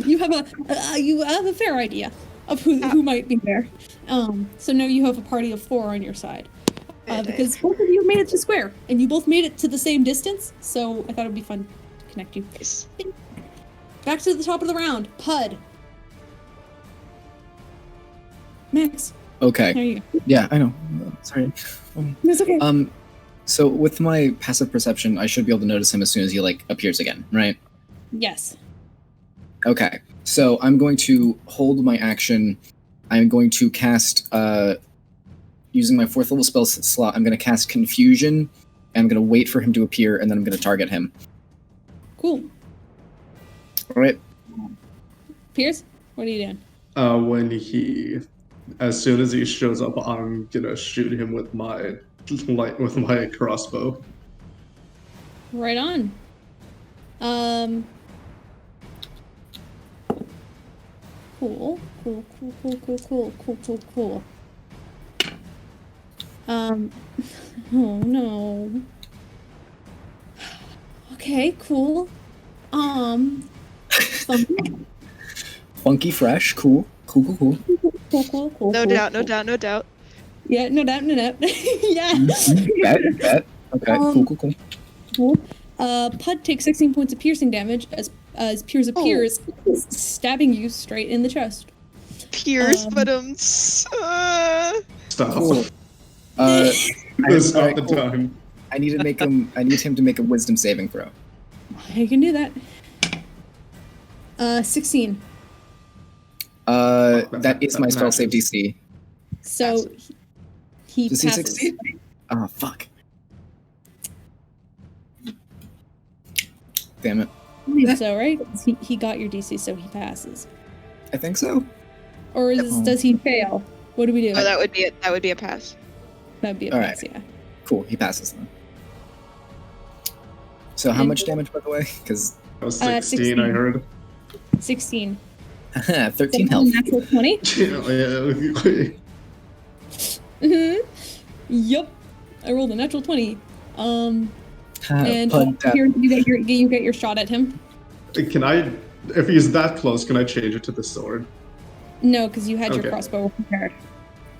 You have a fair idea of who might be there. So now you have a party of 4 on your side. Because both of you made it to square, and you both made it to the same distance, so I thought it'd be fun to connect you. Nice. Back to the top of the round. Puud. Max. Okay. There you go. Yeah, I know. Sorry. It's okay. So with my passive perception, I should be able to notice him as soon as he appears again, right? Yes. Okay. So I'm going to hold my action. I'm going to cast using my 4th level spell slot. I'm going to cast Confusion, and I'm going to wait for him to appear, and then I'm going to target him. Cool. All right. Peirs, what are you doing? As soon as he shows up, I'm gonna shoot him with my crossbow. Right on. Cool. Oh no. Okay, cool. Funky fresh, cool. Cool. No doubt. Yeah, no doubt, no doubt. Yeah. Bet. Okay, cool. Cool. Puud takes 16 points of piercing damage as Peirs appears, stabbing you straight in the chest. Peirs, but Stop. Cool. It's not the time. I need him to make a wisdom saving throw. I can do that. 16. That is my spell save DC. So he Does passes. he succeed? Oh, fuck. Damn it. I believe so, right? He got your DC, so he passes. I think so. Or does he fail? What do we do? Oh, that would be it. That would be a pass. That'd be a All pass, right. yeah. Cool, he passes then. So how much damage, by the way? Because That was 16, I heard. 16. 13 health. Natural 20? Yup. I rolled a natural 20. And here you get your shot at him. Can I, if he's that close, can I change it to the sword? No, because you had your Okay. crossbow prepared.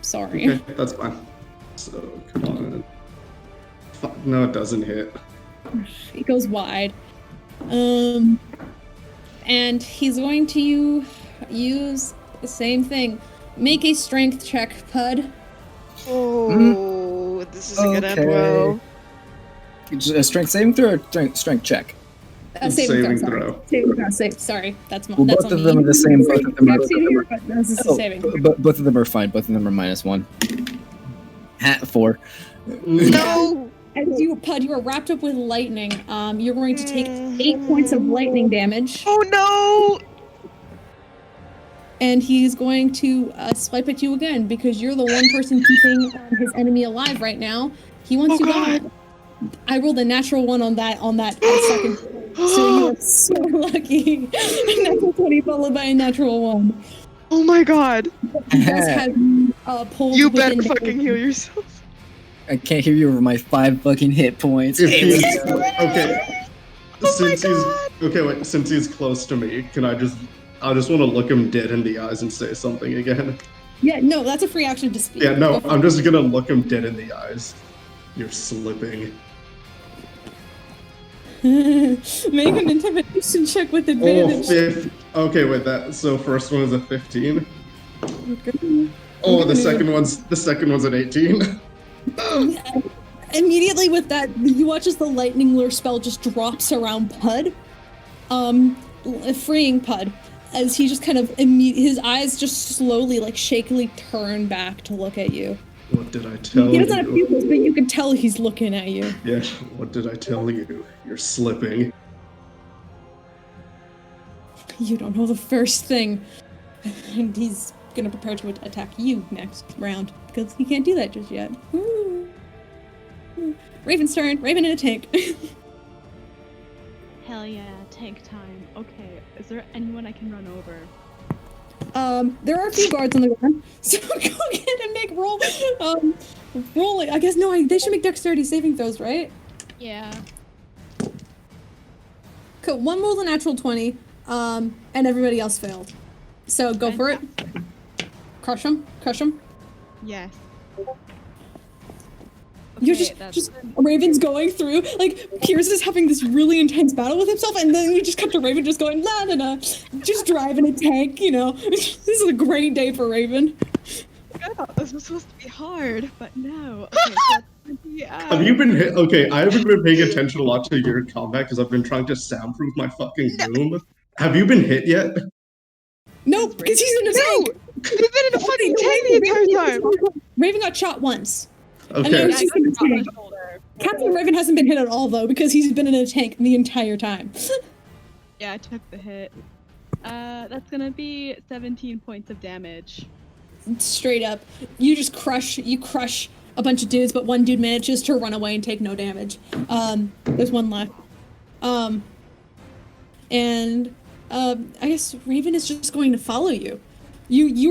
Sorry. Okay, that's fine. So, come on. Fuck, no, it doesn't hit. It goes wide. And he's going to use the same thing. Make a strength check, Puud. Oh, this is gonna end well. A strength saving throw or strength check? Saving throw. throw. Saving throw. Sorry, that's Well, that's both on of them me. are the same. Both of them are, But this is a saving. both of them are fine. Both of them are -1. 4. No! As you, Puud, you are wrapped up with lightning. You're going to take 8 points of lightning damage, Oh no! and he's going to swipe at you again because you're the one person keeping his enemy alive right now. He wants you gone. I rolled a natural 1 on that second. So you are so lucky. A natural 20 followed by a natural 1. Oh my god! He does have pulled You within better the- fucking heal yourself. I can't hear you over my 5 fucking hit points. If Hey, he's, okay. Since he's close to me, I just want to look him dead in the eyes and say something again. Yeah, no, that's a free action to speak. Yeah, no, I'm just gonna look him dead in the eyes. You're slipping. Make an intimidation check with advantage. Okay, wait, so first one is a 15. Oh, the second one's an 18. Immediately with that, you watch as the lightning lure spell just drops around Puud, freeing Puud, as he just kind of his eyes just slowly, like shakily turn back to look at you. What did I tell you? He doesn't have pupils, but you can tell he's looking at you. Yeah, what did I tell you? You're slipping. You don't know the first thing. And he's gonna prepare to attack you next round, because he can't do that just yet. Ooh. Raven's turn. Raven in a tank. Hell yeah, tank time. Okay, is there anyone I can run over? There are a few guards on the ground, so go ahead and make roll. Roll. I guess they should make dexterity saving throws, right? Yeah. Cool. One rolled a natural 20, and everybody else failed. So go for it. Crush him. Yes. You're Okay, just Raven's going through, like, Peirs is having this really intense battle with himself, and then we just cut to Raven just going, la la la, just driving a tank, you know. This is a great day for Raven. I thought this was supposed to be hard, but no. Okay, so Have you been hit? Okay, I haven't been paying attention a lot to your combat because I've been trying to soundproof my fucking room. Have you been hit yet? Nope, because he's in a tank. You've been in a fucking tank the entire time! Raven got shot once. And Okay. then he's just in a got my tank. shoulder. Captain Raven hasn't been hit at all, though, because he's been in a tank the entire time. Yeah, I took the hit. That's gonna be 17 points of damage. Straight up. You crush a bunch of dudes, but one dude manages to run away and take no damage. There's one left. I guess Raven is just going to follow you. You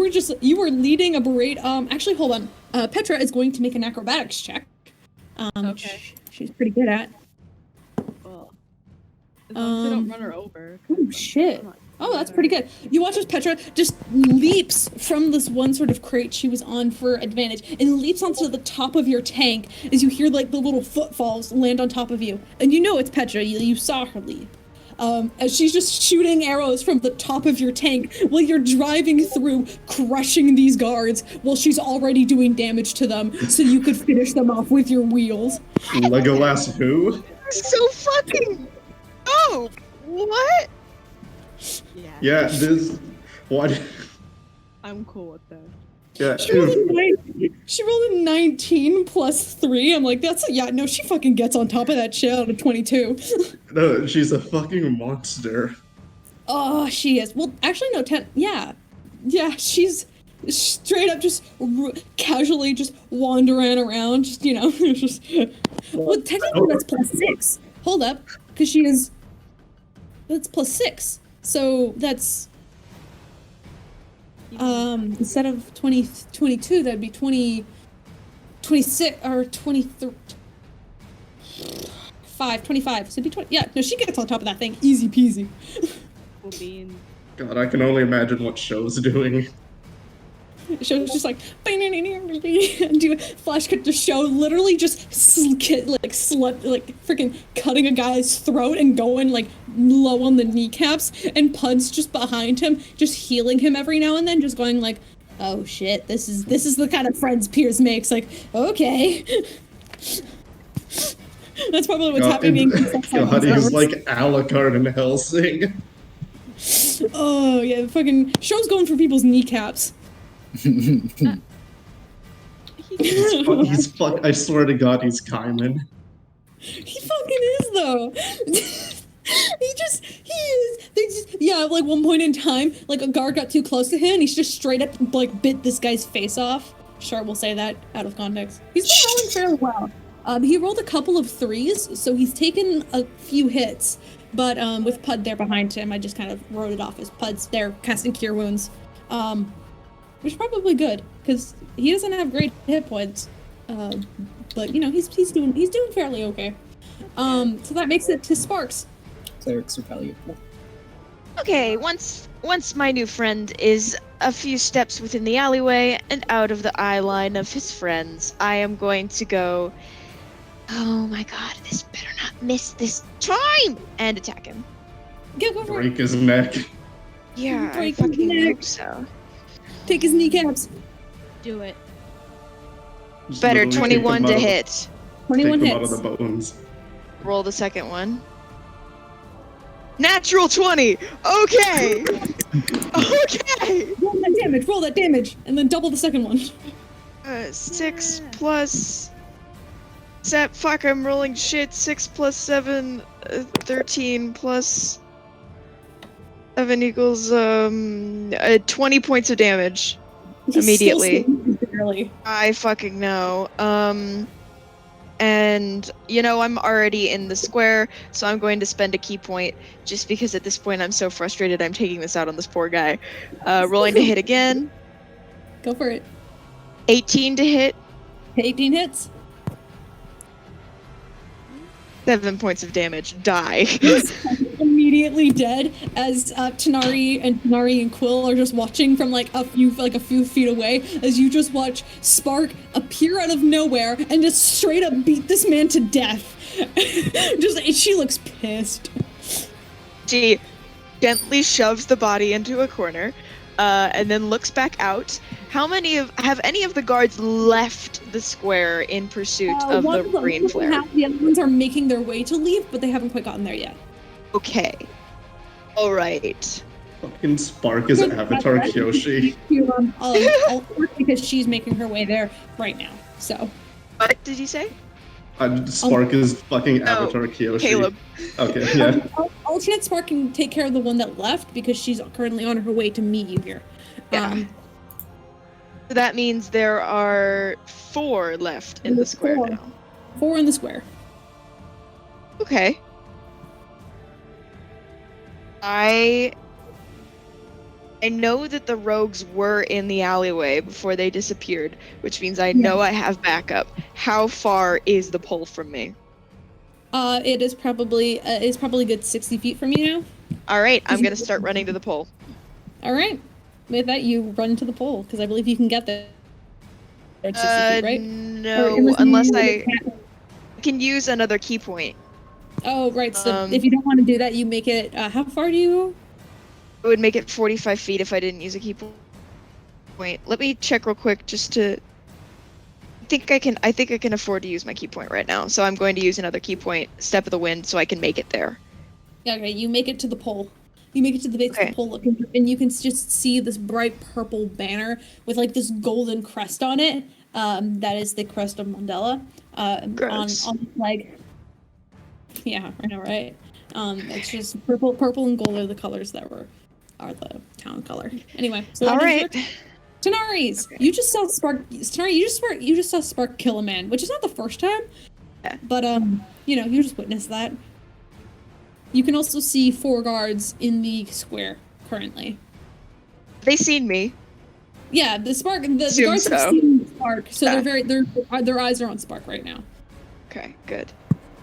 were leading a berate. Actually, hold on. Petra is going to make an acrobatics check. Okay. She's pretty good at. Well, as long as I don't run her over. Oh shit. Oh, that's pretty good. You watch as Petra just leaps from this one sort of crate she was on for advantage and leaps onto the top of your tank as you hear like the little footfalls land on top of you. And you know it's Petra, you saw her leap. As she's just shooting arrows from the top of your tank while you're driving through, crushing these guards while she's already doing damage to them so you could finish them off with your wheels. Legolas who? So fucking. Oh, what? Yeah, this. What? I'm cool with that. Yeah. She rolled a 19 plus 3. I'm like, no, she fucking gets on top of that shit out of 22. No, she's a fucking monster. Oh, she is. Well, actually, no, 10. Yeah. Yeah, she's straight up just casually just wandering around, just, just. Well, technically that's plus 6. Hold up, because she is. That's plus 6. So that's. Instead of 22, that'd be 26 or 23. 25. So it'd be 20. Yeah, no, she gets on top of that thing. Easy peasy. We'll be in. God, I can only imagine what Show's doing. Show's just like do flash cut to Show, literally just freaking cutting a guy's throat and going like low on the kneecaps, and Puud's just behind him, just healing him every now and then, just going like, oh shit, this is the kind of friends Peirs makes. Like, okay. That's probably what's happening. God, he's like Alucard in Helsing. Oh yeah, fucking Show's going for people's kneecaps. He's I swear to God, he's Kaiman. He fucking is though. Like one point in time, like a guard got too close to him and he's just straight up like bit this guy's face off. Sure, we'll say that out of context. He's been rolling fairly well. He rolled a couple of 3s, so he's taken a few hits, but with Puud there behind him, I just kind of wrote it off as Puud's there casting Cure Wounds. Which is probably good, because he doesn't have great hit points. But he's doing fairly okay. So that makes it to Sparks. Clerics are valuable. Okay, once my new friend is a few steps within the alleyway and out of the eye line of his friends, I am going to go, oh my god, this better not miss this time! And attack him. Go for it. Break his neck. Yeah, Break I his fucking neck. hope so. Take his kneecaps. Do it. Just Better, literally take 21 them to out of- hit. 21 take them hits. out of the bones. Roll the second one. Natural 20! Okay! Okay! Roll that damage, and then double the second one. 6 plus... Fuck, I'm rolling shit. 6 plus 7, 13 plus... 7 equals, 20 points of damage. Immediately. I fucking know. And, I'm already in the square, so I'm going to spend a key point, just because at this point I'm so frustrated I'm taking this out on this poor guy. Rolling to hit again. Go for it. 18 to hit. 18 hits. 7 points of damage. Die. Immediately dead as Tanar'ri and Quill are just watching from like a few feet away as you just watch Spark appear out of nowhere and just straight up beat this man to death. She looks pissed. She gently shoves the body into a corner, and then looks back out. Have any of the guards left the square in pursuit of the green flare? The other ones are making their way to leave, but they haven't quite gotten there yet. Okay. All right. Fucking Spark is Avatar Kyoshi. Because she's making her way there right now. So. What did you say? Spark is fucking Avatar Kyoshi. Kaleb. Okay, yeah. Alternate Spark can take care of the one that left because she's currently on her way to meet you here. Yeah. So that means there are 4 left in the square now. 4 in the square. Okay. I know that the rogues were in the alleyway before they disappeared, which means I know I have backup. How far is the pole from me? It is probably a good 60 feet from you now. All right, I'm gonna start running to the pole. All right. With that, you run to the pole because I believe you can get there. At 60 feet, right? No, unless I can use another key point. Oh, right. So if you don't want to do that, you make it. How far do you? It would make it 45 feet if I didn't use a key point. Let me check real quick just to. I think I can afford to use my key point right now, so I'm going to use another key point, Step of the Wind, so I can make it there. Okay, you make it to the pole. You make it to the base of the pole, and you can just see this bright purple banner with like this golden crest on it. That is the crest of Mandela. On the flag. Yeah, I know, right? It's just purple and gold are the colors that are the town color. Anyway, so all right. Tanar'ri's. Okay. You just saw Tanar'ri. You just saw Spark kill a man, which is not the first time. Yeah. But you just witnessed that. You can also see 4 guards in the square currently. They seen me. Yeah, the Spark. The guards have seen Spark, so their eyes are on Spark right now. Okay, good.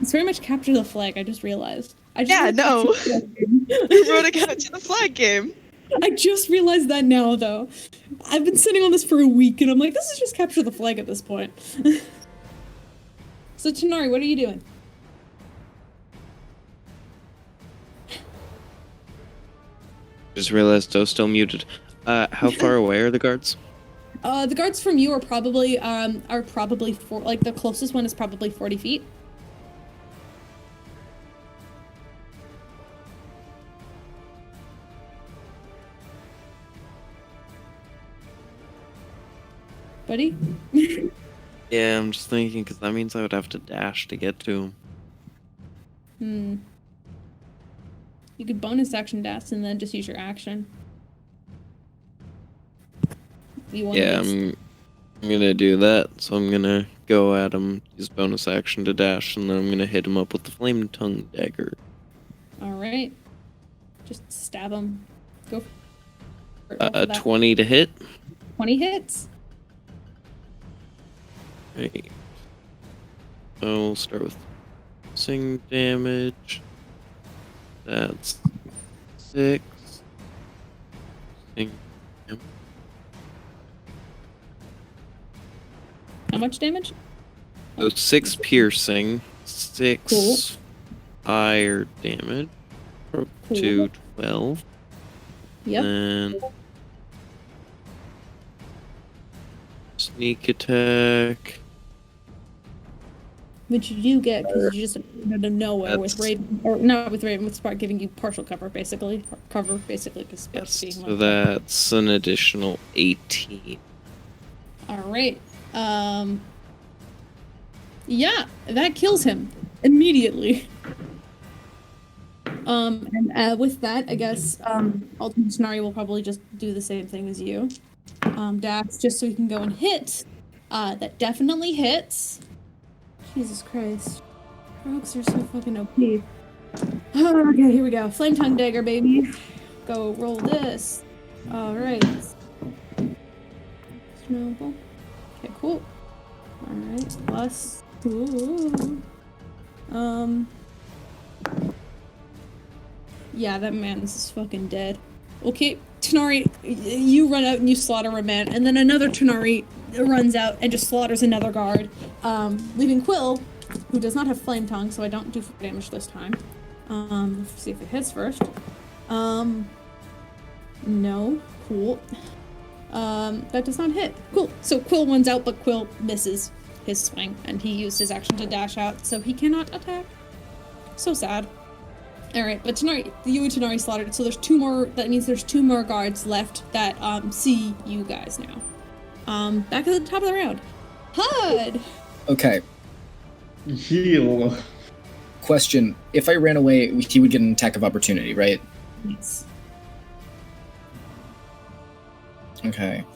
It's very much capture the flag. I just realized. We wrote a capture the flag game. I just realized that now, though. I've been sitting on this for a week, and I'm like, this is just capture the flag at this point. So, Tanar'ri, what are you doing? Just realized I was still muted. How far away are the guards? The guards from you are probably the closest one is probably 40 feet. Buddy? Yeah, I'm just thinking, because that means I would have to dash to get to him. You could bonus action dash and then just use your action. I'm gonna do that, so I'm gonna go at him, use bonus action to dash, and then I'm gonna hit him up with the flame tongue dagger. Alright. Just stab him. Go for it. 20 to hit. 20 hits. Right. So we'll start with sing damage. That's 6. Sing. How much damage? So 6 piercing, 6 fire damage, to 12. Yep. And sneak attack. Which you do get because you just out of nowhere with Raven, or not with Raven, with Spark giving you partial cover, basically. Because Spark's being so that's an additional 18. Alright. Yeah, that kills him immediately. And with that, I guess Ultimate Tanar'ri will probably just do the same thing as you. Dax, just so he can go and hit. That definitely hits. Jesus Christ. Rogues are so fucking OP. Oh, okay, here we go. Flame Tongue Dagger, baby. Go roll this. Alright. Snowball. Okay, cool. Alright, plus... Ooh. Yeah, that man is fucking dead. Okay, Tanar'ri, you run out and you slaughter a man, and then another Tanar'ri runs out and just slaughters another guard, leaving Quill, who does not have Flame Tongue, so I don't do damage this time. Let's see if it hits first. No. Cool. That does not hit. Cool. So Quill runs out, but Quill misses his swing, and he used his action to dash out, so he cannot attack. So sad. Alright, but Tanar'ri, you and Tanar'ri slaughtered, so there's 2 more, that means there's 2 more guards left that, see you guys now. Back at the top of the round. Puud! Okay. Heal. Question, if I ran away, he would get an attack of opportunity, right? Yes. Okay.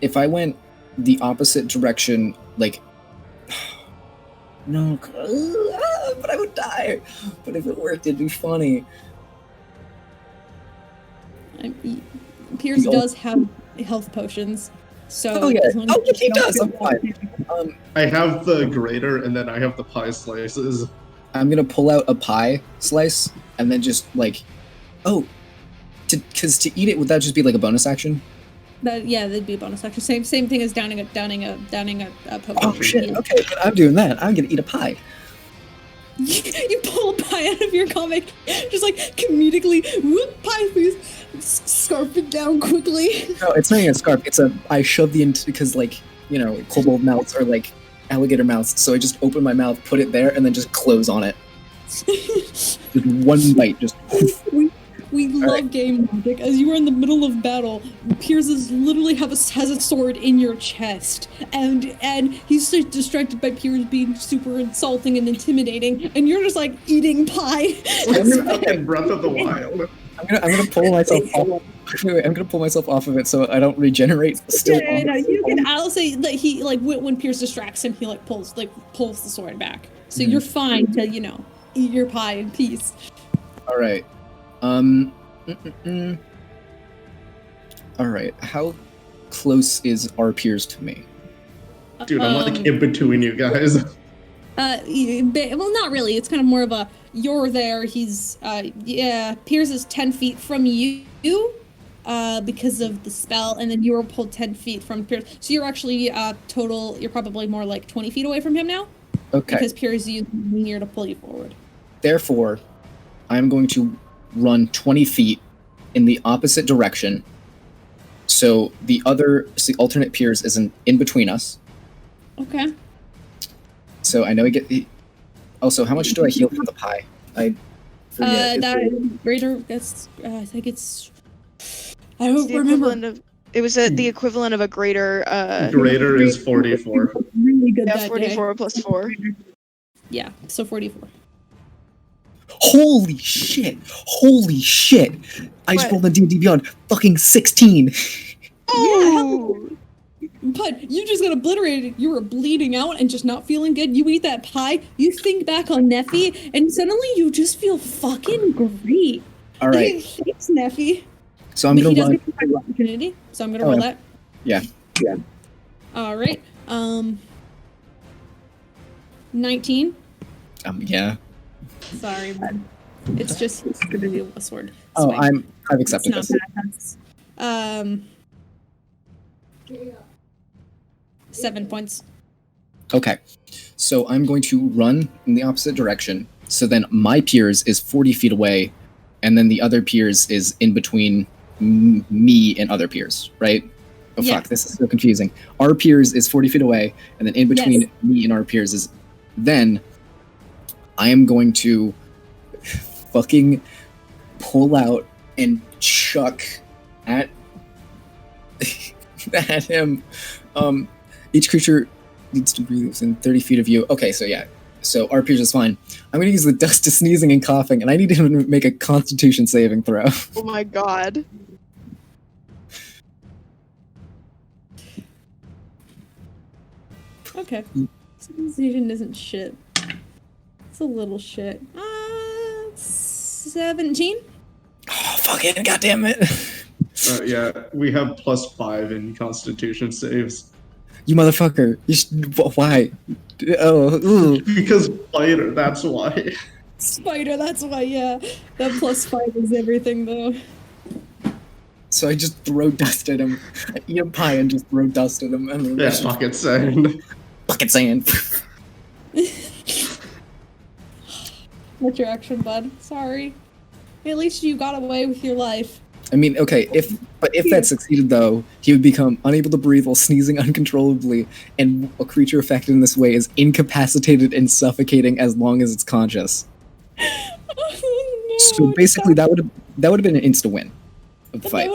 If I went the opposite direction, like... No, but I would die. But if it worked, it'd be funny. Peirs does have health potions, So Oh yeah. as long as Oh, he you don't does. I'm feel fine. I have the grater, and then I have the pie slices. I'm gonna pull out a pie slice and then just like, because to eat it would that just be like a bonus action? that'd be a bonus action. Same thing as downing a potion. Oh shit! Okay, but I'm doing that. I'm gonna eat a pie. You pull a pie out of your comic, just like comedically, whoop, pie please, scarf it down quickly. No, it's not even a scarf. I shove because like kobold mouths are like alligator mouths, so I just open my mouth, put it there, and then just close on it. Just one bite, just. We love right. game logic. As you are in the middle of battle, Peirs literally has a sword in your chest, and he's so distracted by Peirs being super insulting and intimidating, and you're just like eating pie. Fucking Breath of the Wild. I'm gonna pull myself off. I'm gonna pull myself off of it so I don't regenerate. Still, I'll say that he when Peirs distracts him, he pulls the sword back. So you're fine to eat your pie in peace. All right. All right. How close is our Peirs to me? Dude, I'm in between you guys. Well, not really. It's kind of more of a you're there. He's Peirs is 10 feet from you because of the spell, and then you were pulled 10 feet from Peirs. So you're actually total. You're probably more like 20 feet away from him now. Okay. Because Peirs used near to pull you forward. Therefore, I'm going to run 20 feet in the opposite direction. So the alternate Peirs is in between us. Okay. So I know also, how much do I heal from the pie? I forget. That greater. That's I think it's. I It's don't the remember. equivalent of. It was the equivalent of a greater. Greater is 44. Really good Yeah, that 44 day. plus 4. Yeah, so 44. Holy shit! I just What? rolled on D&D Beyond. Fucking 16. Oh! But you just got obliterated. You were bleeding out and just not feeling good. You eat that pie, you think back on Neffy, and suddenly you just feel fucking great. All right. Thanks, Neffy. So I'm But he gonna does run. get the opportunity, so I'm gonna Oh, roll yeah. that. Yeah. All right. 19. Yeah. Sorry, bud. It's just he's gonna do a sword. Oh, swing. I've It's accepted not this. bad. 7 points. Okay. So I'm going to run in the opposite direction. So then my Peirs is 40 feet away, and then the other Peirs is in between me and other Peirs, right? Oh, Yeah. fuck, this is so confusing. Our Peirs is 40 feet away, and then in between Yes. me and our Peirs is... Then I am going to fucking pull out and chuck at at him. Each creature needs to be within 30 feet of you. Okay, so yeah. So our Peirs is fine. I'm going to use the dust to sneezing and coughing, and I need him to make a Constitution saving throw. Oh my god. Okay. Civilization isn't shit. It's a little shit. 17? Oh, fucking goddamn it. Yeah, we have +5 in Constitution saves. You motherfucker. Why? Oh, ooh. Because fighter, that's why. Spider, that's why, yeah. That +5 is everything, though. So I just throw dust at him. I eat a pie and just throw dust at him. And Yeah, fucking sand. fucking sand. What's your action, bud? Sorry. At least you got away with your life. I mean, okay, if that succeeded though, he would become unable to breathe while sneezing uncontrollably, and a creature affected in this way is incapacitated and suffocating as long as it's conscious. Oh, no, So basically, that would have been an insta win of the fight.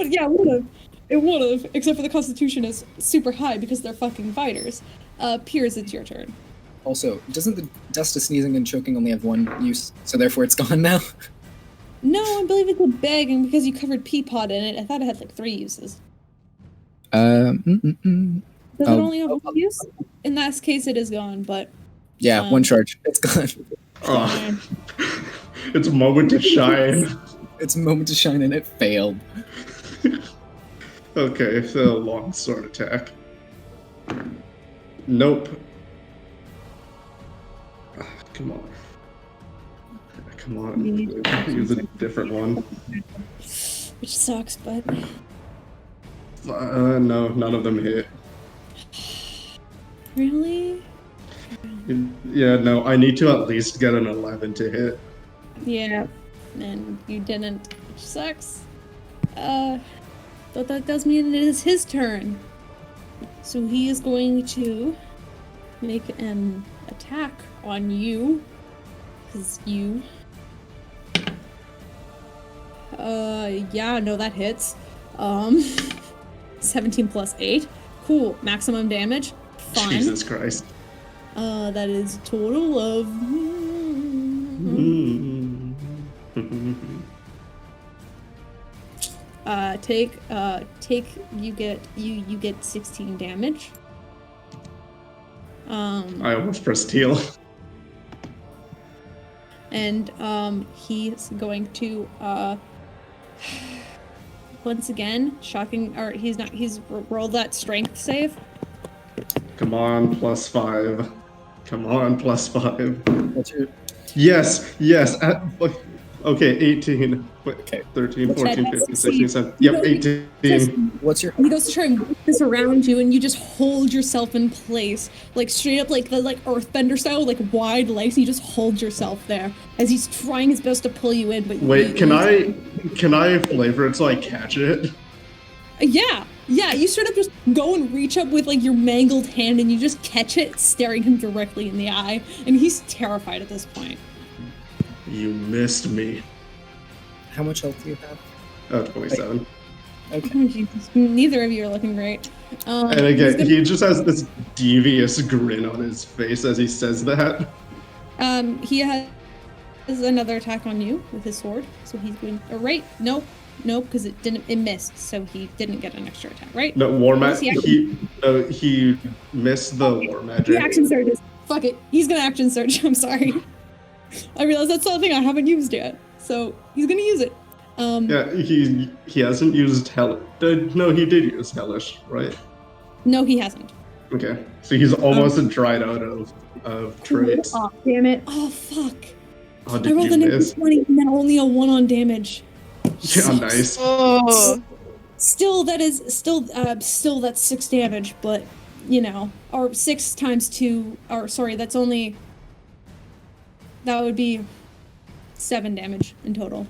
It would have, except for the Constitution is super high because they're fucking fighters. Peirs, it's your turn. Also, doesn't the dust of sneezing and choking only have one use? So therefore, it's gone now. No, I believe it's a bag, and because you covered Peapod in it, I thought it had like 3 uses. Does Does it only have 1 use? In that case, it is gone, but... Yeah, 1 charge. It's gone. Oh. It's a moment to shine. It's a moment to shine, and it failed. Okay, so long sword attack. Nope. Come on. Come on. Use a different one. Which sucks, but No, none of them hit. really? Yeah, no, I need to at least get an 11 to hit. Yeah, and you didn't, which sucks. But that does mean it is his turn. So he is going to make an attack on you. Because you... yeah, no, that hits. 17 plus 8. Cool, maximum damage. Fun. Jesus Christ. That is a total of... you get 16 damage. I almost pressed heal. And he's going to once again he's rolled that strength save. Come on, +5. Come on, +5. What's your Yes. Okay, 18. Okay. 13, 14, Ted, 15, 16, 17. Yep, 18. what's your He goes to try and whip this around you, and you just hold yourself in place, like straight up, like the Earthbender style, like wide legs. And you just hold yourself there as he's trying his best to pull you in. But Wait, can I flavor it so I catch it? Yeah. You straight up just go and reach up with like your mangled hand, and you just catch it, staring him directly in the eye, and he's terrified at this point. You missed me. how much health do you have? 27. Okay. Oh, Jesus. Neither of you are looking great. And again, he just has this devious grin on his face as he says that. He has another attack on you with his sword, so he's going. Nope, because it missed, so he didn't get an extra attack, right? No, war magic. He missed the war magic. He action surges. Fuck it, he's gonna action surge. I'm sorry. I realize that's the only thing I haven't used yet, so he's gonna use it. Yeah, he hasn't used Hellish. No, he did use Hellish, right? No, he hasn't. Okay, so he's almost dried out of traits. Oh, damn it. Oh, fuck. Oh, I did rolled you an miss? 20 and then only a 1 on damage. Yeah, nice. Oh, Still, that's 6 damage, but, or 6 times 2, or sorry, that would be 7 damage in total.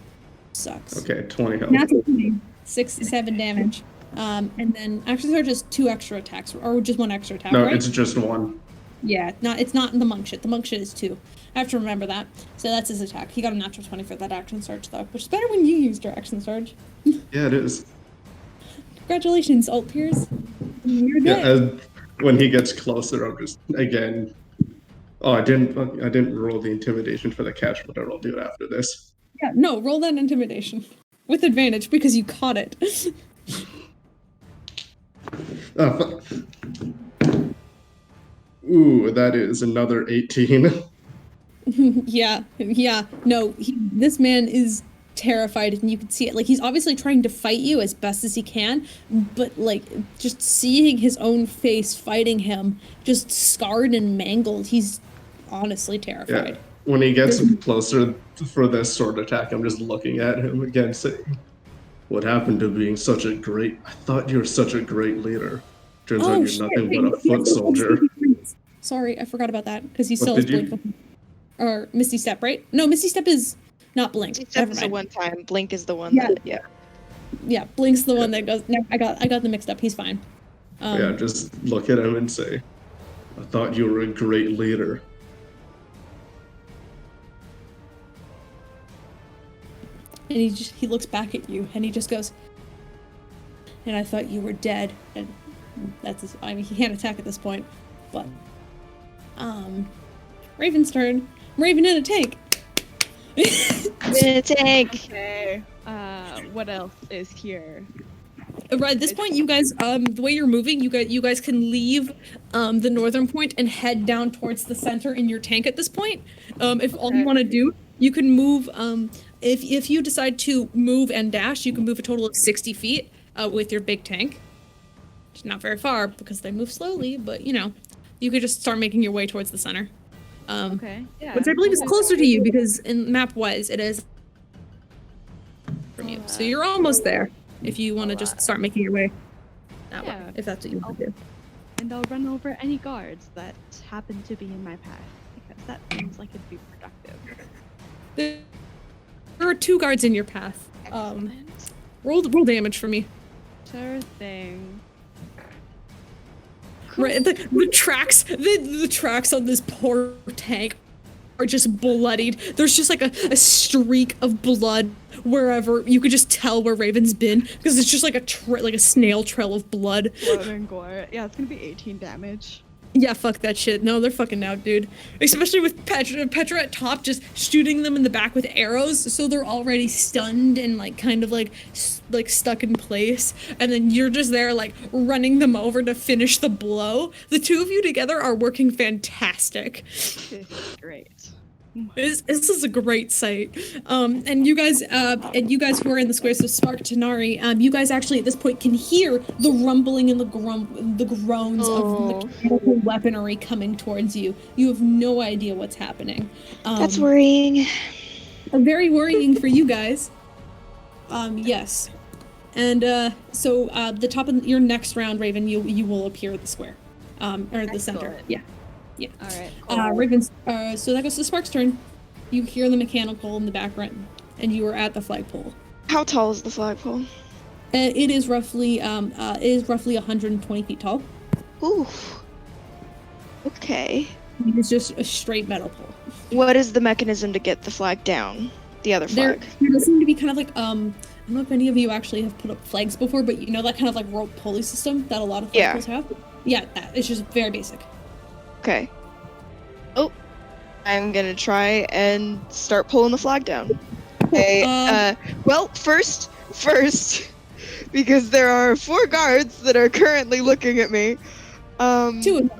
Sucks. Okay, 20 health. Natural 20, 7 damage. And then action surge is 2 extra attacks, or just 1 extra attack, No, right? it's just 1. Yeah, it's not in the monk shit. The monk shit is 2. I have to remember that. So that's his attack. He got a natural 20 for that action surge, though, which is better when you used your action surge. Yeah, it is. Congratulations, Alt Peirs. You're Yeah, good. when he gets closer, I'm just again. Oh, I didn't roll the intimidation for the catch, but I'll do it after this. Yeah, no, roll that intimidation with advantage because you caught it. Oh, ooh, that is another 18. yeah. No, this man is terrified, and you can see it. Like, he's obviously trying to fight you as best as he can, but like just seeing his own face fighting him, just scarred and mangled, he's honestly terrified. Yeah. When he gets closer for this sword attack, I'm just looking at him again, saying, "What happened to being such a great? I thought you were such a great leader. Turns out you're nothing but a foot soldier." Sorry, I forgot about that because he What still has did you- blink or Misty Step, right? No, Misty Step is not blink. Step Never is a mind. one time. Blink is the one Yeah. that, yeah. Yeah, blink's the one that goes. No, I got them mixed up. He's fine. Yeah, just look at him and say, "I thought you were a great leader." And he looks back at you and he just goes, "And I thought you were dead." And that's his, I mean, he can't attack at this point, but Raven's turn. Raven in a tank. Tank. Okay. What else is here? Right at this point, you guys, the way you're moving, you guys can leave the northern point and head down towards the center in your tank at this point. If all you want to do, you can move. If you decide to move and dash, you can move a total of 60 feet with your big tank. not very far because they move slowly, but you know, you could just start making your way towards the center. Okay. Yeah. Which I believe is closer to you because in map-wise it is from you. So you're almost there if you want to just start making your way that way, if that's what you want to do. And I'll run over any guards that happen to be in my path, because that seems like it'd be productive. There are 2 guards in your path. Roll damage for me. Sure thing. Right, the tracks on this poor tank are just bloodied. There's just like a streak of blood wherever. You could just tell where Raven's been because it's just like a snail trail of blood. Blood and gore. Yeah, it's gonna be 18 damage. Yeah, fuck that shit. No, they're fucking out, dude. Especially with Petra at top just shooting them in the back with arrows, so they're already stunned and like kind of like stuck in place. And then you're just there like running them over to finish the blow. The 2 of you together are working fantastic. Great. This is a great sight. And you guys who are in the squares of Spark Tanar'ri, you guys actually at this point can hear the rumbling and the groans of mechanical weaponry coming towards you. You have no idea what's happening. That's worrying. Very worrying for you guys. Yes. And so the top of your next round, Raven, you will appear at the square, or the center. Yeah. Yeah. All right. Cool. Raven's. So that goes to Spark's turn. You hear the mechanical in the background, and you are at the flagpole. How tall is the flagpole? It is roughly 120 feet tall. Ooh. Okay. It is just a straight metal pole. What is the mechanism to get the flag down? The other flag? There seem to be kind of like I don't know if any of you actually have put up flags before, but you know that kind of like rope pulley system that a lot of flagpoles have. Yeah, that it's just very basic. Okay. Oh, I'm gonna try and start pulling the flag down. Okay. Well, first, because there are 4 guards that are currently looking at me. 2 of them.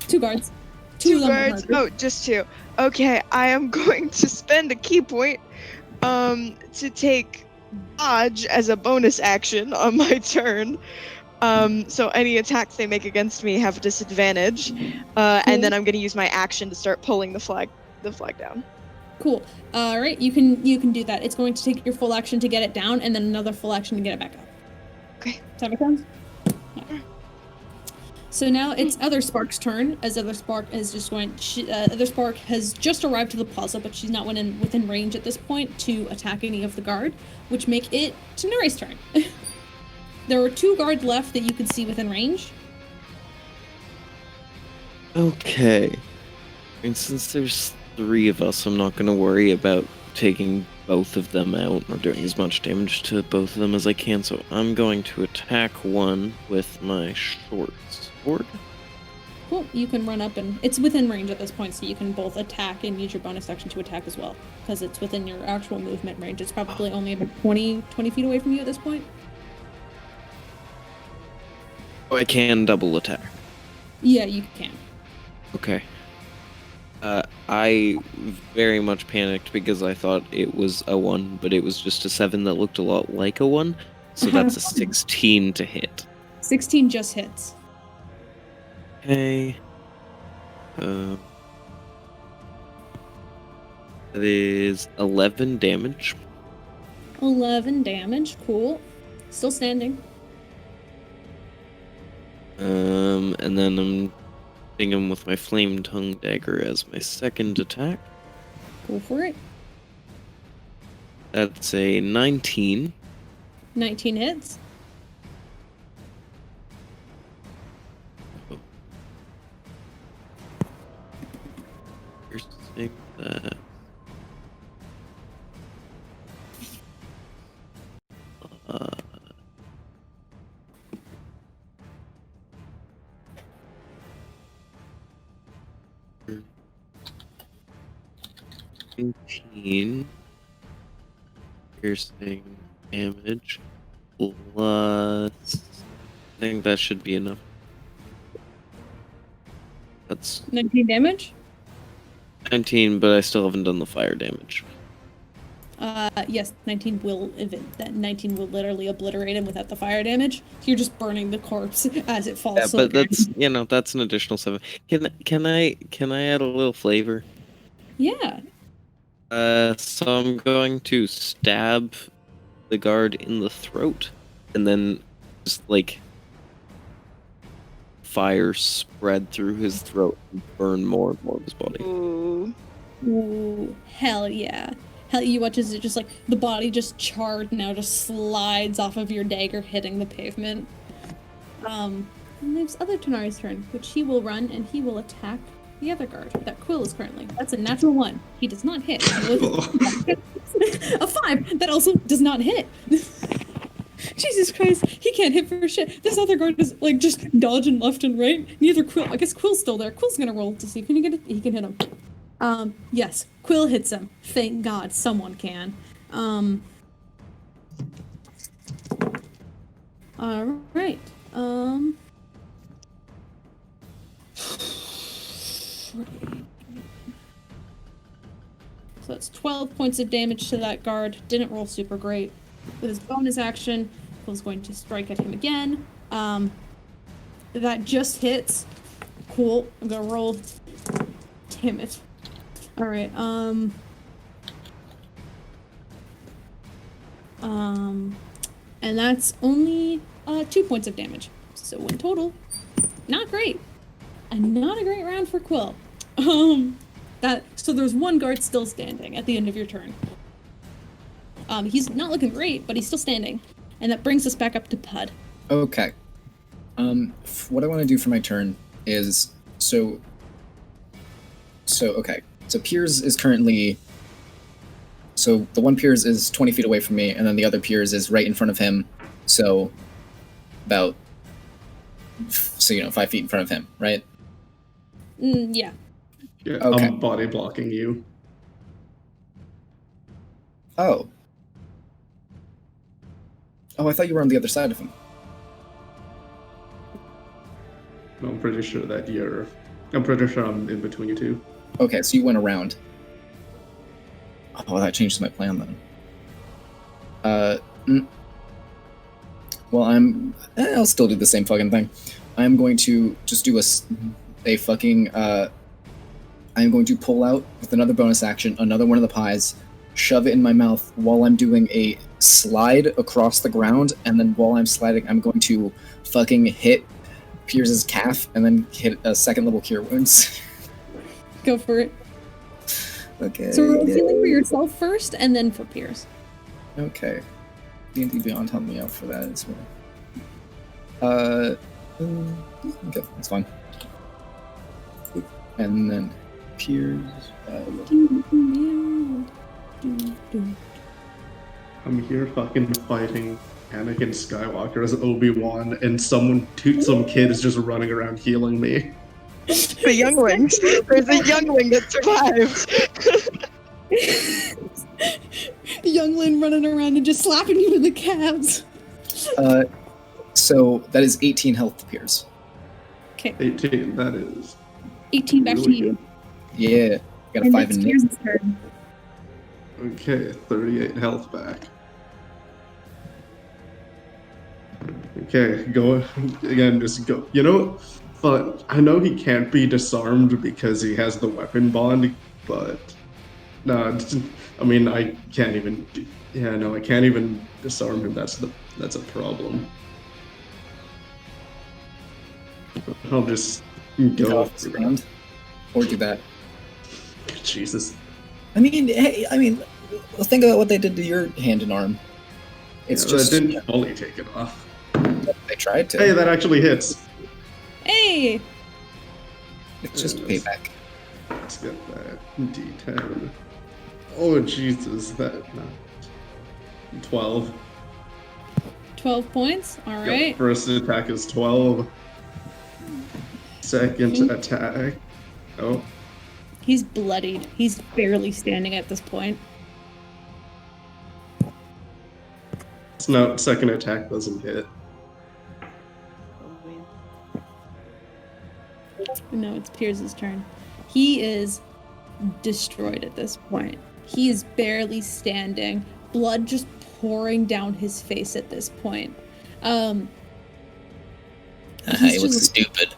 2 guards. 2 guards. Oh, just 2. Okay, I am going to spend a key point, to take dodge as a bonus action on my turn. So any attacks they make against me have disadvantage, and then I'm going to use my action to start pulling the flag down. Cool. All right, you can do that. It's going to take your full action to get it down, and then another full action to get it back up. Okay. Does that make sense? Yeah. So now it's Other Spark's turn. As Other Spark is just going. Other Spark has just arrived to the plaza, but she's not within range at this point to attack any of the guard, which make it Tanar'ri's turn. There are 2 guards left that you can see within range. Okay. I mean, since there's 3 of us, I'm not going to worry about taking both of them out or doing as much damage to both of them as I can, so I'm going to attack one with my short sword. Cool. You can run up and it's within range at this point, so you can both attack and use your bonus action to attack as well, because it's within your actual movement range. It's probably only about 20 feet away from you at this point. Oh, I can double attack. Yeah, you can. Okay. I very much panicked because I thought it was a 1, but it was just a 7 that looked a lot like a 1. So that's a 16 to hit. 16 just hits. Okay. That is 11 damage. 11 damage. Cool. Still standing. And then I'm hitting him with my flame tongue dagger as my second attack. Go for it. That's a 19. 19 hits. Piercing that. Piercing damage plus. I think that should be enough. That's 19 damage? 19, but I still haven't done the fire damage. Yes, 19 will that 19 will literally obliterate him without the fire damage. You're just burning the corpse as it falls. Yeah, but that's that's an additional 7. Can I add a little flavor? Yeah. So I'm going to stab the guard in the throat, and then just like fire spread through his throat and burn more and more of his body. Ooh. Ooh, hell yeah. Hell, you watch as it just like the body just charred now, just slides off of your dagger, hitting the pavement. And leaves other Tanar'ri's turn, which he will run and he will attack the other guard that Quill is currently. That's a natural 1. He does not hit. A 5 that also does not hit. Jesus Christ, he can't hit for shit. This other guard is like just dodging left and right. Neither Quill. I guess Quill's still there. Quill's gonna roll to see if he can hit him. Yes, Quill hits him. Thank God, someone can. All right. So that's 12 points of damage to that guard. Didn't roll super great. With his bonus action, Quill's going to strike at him again. That just hits. Cool. I'm gonna roll. Damn it. All right. And that's only 2 points of damage. So in total, not great. And not a great round for Quill. So there's one guard still standing at the end of your turn. He's not looking great, but he's still standing. And that brings us back up to Puud. Okay. What I want to do for my turn is okay. So Peirs is currently. So the one Peirs is 20 feet away from me, and then the other Peirs is right in front of him. So about 5 feet in front of him, right? Yeah. Yeah, Okay. I'm body blocking you. Oh, I thought you were on the other side of him. I'm pretty sure that I'm pretty sure I'm in between you two. Okay, so you went around. Oh, that changes my plan then. Well, I'll still do the same fucking thing. I'm going to just do a fucking, I'm going to pull out, with another bonus action, another one of the pies, shove it in my mouth while I'm doing a slide across the ground, and then while I'm sliding, I'm going to fucking hit Peirs' calf, and then hit a second level Cure Wounds. Go for it. Okay. So roll healing for yourself first, and then for Peirs. Okay. D&D Beyond helped me out for that as well. Okay, that's fine. And then Peirs. I'm here fucking fighting Anakin Skywalker as Obi-Wan, and some kid is just running around healing me. The younglings. There's a youngling that survived. Youngling running around and just slapping you in the calves. So that is 18 health to Peirs. Okay. 18, that is. 18 back really to you. good. Yeah, got a And 5 it's in Peirs' me. turn. Okay, 38 health back. Okay, go again, just go. You know, but I know he can't be disarmed because he has the weapon bond, but no, I mean, I can't even. Yeah, no, I can't even disarm him. That's a problem. I'll just go Off the ground. Or do that. Jesus. I mean, think about what they did to your hand and arm. It's Yeah, just that didn't fully take it off. they tried to. Hey, that actually hits. Hey! It's just payback. Let's get that D10. Oh Jesus, that no. 12. 12 points. All Yep, right. first attack is 12. Second attack. Oh, He's bloodied. He's barely standing at this point. no, second attack doesn't hit. No, it's Peirs' turn. He is destroyed at this point. He is barely standing, blood just pouring down his face at this point. He He's looks just- stupid.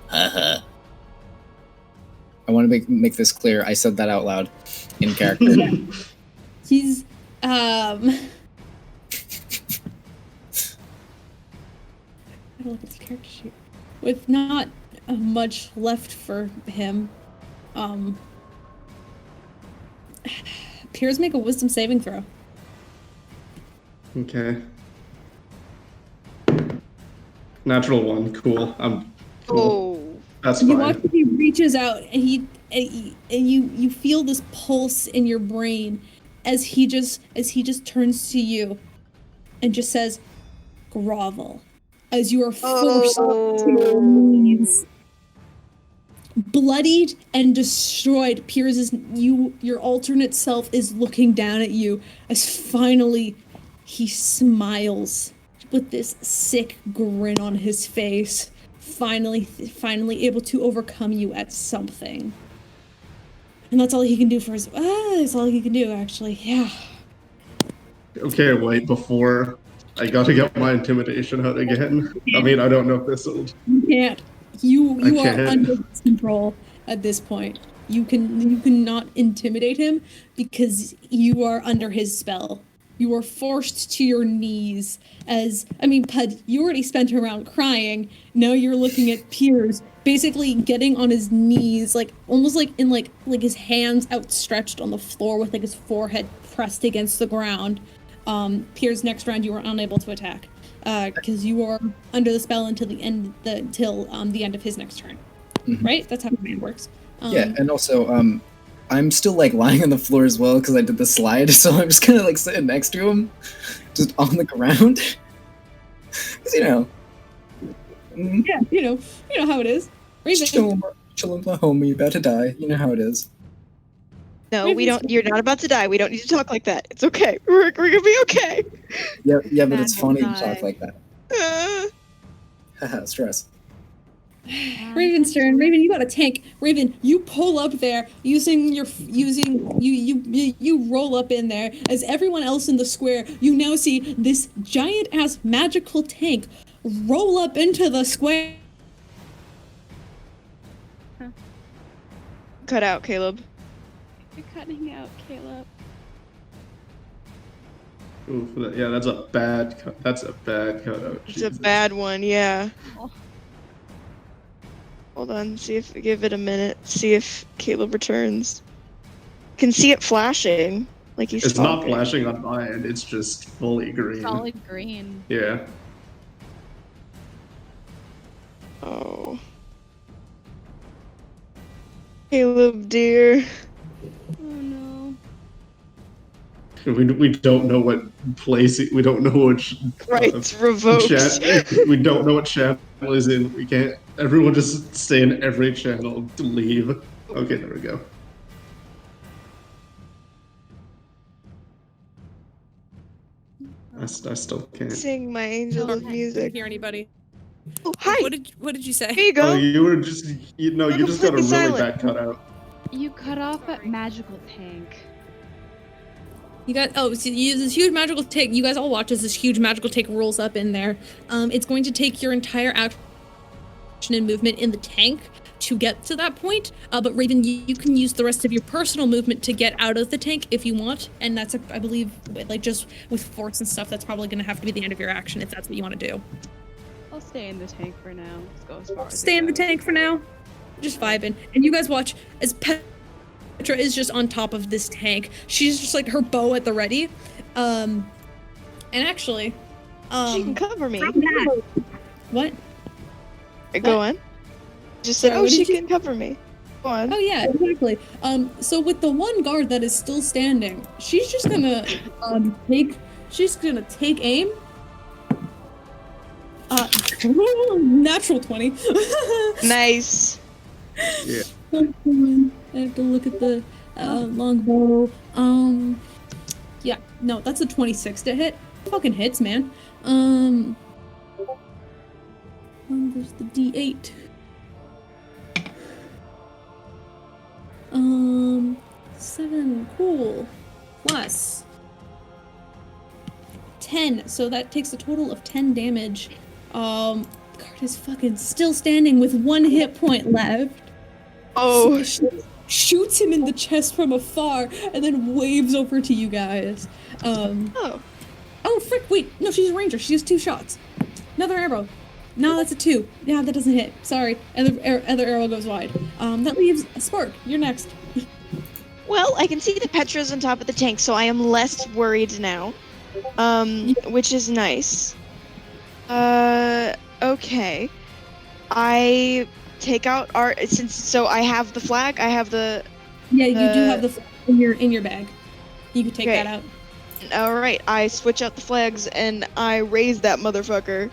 Haha. I want to make this clear. I said that out loud in character. He's I don't look at the character sheet. With not much left for him, Peirs, make a wisdom saving throw. Okay. Natural 1. Cool. I'm cool. Oh. That's You fine. watch as he reaches out, and you feel this pulse in your brain as he just turns to you, and just says, "Grovel," as you are forced to your knees. Bloodied and destroyed, your alternate self is looking down at you as finally he smiles with this sick grin on his face, finally able to overcome you at something. And that's all he can do for his. That's all he can do, actually. Yeah. Okay, wait, before I gotta get my intimidation out again. I mean, I don't know if this will. You can't. You I are can't. under his control at this point. You cannot intimidate him because you are under his spell. You are forced to your knees Puud, you already spent a round crying. Now you're looking at Peirs, basically getting on his knees, like almost like in like his hands outstretched on the floor with like his forehead pressed against the ground. Peirs, next round you are unable to attack because you are under the spell until the end of his next turn. Mhm. Right? That's how command works. Yeah, and also, I'm still like lying on the floor as well because I did the slide, so I'm just kind of like sitting next to him, just on the ground. Because Yeah, you know how it is. Raven, chilling with my homie, about to die. You know how it is. No, we don't. You're not about to die. We don't need to talk like that. It's okay. We're gonna be okay. Yeah, but it's Bad funny to guy. talk like that. Haha, stress. Raven's turn. Raven, you got a tank. Raven, you pull up there you roll up in there. As everyone else in the square, you now see this giant ass magical tank roll up into the square. Cut out, Caleb. You're cutting out, Caleb. Oof, yeah, that's a bad cutout. It's a Jesus. bad one. Yeah. Oh. Hold on. Give it a minute. See if Caleb returns. Can see it flashing. Like he's It's not talking. flashing on my end, it's just fully green. Solid green. Yeah. Oh. Caleb, dear. Oh no. We don't know what place, we don't know which Right, revoked. we don't know what channel is in. We can't, everyone just stay in every channel, leave. Okay, there we go. I still can't. Sing my angel of music. Hear anybody? Oh, hi. What did you say? Here you go. Oh, you were just, you just got a really Silent. bad cutout. You cut off at magical tank. You got so you use this huge magical tank. You guys all watch as this huge magical tank rolls up in there. It's going to take your entire action and movement in the tank to get to that point. But Raven, you can use the rest of your personal movement to get out of the tank if you want, and that's I believe like just with force and stuff. That's probably going to have to be the end of your action if that's what you want to do. I'll stay in the tank for now. Let's go as far as Stay it in the goes. tank for now. Just vibing, and you guys watch as Petra is just on top of this tank. She's just like her bow at the ready. And actually, She can cover me. from that, what? Go on. Just said, Sorry, oh, what she did you- can cover me. Go on. Oh yeah, exactly. So with the one guard that is still standing, she's just gonna take aim. Natural 20. Nice. Yeah. I have to look at the longbow. Yeah, no, that's a 26 to hit. Fucking hits, man. There's the D8. 7, cool. Plus 10, so that takes a total of 10 damage. Card is fucking still standing with 1 hit point left. Oh. Shoots him in the chest from afar and then waves over to you guys. Oh. Oh, frick, wait. No, she's a ranger. She has 2 shots. Another arrow. No, that's a 2. Yeah, that doesn't hit. Sorry. Other arrow goes wide. That leaves Spark. You're next. Well, I can see the Petras on top of the tank, so I am less worried now. Which is nice. Okay. I take out our so I have the flag. I have the. Yeah, you do have the flag in your bag. You can take Okay. that out. All right. I switch out the flags and I raise that motherfucker.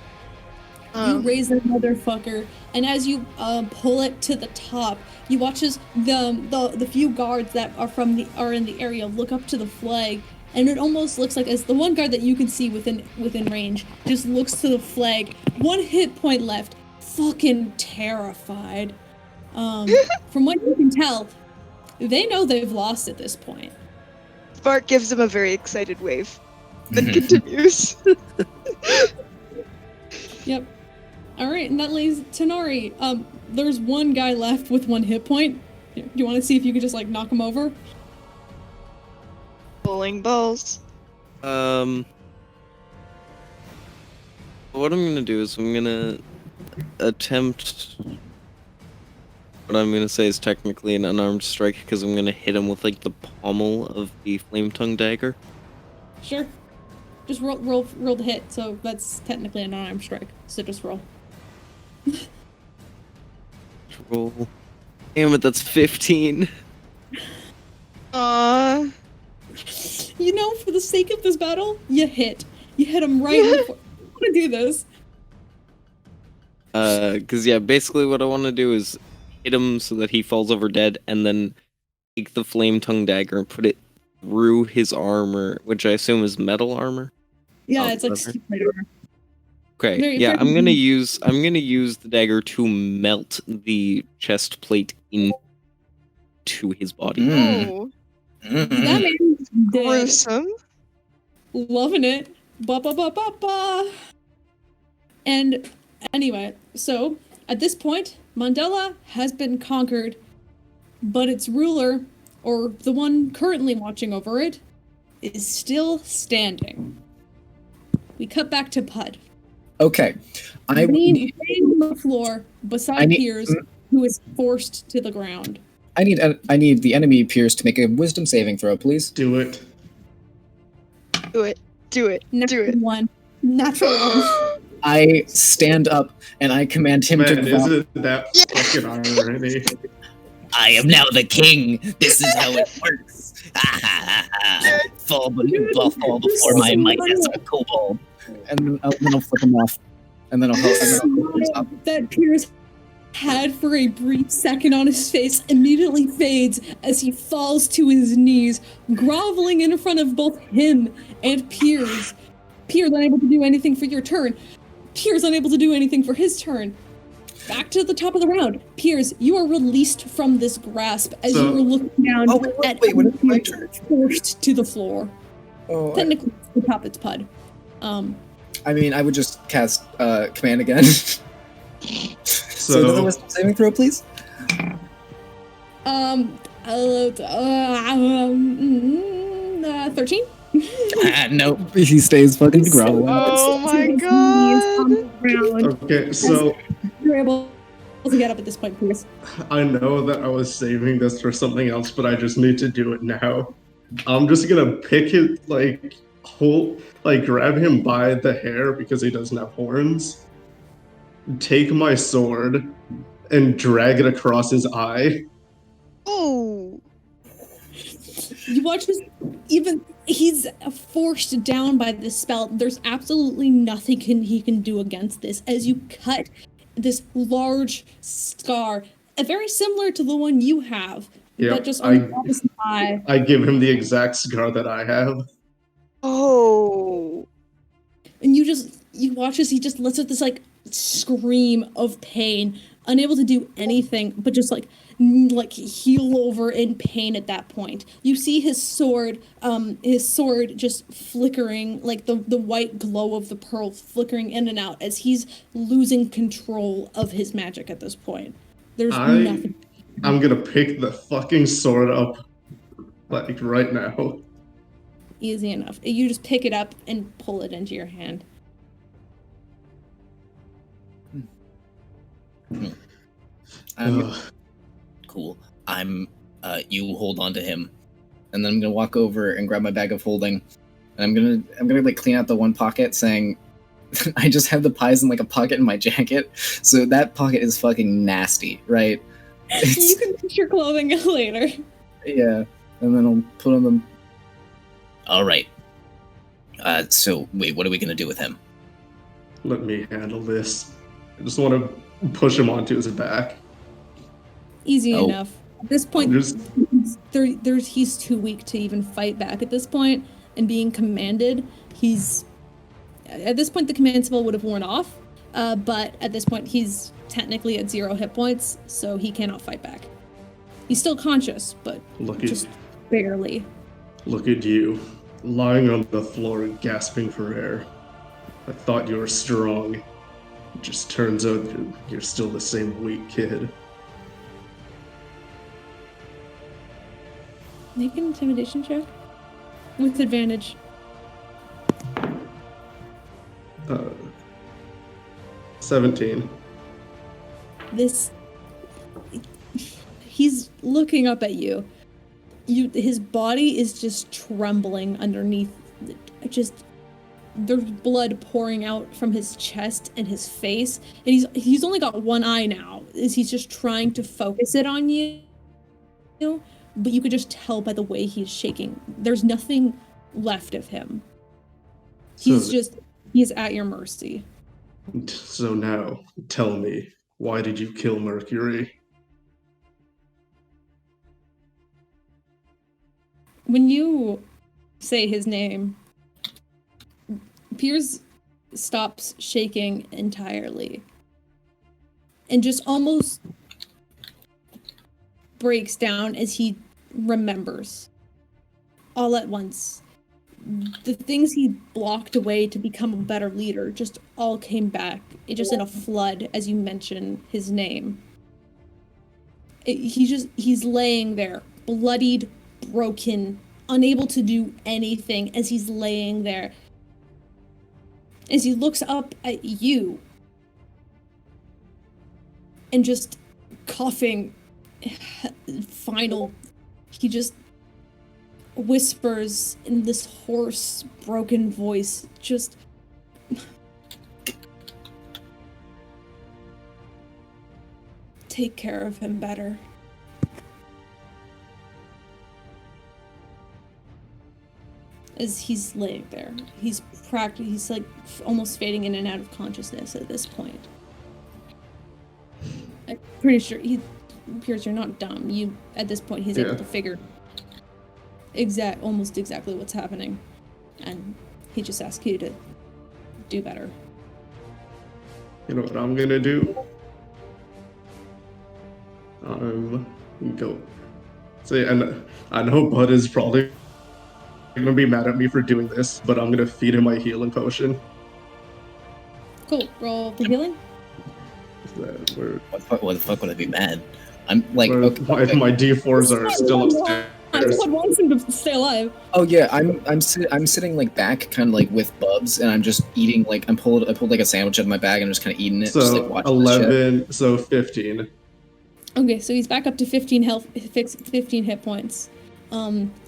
You raise that motherfucker, and as you pull it to the top, you watch as the few guards that are in the area look up to the flag, and it almost looks like as the one guard that you can see within range just looks to the flag. 1 hit point left, fucking terrified. From what you can tell, they know they've lost at this point. Spark gives him a very excited wave, then continues. Yep. All right, and that leaves Tanar'ri. There's one guy left with 1 hit point. Do you want to see if you could just like knock him over? Bowling balls. What I'm gonna do is I'm gonna attempt. What I'm gonna say is technically an unarmed strike because I'm gonna hit him with like the pommel of the flame tongue dagger. Sure. Just roll the hit. So that's technically a non-armed strike. So just roll. Roll. Damn it, that's 15. You know, for the sake of this battle, you hit. You hit him right before. I want to do this. Cause yeah, basically what I want to do is hit him so that he falls over dead, and then take the flame tongue dagger and put it through his armor, which I assume is metal armor. Yeah, Oh, it's like clever. steel plate armor. Okay, Very yeah, I'm effective. gonna use the dagger to melt the chest plate into his body. Oh, That man's dead. gruesome. Loving it. Ba ba ba ba ba. And anyway, so at this point, Mandela has been conquered, but its ruler, or the one currently watching over it, is still standing. We cut back to Puud. Okay. Laying on the floor beside need- Peirs, who is forced to the ground. I need the enemy Peirs to make a wisdom saving throw, please. Do it. Do it. Do it. Do Natural it. 1. Natural 1. I stand up and I command him Man, to isn't that fucking irony? I am now the king. This is how it works. fall before my might as a kobold. and then I'll flip him off. And then I'll flip him off. That Peirs had for a brief second on his face immediately fades as he falls to his knees, groveling in front of both him and Peirs. Peirs unable to do anything for your turn. Peirs unable to do anything for his turn. Back to the top of the round. Peirs, you are released from this grasp as you were looking down at when is my turn? forced to the floor. Oh, Technically, the top it's Puud. I mean, I would just cast command again. So another wisdom saving throw, please. 13? Nope. He stays fucking groveling. Oh my god. Okay, so You're able to get up at this point, please. I know that I was saving this for something else, but I just need to do it now. I'm just gonna pick it, grab him by the hair because he doesn't have horns, take my sword, and drag it across his eye. Oh. You watch this, even he's forced down by this spell. There's absolutely nothing he can do against this as you cut this large scar, very similar to the one you have, but just on the opposite eye. I give him the exact scar that I have. Oh. And you watch as he just lets out this scream of pain unable to do anything but just like heel over in pain at that point. You see his sword just flickering, like the white glow of the pearl flickering in and out as he's losing control of his magic at this point. There's nothing. I'm gonna pick the fucking sword up, like, right now. Easy enough. You just pick it up and pull it into your hand. Cool. You hold on to him, and then I'm gonna walk over and grab my bag of holding, and I'm gonna like clean out the one pocket, saying, I just have the pies in like a pocket in my jacket, so that pocket is fucking nasty, right? You can put your clothing in later. Yeah, and then I'll put on them. All right. So wait, what are we gonna do with him? Let me handle this. I just want to push him onto his back. Easy enough. At this point, he's too weak to even fight back at this point, and being commanded, at this point the command spell would have worn off, but at this point he's technically at 0 hit points, so he cannot fight back. He's still conscious, but just barely. Look at you, lying on the floor and gasping for air. I thought you were strong. It just turns out you're still the same weak kid. Make an intimidation check. With advantage. 17. He's looking up at you. His body is just trembling underneath. There's blood pouring out from his chest and his face, and he's only got one eye now. He's just trying to focus it on you, but you could just tell by the way he's shaking. There's nothing left of him. He's at your mercy. So now, tell me, why did you kill Mercury? When you say his name, Peirs stops shaking entirely and just almost breaks down as he remembers all at once. The things he blocked away to become a better leader just all came back, just in a flood as you mention his name. He's laying there, bloodied, broken, unable to do anything as he's laying there. As he looks up at you and just coughing, he just whispers in this hoarse, broken voice, just... Take care of him better. As he's laying there, he's like almost fading in and out of consciousness at this point. I'm pretty sure Peirs, you're not dumb. At this point, he's able to figure almost exactly what's happening, and he just asks you to do better. You know what I'm gonna do? And I know Bud is probably gonna be mad at me for doing this, but I'm gonna feed him my healing potion. Cool. Roll the healing. What the fuck would I be mad? I'm like, my D4s are still upstairs. Bud wants him to stay alive. Oh yeah, I'm sitting like back, kind of like with Bubs, and I'm just eating like I pulled like a sandwich out of my bag and I'm just kind of eating it. So just, like, watching 11, so 15. Okay, so he's back up to 15 hit points.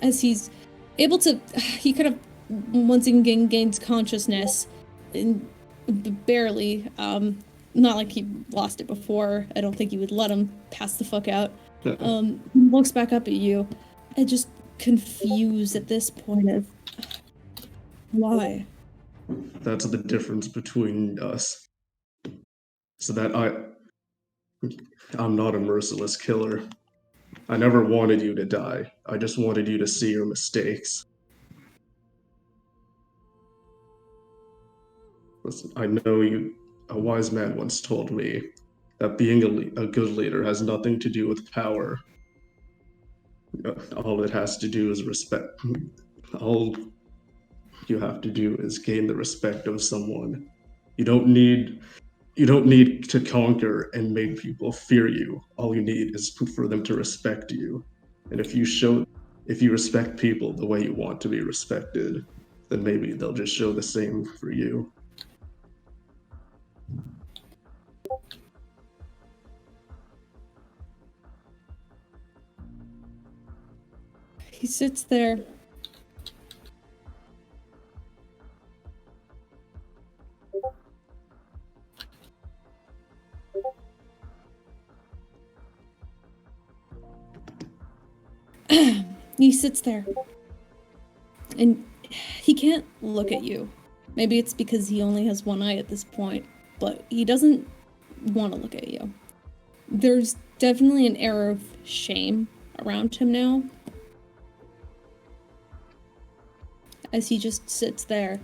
As he's able to, he kind of once again gains consciousness, and barely. Not like he lost it before. I don't think you would let him pass the fuck out. He looks back up at you, and just confused at this point of why. That's the difference between us. So that I'm not a merciless killer. I never wanted you to die. I just wanted you to see your mistakes. Listen, I know a wise man once told me, that being a good leader has nothing to do with power. All it has to do is respect. All you have to do is gain the respect of someone. You don't need to conquer and make people fear you. All you need is for them to respect you. And if you respect people the way you want to be respected, then maybe they'll just show the same for you. He sits there. He sits there. And he can't look at you. Maybe it's because he only has one eye at this point, but he doesn't want to look at you. There's definitely an air of shame around him now. As he just sits there,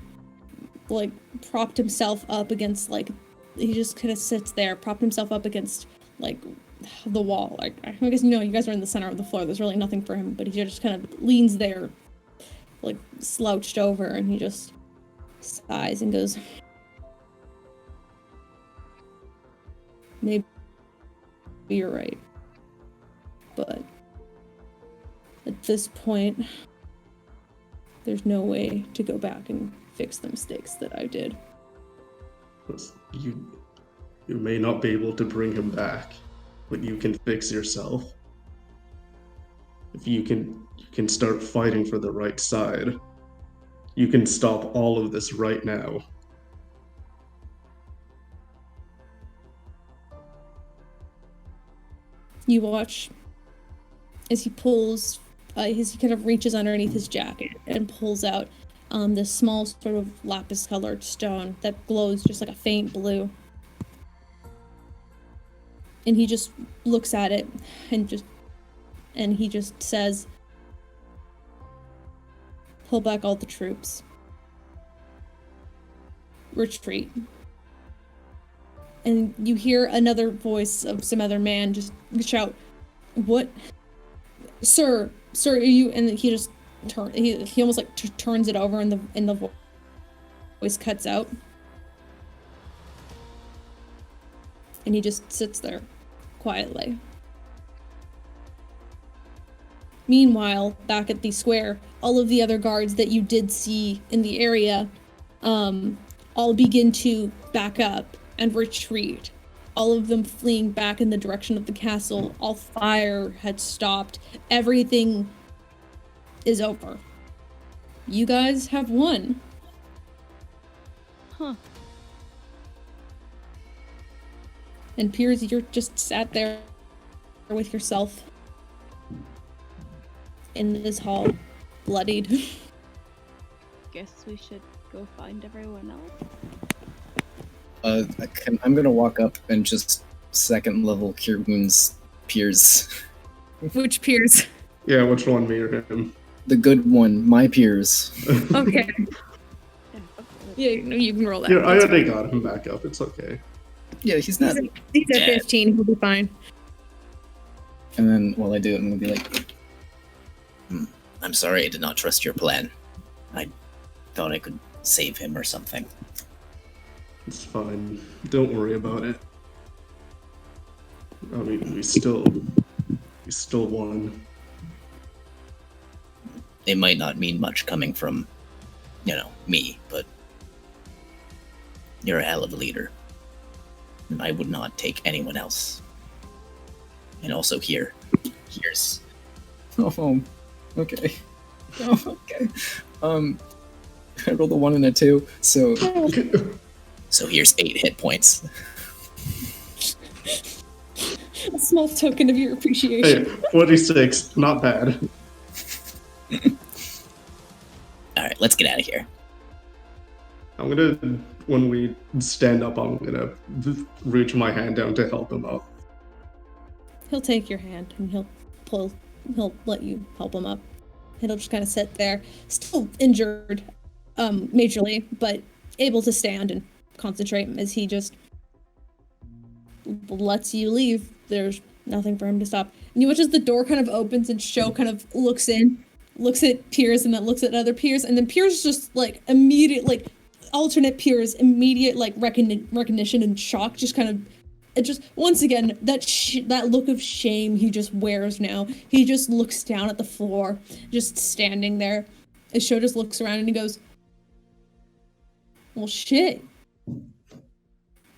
like, propped himself up against, like, he just kind of sits there, propped himself up against, like, the wall. Like, I guess, you know, you guys are in the center of the floor, there's really nothing for him, but he just kind of leans there, like, slouched over, and he just sighs and goes, maybe you're right. But at this point, there's no way to go back and fix the mistakes that I did. You may not be able to bring him back, but you can fix yourself. If you can start fighting for the right side. You can stop all of this right now. You watch as he pulls, he kind of reaches underneath his jacket and pulls out this small sort of lapis-colored stone that glows just like a faint blue. And he just looks at it and he just says, "Pull back all the troops. Retreat." And you hear another voice of some other man just shout, "What? Sir, are you?" And he just he almost like turns it over and the voice cuts out. And he just sits there quietly. Meanwhile, back at the square, all of the other guards that you did see in the area all begin to back up and retreat. All of them fleeing back in the direction of the castle. All fire had stopped. Everything is over. You guys have won. Huh. And Peirs, you're just sat there with yourself in this hall, bloodied. Guess we should go find everyone else. I'm gonna walk up and just second level cure wounds Peirs. Which Peirs? Yeah, which one, me or him? The good one, my Peirs. Okay. Yeah, you can roll that. Yeah, I already got him back up. It's okay. Yeah, he's not. He's at 15. He'll be fine. And then while I do it, I'm gonna be like, I'm sorry I did not trust your plan. I thought I could save him or something. It's fine. Don't worry about it. I mean, we still won. It might not mean much coming from, me, but you're a hell of a leader. And I would not take anyone else. And also here's... oh, okay. Oh, okay. I rolled a 1 and a 2, so... So here's 8 hit points. A small token of your appreciation. Hey, 46, not bad. Alright, let's get out of here. I'm gonna, when we stand up, I'm gonna reach my hand down to help him up. He'll take your hand and he'll let you help him up. He'll just kind of sit there, still injured, majorly, but able to stand and concentrate as he just lets you leave. There's nothing for him to stop. And you watch as the door kind of opens and Sho kind of looks in, looks at Peirs, and then looks at other Peirs, and then Peirs just like immediate, like alternate Peirs, immediate like recognition and shock, just kind of. It just once again that look of shame he just wears now. He just looks down at the floor, just standing there. As Sho just looks around and he goes, "Well, shit.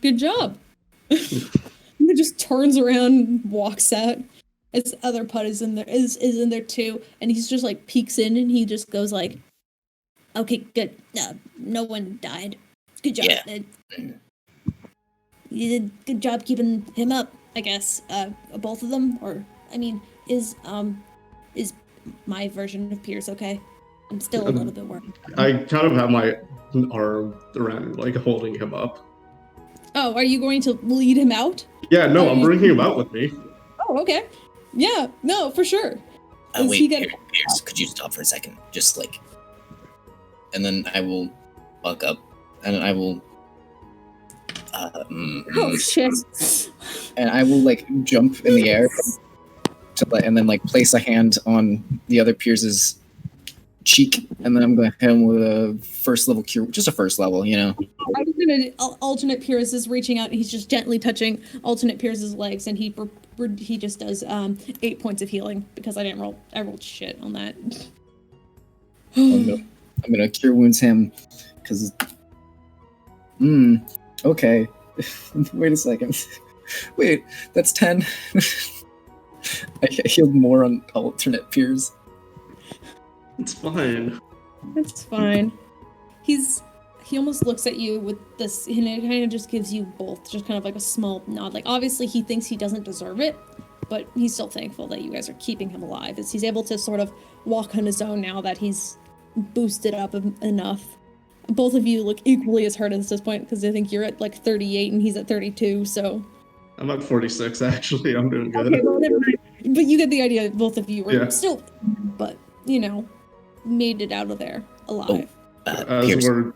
Good job." He just turns around and walks out. His other Puud is in there too, and he's just like peeks in and he just goes like, "Okay, good. No one died. Good job. Yeah. You did good job keeping him up, I guess. Both of them, or I mean, is my version of Peirs okay? I'm still a little bit worried." I kind of have my arm around him, like holding him up. Oh, are you going to lead him out? Yeah, no, I'm bringing him out with me. Oh, okay. Yeah, no, for sure. Is Wait, he gonna- Peirs, could you stop for a second? Just like, and then I will walk up, and I will. Oh shit! And I will like jump in the air and then like place a hand on the other Peirs's cheek, and then I'm going to hit him with a first level cure, just a first level, you know. I was gonna. Alternate Peirs is reaching out, and he's just gently touching alternate Peirs' legs, and he just does 8 points of healing because I didn't roll. I rolled shit on that. I'm gonna cure wounds him because. Okay. Wait a second. Wait, that's 10. I healed more on alternate Peirs. It's fine. It's fine. He almost looks at you with this, and it kind of just gives you both just kind of like a small nod. Like obviously he thinks he doesn't deserve it, but he's still thankful that you guys are keeping him alive. As he's able to sort of walk on his own now that he's boosted up enough. Both of you look equally as hurt at this point because I think you're at like 38 and he's at 32. So I'm at 46 actually. I'm doing good. okay, well, never mind. But you get the idea. Both of you were still, but you know, made it out of there alive. Peirs,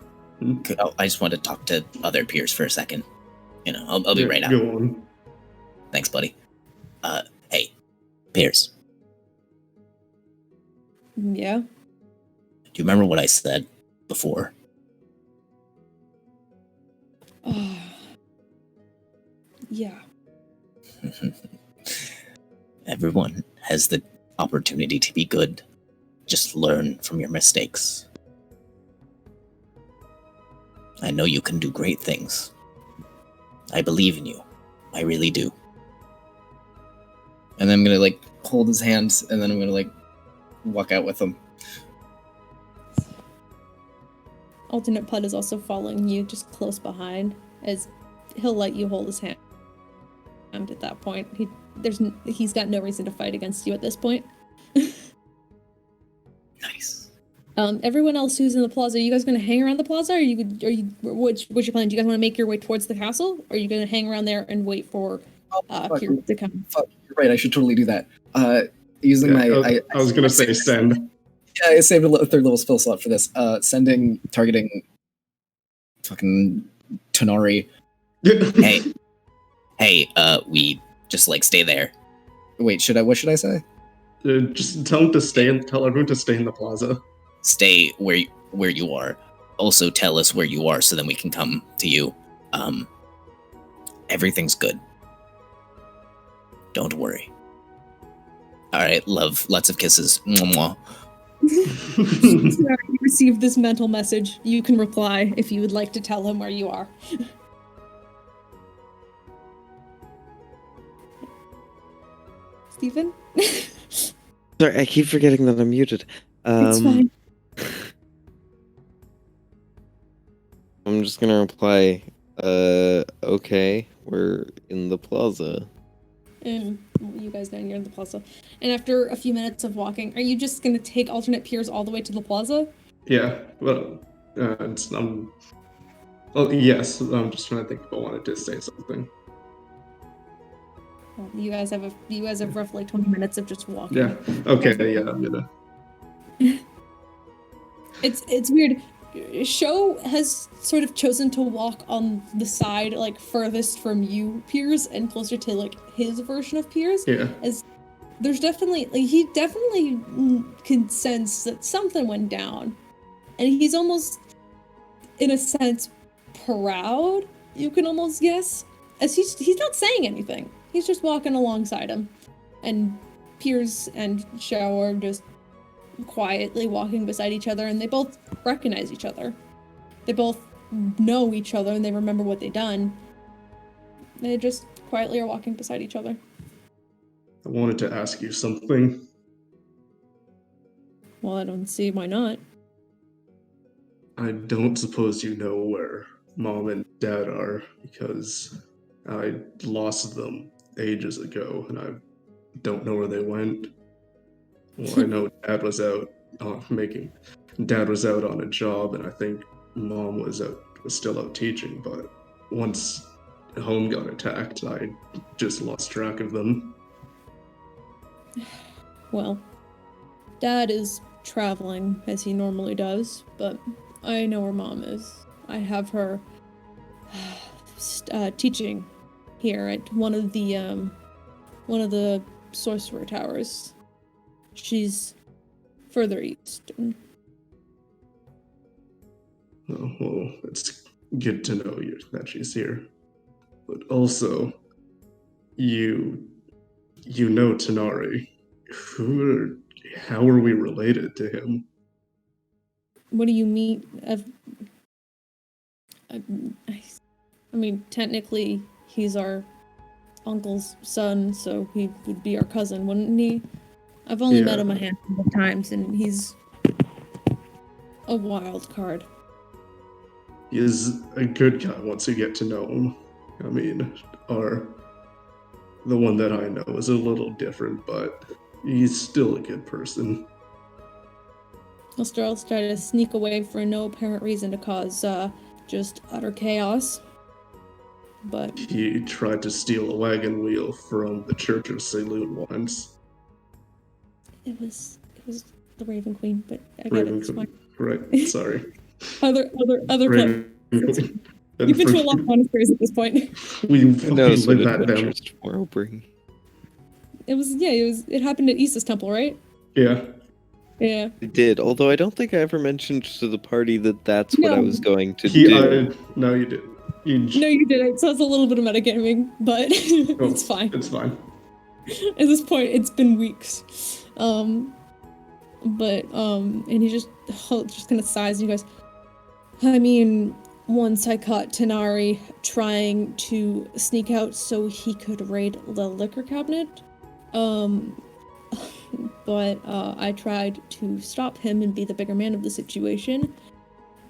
I just want to talk to other Peirs for a second. You know, I'll be right out. Go on. Thanks, buddy. Hey, Peirs. Yeah. Do you remember what I said before? Yeah. Everyone has the opportunity to be good. Just learn from your mistakes. I know you can do great things. I believe in you. I really do. And then I'm gonna like hold his hands, and then I'm gonna like walk out with him. Alternate Puud is also following you just close behind, as he'll let you hold his hand at that point. He's got no reason to fight against you at this point. Nice. Everyone else who's in the plaza, are you guys going to hang around the plaza, or what's your plan? Do you guys want to make your way towards the castle, or are you going to hang around there and wait for Peirs to come? Fuck, you're right. I should totally do that. Using my. I was gonna say send. Yeah, I saved a third level spell slot for this. Targeting fucking Tanar'ri. Hey, we just like stay there. Wait, what should I say? Just tell everyone to stay in the plaza. Stay where you are. Also tell us where you are so then we can come to you. Everything's good. Don't worry. Alright, love. Lots of kisses. Mwah, mwah. Sorry, you received this mental message. You can reply if you would like to tell him where you are. Stephen? Sorry, I keep forgetting that I'm muted. It's fine. I'm just gonna reply, okay, we're in the plaza. And you guys know you're in the plaza. And after a few minutes of walking, are you just going to take alternate Peirs all the way to the plaza? Yeah, well, yes, I'm just trying to think if I wanted to say something. Well, you guys have roughly 20 minutes of just walking. Yeah, okay, yeah, I'm gonna. It's weird. Sho has sort of chosen to walk on the side, like, furthest from you, Peirs, and closer to, like, his version of Peirs. Yeah. As there's definitely, like, he definitely can sense that something went down. And he's almost, in a sense, proud, you can almost guess. As he's not saying anything. He's just walking alongside him. And Peirs and Sho are just quietly walking beside each other, and they both recognize each other. They both know each other, and they remember what they've done. They just quietly are walking beside each other. I wanted to ask you something. Well, I don't see why not. I don't suppose you know where Mom and Dad are, because I lost them ages ago, and I don't know where they went. Well, I know Dad was out on a job, and I think Mom was still out teaching, but once home got attacked, I just lost track of them. Well, Dad is traveling as he normally does, but I know where Mom is. I have her teaching here at one of the sorcerer towers. She's further east. Oh, well, it's good to know that she's here. But also, you know Tanar'ri. How are we related to him? What do you mean? I mean, technically, he's our uncle's son, so he would be our cousin, wouldn't he? I've only met him a handful of times, and he's a wild card. He is a good guy once you get to know him. I mean, the one that I know is a little different, but he's still a good person. I'll try to sneak away for no apparent reason to cause just utter chaos. But he tried to steal a wagon wheel from the Church of Saloon once. It was the Raven Queen, but I got it. It's fine. Right, sorry. other play. You've been to a lot of monasteries at this point. We knows what live that down. adventures tomorrow bring. It happened at Issa's temple, right? Yeah. Yeah. It did, although I don't think I ever mentioned to the party that that's what I was going to do. No, you did. No, you didn't. So it's a little bit of metagaming, but it's fine. It's fine. At this point, it's been weeks. And he just kind of sighs and he goes, I mean, once I caught Tanar'ri trying to sneak out so he could raid the liquor cabinet. But I tried to stop him and be the bigger man of the situation,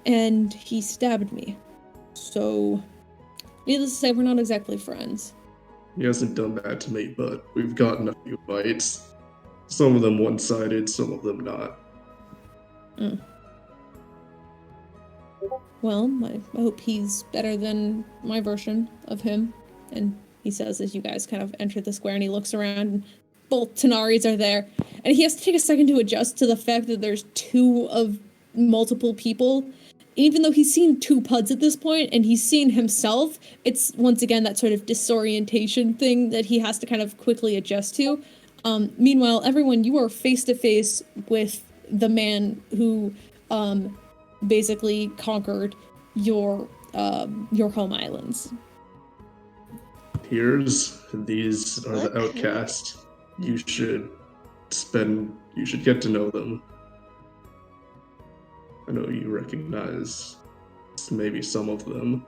and he stabbed me. So, needless to say, we're not exactly friends. He hasn't done that to me, but we've gotten a few fights. Some of them one-sided, some of them not. Well, I hope he's better than my version of him. And he says as you guys kind of enter the square and he looks around and both Tanar'ris are there. And he has to take a second to adjust to the fact that there's two of multiple people. Even though he's seen two Puuds at this point and he's seen himself, it's once again that sort of disorientation thing that he has to kind of quickly adjust to. Meanwhile, everyone, you are face to face with the man who basically conquered your home islands. These are the Outcasts. You should get to know them. I know you recognize maybe some of them.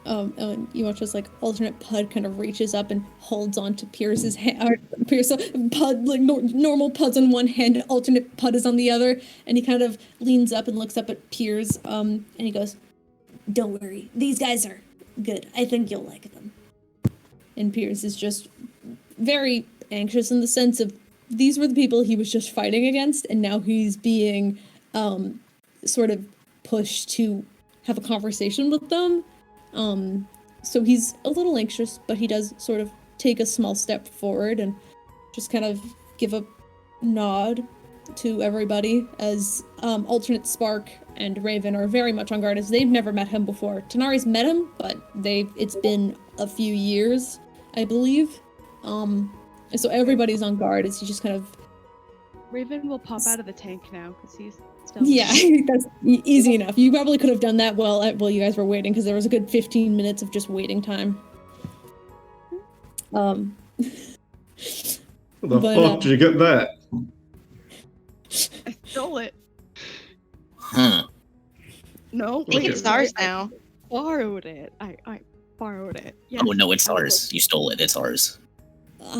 And you watch as like alternate Puud kind of reaches up and holds onto Peirs's hand. Puud, like normal Puud's on one hand, alternate Puud is on the other, and he kind of leans up and looks up at Peirs, and he goes, "Don't worry, these guys are good. I think you'll like them." And Peirs is just very anxious in the sense of these were the people he was just fighting against, and now he's being sort of pushed to have a conversation with them. So he's a little anxious, but he does sort of take a small step forward and just kind of give a nod to everybody as alternate Spark and Raven are very much on guard as they've never met him before. Tanar'ri's met him, but it's been a few years, I believe. And so everybody's on guard as he just kind of... Raven will pop out of the tank now because he's still. Yeah, that's easy enough. You probably could have done that while you guys were waiting because there was a good 15 minutes of just waiting time. Where the fuck did you get that? I stole it. Huh. No, I think it's ours now. Borrowed it. I borrowed it. Yes. Oh no, it's ours. You stole it. It's ours.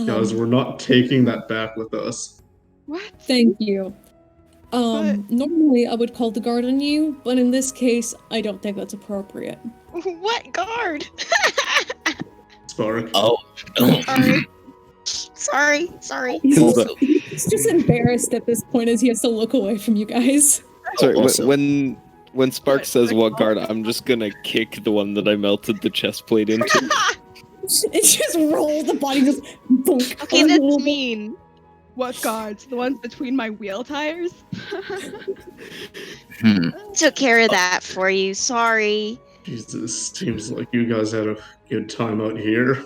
Guys, we're not taking that back with us. What? Thank you. But- Normally I would call the guard on you, but in this case, I don't think that's appropriate. What guard? Spark. Oh. Sorry. Hilda. He's just embarrassed at this point as he has to look away from you guys. Sorry, Also- when Spark What? says what guard, I'm just gonna kick the one that I melted the chest plate into. It just rolls, the body just bonk. Okay, that's mean. What guards? The ones between my wheel tires? Took care of that for you. Sorry. Jesus, seems like you guys had a good time out here.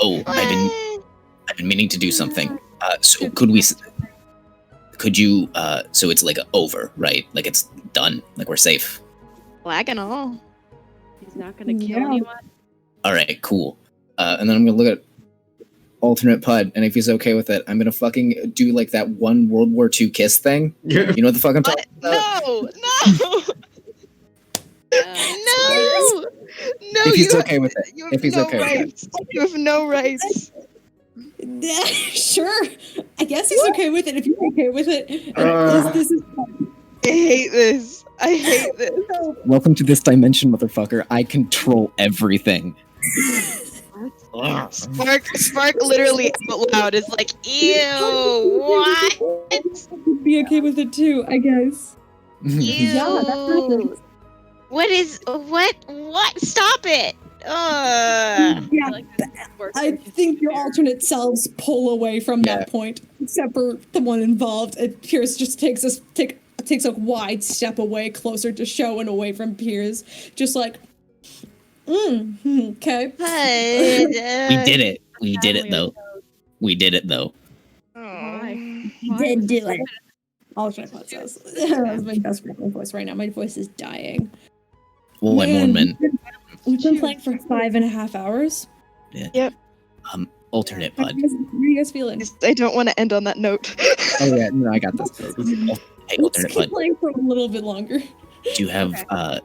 Oh, I've been meaning to do something. So could you, so it's like over, right? Like it's done, like we're safe. Flag and all. He's not gonna kill Yeah. anyone. All right, cool. And then I'm gonna look at alternate Puud, and if he's okay with it, I'm gonna fucking do like that one World War II kiss thing. Yeah. You know what the fuck I'm What? talking about? No! If he's you okay with it. You have If he's no okay with it. rights. You have no rights. Sure. I guess he's okay with it if you're okay with it. This is I hate this. I hate this. Welcome to this dimension, motherfucker. I control everything. Spark literally out loud is like, ew, what? be okay with it too, I guess. Ew. Yeah, that happens. What? Stop it. Yeah, I think your alternate selves pull away from Yeah. that point, except for the one involved. And Peirs just takes a wide step away, closer to Show and away from Peirs, just like, okay. We did it. We did it though. We did it though. Why? You did do it. Alternate Puud says. That's my best friend voice right now. My voice is dying. Well, I'm more men. We've been playing for 5.5 hours. Alternate How Puud. are you guys feeling? I don't want to end on that note. Oh yeah, no, I got this. Hey, Let's alternate keep Puud. playing for a little bit longer. Do you have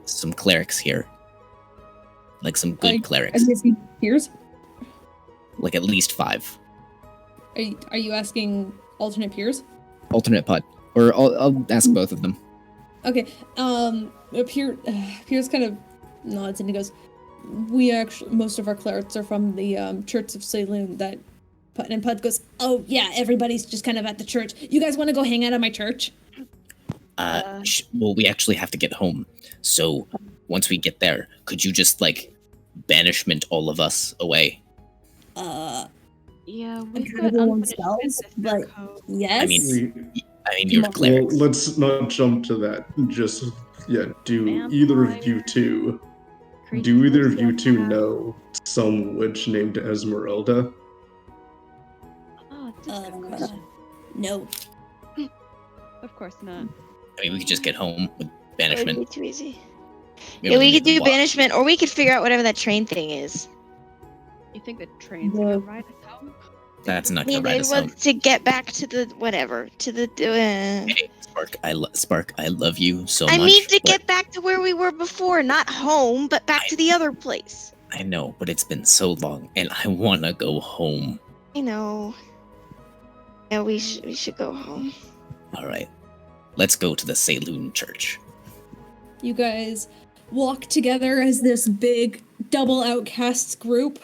some clerics here? Like some good Like, clerics. I'm guessing Peirs. Like at least 5. Are you asking alternate Peirs? Alternate Puud. Or I'll ask both of them. Okay. Peirs kind of nods and he goes, "We actually, most of our clerics are from the Church of Saloon." That and Puud goes, "Oh yeah, everybody's just kind of at the church. You guys want to go hang out at my church?" Well, we actually have to get home. So once we get there, could you just like banishment all of us away? Yeah, And we've kind got of their own unfinished spells, business but at home. yes. I mean, We, you're Well, clerics. well, let's not jump to that. Just do either of you two. Do either of you two know some witch named Esmeralda? Oh, that's a good question. No. Of course not. I mean, we could just get home with That would banishment. be too easy. We Yeah, don't we need could to do walk. banishment, or we could figure out whatever that train thing is. You think the train's Yeah. gonna ride us home? That's not I gonna mean, ride it us home. was to get back to the whatever, to the. Hey, Spark, I love you so much. I mean to but- get back to where we were before, not home, but back to the other place. I know, but it's been so long, and I wanna go home. I know. Yeah, we should go home. All right, let's go to the Saloon Church. You guys walk together as this big double Outcasts group.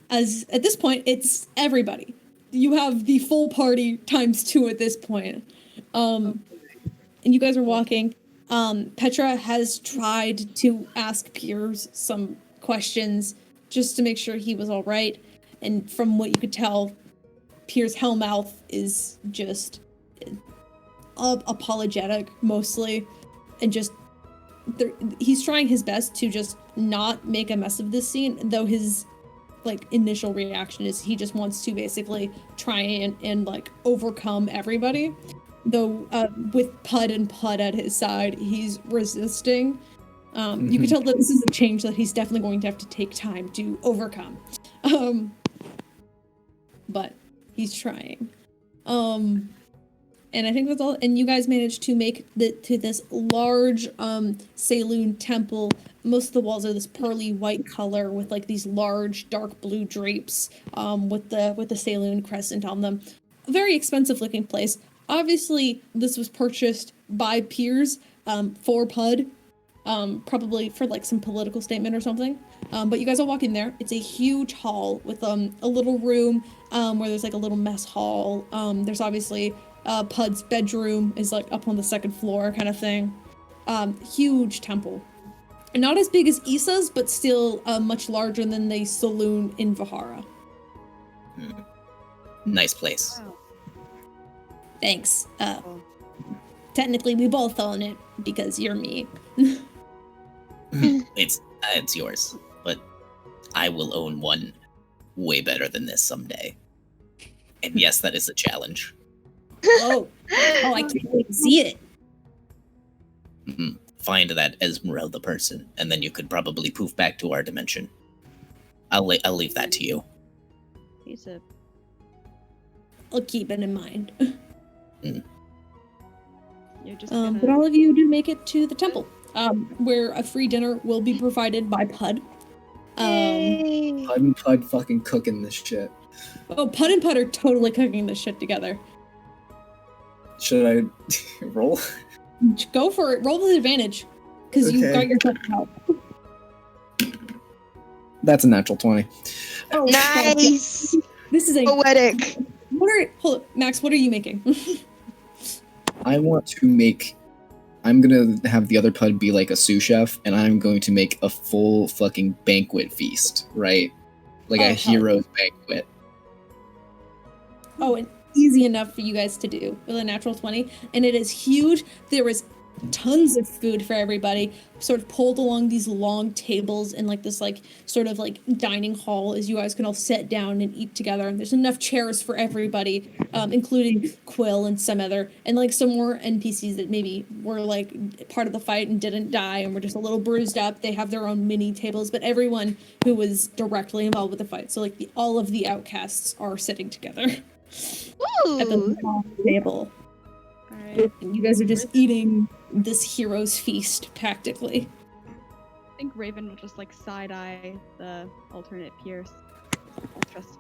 As at this point, it's everybody. You have the full party times 2 at this point. And you guys are walking. Petra has tried to ask Peirs some questions just to make sure he was all right. And from what you could tell, Peirs' hellmouth is just apologetic mostly, and just he's trying his best to just not make a mess of this scene, though his like initial reaction is he just wants to basically try and like overcome everybody, though with Puud at his side, he's resisting. You can tell that this is a change that he's definitely going to have to take time to overcome, but he's trying. And I think that's all. And you guys managed to make to this large saloon temple. Most of the walls are this pearly white color with like these large dark blue drapes with the saloon crescent on them. A very expensive looking place. Obviously, this was purchased by Peirs for Puud, probably for like some political statement or something. But you guys all walk in there. It's a huge hall with a little room where there's like a little mess hall. There's obviously Puud's bedroom is like up on the second floor kind of thing. Huge temple. Not as big as Issa's, but still much larger than the saloon in Vihara. Nice place. Wow. Thanks. Technically we both own it because you're me. It's yours, but I will own one way better than this someday. And yes, that is a challenge. Oh, I can't wait to see it. Find that Esmeralda person, and then you could probably poof back to our dimension. I'll leave that to you. I'll keep it in mind. You're just But all of you do make it to the temple, where a free dinner will be provided by Puud. Puud and Puud fucking cooking this shit. Oh, Puud and Puud are totally cooking this shit together. Should I roll? Go for it. Roll with advantage, because you got yourself out. That's a natural 20. Oh, Nice. This is a Poetic. hold up, Max. What are you making? I want to make... I'm gonna have the other Puud be like a sous chef, and I'm going to make a full fucking banquet feast, right? Like a hero's banquet. Oh, and easy enough for you guys to do with a natural 20. And it is huge. There is tons of food for everybody, sort of pulled along these long tables in like this like sort of like dining hall as you guys can all sit down and eat together. And there's enough chairs for everybody, including Quill and some other, and like some more NPCs that maybe were like part of the fight and didn't die and were just a little bruised up. They have their own mini tables, but everyone who was directly involved with the fight, so like all of the outcasts are sitting together at the long table. Alright. And you guys are just eating this hero's feast, practically. I think Raven will just like side eye the alternate Peirs. Just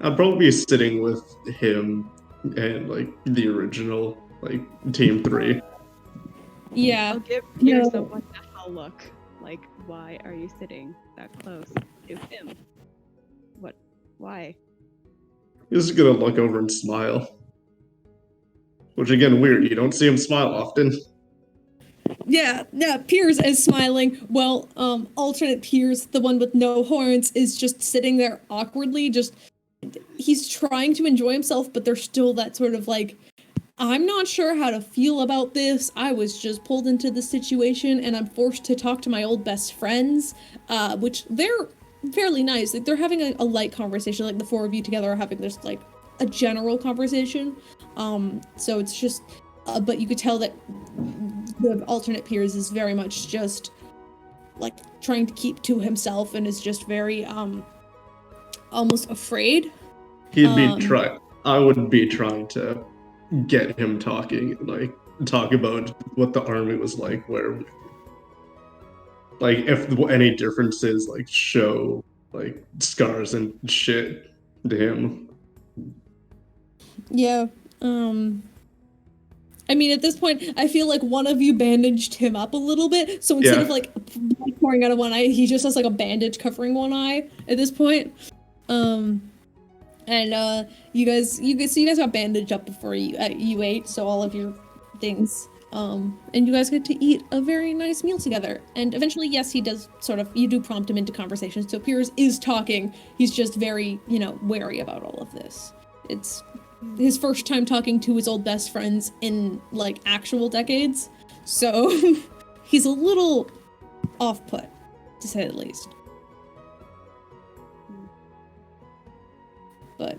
I'll probably be sitting with him and like the original, like Team 3. Yeah. I'll give Peirs a what the hell look. Like, why are you sitting that close to him? What? Why? He's just gonna look over and smile. Which again, weird. You don't see him smile often. Yeah, Peirs is smiling. Well, alternate Peirs, the one with no horns, is just sitting there awkwardly, he's trying to enjoy himself, but there's still that sort of like, I'm not sure how to feel about this. I was just pulled into this situation and I'm forced to talk to my old best friends, which they're fairly nice. Like, they're having a light conversation, like the four of you together are having this like a general conversation. So it's just, but you could tell that the alternate Peirs is very much just like trying to keep to himself and is just very almost afraid. He'd be I would be trying to get him talking, like talk about what the army was like, where like if any differences like show like scars and shit to him. Yeah. I mean, at this point, I feel like one of you bandaged him up a little bit. So instead of like pouring out of one eye, he just has like a bandage covering one eye at this point. You guys got bandaged up before you ate, so all of your things. And you guys get to eat a very nice meal together. And eventually, yes, he does you do prompt him into conversation. So Peirs is talking. He's just very, wary about all of this. It's his first time talking to his old best friends in, like, actual decades. So he's a little off-put, to say the least. But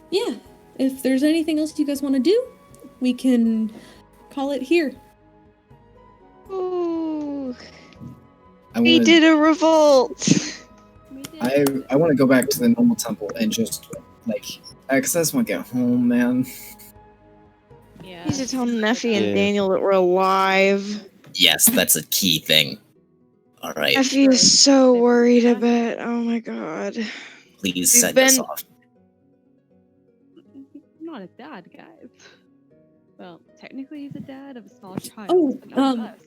yeah, if there's anything else you guys want to do, we can call it here. Ooh, I we want did a revolt. We did. I want to go back to the normal temple and just like, because I just want to get home, man. Yeah. You should tell Neffy and Yeah. Daniel that we're alive. Yes, that's a key thing. All right, Neffy is so worried about. Oh my god. please we've send us been- off. He's not a dad, guys. Well, technically he's a dad of a small child, Oh, but not of us.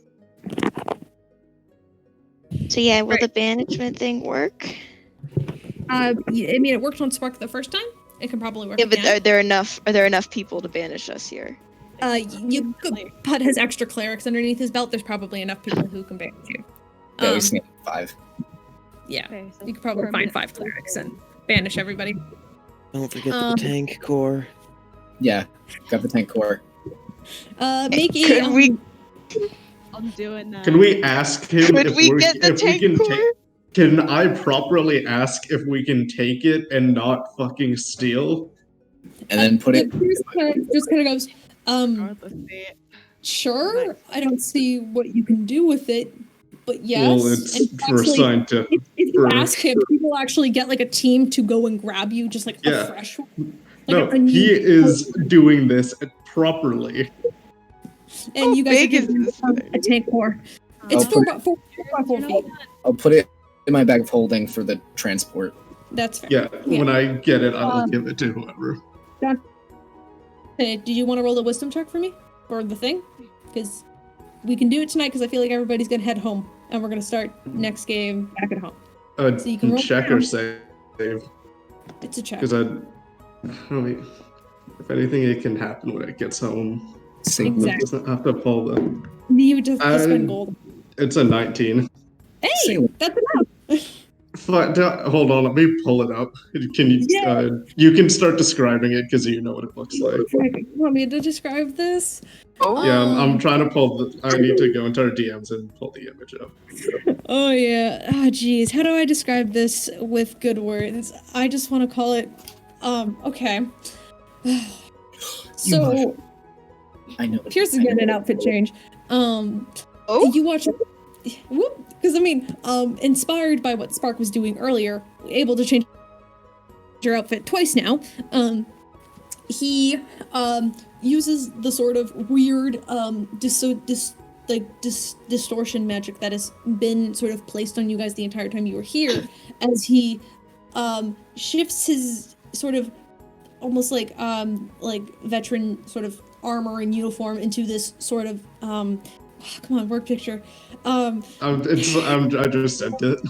So yeah, will Right. the banishment thing work? I mean, it worked on Spark the first time. It can probably work Yeah, but again. are there enough people to banish us here? Puud has extra clerics underneath his belt. There's probably enough people who can banish you. Yeah, we've seen 5. Yeah, Okay, so you could probably find permanent 5 clerics and banish everybody. Don't forget Um, the tank core. Yeah, got the tank core. Make a. Could we I'm doing that. Can we ask him could if we we're, get the if we tank can core? take? Can I properly ask if we can take it and not fucking steal? And then put it. Pierce just kind of goes. Regardless, see, Sure. Nice. I don't see what you can do with it, but yes. Well, it's And for actually, scientific. if you for- ask him, he will actually get like a team to go and grab you, just like Yeah. a fresh one. No, a new- he is doing this properly. And How you guys are big is giving this him thing? a tank core. It's I'll 4 put by 4 feet. I'll put it in my bag of holding for the transport. That's fair. Yeah, when I get it, I'll Um, give it to whoever. Hey, do you want to roll a wisdom check for me? For the thing? Because we can do it tonight because I feel like everybody's going to head home. And we're going to start next game back at home. So you can roll Check down. or save. It's a check. Because I mean, if anything, it can happen when it gets home. Save Exactly. It doesn't have to pull the. You just spend I- gold. It's a 19. Hey, Save. that's enough. Hold on, let me pull it up. Can you? Yeah. You can start describing it because you know what it looks like. You want me to describe this? Oh, Yeah, I'm Um, trying to pull the. I need to go into our DMs and pull the image up. Oh yeah. Oh geez. How do I describe this with good words? I just want to call it. Okay. So I know. Pierce is getting an outfit change. Oh, You watch. Whoop. Because I mean, inspired by what Spark was doing earlier, able to change your outfit twice now. He uses the sort of weird distortion magic that has been sort of placed on you guys the entire time you were here, as he shifts his sort of almost like veteran sort of armor and uniform into this sort of come on, word picture. I just sent it.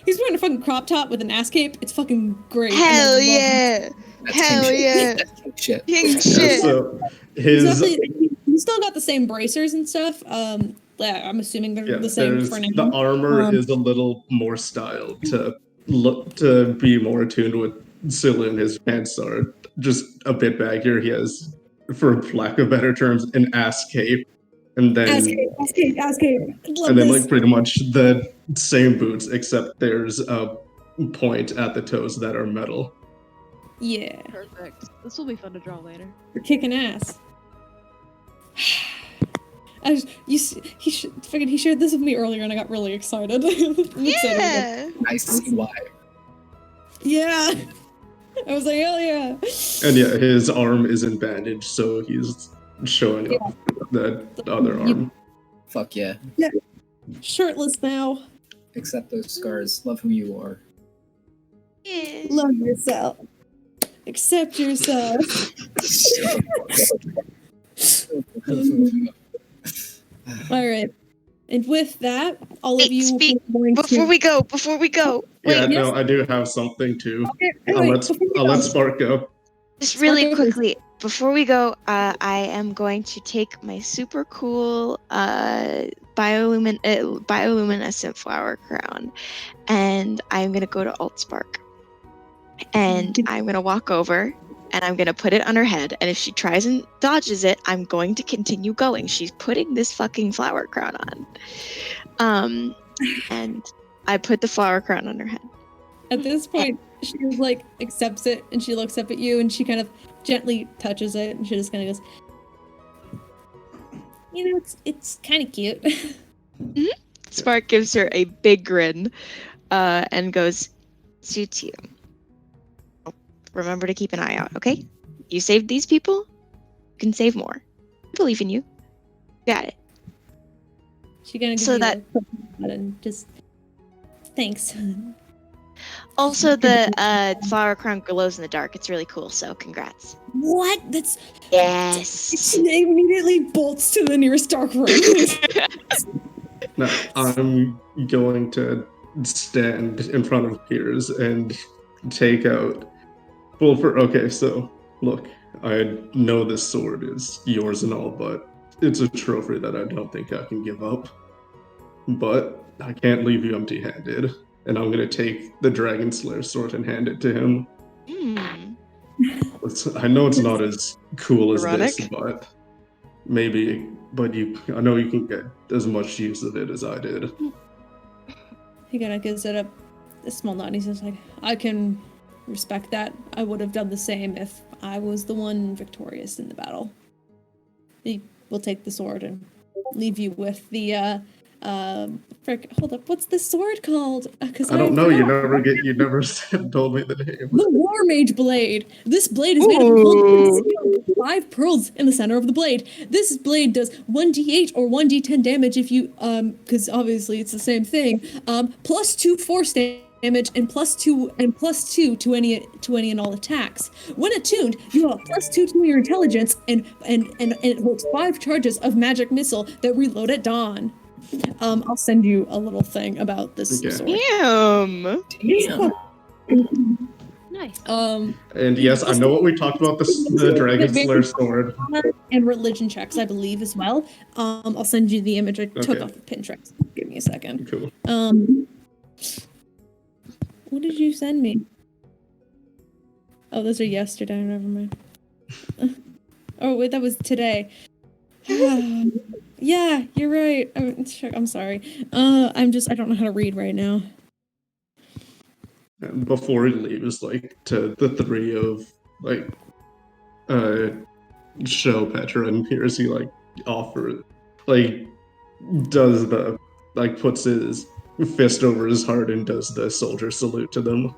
He's wearing a fucking crop top with an ass cape. It's fucking great. and I hell love it. yeah! That's Hell king shit. yeah! That's king shit. King Yeah, shit! so He's his definitely- he's still got the same bracers and stuff. Yeah, I'm assuming they're the same there's for the now. armor is a little more styled to look to be more attuned with Scylla, and his pants are just a bit baggier. He has, for lack of better terms, an ass cape, and then Ass cape. Love and then this. like pretty much the same boots, except there's a point at the toes that are metal. Yeah, perfect. This will be fun to draw later. you're kicking ass. He shared this with me earlier, and I got really excited. I'm excited again. Yeah! I see why. Yeah. I was like, hell yeah. And yeah, his arm isn't bandaged, so he's showing off the other arm. Fuck yeah. Shirtless now. Accept those scars. Love who you are. Yeah. Love yourself. Accept yourself. All right. And with that, all of Wait, you speak- are going Before we go, Yeah, Wait, no, I do have something too. Okay, I'll wait, let before we I'll go. let Spark go. just really Spark, go ahead. quickly, before we go, I am going to take my super cool bioluminescent flower crown, and I'm gonna go to Alt Spark. And I'm going to walk over and I'm going to put it on her head. And if she tries and dodges it, I'm going to continue going. She's putting this fucking flower crown on. And I put the flower crown on her head. At this point, she like accepts it and she looks up at you and she kind of gently touches it and she just kind of goes, you know, it's kind of cute. Mm-hmm. Spark gives her a big grin and goes, suits you. Remember to keep an eye out, okay? You saved these people, you can save more. I believe in you. Got it. She gonna give So you that and just thanks. also the flower crown glows in the dark. It's really cool, so congrats. What? That's Yes. it immediately bolts to the nearest dark room. Now, I'm going to stand in front of Peirs and take out. Well, okay, so look, I know this sword is yours and all, but it's a trophy that I don't think I can give up. But I can't leave you empty-handed, and I'm gonna take the Dragon Slayer sword and hand it to him. I know it's not as cool as Ironic. this, but maybe. But I know you can get as much use of it as I did. He kind of gives it a small nod. He's just like, I can respect that. I would have done the same if I was the one victorious in the battle. He will take the sword and leave you with the hold up, what's this sword called? I don't know. You never told me the name. The War Mage blade. This blade is made of 5 pearls in the center of the blade. This blade does 1d8 or 1d10 damage if you because obviously it's the same thing. Plus 2 force damage and plus 2 to any and all attacks. When attuned, you have plus 2 to your intelligence and it holds 5 charges of magic missile that reload at dawn. I'll send you a little thing about this sword. Damn. Nice. And yes, I know what we talked about, the Dragon Slayer sword. And religion checks, I believe, as well. I'll send you the image I took off of Pinterest. Give me a second. Cool. What did you send me? Oh, those are yesterday. Never mind. Oh, wait, that was today. Yeah, you're right. I'm sorry. I don't know how to read right now. And before he leaves, like, to the three of, like, Show, Petra, and Peirs, he, like, does the, like, puts his fist over his heart and does the soldier salute to them.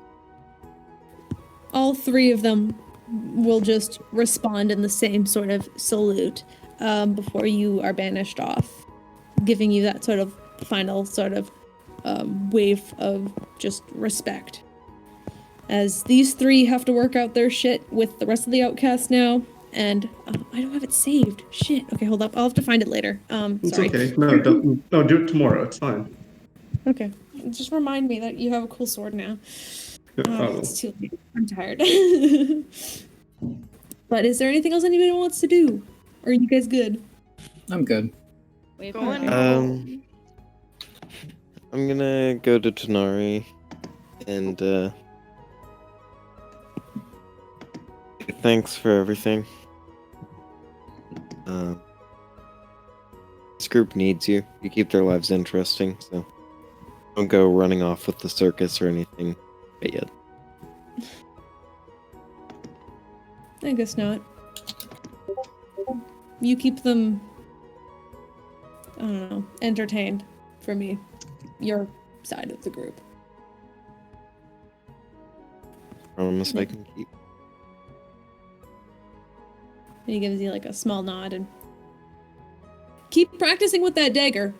All 3 of them will just respond in the same sort of salute before you are banished off, giving you that sort of final sort of wave of just respect. As these 3 have to work out their shit with the rest of the Outcasts now, and I don't have it saved. Shit. Okay, hold up. I'll have to find it later. It's Sorry. okay. No, do it tomorrow. It's fine. Okay. Just remind me that you have a cool sword now. It's too late. I'm tired. But is there anything else anybody wants to do? Or are you guys good? I'm good. I'm gonna go to Tanar'ri and thanks for everything. This group needs you. You keep their lives interesting, so don't go running off with the circus or anything yet. I guess not. You keep them, I don't know, entertained for me. Your side of the group. Promise I can keep. And he gives you like a small nod and keep practicing with that dagger.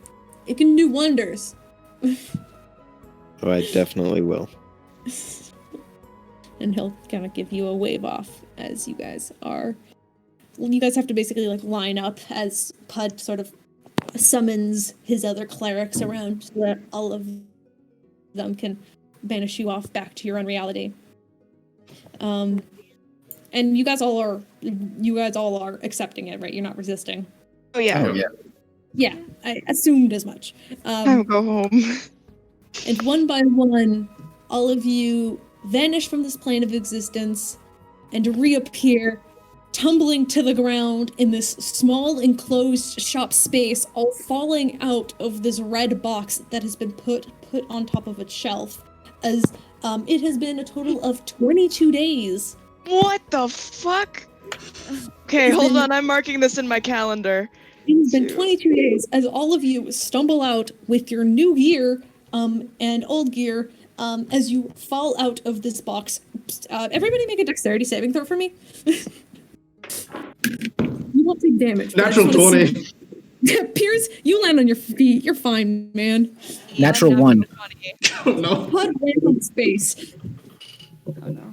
It can do wonders. Oh, I definitely will. And he'll kind of give you a wave off as you guys are. You guys have to basically like line up as Puud sort of summons his other clerics around so that all of them can banish you off back to your own reality. And you guys all are accepting it, right? You're not resisting. Oh yeah. Oh, yeah. Yeah, I assumed as much. I'll go home. And one by one, all of you vanish from this plane of existence and reappear, tumbling to the ground in this small enclosed shop space, all falling out of this red box that has been put on top of a shelf, as it has been a total of 22 days. What the fuck? Okay, hold on. I'm marking this in my calendar. It has been 22 days as all of you stumble out with your new gear and old gear as you fall out of this box. Everybody make a dexterity saving throw for me. You won't take damage. Natural 20. Peirs, you land on your feet. You're fine, man. Natural 1. No. Puud lands on space. Oh no.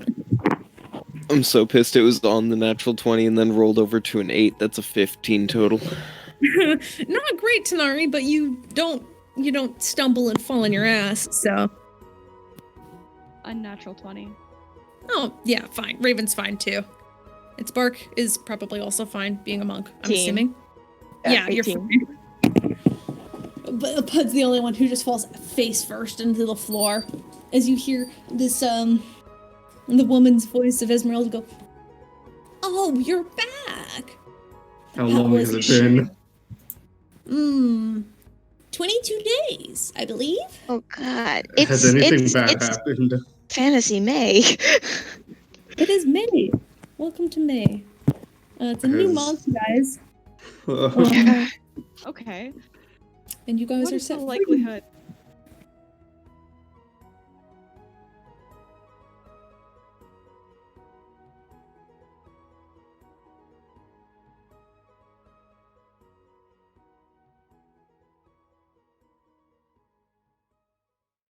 I'm so pissed it was on the natural 20 and then rolled over to an 8. That's a 15 total. Not great, Tanar'ri, but you don't stumble and fall on your ass, so. Unnatural 20. Oh, yeah, fine. Raven's fine, too. Its bark is probably also fine, being a monk, I'm 18. assuming. Yeah, You're 18. fine. But Pud's the only one who just falls face first into the floor. As you hear this, the woman's voice of Esmeralda go, "Oh, you're back!" How long has it been? 22 days, I believe. Oh God! Has anything bad happened? Fantasy May. It is May. Welcome to May. It's a new month, guys. Okay. And you guys What are is the set free. likelihood